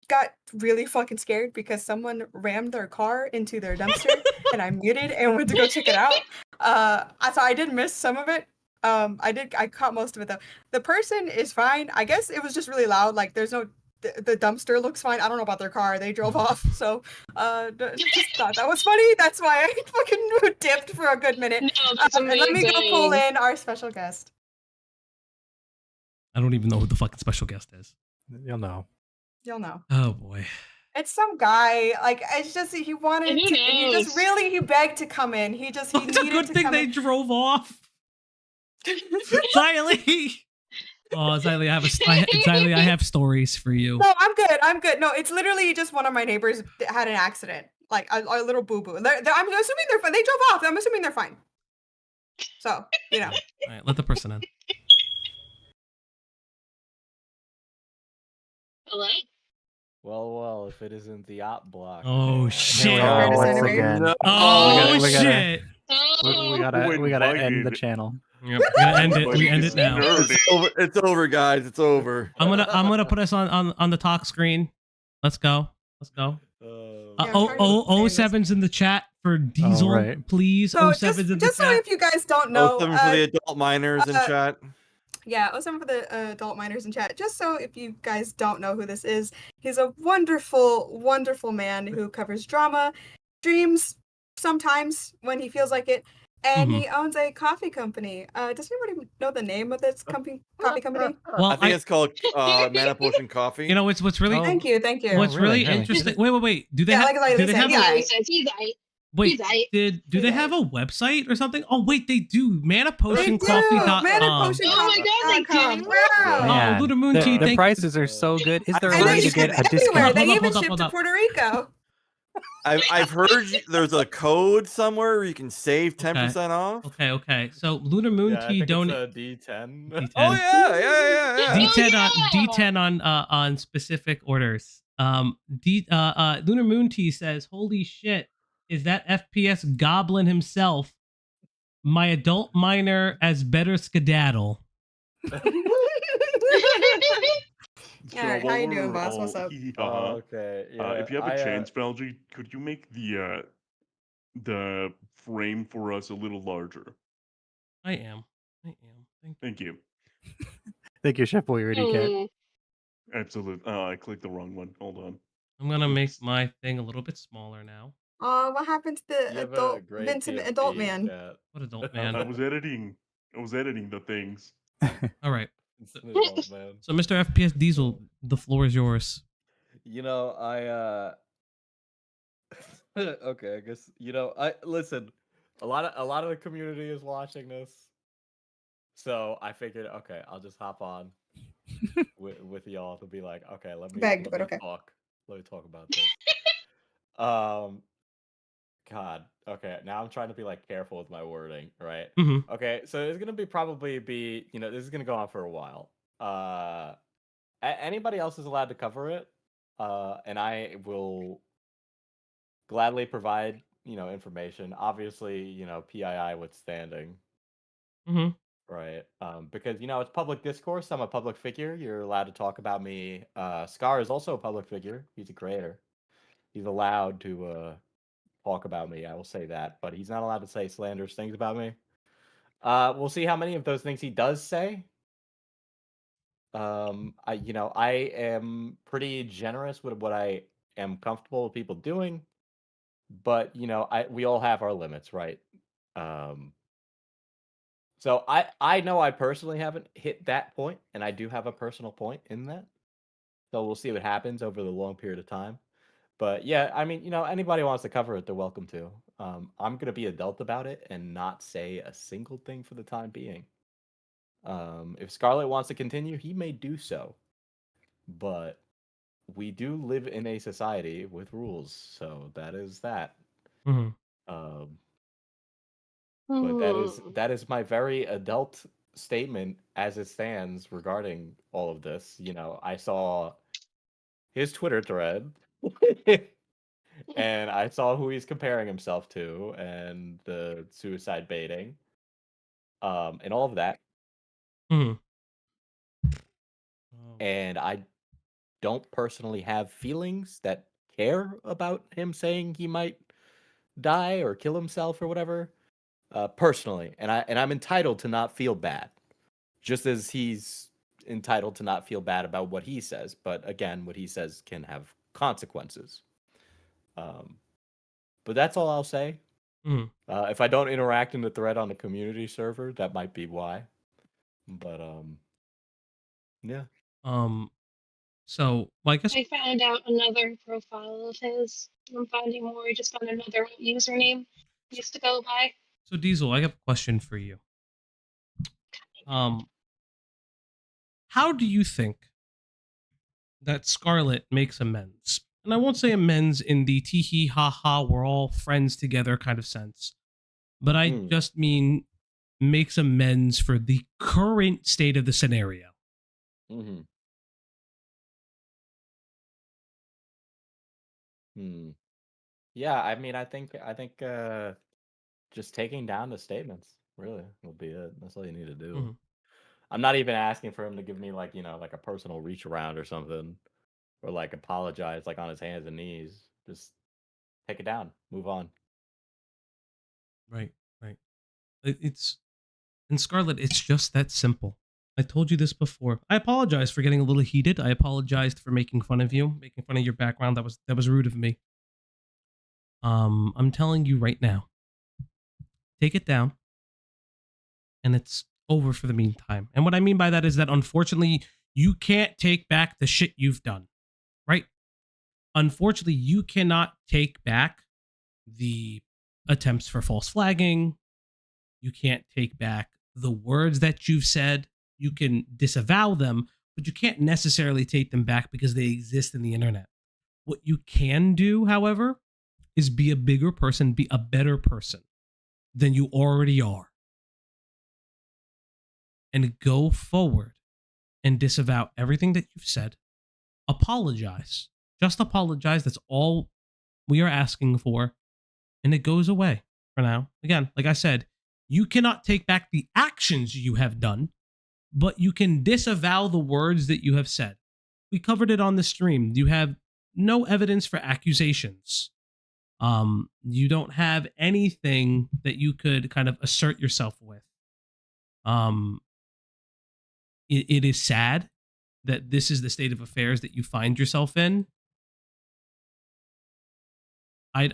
got really fucking scared because someone rammed their car into their dumpster and I muted and went to go check it out. So I did miss some of it. I caught most of it though. The person is fine. I guess it was just really loud. Like there's no, the dumpster looks fine. I don't know about their car. They drove off. So, just thought that was funny. That's why I fucking dipped for a good minute. No, that's and let me go pull amazing. in our special guest. I don't even know who the fucking special guest is. You'll know. You'll know. Oh boy. It's some guy. Like it's just he wanted And who to. He just knows? really he begged to come in. He It's a needed good to thing come they in. drove off. Silently. Oh, Xylee, I have stories for you. No, I'm good. I'm good. No, it's literally just one of my neighbors had an accident, like a little boo boo. I'm assuming they're fine. They drove off. I'm assuming they're fine. So you know. All right, let the person in. Hello? Well, if it isn't the Opp Block. Oh shit! Once again. Oh shit! We gotta end the channel. Yep, we gotta end it. We end it now. It's over, guys. It's over. I'm gonna put us on the talk screen. Let's go. Let's go. 07's in the chat for Diesel, right. please. So 07's in the just so chat. if you guys don't know, 07 for the adult minors in chat. Yeah, 07 for the adult minors in chat. Just so if you guys don't know who this is, he's a wonderful, wonderful man who covers drama, streams sometimes when he feels like it, and he owns a coffee company. Does anybody know the name of this coffee company? Well, I think it's called Mana Potion Coffee. You know, what's really Thank you. What's really interesting? Wait. Do they have? Do they have? Wait, do they have a website or something? Oh wait, they do. ManaPotionCoffee.com. Oh my god, they do! Man, Oh, Lunar Moon Tea, the prices are so good. Is there a And way they to ship get a everywhere. discount? They even ship to Puerto Rico. I've heard there's a code somewhere where you can save 10% off. Okay. So Lunar Moon Tea don't. D10. D10. Oh yeah. D10 on specific orders. Lunar Moon Tea says, "Holy shit, is that FPS Goblin himself? My adult minor as better skedaddle." Alright, how you doing, boss? What's up? Okay. Yeah, if you have a chance, Falgi, could you make the frame for us a little larger? I am. Thank you. Thank you, Chef Boyardee Cat. Absolutely. I clicked the wrong one. Hold on. I'm gonna make my thing a little bit smaller now. What happened to the adult Vincent adult man? What adult man? I was editing the things. All right. So, Mr. FPS Diesel, the floor is yours. You know, okay, I guess I listen. A lot of the community is watching this, so I figured, okay, I'll just hop on with y'all to be like, okay, let me talk. Let me talk about this. God, okay. Now I'm trying to be like careful with my wording, right? Okay, so it's gonna be this is gonna go on for a while. Anybody else is allowed to cover it, and I will gladly provide information. Obviously, PII withstanding, right? Because it's public discourse. I'm a public figure. You're allowed to talk about me. Scar is also a public figure. He's a creator. He's allowed to talk about me. I will say that, but he's not allowed to say slanderous things about me. We'll see how many of those things he does say. I am pretty generous with what I am comfortable with people doing, but we all have our limits, right? So I know I personally haven't hit that point, and I do have a personal point in that. So we'll see what happens over the long period of time. But yeah, I mean, anybody wants to cover it, they're welcome to. I'm gonna be adult about it and not say a single thing for the time being. If Scarlet wants to continue, he may do so. But we do live in a society with rules, so that is that. But that is my very adult statement as it stands regarding all of this. I saw his Twitter thread. And I saw who he's comparing himself to and the suicide baiting. And all of that. And I don't personally have feelings that care about him saying he might die or kill himself or whatever. Personally. And I'm entitled to not feel bad. Just as he's entitled to not feel bad about what he says. But again, what he says can have consequences. But that's all I'll say. If I don't interact in the thread on the community server, that might be why. But yeah. So I guess I found out another profile of his. I'm finding more. I just found another username he used to go by. So Diesel, I have a question for you. How do you think that Scarlet makes amends? And I won't say amends in the tee hee ha ha, we're all friends together kind of sense, but I just mean makes amends for the current state of the scenario. Yeah, I mean, I think just taking down the statements really will be it. That's all you need to do. I'm not even asking for him to give me like, like a personal reach around or something, or like apologize like on his hands and knees. Just take it down, move on. Right. It's and Scarlet, it's just that simple. I told you this before. I apologize for getting a little heated. I apologized for making fun of you, making fun of your background. That was rude of me. I'm telling you right now. Take it down. And it's over for the meantime. And what I mean by that is that unfortunately, you can't take back the shit you've done. Right? Unfortunately, you cannot take back the attempts for false flagging. You can't take back the words that you've said. You can disavow them, but you can't necessarily take them back because they exist in the internet. What you can do, however, is be a bigger person, be a better person than you already are. And go forward and disavow everything that you've said. Apologize. Just apologize. That's all we are asking for. And it goes away for now. Again, like I said, you cannot take back the actions you have done, but you can disavow the words that you have said. We covered it on the stream. You have no evidence for accusations. You don't have anything that you could kind of assert yourself with. It is sad that this is the state of affairs that you find yourself in. I'm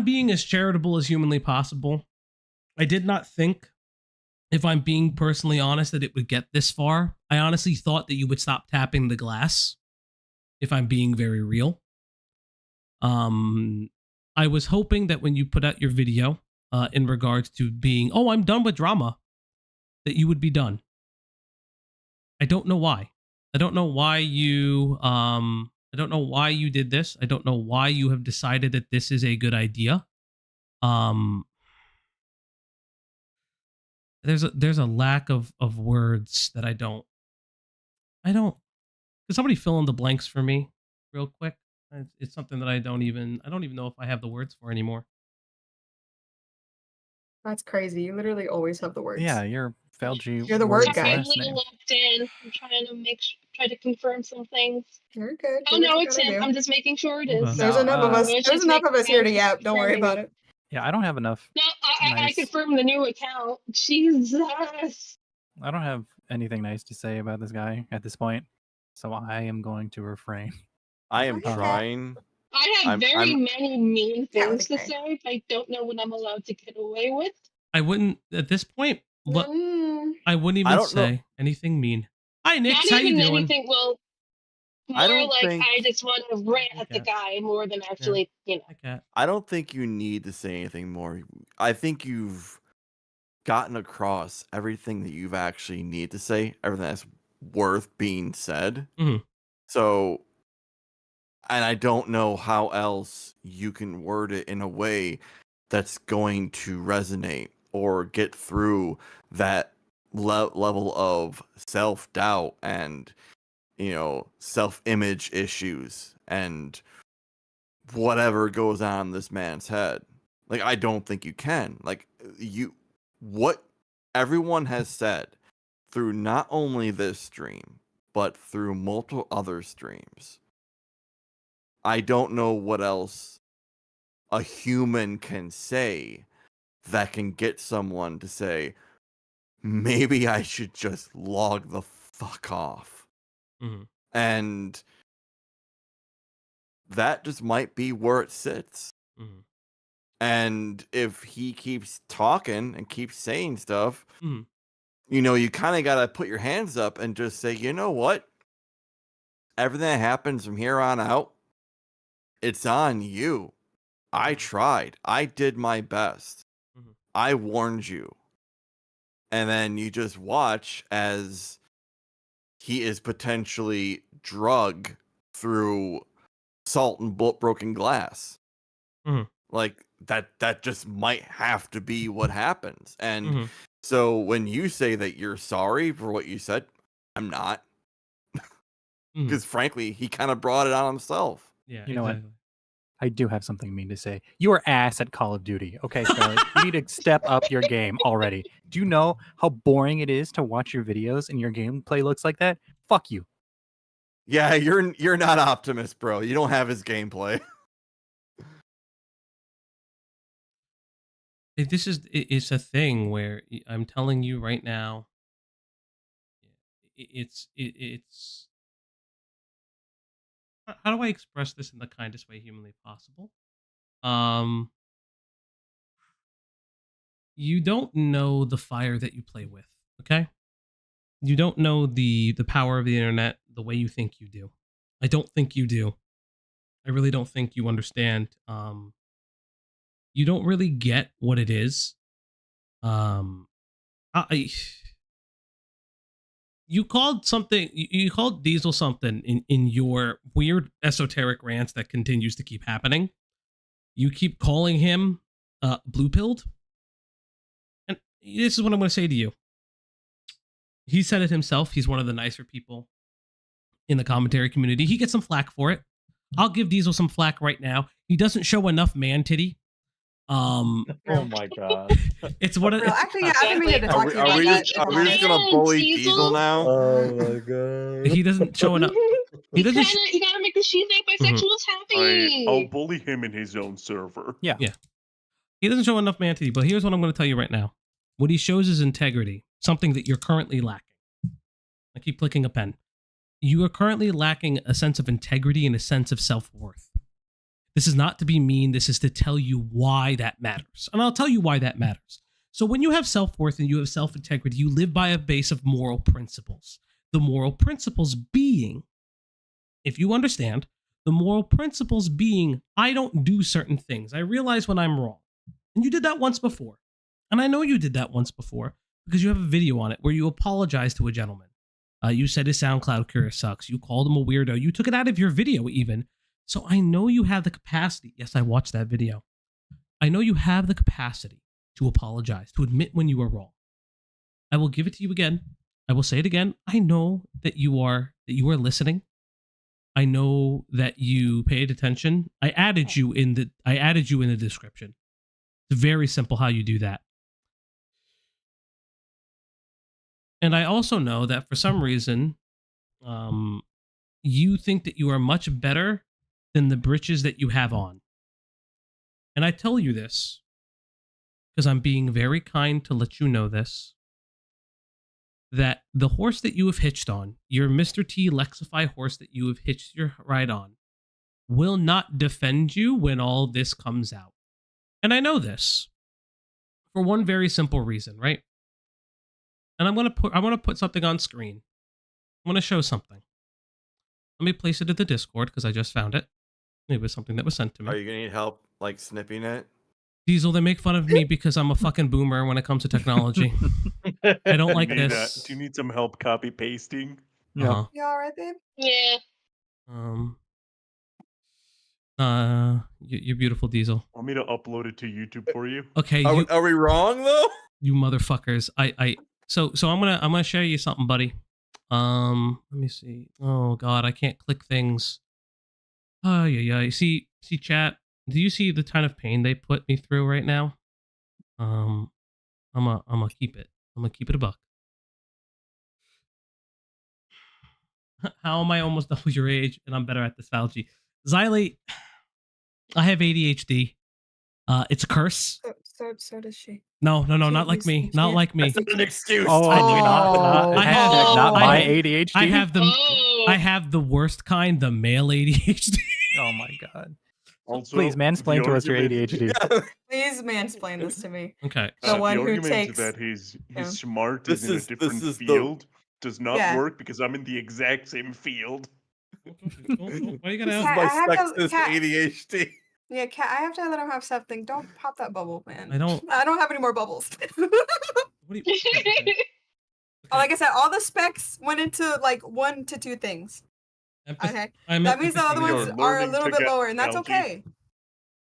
being as charitable as humanly possible. I did not think, if I'm being personally honest, that it would get this far. I honestly thought that you would stop tapping the glass, if I'm being very real. I was hoping that when you put out your video in regards to being, oh, I'm done with drama, that you would be done. I don't know why. I don't know why you did this. I don't know why you have decided that this is a good idea. There's a lack of words that I don't. Could somebody fill in the blanks for me real quick? It's something that I don't even know if I have the words for anymore. That's crazy. You literally always have the words. Yeah, you're Falgi. You're the word guy. I'm a little locked in. I'm trying to try to confirm some things. You're good. Oh no, it's him. I'm just making sure it is. There's enough of us. There's enough of us here to yap. Don't worry about it. Yeah, I don't have enough. No, I confirmed the new account. Jesus. I don't have anything nice to say about this guy at this point, so I am going to refrain. I am trying. I have very many mean things to say, but I don't know what I'm allowed to get away with. I wouldn't, at this point, I wouldn't even say anything mean. Hi, Nick. How you doing? Anything, well, more I just want to rant at the guy more than actually, I don't think you need to say anything more. I think you've gotten across everything that you've actually need to say, everything that's worth being said. So, and I don't know how else you can word it in a way that's going to resonate or get through that level of self-doubt and, self-image issues and whatever goes on in this man's head. Like, I don't think you can. Like, what everyone has said through not only this stream, but through multiple other streams. I don't know what else a human can say that can get someone to say, maybe I should just log the fuck off. And that just might be where it sits. And if he keeps talking and keeps saying stuff, you kind of got to put your hands up and just say, you know what? Everything that happens from here on out, it's on you. I tried. I did my best. I warned you. and then you just watch as he is potentially drug through salt and broken glass. Like that just might have to be what happens. And so when you say that you're sorry for what you said, I'm not. Because frankly, he kind of brought it on himself. Yeah, you know what? I do have something mean to say. You are ass at Call of Duty. Okay, Scarlet, you need to step up your game already. Do you know how boring it is to watch your videos and your gameplay looks like that? Fuck you. Yeah, you're not Optimus, bro. You don't have his gameplay. It's a thing where I'm telling you right now. It's how do I express this in the kindest way humanly possible? You don't know the fire that you play with, okay? You don't know the power of the internet the way you think you do. I don't think you do. I really don't think you understand. You don't really get what it is. You called something. You called Diesel something in your weird esoteric rants that continues to keep happening. You keep calling him blue pilled, and this is what I'm going to say to you. He said it himself. He's one of the nicer people in the commentary community. He gets some flack for it. I'll give Diesel some flack right now. He doesn't show enough man titty. Oh my god! It's what. Actually, yeah, I've been meaning to talk to you about that. Are we just gonna bully Diesel now? Oh my god! He doesn't show enough. He doesn't. You gotta make the she's bisexuals happy. I'll bully him in his own server. Yeah. He doesn't show enough man titty, but here's what I'm going to tell you right now. What he shows is integrity, something that you're currently lacking. I keep clicking a pen. You are currently lacking a sense of integrity and a sense of self-worth. This is not to be mean. This is to tell you why that matters. And I'll tell you why that matters. So when you have self-worth and you have self-integrity, you live by a base of moral principles. The moral principles being, if you understand, the moral principles being, I don't do certain things. I realize when I'm wrong. And you did that once before. And I know you did that once before because you have a video on it where you apologize to a gentleman. You said his SoundCloud career sucks. You called him a weirdo. You took it out of your video even. So I know you have the capacity. Yes, I watched that video. I know you have the capacity to apologize, to admit when you are wrong. I will give it to you again. I will say it again. I know that you are listening. I know that you paid attention. I added you in the description. It's very simple how you do that. And I also know that for some reason, you think that you are much better than the britches that you have on. And I tell you this because I'm being very kind to let you know this, that the horse that you have hitched on, your Mr. T Lexify horse that you have hitched your ride on, will not defend you when all this comes out. And I know this for one very simple reason, right? And I want to put something on screen. I want to show something. Let me place it in the Discord because I just found it. It was something that was sent to me. Are you gonna need help like snipping it? Diesel, they make fun of me because I'm a fucking boomer when it comes to technology. I don't like this. Do you need some help copy pasting? Yeah. You all right, babe? Yeah. You're beautiful, Diesel. Want me to upload it to YouTube for you? Okay. Are we wrong though? You motherfuckers. So I'm gonna show you something, buddy. Let me see. Oh god, I can't click things. Oh yeah. See chat. Do you see the kind of pain they put me through right now? I'm gonna keep it. I'm gonna keep it a buck. How am I almost double your age and I'm better at this Falgi? Xylee, I have ADHD. It's a curse. So does she. No, not like me. Not like me. That's an excuse. Oh, not my ADHD. I have the worst kind, the male ADHD. Oh my god. Also, please mansplain to us your ADHD. Please mansplain this to me. Okay. The one who argument takes that he's Yeah. smart is in a different field does not work because I'm in the exact same field. Why you gotta Cat, I have to- Sexist Cat- ADHD. Yeah, Cat, I have to let him have something. Don't pop that bubble, man. I don't have any more bubbles. What do you? Okay. Like I said, all the specs went into like 1 to 2 things. Okay, that means the other ones are a little bit lower, and that's okay.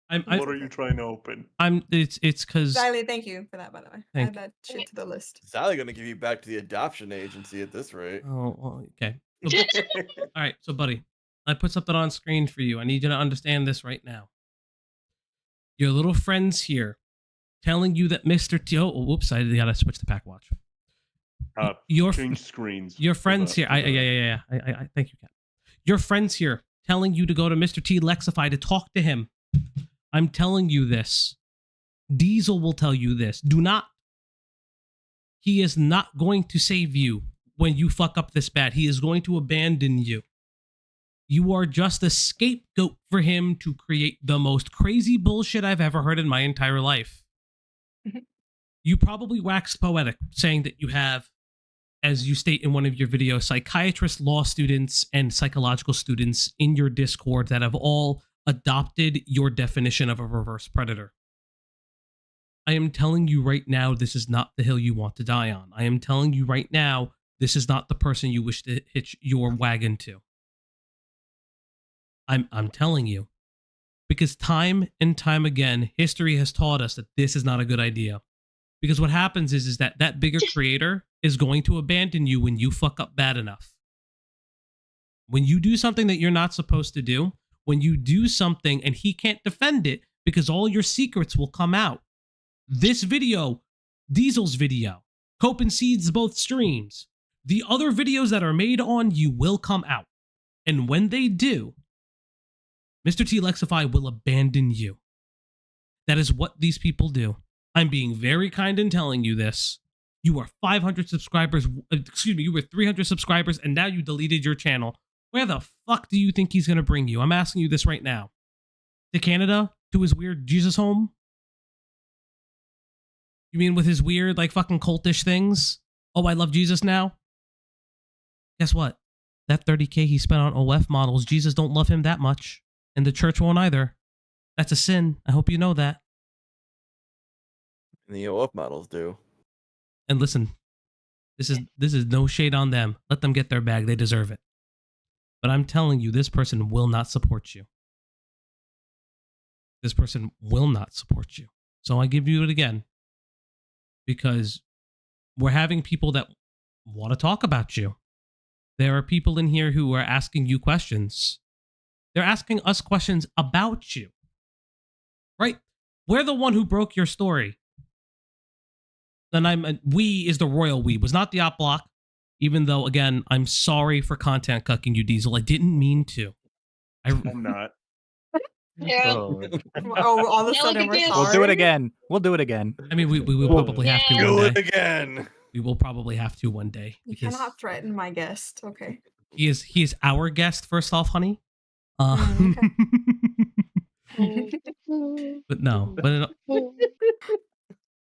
What are you trying to open? It's because Xylee, thank you for that, by the way. Add that shit to the list. Sally gonna give you back to the adoption agency at this rate. Oh, well, okay. All right, so buddy, I put something on screen for you. I need you to understand this right now. Your little friends here telling you that Mr. T. Oh, whoops! I gotta switch the pack watch. Change screens. Your friends here. I thank you, Kat. Your friends here telling you to go to Mr. T. Lexify to talk to him. I'm telling you this. Diesel will tell you this. Do not. He is not going to save you when you fuck up this bad. He is going to abandon you. You are just a scapegoat for him to create the most crazy bullshit I've ever heard in my entire life. You probably waxed poetic saying that you have, as you state in one of your videos, psychiatrists, law students, and psychological students in your Discord that have all adopted your definition of a reverse predator. I am telling you right now, this is not the hill you want to die on. I am telling you right now, this is not the person you wish to hitch your wagon to. I'm telling you. Because time and time again, history has taught us that this is not a good idea. Because what happens is that bigger creator is going to abandon you when you fuck up bad enough. When you do something that you're not supposed to do, when you do something and he can't defend it because all your secrets will come out. This video, Diesel's video, Cope and Seeds both streams, the other videos that are made on you will come out. And when they do, Mr. T. Lexify will abandon you. That is what these people do. I'm being very kind in telling you this. You are 500 subscribers, excuse me, you were 300 subscribers and now you deleted your channel. Where the fuck do you think he's going to bring you? I'm asking you this right now. To Canada? To his weird Jesus home? You mean with his weird, like, fucking cultish things? Oh, I love Jesus now? Guess what? That 30K he spent on OF models, Jesus don't love him that much. And the church won't either. That's a sin. I hope you know that. And the OF models do. And listen, this is no shade on them. Let them get their bag. They deserve it. But I'm telling you, this person will not support you. This person will not support you. So I give you it again. Because we're having people that want to talk about you. There are people in here who are asking you questions. They're asking us questions about you. Right? We're the one who broke your story. And we is the royal we. Was not the Opp Block. Even though, again, I'm sorry for content cucking you, Diesel. I didn't mean to. I'm not. Yeah. Oh, all of a sudden we're sorry. We'll do it again. We'll do it again. I mean, we will probably have to Do one it day. again. We will probably have to one day. You Because cannot threaten my guest. Okay. he is our guest, first off, honey. But no.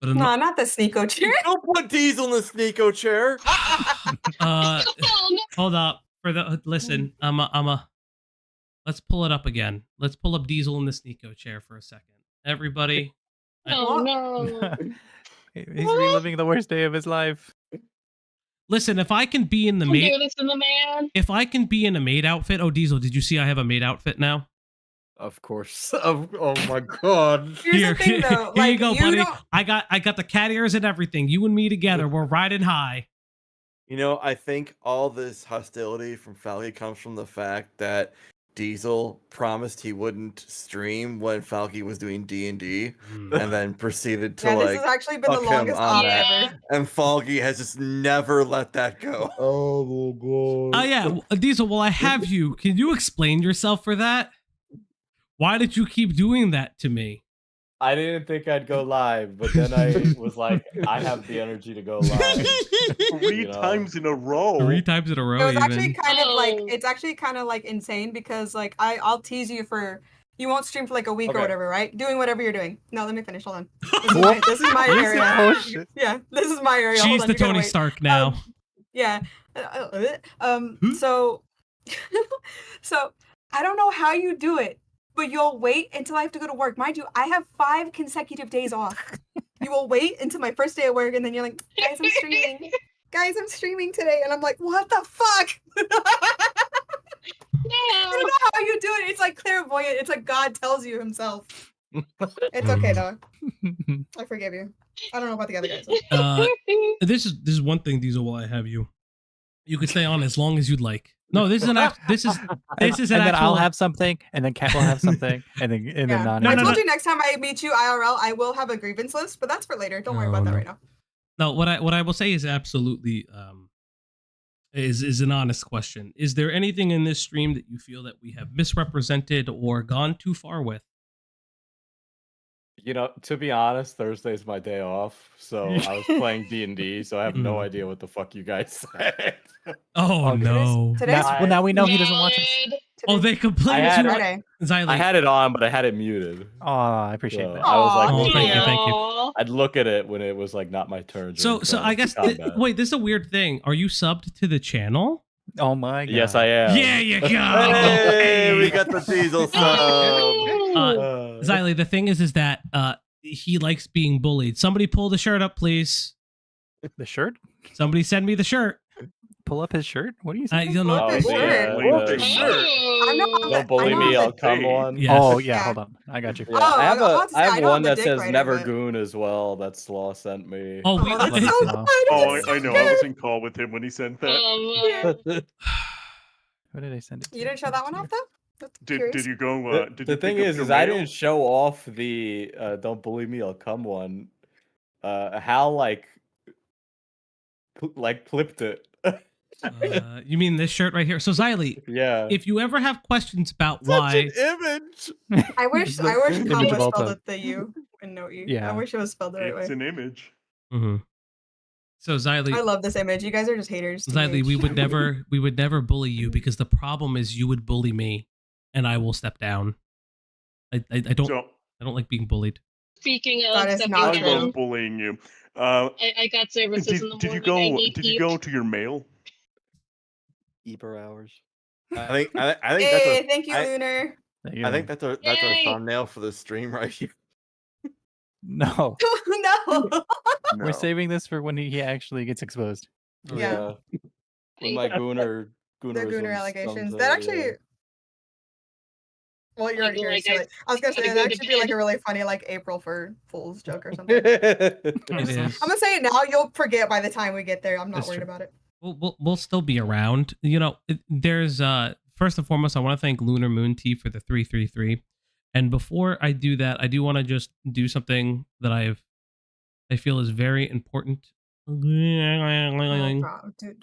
No, not the Sneeko chair. Don't put Diesel in the Sneeko chair. Hold up. Listen, let's pull it up again. Let's pull up Diesel in the Sneeko chair for a second. Everybody. Oh no. He's reliving the worst day of his life. Listen, if I can be in the maid, if I can be in a maid outfit. Oh, Diesel, did you see I have a maid outfit now? Of course. Oh my god. Here's the thing, though. Here you go, buddy. I got the cat ears and everything. You and me together. We're riding high. You know, I think all this hostility from Falgi comes from the fact that Diesel promised he wouldn't stream when Falgi was doing D&D, and then proceeded to this has actually been the longest on op that. ever. And Falgi has just never let that go. Oh my god. Oh yeah, Diesel. Well, I have you. Can you explain yourself for that? Why did you keep doing that to me? I didn't think I'd go live, but then I was like, I have the energy to go live. Three times in a row. 3 times in a row. It was actually even. kind of like it's actually kind of like insane because like I'll tease you for you won't stream for like a week or whatever, right? Doing whatever you're doing. No, let me finish. Hold on. This is my area. Yeah, this is my area. She's the Tony Stark now. Yeah. So I don't know how you do it, but you'll wait until I have to go to work. Mind you, I have 5 consecutive days off. You will wait until my first day at work, and then you're like, guys, I'm streaming. Guys, I'm streaming today, and I'm like, what the fuck? I don't know how you do it. It's like clairvoyant. It's like God tells you himself. It's okay though. I forgive you. I don't know about the other guys. This is one thing, Diesel. While I have you, you can stay on as long as you'd like. No, this is an this is an and actual. then I'll have something, and then Kat will have something, and then Nani. I told you next time I meet you IRL, I will have a grievance list, but that's for later. Don't worry about that right now. No, what I will say is absolutely is an honest question. Is there anything in this stream that you feel that we have misrepresented or gone too far with? You know, to be honest, Thursday's my day off, so I was playing D&D, so I have no idea what the fuck you guys said. Oh no! Well, now we know he doesn't watch us. Oh, they complained I too had, much. I had it on, but I had it muted. Oh, I appreciate that. I was like, Oh, thank you, thank you. I'd look at it when it was like not my turn. So I guess wait, this is a weird thing. Are you subbed to the channel? Oh my god! Yes, I am. Yeah, you go. Hey, we got the Diesel sub. Xylee, the thing is that he likes being bullied. Somebody pull the shirt up, please. The shirt? Somebody send me the shirt. Pull up his shirt? What are you I saying? don't know. Don't bully me, I'll come on. Yes. Oh yeah, hold on. I got you. Yeah, I have one that says never goon as well that Slaw sent me. Oh, I know. I was in call with him when he sent that. What did I send it? You didn't show that one off though? Did you go? The thing is I didn't show off the "Don't bully me, I'll come" one. Hal like flipped it. You mean this shirt right here? So Xylee, yeah. If you ever have questions about Such why an image. I wish Image comma of all spelled time. it the U and no E. Yeah. I wish it was spelled the right way. It's an image. Mm-hmm. So Xylee, I love this image. You guys are just haters. Xylee, we would never bully you because the problem is you would bully me, and I will step down. I don't like being bullied. Speaking of That is stepping not I down, love bullying you. I got services in the Did morning. you go? Did you go to your mail? Eber hours. I think that's Hey, thank you, Lunar. I think that's our Yay. thumbnail for the stream right here. No. No. We're saving this for when he actually gets exposed. Yeah. When my gooner The Gooner allegations. That actually. Well, you're already here. So I was gonna say that actually be like a really funny like April Fool's joke or something. It I'm is. gonna say it now. You'll forget by the time we get there. I'm not That's worried true. about it. We'll still be around. You know, there's first and foremost, I want to thank Lunar Moon T for the 333. And before I do that, I do want to just do something that I feel is very important. Dude,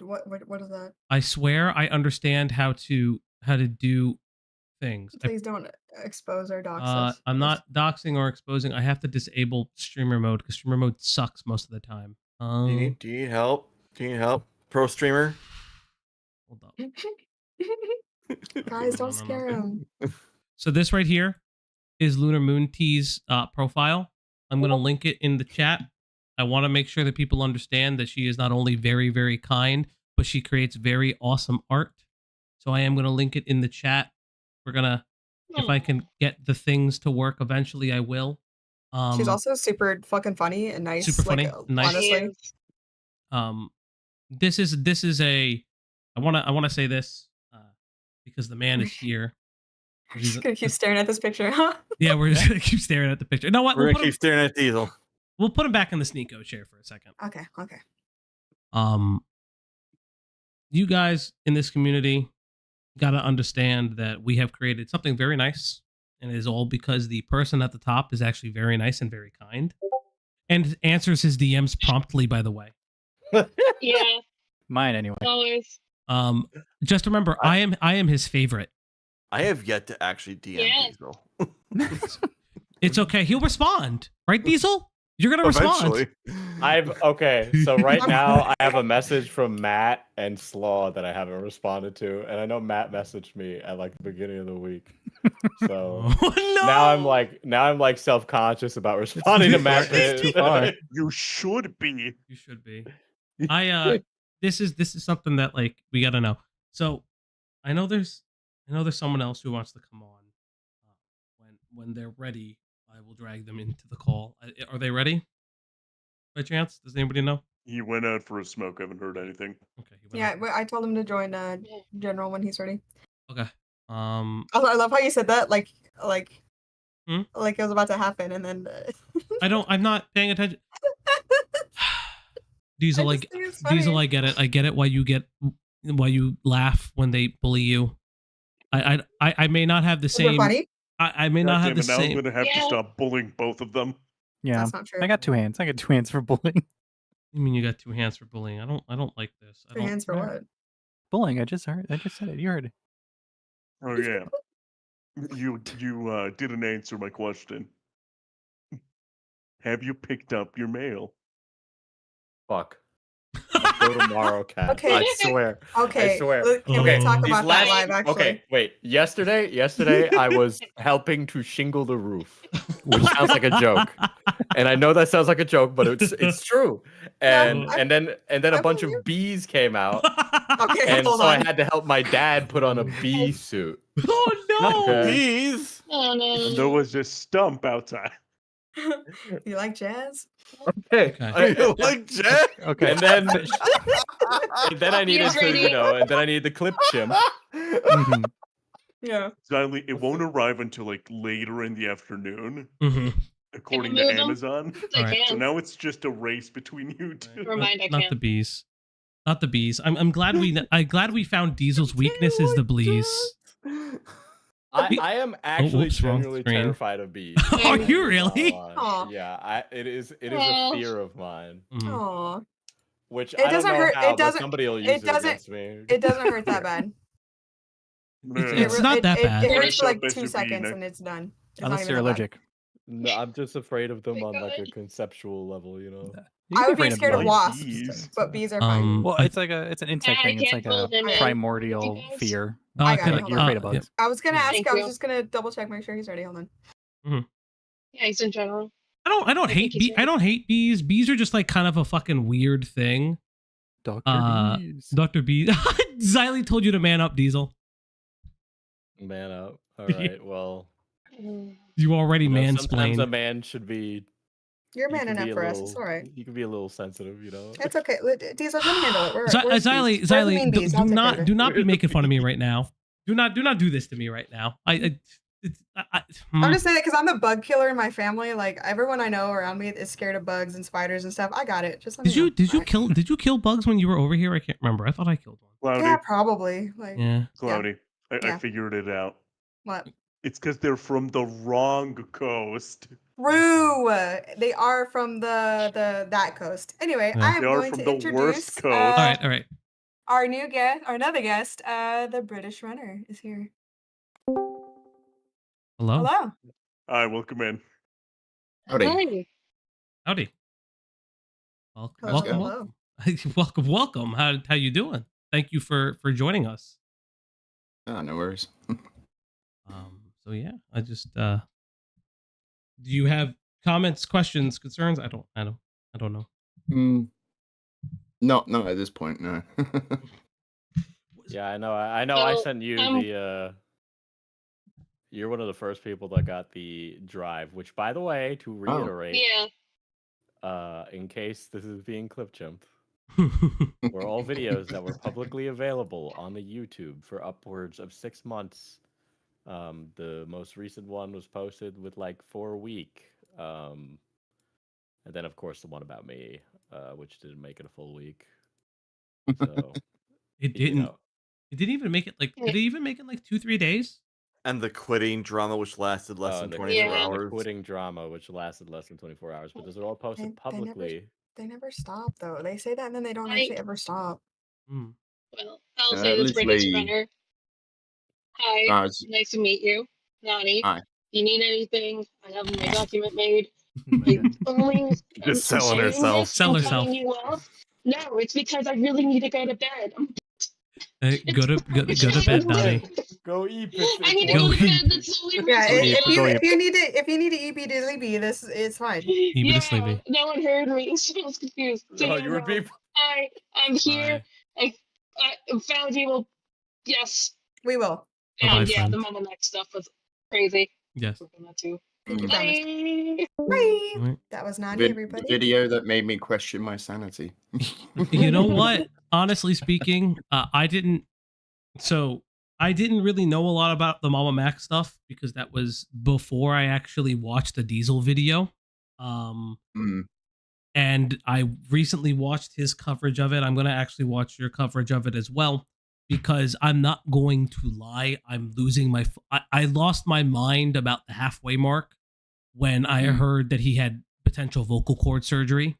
what is that? I swear I understand how to do things. Please don't expose our docs. I'm not doxing or exposing. I have to disable streamer mode because streamer mode sucks most of the time. Do you need help? Do you need help, pro streamer? Hold up. Guys, don't scare him. So this right here is Lunar Moon T's profile. I'm going to link it in the chat. I want to make sure that people understand that she is not only very, very kind, but she creates very awesome art. So I am going to link it in the chat. We're going to, if I can get the things to work eventually, I will. She's also super fucking funny and nice. Super funny, nice. Honestly. This is a, I want to say this because the man is here. We're just gonna keep staring at this picture, huh? Yeah, we're just gonna keep staring at the picture. You know what? We're gonna keep staring at Diesel. We'll put him back in the Sneeko chair for a second. Okay. You guys in this community got to understand that we have created something very nice, and it is all because the person at the top is actually very nice and very kind, and answers his DMs promptly. By the way. Yeah. Mine anyway. Always. Just remember, I am his favorite. I have yet to actually DM Diesel. It's okay. He'll respond, right, Diesel? You're gonna respond. Okay, so right now I have a message from Matt and Slaw that I haven't responded to, and I know Matt messaged me at like the beginning of the week. So now I'm like self-conscious about responding to Matt. You should be. You should be. This is something that like we gotta know. So I know there's someone else who wants to come on. When they're ready, I will drag them into the call. Are they ready? by chance? Does anybody know? He went out for a smoke. I haven't heard anything. Okay. Yeah, I told him to join General when he's ready. Okay. I love how you said that, like it was about to happen, and then. I'm not paying attention. Diesel, I just think it's Diesel, funny. I get it. I get it. Why you laugh when they bully you. I may not have the Was it same. funny? I may not have the Now I'm same. gonna have to stop bullying both of them. Yeah, That's not true. I got 2 hands. I got 2 hands for bullying. You mean you got 2 hands for bullying? I don't like this. I 2 don't. hands for what? Bullying. I just said it. You heard it. Oh yeah. You didn't answer my question. Have you picked up your mail? Fuck. I'll go tomorrow, Cat. Okay. I swear. Okay, I swear. look, can we okay. talk these about that live, actually? Okay, wait. Yesterday I was helping to shingle the roof, which sounds like a joke. And I know that sounds like a joke, but it's true. And then a bunch of bees came out. Okay, and hold so I on. had to help my dad put on a bee suit. Oh no! Okay. Bees. Oh no. And there was a stump outside. You like jazz? Okay. I like jazz. Okay. And then I needed to, and then I needed the clip chimp. Mhm. Yeah. Silently, it won't arrive until like later in the afternoon, according to move them? Amazon. I Alright. can. So now it's just a race between you two. Never mind, I Not can't. the bees. Not the bees. I'm glad we found Diesel's weakness is the bees. I am actually whoops, wrong genuinely screen. terrified of bees. Are you really? Aw. Yeah, it is a Aw. fear of mine. Aw. Which It I don't doesn't know hurt. how, It doesn't. but somebody will use It it doesn't. against me. It doesn't hurt that bad. It's not that bad. It hurts for like First 2 up, seconds SUV, and it's done. It's not Unless even you're that bad. allergic. No, I'm just afraid of them on like a conceptual level, you know. You I can would be afraid scared of bugs. wasps, but bees are fine. Well, it's like it's an insect I thing. It's can't like a pull them in. primordial You guys- fear. I got it. Like Hold you're on. afraid of bugs. I was gonna ask. Thank I was you. just gonna double check, make sure he's ready. Hold on. Yeah, he's in general. I don't hate he's I don't hate bees. Bees are just like kind of a fucking weird thing. Dr. Bees. Dr. Bees. Xylee told you to man up, Diesel. Man up. All right. Well, You already sometimes a mansplained. man should be. You're he man can be enough a for us. little- It's all right. You can be a little sensitive, you know. It's okay. Diesel, let me handle it. We're Xylee, bees. We're the mean do bees. I'll take care not of do it. not be making fun of me right now. Do not do this to me right now. I'm just saying that because I'm the bug killer in my family. Like everyone I know around me is scared of bugs and spiders and stuff. I got it. Just let me know. Did you kill bugs when you were over here? I can't remember. I thought I killed one. Cloudy. Yeah, probably. Like Yeah. Cloudy. I Yeah. figured it out. what? It's because they're from the wrong coast. True. They are from that coast. Anyway, Yeah. I am They are going from to the introduce worst coast. All right. our new guest, our another guest. The British runner is here. Hello. Hello. Hi, welcome in. Howdy. Howdy. Welcome. Hello, Welcome. hello. Welcome. How you doing? Thank you for joining us. Oh, no worries. So yeah, I just do you have comments, questions, concerns? I don't know. No, not at this point, no. Yeah, I know. I know. I Well, sent you the. You're one of the first people that got the drive. Which, by the way, to reiterate, Yeah. in case this is being clip jumped, were all videos that were publicly available on the YouTube for upwards of 6 months. The most recent one was posted with like 4 week. And then, of course, the one about me, which didn't make it a full week. So It didn't. It didn't even make it like. Did it even make it like 2-3 days? And the quitting drama, which lasted less than 24 The hours. quitting drama, which lasted less than 24 hours, but those are all posted publicly. They never stop though. They say that and then they don't actually ever stop. Well, I'll say this, British runner. Hi, nice to meet you, Nani. Hi. If you need anything, I have my document made. I'm Just selling saying herself. this, Sell I'm herself. telling you off. No, it's because I really need to go to bed. Go to bed, Donnie. Go eat. I need to go to bed. That's the only Yeah, reason. if you need to eat sleepy, this is fine. Keep it sleepy. No one heard me, so I was confused. So No, yeah, you were being. I'm here. I found you. Well, yes. We will. Bye-bye, And yeah, friend. the Mama Next stuff was crazy. Yes. Working on that too. Pinky Mm. promise. Bye. Right. That was Nani, The everybody. video that made me question my sanity. You know what? Honestly speaking, I didn't really know a lot about the Mama Mac stuff because that was before I actually watched the Diesel video. And I recently watched his coverage of it. I'm going to actually watch your coverage of it as well because I'm not going to lie. I'm losing my... I lost my mind about the halfway mark when I heard that he had potential vocal cord surgery.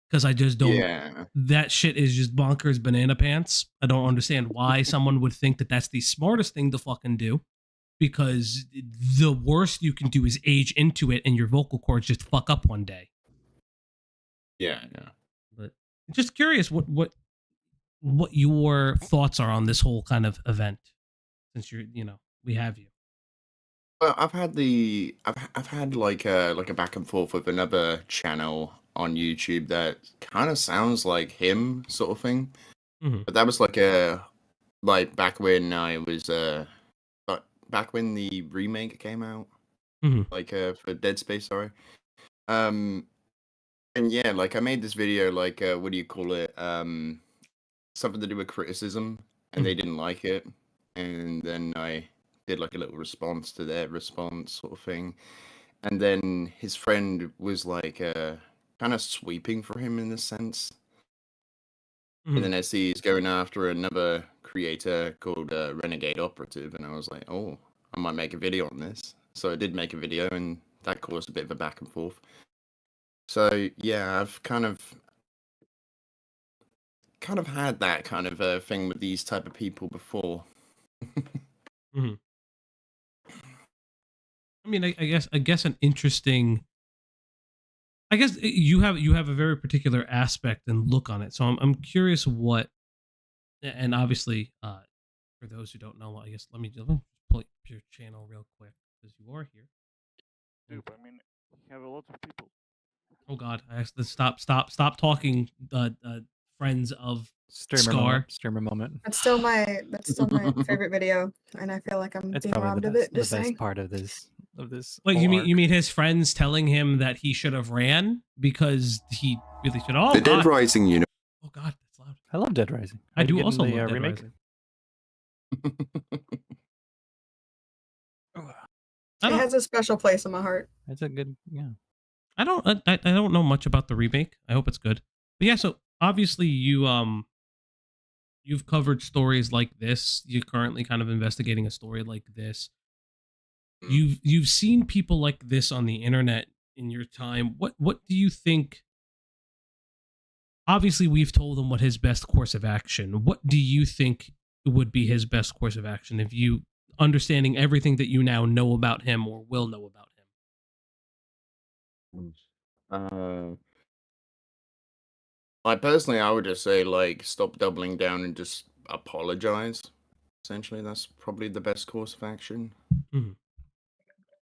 Because I just don't... Yeah. That shit is just bonkers banana pants. I don't understand why someone would think that that's the smartest thing to fucking do. Because the worst you can do is age into it and your vocal cords just fuck up one day. Yeah. But just curious what your thoughts are on this whole kind of event, since we have you. Well, I've had like a back and forth with another channel on YouTube that kind of sounds like him, sort of thing. But that was like back when I was back when the remake came out, like for Dead Space, sorry. And yeah, like I made this video, like what do you call it? Something to do with criticism, and they didn't like it, and then I did like a little response to their response, sort of thing. And then his friend was like kind of sweeping for him in a sense. And then I see he's going after another creator called Renegade Operative, and I was like, oh, I might make a video on this. So I did make a video, and that caused a bit of a back and forth. So yeah, I've kind of had that kind of thing with these type of people before. I mean, I guess an interesting. I guess you have a very particular aspect and look on it, so I'm curious what. And obviously, for those who don't know, I guess let me pull up your channel real quick because you are here. Dude, I mean, you have a lot of people. Oh God! I actually stop talking. Friends of Streamer moment. That's still my favorite video, and I feel like I'm It's being probably robbed the of it. best Just saying. part of this. Wait, whole you mean his friends telling him that he should have ran because he really should? Oh, The Dead Rising, you know. Oh God, that's loud. I love Dead Rising. I do Getting also the love Dead remake. Rising. It has a special place in my heart. It's a good, yeah. I don't know much about the remake. I hope it's good. But yeah, so obviously you've covered stories like this. You're currently kind of investigating a story like this. You've seen people like this on the internet in your time. What do you think? Obviously, we've told him what his best course of action. What do you think would be his best course of action if you understanding everything that you now know about him or will know about him? Like personally, I would just say like stop doubling down and just apologize. Essentially, that's probably the best course of action. You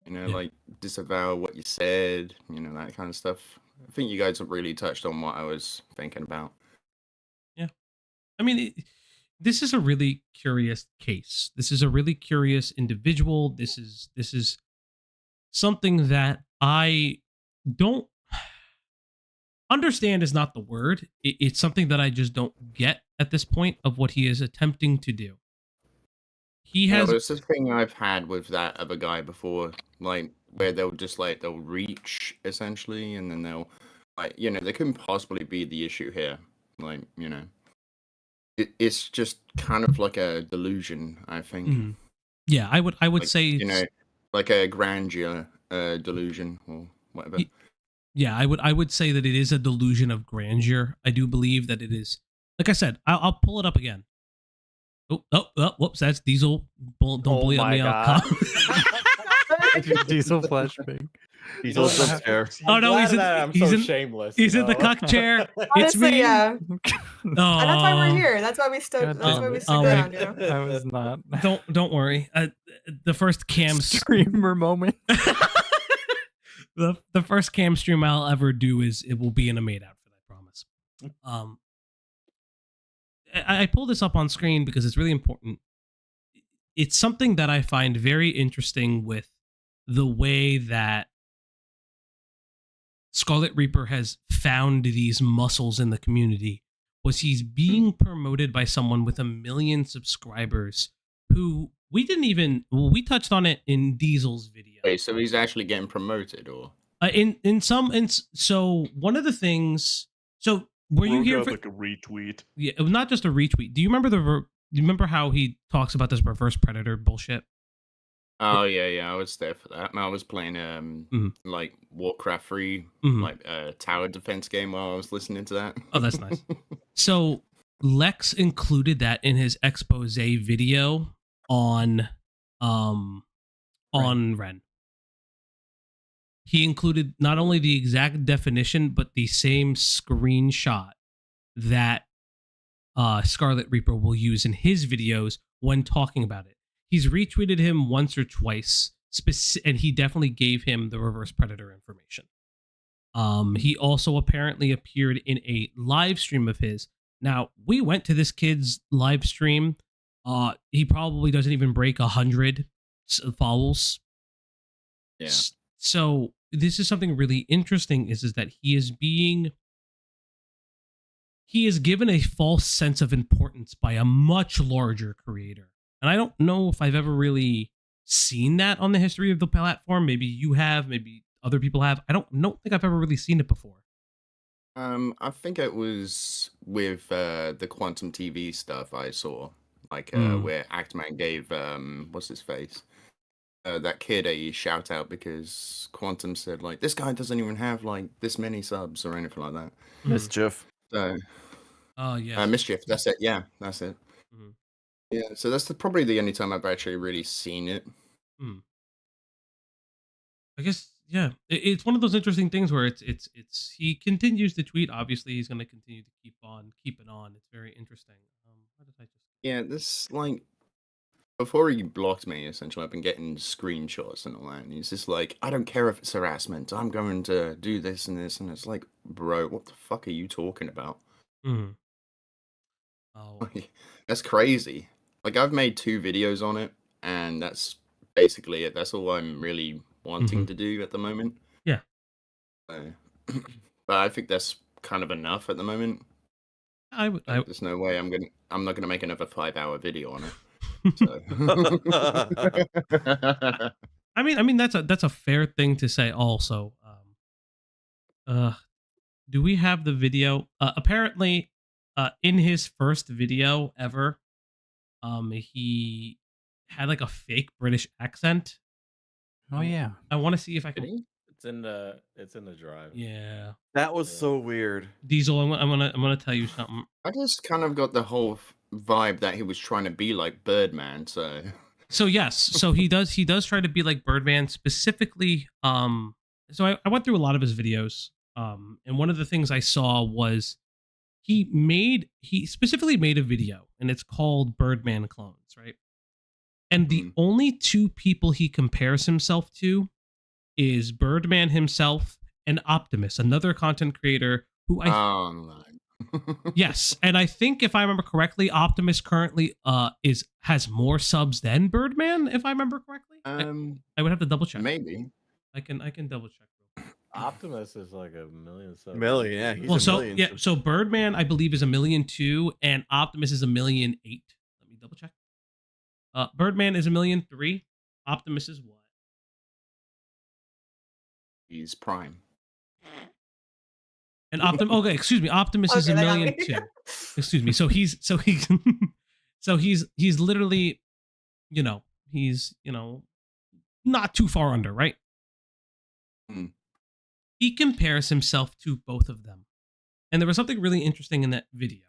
know, like disavow what you said. You know, that kind of stuff. I think you guys have really touched on what I was thinking about. Yeah, I mean, this is a really curious case. This is a really curious individual. This is something that I don't understand is not the word. It's something that I just don't get at this point of what he is attempting to do. He has. There's this thing I've had with that other guy before, like where they'll reach essentially, and then they'll they couldn't possibly be the issue here. Like it's just kind of like a delusion, I think. Yeah, I would say like a grandeur delusion or whatever. Yeah, I would say that it is a delusion of grandeur. I do believe that it is. Like I said, I'll pull it up again. Oh, whoops, that's Diesel. Don't believe me. Diesel flashbang. Diesel's so scared. Oh no, I'm so shameless. He's in the cuck chair. It's Honestly, me. yeah. And that's why we're here. That's why we stood. That's why we stuck around. You know? I was not. Don't worry. The first cam streamer moment. The first cam stream I'll ever do it will be in a made outfit. I promise. I pulled this up on screen because it's really important. It's something that I find very interesting with the way that SkarletReaper has found these muscles in the community was he's being promoted by someone with 1 million subscribers who we touched on it in Diesel's video. Wait, so he's actually getting promoted, or so one of the things. So were you here for like a retweet? Yeah, it was not just a retweet. Do you remember how he talks about this reverse predator bullshit? Oh yeah, I was there for that. I was playing like Warcraft 3, like tower defense game while I was listening to that. Oh, that's nice. So Lex included that in his expose video on Ren. He included not only the exact definition, but the same screenshot that SkarletReaper will use in his videos when talking about it. He's retweeted him once or twice, and he definitely gave him the reverse predator information. He also apparently appeared in a live stream of his. Now, we went to this kid's live stream. He probably doesn't even break 100 follows. Yeah. So this is something really interesting is that he is given a false sense of importance by a much larger creator. And I don't know if I've ever really seen that on the history of the platform. Maybe you have, maybe other people have. I don't think I've ever really seen it before. I think it was with the Quantum TV stuff I saw, like where Actman gave what's his face, that kid a shout out because Quantum said like this guy doesn't even have like this many subs or anything like that. Mischief. So, oh yeah, Mischief. That's it. Yeah, that's it. Yeah, so that's probably the only time I've actually really seen it. I guess, yeah. It's one of those interesting things where it's he continues to tweet. Obviously, he's going to continue to keep it on. It's very interesting. What did I just? Yeah, this like before he blocked me, essentially, I've been getting screenshots and all that, and he's just like, I don't care if it's harassment. I'm going to do this and this, and it's like, bro, what the fuck are you talking about? Oh, that's crazy. Like, I've made 2 videos on it, and that's basically it. That's all I'm really wanting to do at the moment. Yeah. But I think that's kind of enough at the moment. There's no way I'm not gonna make another 5-hour video on it. So. I mean that's a fair thing to say. Also, do we have the video? Apparently, in his first video ever, he had like a fake British accent. Oh yeah. I want to see if I can. It's in the drive. Yeah. That was so weird. Diesel, I'm gonna tell you something. I just kind of got the whole vibe that he was trying to be like Birdman. So yes, so he does try to be like Birdman specifically. So I went through a lot of his videos. And one of the things I saw was he specifically made a video, and it's called Birdman Clones, right? And the only 2 people he compares himself to is Birdman himself and Optimus, another content creator who yes, and I think if I remember correctly, Optimus currently has more subs than Birdman, if I remember correctly. I would have to double check. Maybe I can double check. Optimus is like 1 million subs. Million, yeah. He's a million. Yeah, so Birdman I believe is 1.2 million, and Optimus is 1.8 million. Let me double check. Birdman is 1.3 million. Optimus is what? He's Prime. And okay, excuse me. Optimus is 1.2 million. Excuse me. So he's literally, he's not too far under, right? He compares himself to both of them, and there was something really interesting in that video.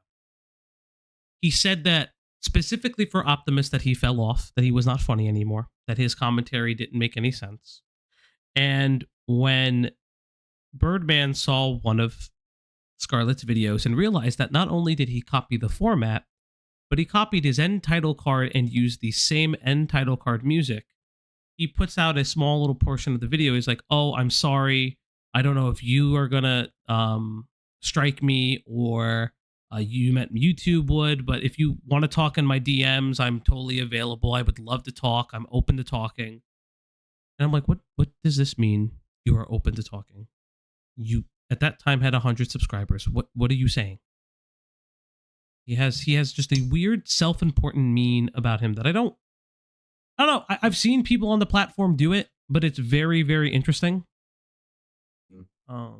He said that specifically for Optimus that he fell off, that he was not funny anymore, that his commentary didn't make any sense. And when Birdman saw one of Scarlet's videos and realized that not only did he copy the format, but he copied his end title card and used the same end title card music, he puts out a small little portion of the video. He's like, oh, I'm sorry. I don't know if you are going to strike me or you meant YouTube would, but if you want to talk in my DMs, I'm totally available. I would love to talk. I'm open to talking. And I'm like, what does this mean? You are open to talking. You at that time had 100 subscribers. What are you saying? He has just a weird self-important meme about him that I don't know. I've seen people on the platform do it, but it's very, very interesting. Let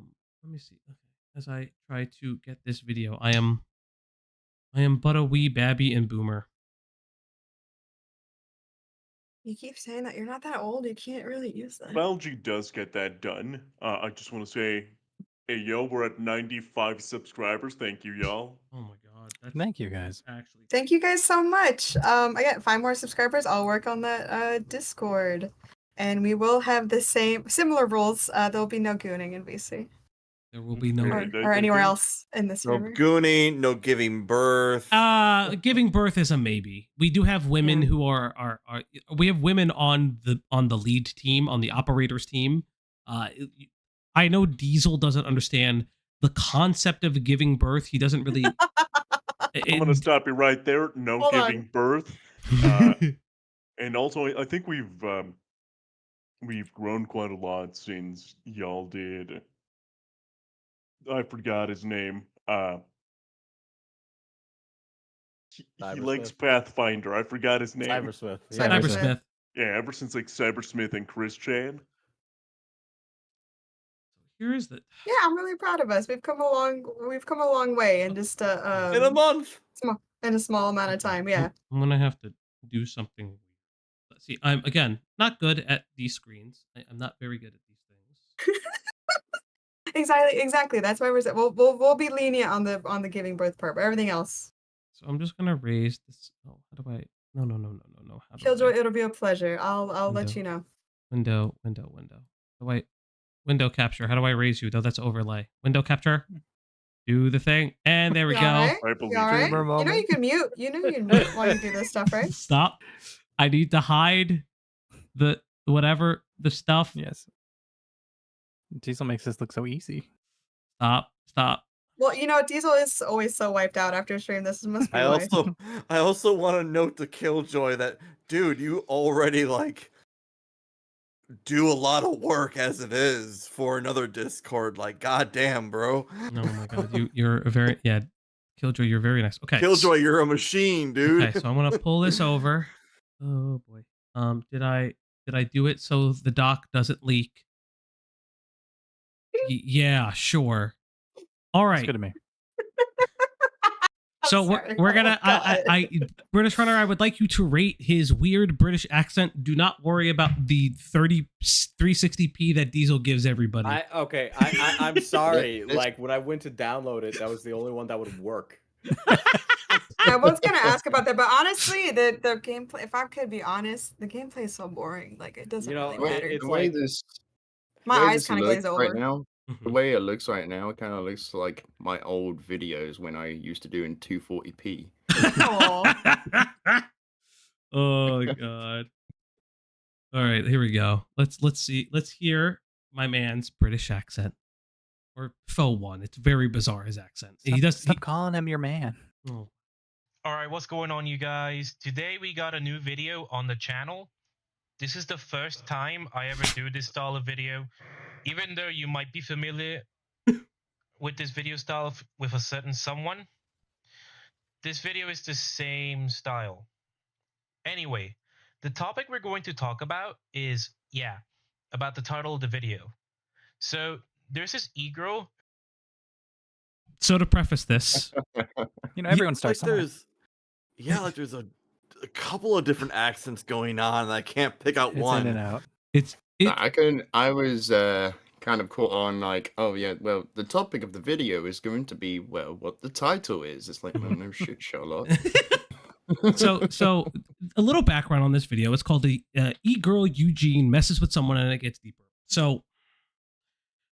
me see. Okay. As I try to get this video, I am but a wee babby and boomer. You keep saying that you're not that old. You can't really use that. Falgi does get that done. I just want to say, hey, yo, we're at 95 subscribers. Thank you, y'all. Oh my god. Thank you, guys. Actually, Thank you guys so much. I got 5 more subscribers. I'll work on that Discord. And we will have the similar rules. There'll be no gooning in VC. There will be no or anywhere else in this No server. gooning, no giving birth. Giving birth is a maybe. We do have women who are we have women on the lead team, on the operators team. I know Diesel doesn't understand the concept of giving birth. He doesn't really. I'm gonna stop you right there. No Hold giving on. birth. And also, I think we've grown quite a lot since y'all did. I forgot his name. He likes Pathfinder. I forgot his name. Cybersmith. Cybersmith. Yeah, ever since like Cybersmith and Chris Chan. Here is the. Yeah, I'm really proud of us. We've come a long way in just In a month. in a small amount of time. Yeah. I'm gonna have to do something. Let's see. I'm again not good at these screens. I'm not very good at these things. Exactly. That's why we'll be lenient on the giving birth part, but everything else. So I'm just gonna raise this. Oh, how do I? No. How do Killjoy, it'll be a pleasure. I'll let you know. Window. How do I? Window capture. How do I raise you? Though that's overlay. Window capture. Do the thing, and there we go. Right? You all right? You know you can mute. You know you can mute while you do this stuff, right? Stop. I need to hide the stuff. Yes. Diesel makes this look so easy. Stop. Well, you know, Diesel is always so wiped out after a stream. This must be why. I also want to note to Killjoy that, dude, you already like do a lot of work as it is for another Discord. Like, goddamn, bro. Oh my god, you're a very Killjoy, you're very nice. Okay, Killjoy, you're a machine, dude. Okay, so I'm gonna pull this over. Oh boy. Did I do it so the dock doesn't leak? Yeah, sure. All right. It's good to me. So we're gonna British Runner, I would like you to rate his weird British accent. Do not worry about the 360p that Diesel gives everybody. I'm sorry. Like when I went to download it, that was the only one that would work. I was gonna ask about that, but honestly, the gameplay. If I could be honest, the gameplay is so boring. Like it doesn't really matter. The way this, my the way eyes this kind of looks glaze right over. now. The way it looks right now, it kind of looks like my old videos when I used to do in 240p. Oh god. All right, here we go. Let's see. Let's hear my man's British accent. Or faux one. It's very bizarre, his accent. Stop calling him your man. Oh. All right, what's going on, you guys? Today we got a new video on the channel. This is the first time I ever do this style of video. Even though you might be familiar with this video style with a certain someone, this video is the same style. Anyway, the topic we're going to talk about is, about the title of the video. So there's this e-girl. So to preface this, everyone starts somewhere. There's a couple of different accents going on, and I can't pick out one. In and out. I was kind of caught on like, oh yeah, well the topic of the video is going to be what the title is. It's like, well, no shit, Charlotte. so a little background on this video. It's called the e-girl Eugene messes with someone and it gets deeper. So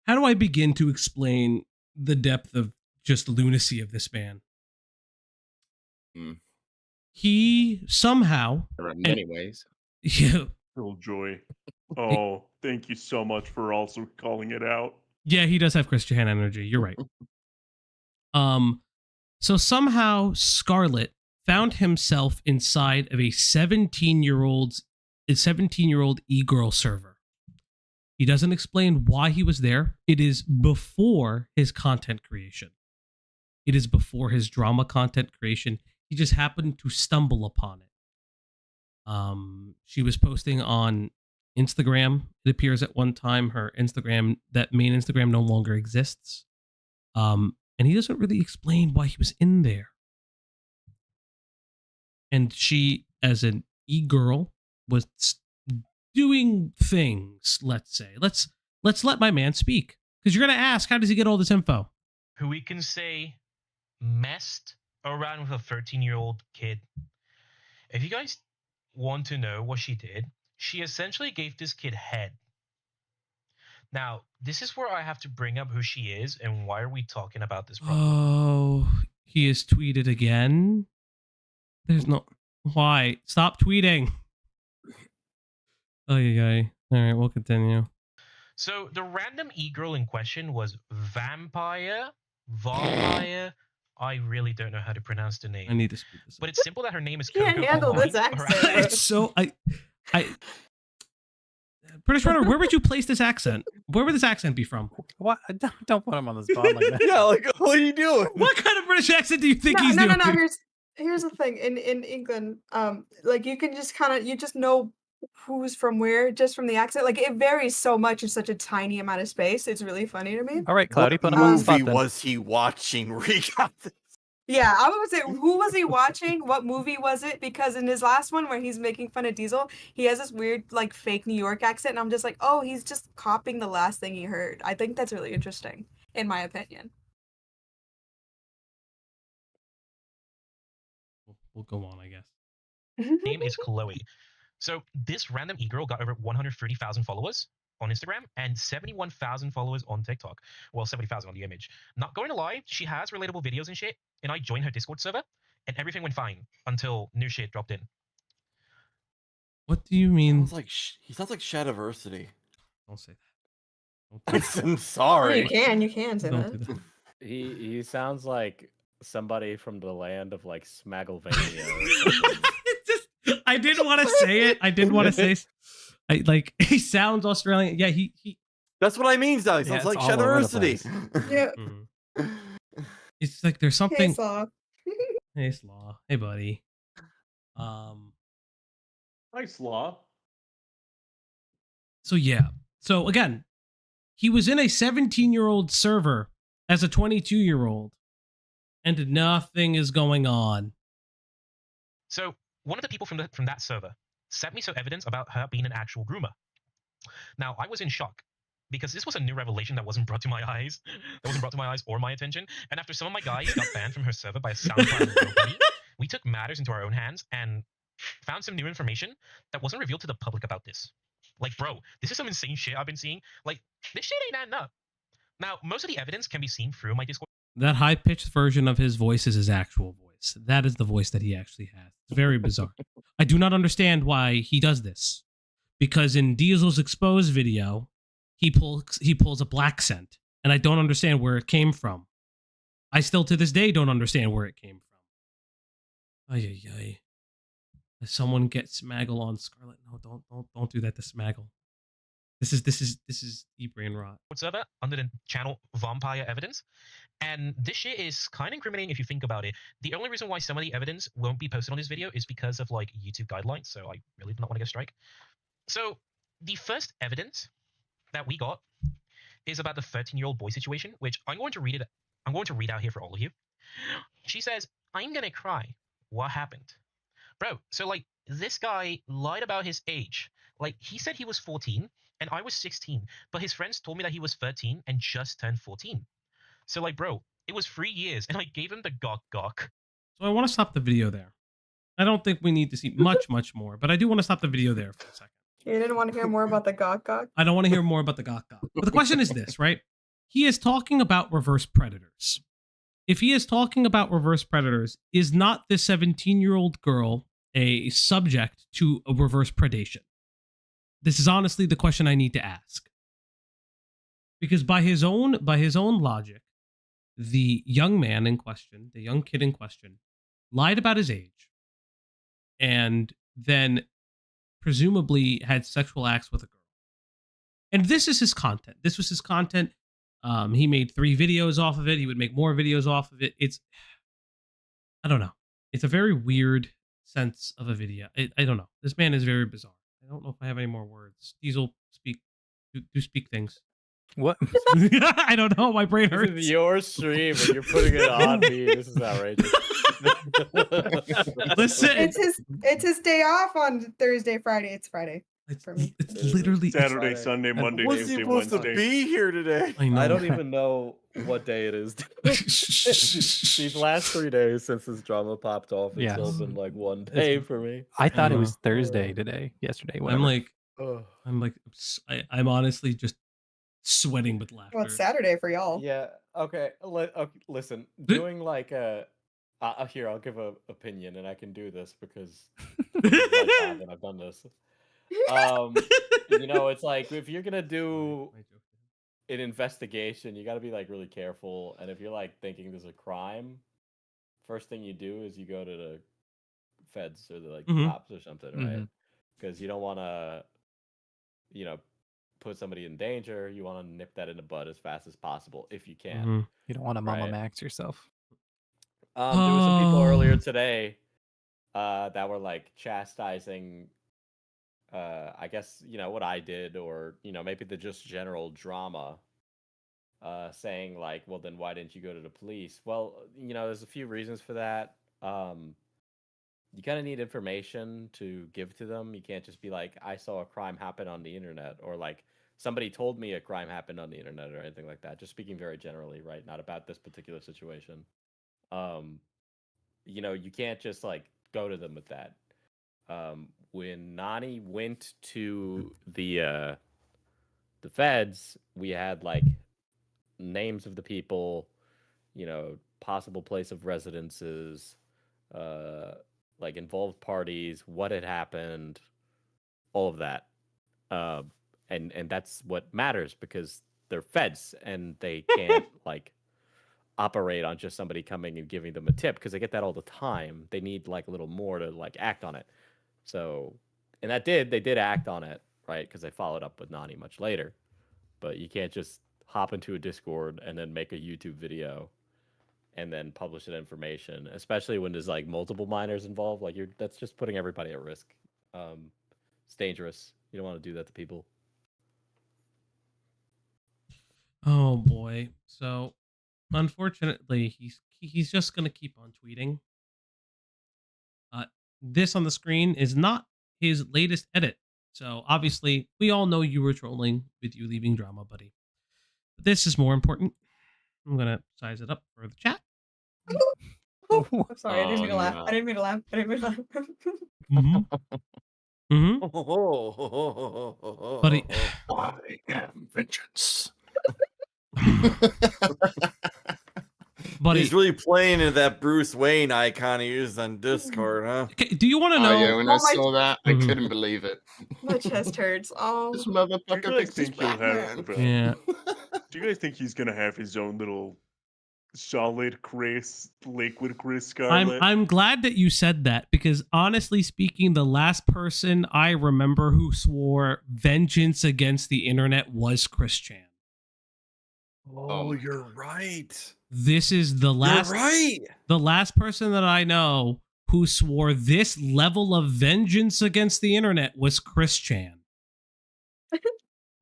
how do I begin to explain the depth of just lunacy of this man? He somehow, there are many ways. Yeah. Killjoy. Oh, thank you so much for also calling it out. Yeah, he does have Chris Chan energy. You're right. So somehow Scarlet found himself inside of a 17-year-old e-girl server. He doesn't explain why he was there. It is before his content creation. It is before his drama content creation. He just happened to stumble upon it. She was posting on Instagram. It appears at one time her Instagram, that main Instagram, no longer exists. And he doesn't really explain why he was in there. And she, as an e-girl, was doing things, let's say. Let's let my man speak. Because you're going to ask, how does he get all this info? Who we can say messed around with a 13-year-old kid. If you guys want to know what she did, she essentially gave this kid head. Now, this is where I have to bring up who she is and why are we talking about this problem. Oh, he has tweeted again? There's no... Why? Stop tweeting. Oh, yeah. All right, we'll continue. So, the random e-girl in question was Vampire. I really don't know how to pronounce the name. I need to speak this up. But it's simple that her name is Can't Coco. handle this accent. It's so... British Runner, where would you place this accent? Where would this accent be from? What? Don't put him on the spot like that. Yeah, like, what are you doing? What kind of British accent do you think he's doing? No. Here's the thing. In England, like you can just you just know who's from where just from the accent. Like it varies so much in such a tiny amount of space. It's really funny to me. All right, Cloudy, What put him on the spot movie then. was he watching? Recap this. Yeah, I would say, who was he watching? What movie was it? Because in his last one where he's making fun of Diesel, he has this weird, like, fake New York accent, and I'm just like, oh, he's just copying the last thing he heard. I think that's really interesting, in my opinion. We'll go on, I guess. Name is Chloe. So this random e-girl got over 130,000 followers on Instagram and 71,000 followers on TikTok. Well, 70,000 on the image. Not going to lie, she has relatable videos and shit, and I joined her Discord server, and everything went fine until new shit dropped in. What do you mean? He sounds like Shadiversity. Don't say that. I'm sorry. You can say Don't do that. that. He sounds like somebody from the land of like Smagglevania. I didn't want to say it. I didn't want to say. He sounds Australian. Yeah, he. That's what I mean, Sally. Sounds like Shadiversity. Yeah. It's like there's something. Hey, Slaw. Hey, Slaw. Hey, buddy. Hi, Slaw. So yeah. So again, he was in a 17-year-old server as a 22-year-old, and nothing is going on. So one of the people from that server sent me some evidence about her being an actual groomer. Now, I was in shock because this was a new revelation that wasn't brought to my eyes. Or my attention. And after some of my guys got banned from her server by a SoundCloud nobody, we took matters into our own hands and found some new information that wasn't revealed to the public about this. Like, bro, this is some insane shit I've been seeing. Like, this shit ain't adding up. Now, most of the evidence can be seen through my Discord. That high-pitched version of his voice is his actual voice. That is the voice that he actually has. It's very bizarre. I do not understand why he does this. Because in Diesel's exposed video, he pulls a black scent, and I don't understand where it came from. I still to this day don't understand where it came from. Ay ay ay. Does someone get Smaggle on Scarlet? No, don't do that to Smaggle. This is e-brain rot. Server under the channel Vampire Evidence. And this shit is kind of incriminating if you think about it. The only reason why some of the evidence won't be posted on this video is because of like YouTube guidelines. So I really do not want to get a strike. So the first evidence that we got is about the 13-year-old boy situation, which I'm going to read out here for all of you. She says, "I'm gonna cry. What happened?" Bro, so like this guy lied about his age. Like he said he was 14 and I was 16, but his friends told me that he was 13 and just turned 14. So like, bro, it was 3 years and I gave him the gawk. So I want to stop the video there. I don't think we need to see much more, but I do want to stop the video there for a second. You didn't want to hear more about the gawk? I don't want to hear more about the gawk. But the question is this, right? He is talking about reverse predators. If he is talking about reverse predators, is not this 17-year-old girl a subject to a reverse predation? This is honestly the question I need to ask. Because by his own logic, the young man in question, the young kid in question, lied about his age and then presumably had sexual acts with a girl. And this is his content. This was his content. He made 3 videos off of it. He would make more videos off of it. I don't know. It's a very weird sense of a video. I don't know. This man is very bizarre. I don't know if I have any more words. Diesel, do speak things. What? I don't know. My brain hurts. This is your stream and you're putting it on me. This is outrageous. Listen, it's his day off on Thursday, Friday. It's Friday for me. It's literally Saturday, Sunday, Monday, Wasn't Tuesday, supposed Wednesday. to be here today. I don't even know what day it is. These last 3 days since this drama popped off, it's all been like one day for me. I thought it was Thursday today, yesterday. Whatever. I'm honestly just sweating with laughter. Well, it's Saturday for y'all. Yeah. Okay. Listen, doing like a here, I'll give a opinion, and I can do this because and I've done this. It's like if you're gonna do an investigation, you got to be like really careful. And if you're like thinking there's a crime, first thing you do is you go to the feds or the cops or something, right? Because you don't want to, put somebody in danger. You want to nip that in the bud as fast as possible if you can. You don't want to Mama Max yourself. There was some people earlier today that were like chastising I guess what I did, or maybe the just general drama, saying like, well, then why didn't you go to the police? Well, there's a few reasons for that. You kind of need information to give to them. You can't just be like, I saw a crime happen on the internet, or like somebody told me a crime happened on the internet, or anything like that. Just speaking very generally, right? Not about this particular situation. You can't just like go to them with that. When Nani went to the feds, we had like names of the people, possible place of residences, like involved parties, what had happened, all of that. And that's what matters, because they're feds and they can't like operate on just somebody coming and giving them a tip, because they get that all the time. They need like a little more to like act on it. So, and they did act on it, right? Because they followed up with Nani much later. But you can't just hop into a Discord and then make a YouTube video and then publish that information, especially when there's like multiple minors involved. Like that's just putting everybody at risk. It's dangerous. You don't want to do that to people. Oh boy. So unfortunately, he's just gonna keep on tweeting. This on the screen is not his latest edit. So obviously, we all know you were trolling with you leaving drama, buddy. But this is more important. I'm gonna size it up for the chat. I'm sorry, I didn't mean to laugh. I didn't mean to laugh. Buddy. I am vengeance. Buddy, he's really playing into that Bruce Wayne icon he used on Discord, huh? Okay, do you want to know? Yeah, when I saw that, I couldn't believe it. My chest hurts. Oh, this motherfucker thinks he's Batman. Yeah. Do you guys think he's gonna have his own little solid Chris, liquid Chris Scarlet? I'm glad that you said that, because honestly speaking, the last person I remember who swore vengeance against the internet was Chris Chan. Oh, you're right. This is the last. You're right. The last person that I know who swore this level of vengeance against the internet was Chris Chan.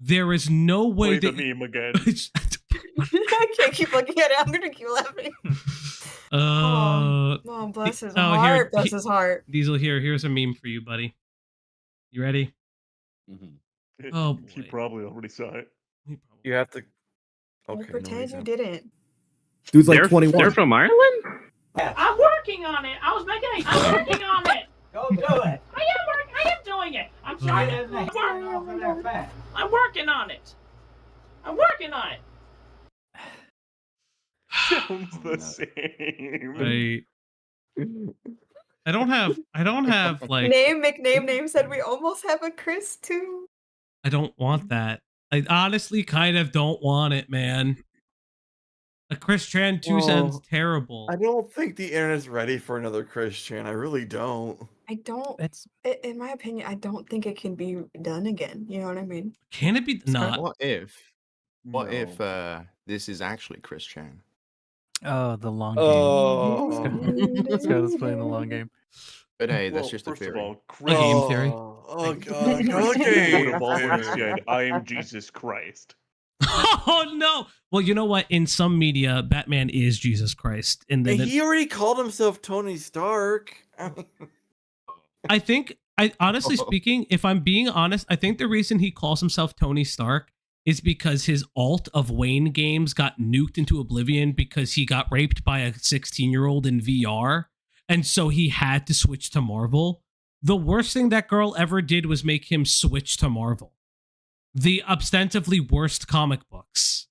There is no way Play that the meme again. I can't keep looking at it. I'm gonna keep laughing. Oh, bless his heart. Bless his heart. Diesel, here's a meme for you, buddy. You ready? Mm-hmm. Oh, boy. He probably already saw it. You have to. Well, Okay. pretend you didn't. Dude's like 21. They're from Ireland? I'm working on it. I'm working on it. Go do it. I am doing it. I'm trying to. I'm working on it. I'm working on it. Sounds the same. I don't have like Name said we almost have a Chris too. I don't want that. I honestly kind of don't want it, man. A Chris Chan 2 sounds terrible. I don't think the internet's ready for another Chris Chan. I really don't. I don't. It's in my opinion, I don't think it can be done again. You know what I mean? Can it be not? What if this is actually Chris Chan? Oh, the long game. Oh. Let's go. Let's play in the long game. But hey, that's Well, just a first of theory. all, A game theory. Oh god, another One of all game. said, I am Jesus Christ. Oh no! Well, you know what? In some media, Batman is Jesus Christ, and then He already called himself Tony Stark. I think, honestly speaking, if I'm being honest, I think the reason he calls himself Tony Stark is because his alt of Wayne games got nuked into oblivion because he got raped by a 16-year-old in VR, and so he had to switch to Marvel. The worst thing that girl ever did was make him switch to Marvel. The ostensibly worst comic books.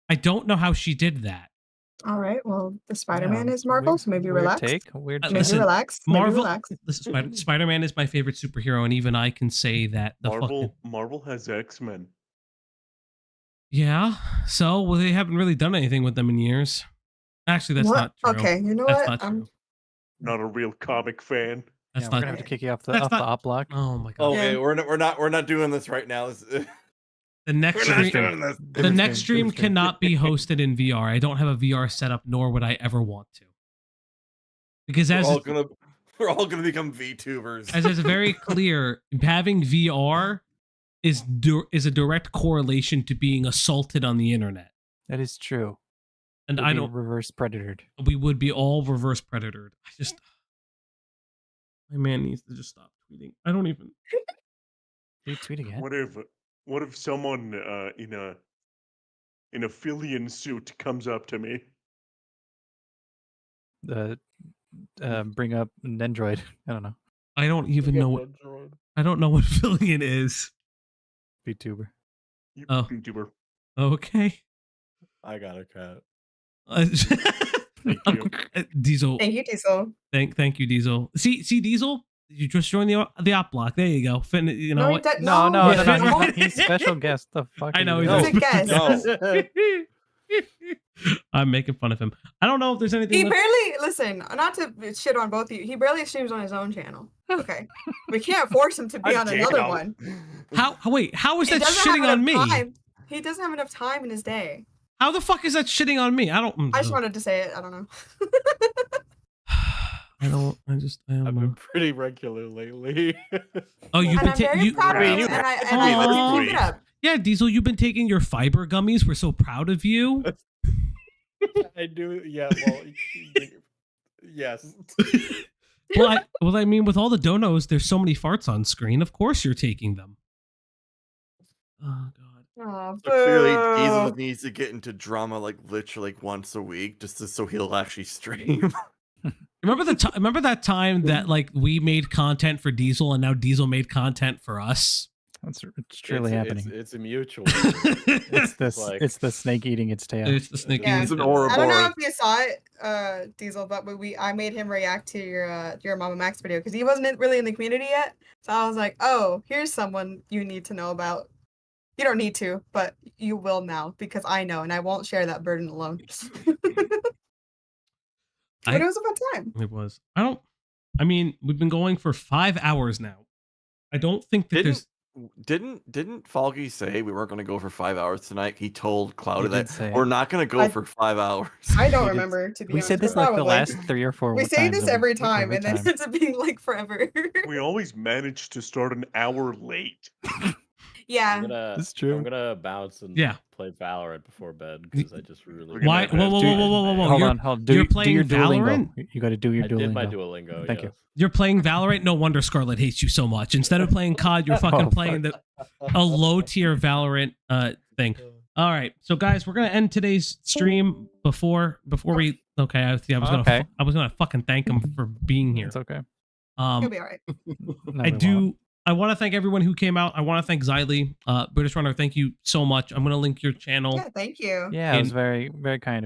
I don't know how she did that. All right. Well, the Spider-Man is Marvel, so maybe relax. Weird Maybe relax. Marvel. Maybe relax. Listen, Spider-Man is my favorite superhero, and even I can say that the Marvel has X-Men. Yeah. So, well, they haven't really done anything with them in years. Actually, that's What? not true. Okay, you know That's what? not true. Not a real comic fan. That's We're not. gonna have to kick you off the That's off the not- Opp Block. Oh my god. Okay, we're not doing this right now. The next We're not stream, doing this. the next stream cannot be hosted in VR. I don't have a VR setup, nor would I ever want to. Because we're all gonna become VTubers. as it's very clear, having VR is a direct correlation to being assaulted on the internet. That is true. And We'll I be don't. reverse predatored. We would be all reverse predatored. My man needs to just stop tweeting. I don't even. You tweet again. What if someone in a Phillian suit comes up to me? Bring up an Android. I don't know. I don't even know what. I don't know what Fillion is. VTuber. Oh. VTuber. Okay. I got a cat. Thank you. Diesel. Thank you, Diesel. Thank you, Diesel. See, Diesel. You just joined the Opp Block. There you go. You know No, what? No. He's special guest. The fuck. I know He's a guest. I'm making fun of him. I don't know if there's anything. He barely listen. Not to shit on both of you. He barely streams on his own channel. Okay, we can't force him to be on another one. Wait, how is He that doesn't have shitting on me? enough time. He doesn't have enough time in his day. How the fuck is that shitting on me? I don't. I just wanted to say it. I don't know. I've been pretty regular lately. Oh, you've And been I'm very proud of you, and I keep it up. Yeah, Diesel, you've been taking your fiber gummies. We're so proud of you. I do. Yeah. Well. Yes. Well, I mean, with all the donos, there's so many farts on screen. Of course, you're taking them. Oh god. Oh, So clearly, Jesus needs to get into drama like literally like once a week, just so he'll actually stream. Remember that time that like we made content for Diesel, and now Diesel made content for us. It's truly happening. It's a mutual. It's this. like- It's the snake eating its tail. It's the snake Yeah. eating its I tail. don't know if you saw it, Diesel, but I made him react to your Mama Max video because he wasn't really in the community yet. So I was like, oh, here's someone you need to know about. You don't need to, but you will now because I know, and I won't share that burden alone. But it was a fun time. It was. I mean, we've been going for 5 hours now. I don't think that there's. Didn't Falgi say we weren't going to go for 5 hours tonight? He told Cloud He that did say we're it. not going to go for 5 hours. I don't remember, to be We honest. said this but like the probably. last 3 or 4 We say times this and every time, and then time. it ends up being like forever. We always manage to start an hour late. Yeah. That's true. I'm gonna bounce and Yeah. play Valorant before bed because I just really. Why? Whoa! Hold You're, on. you're Do playing your Valorant. Duolingo. You got to do your I Duolingo. did my Duolingo. Thank you. You're playing Valorant. No wonder Scarlet hates you so much. Instead of playing COD, you're fucking Oh, playing a low tier Valorant thing. All right, so guys, we're gonna end today's stream before we. Okay, I was gonna fucking thank him for being here. It's okay. He'll be all right. No, I we do. won't. I want to thank everyone who came out. I want to thank Xylee, British Runner. Thank you so much. I'm gonna link your channel. Yeah, thank you. Yeah, it was very, very kind of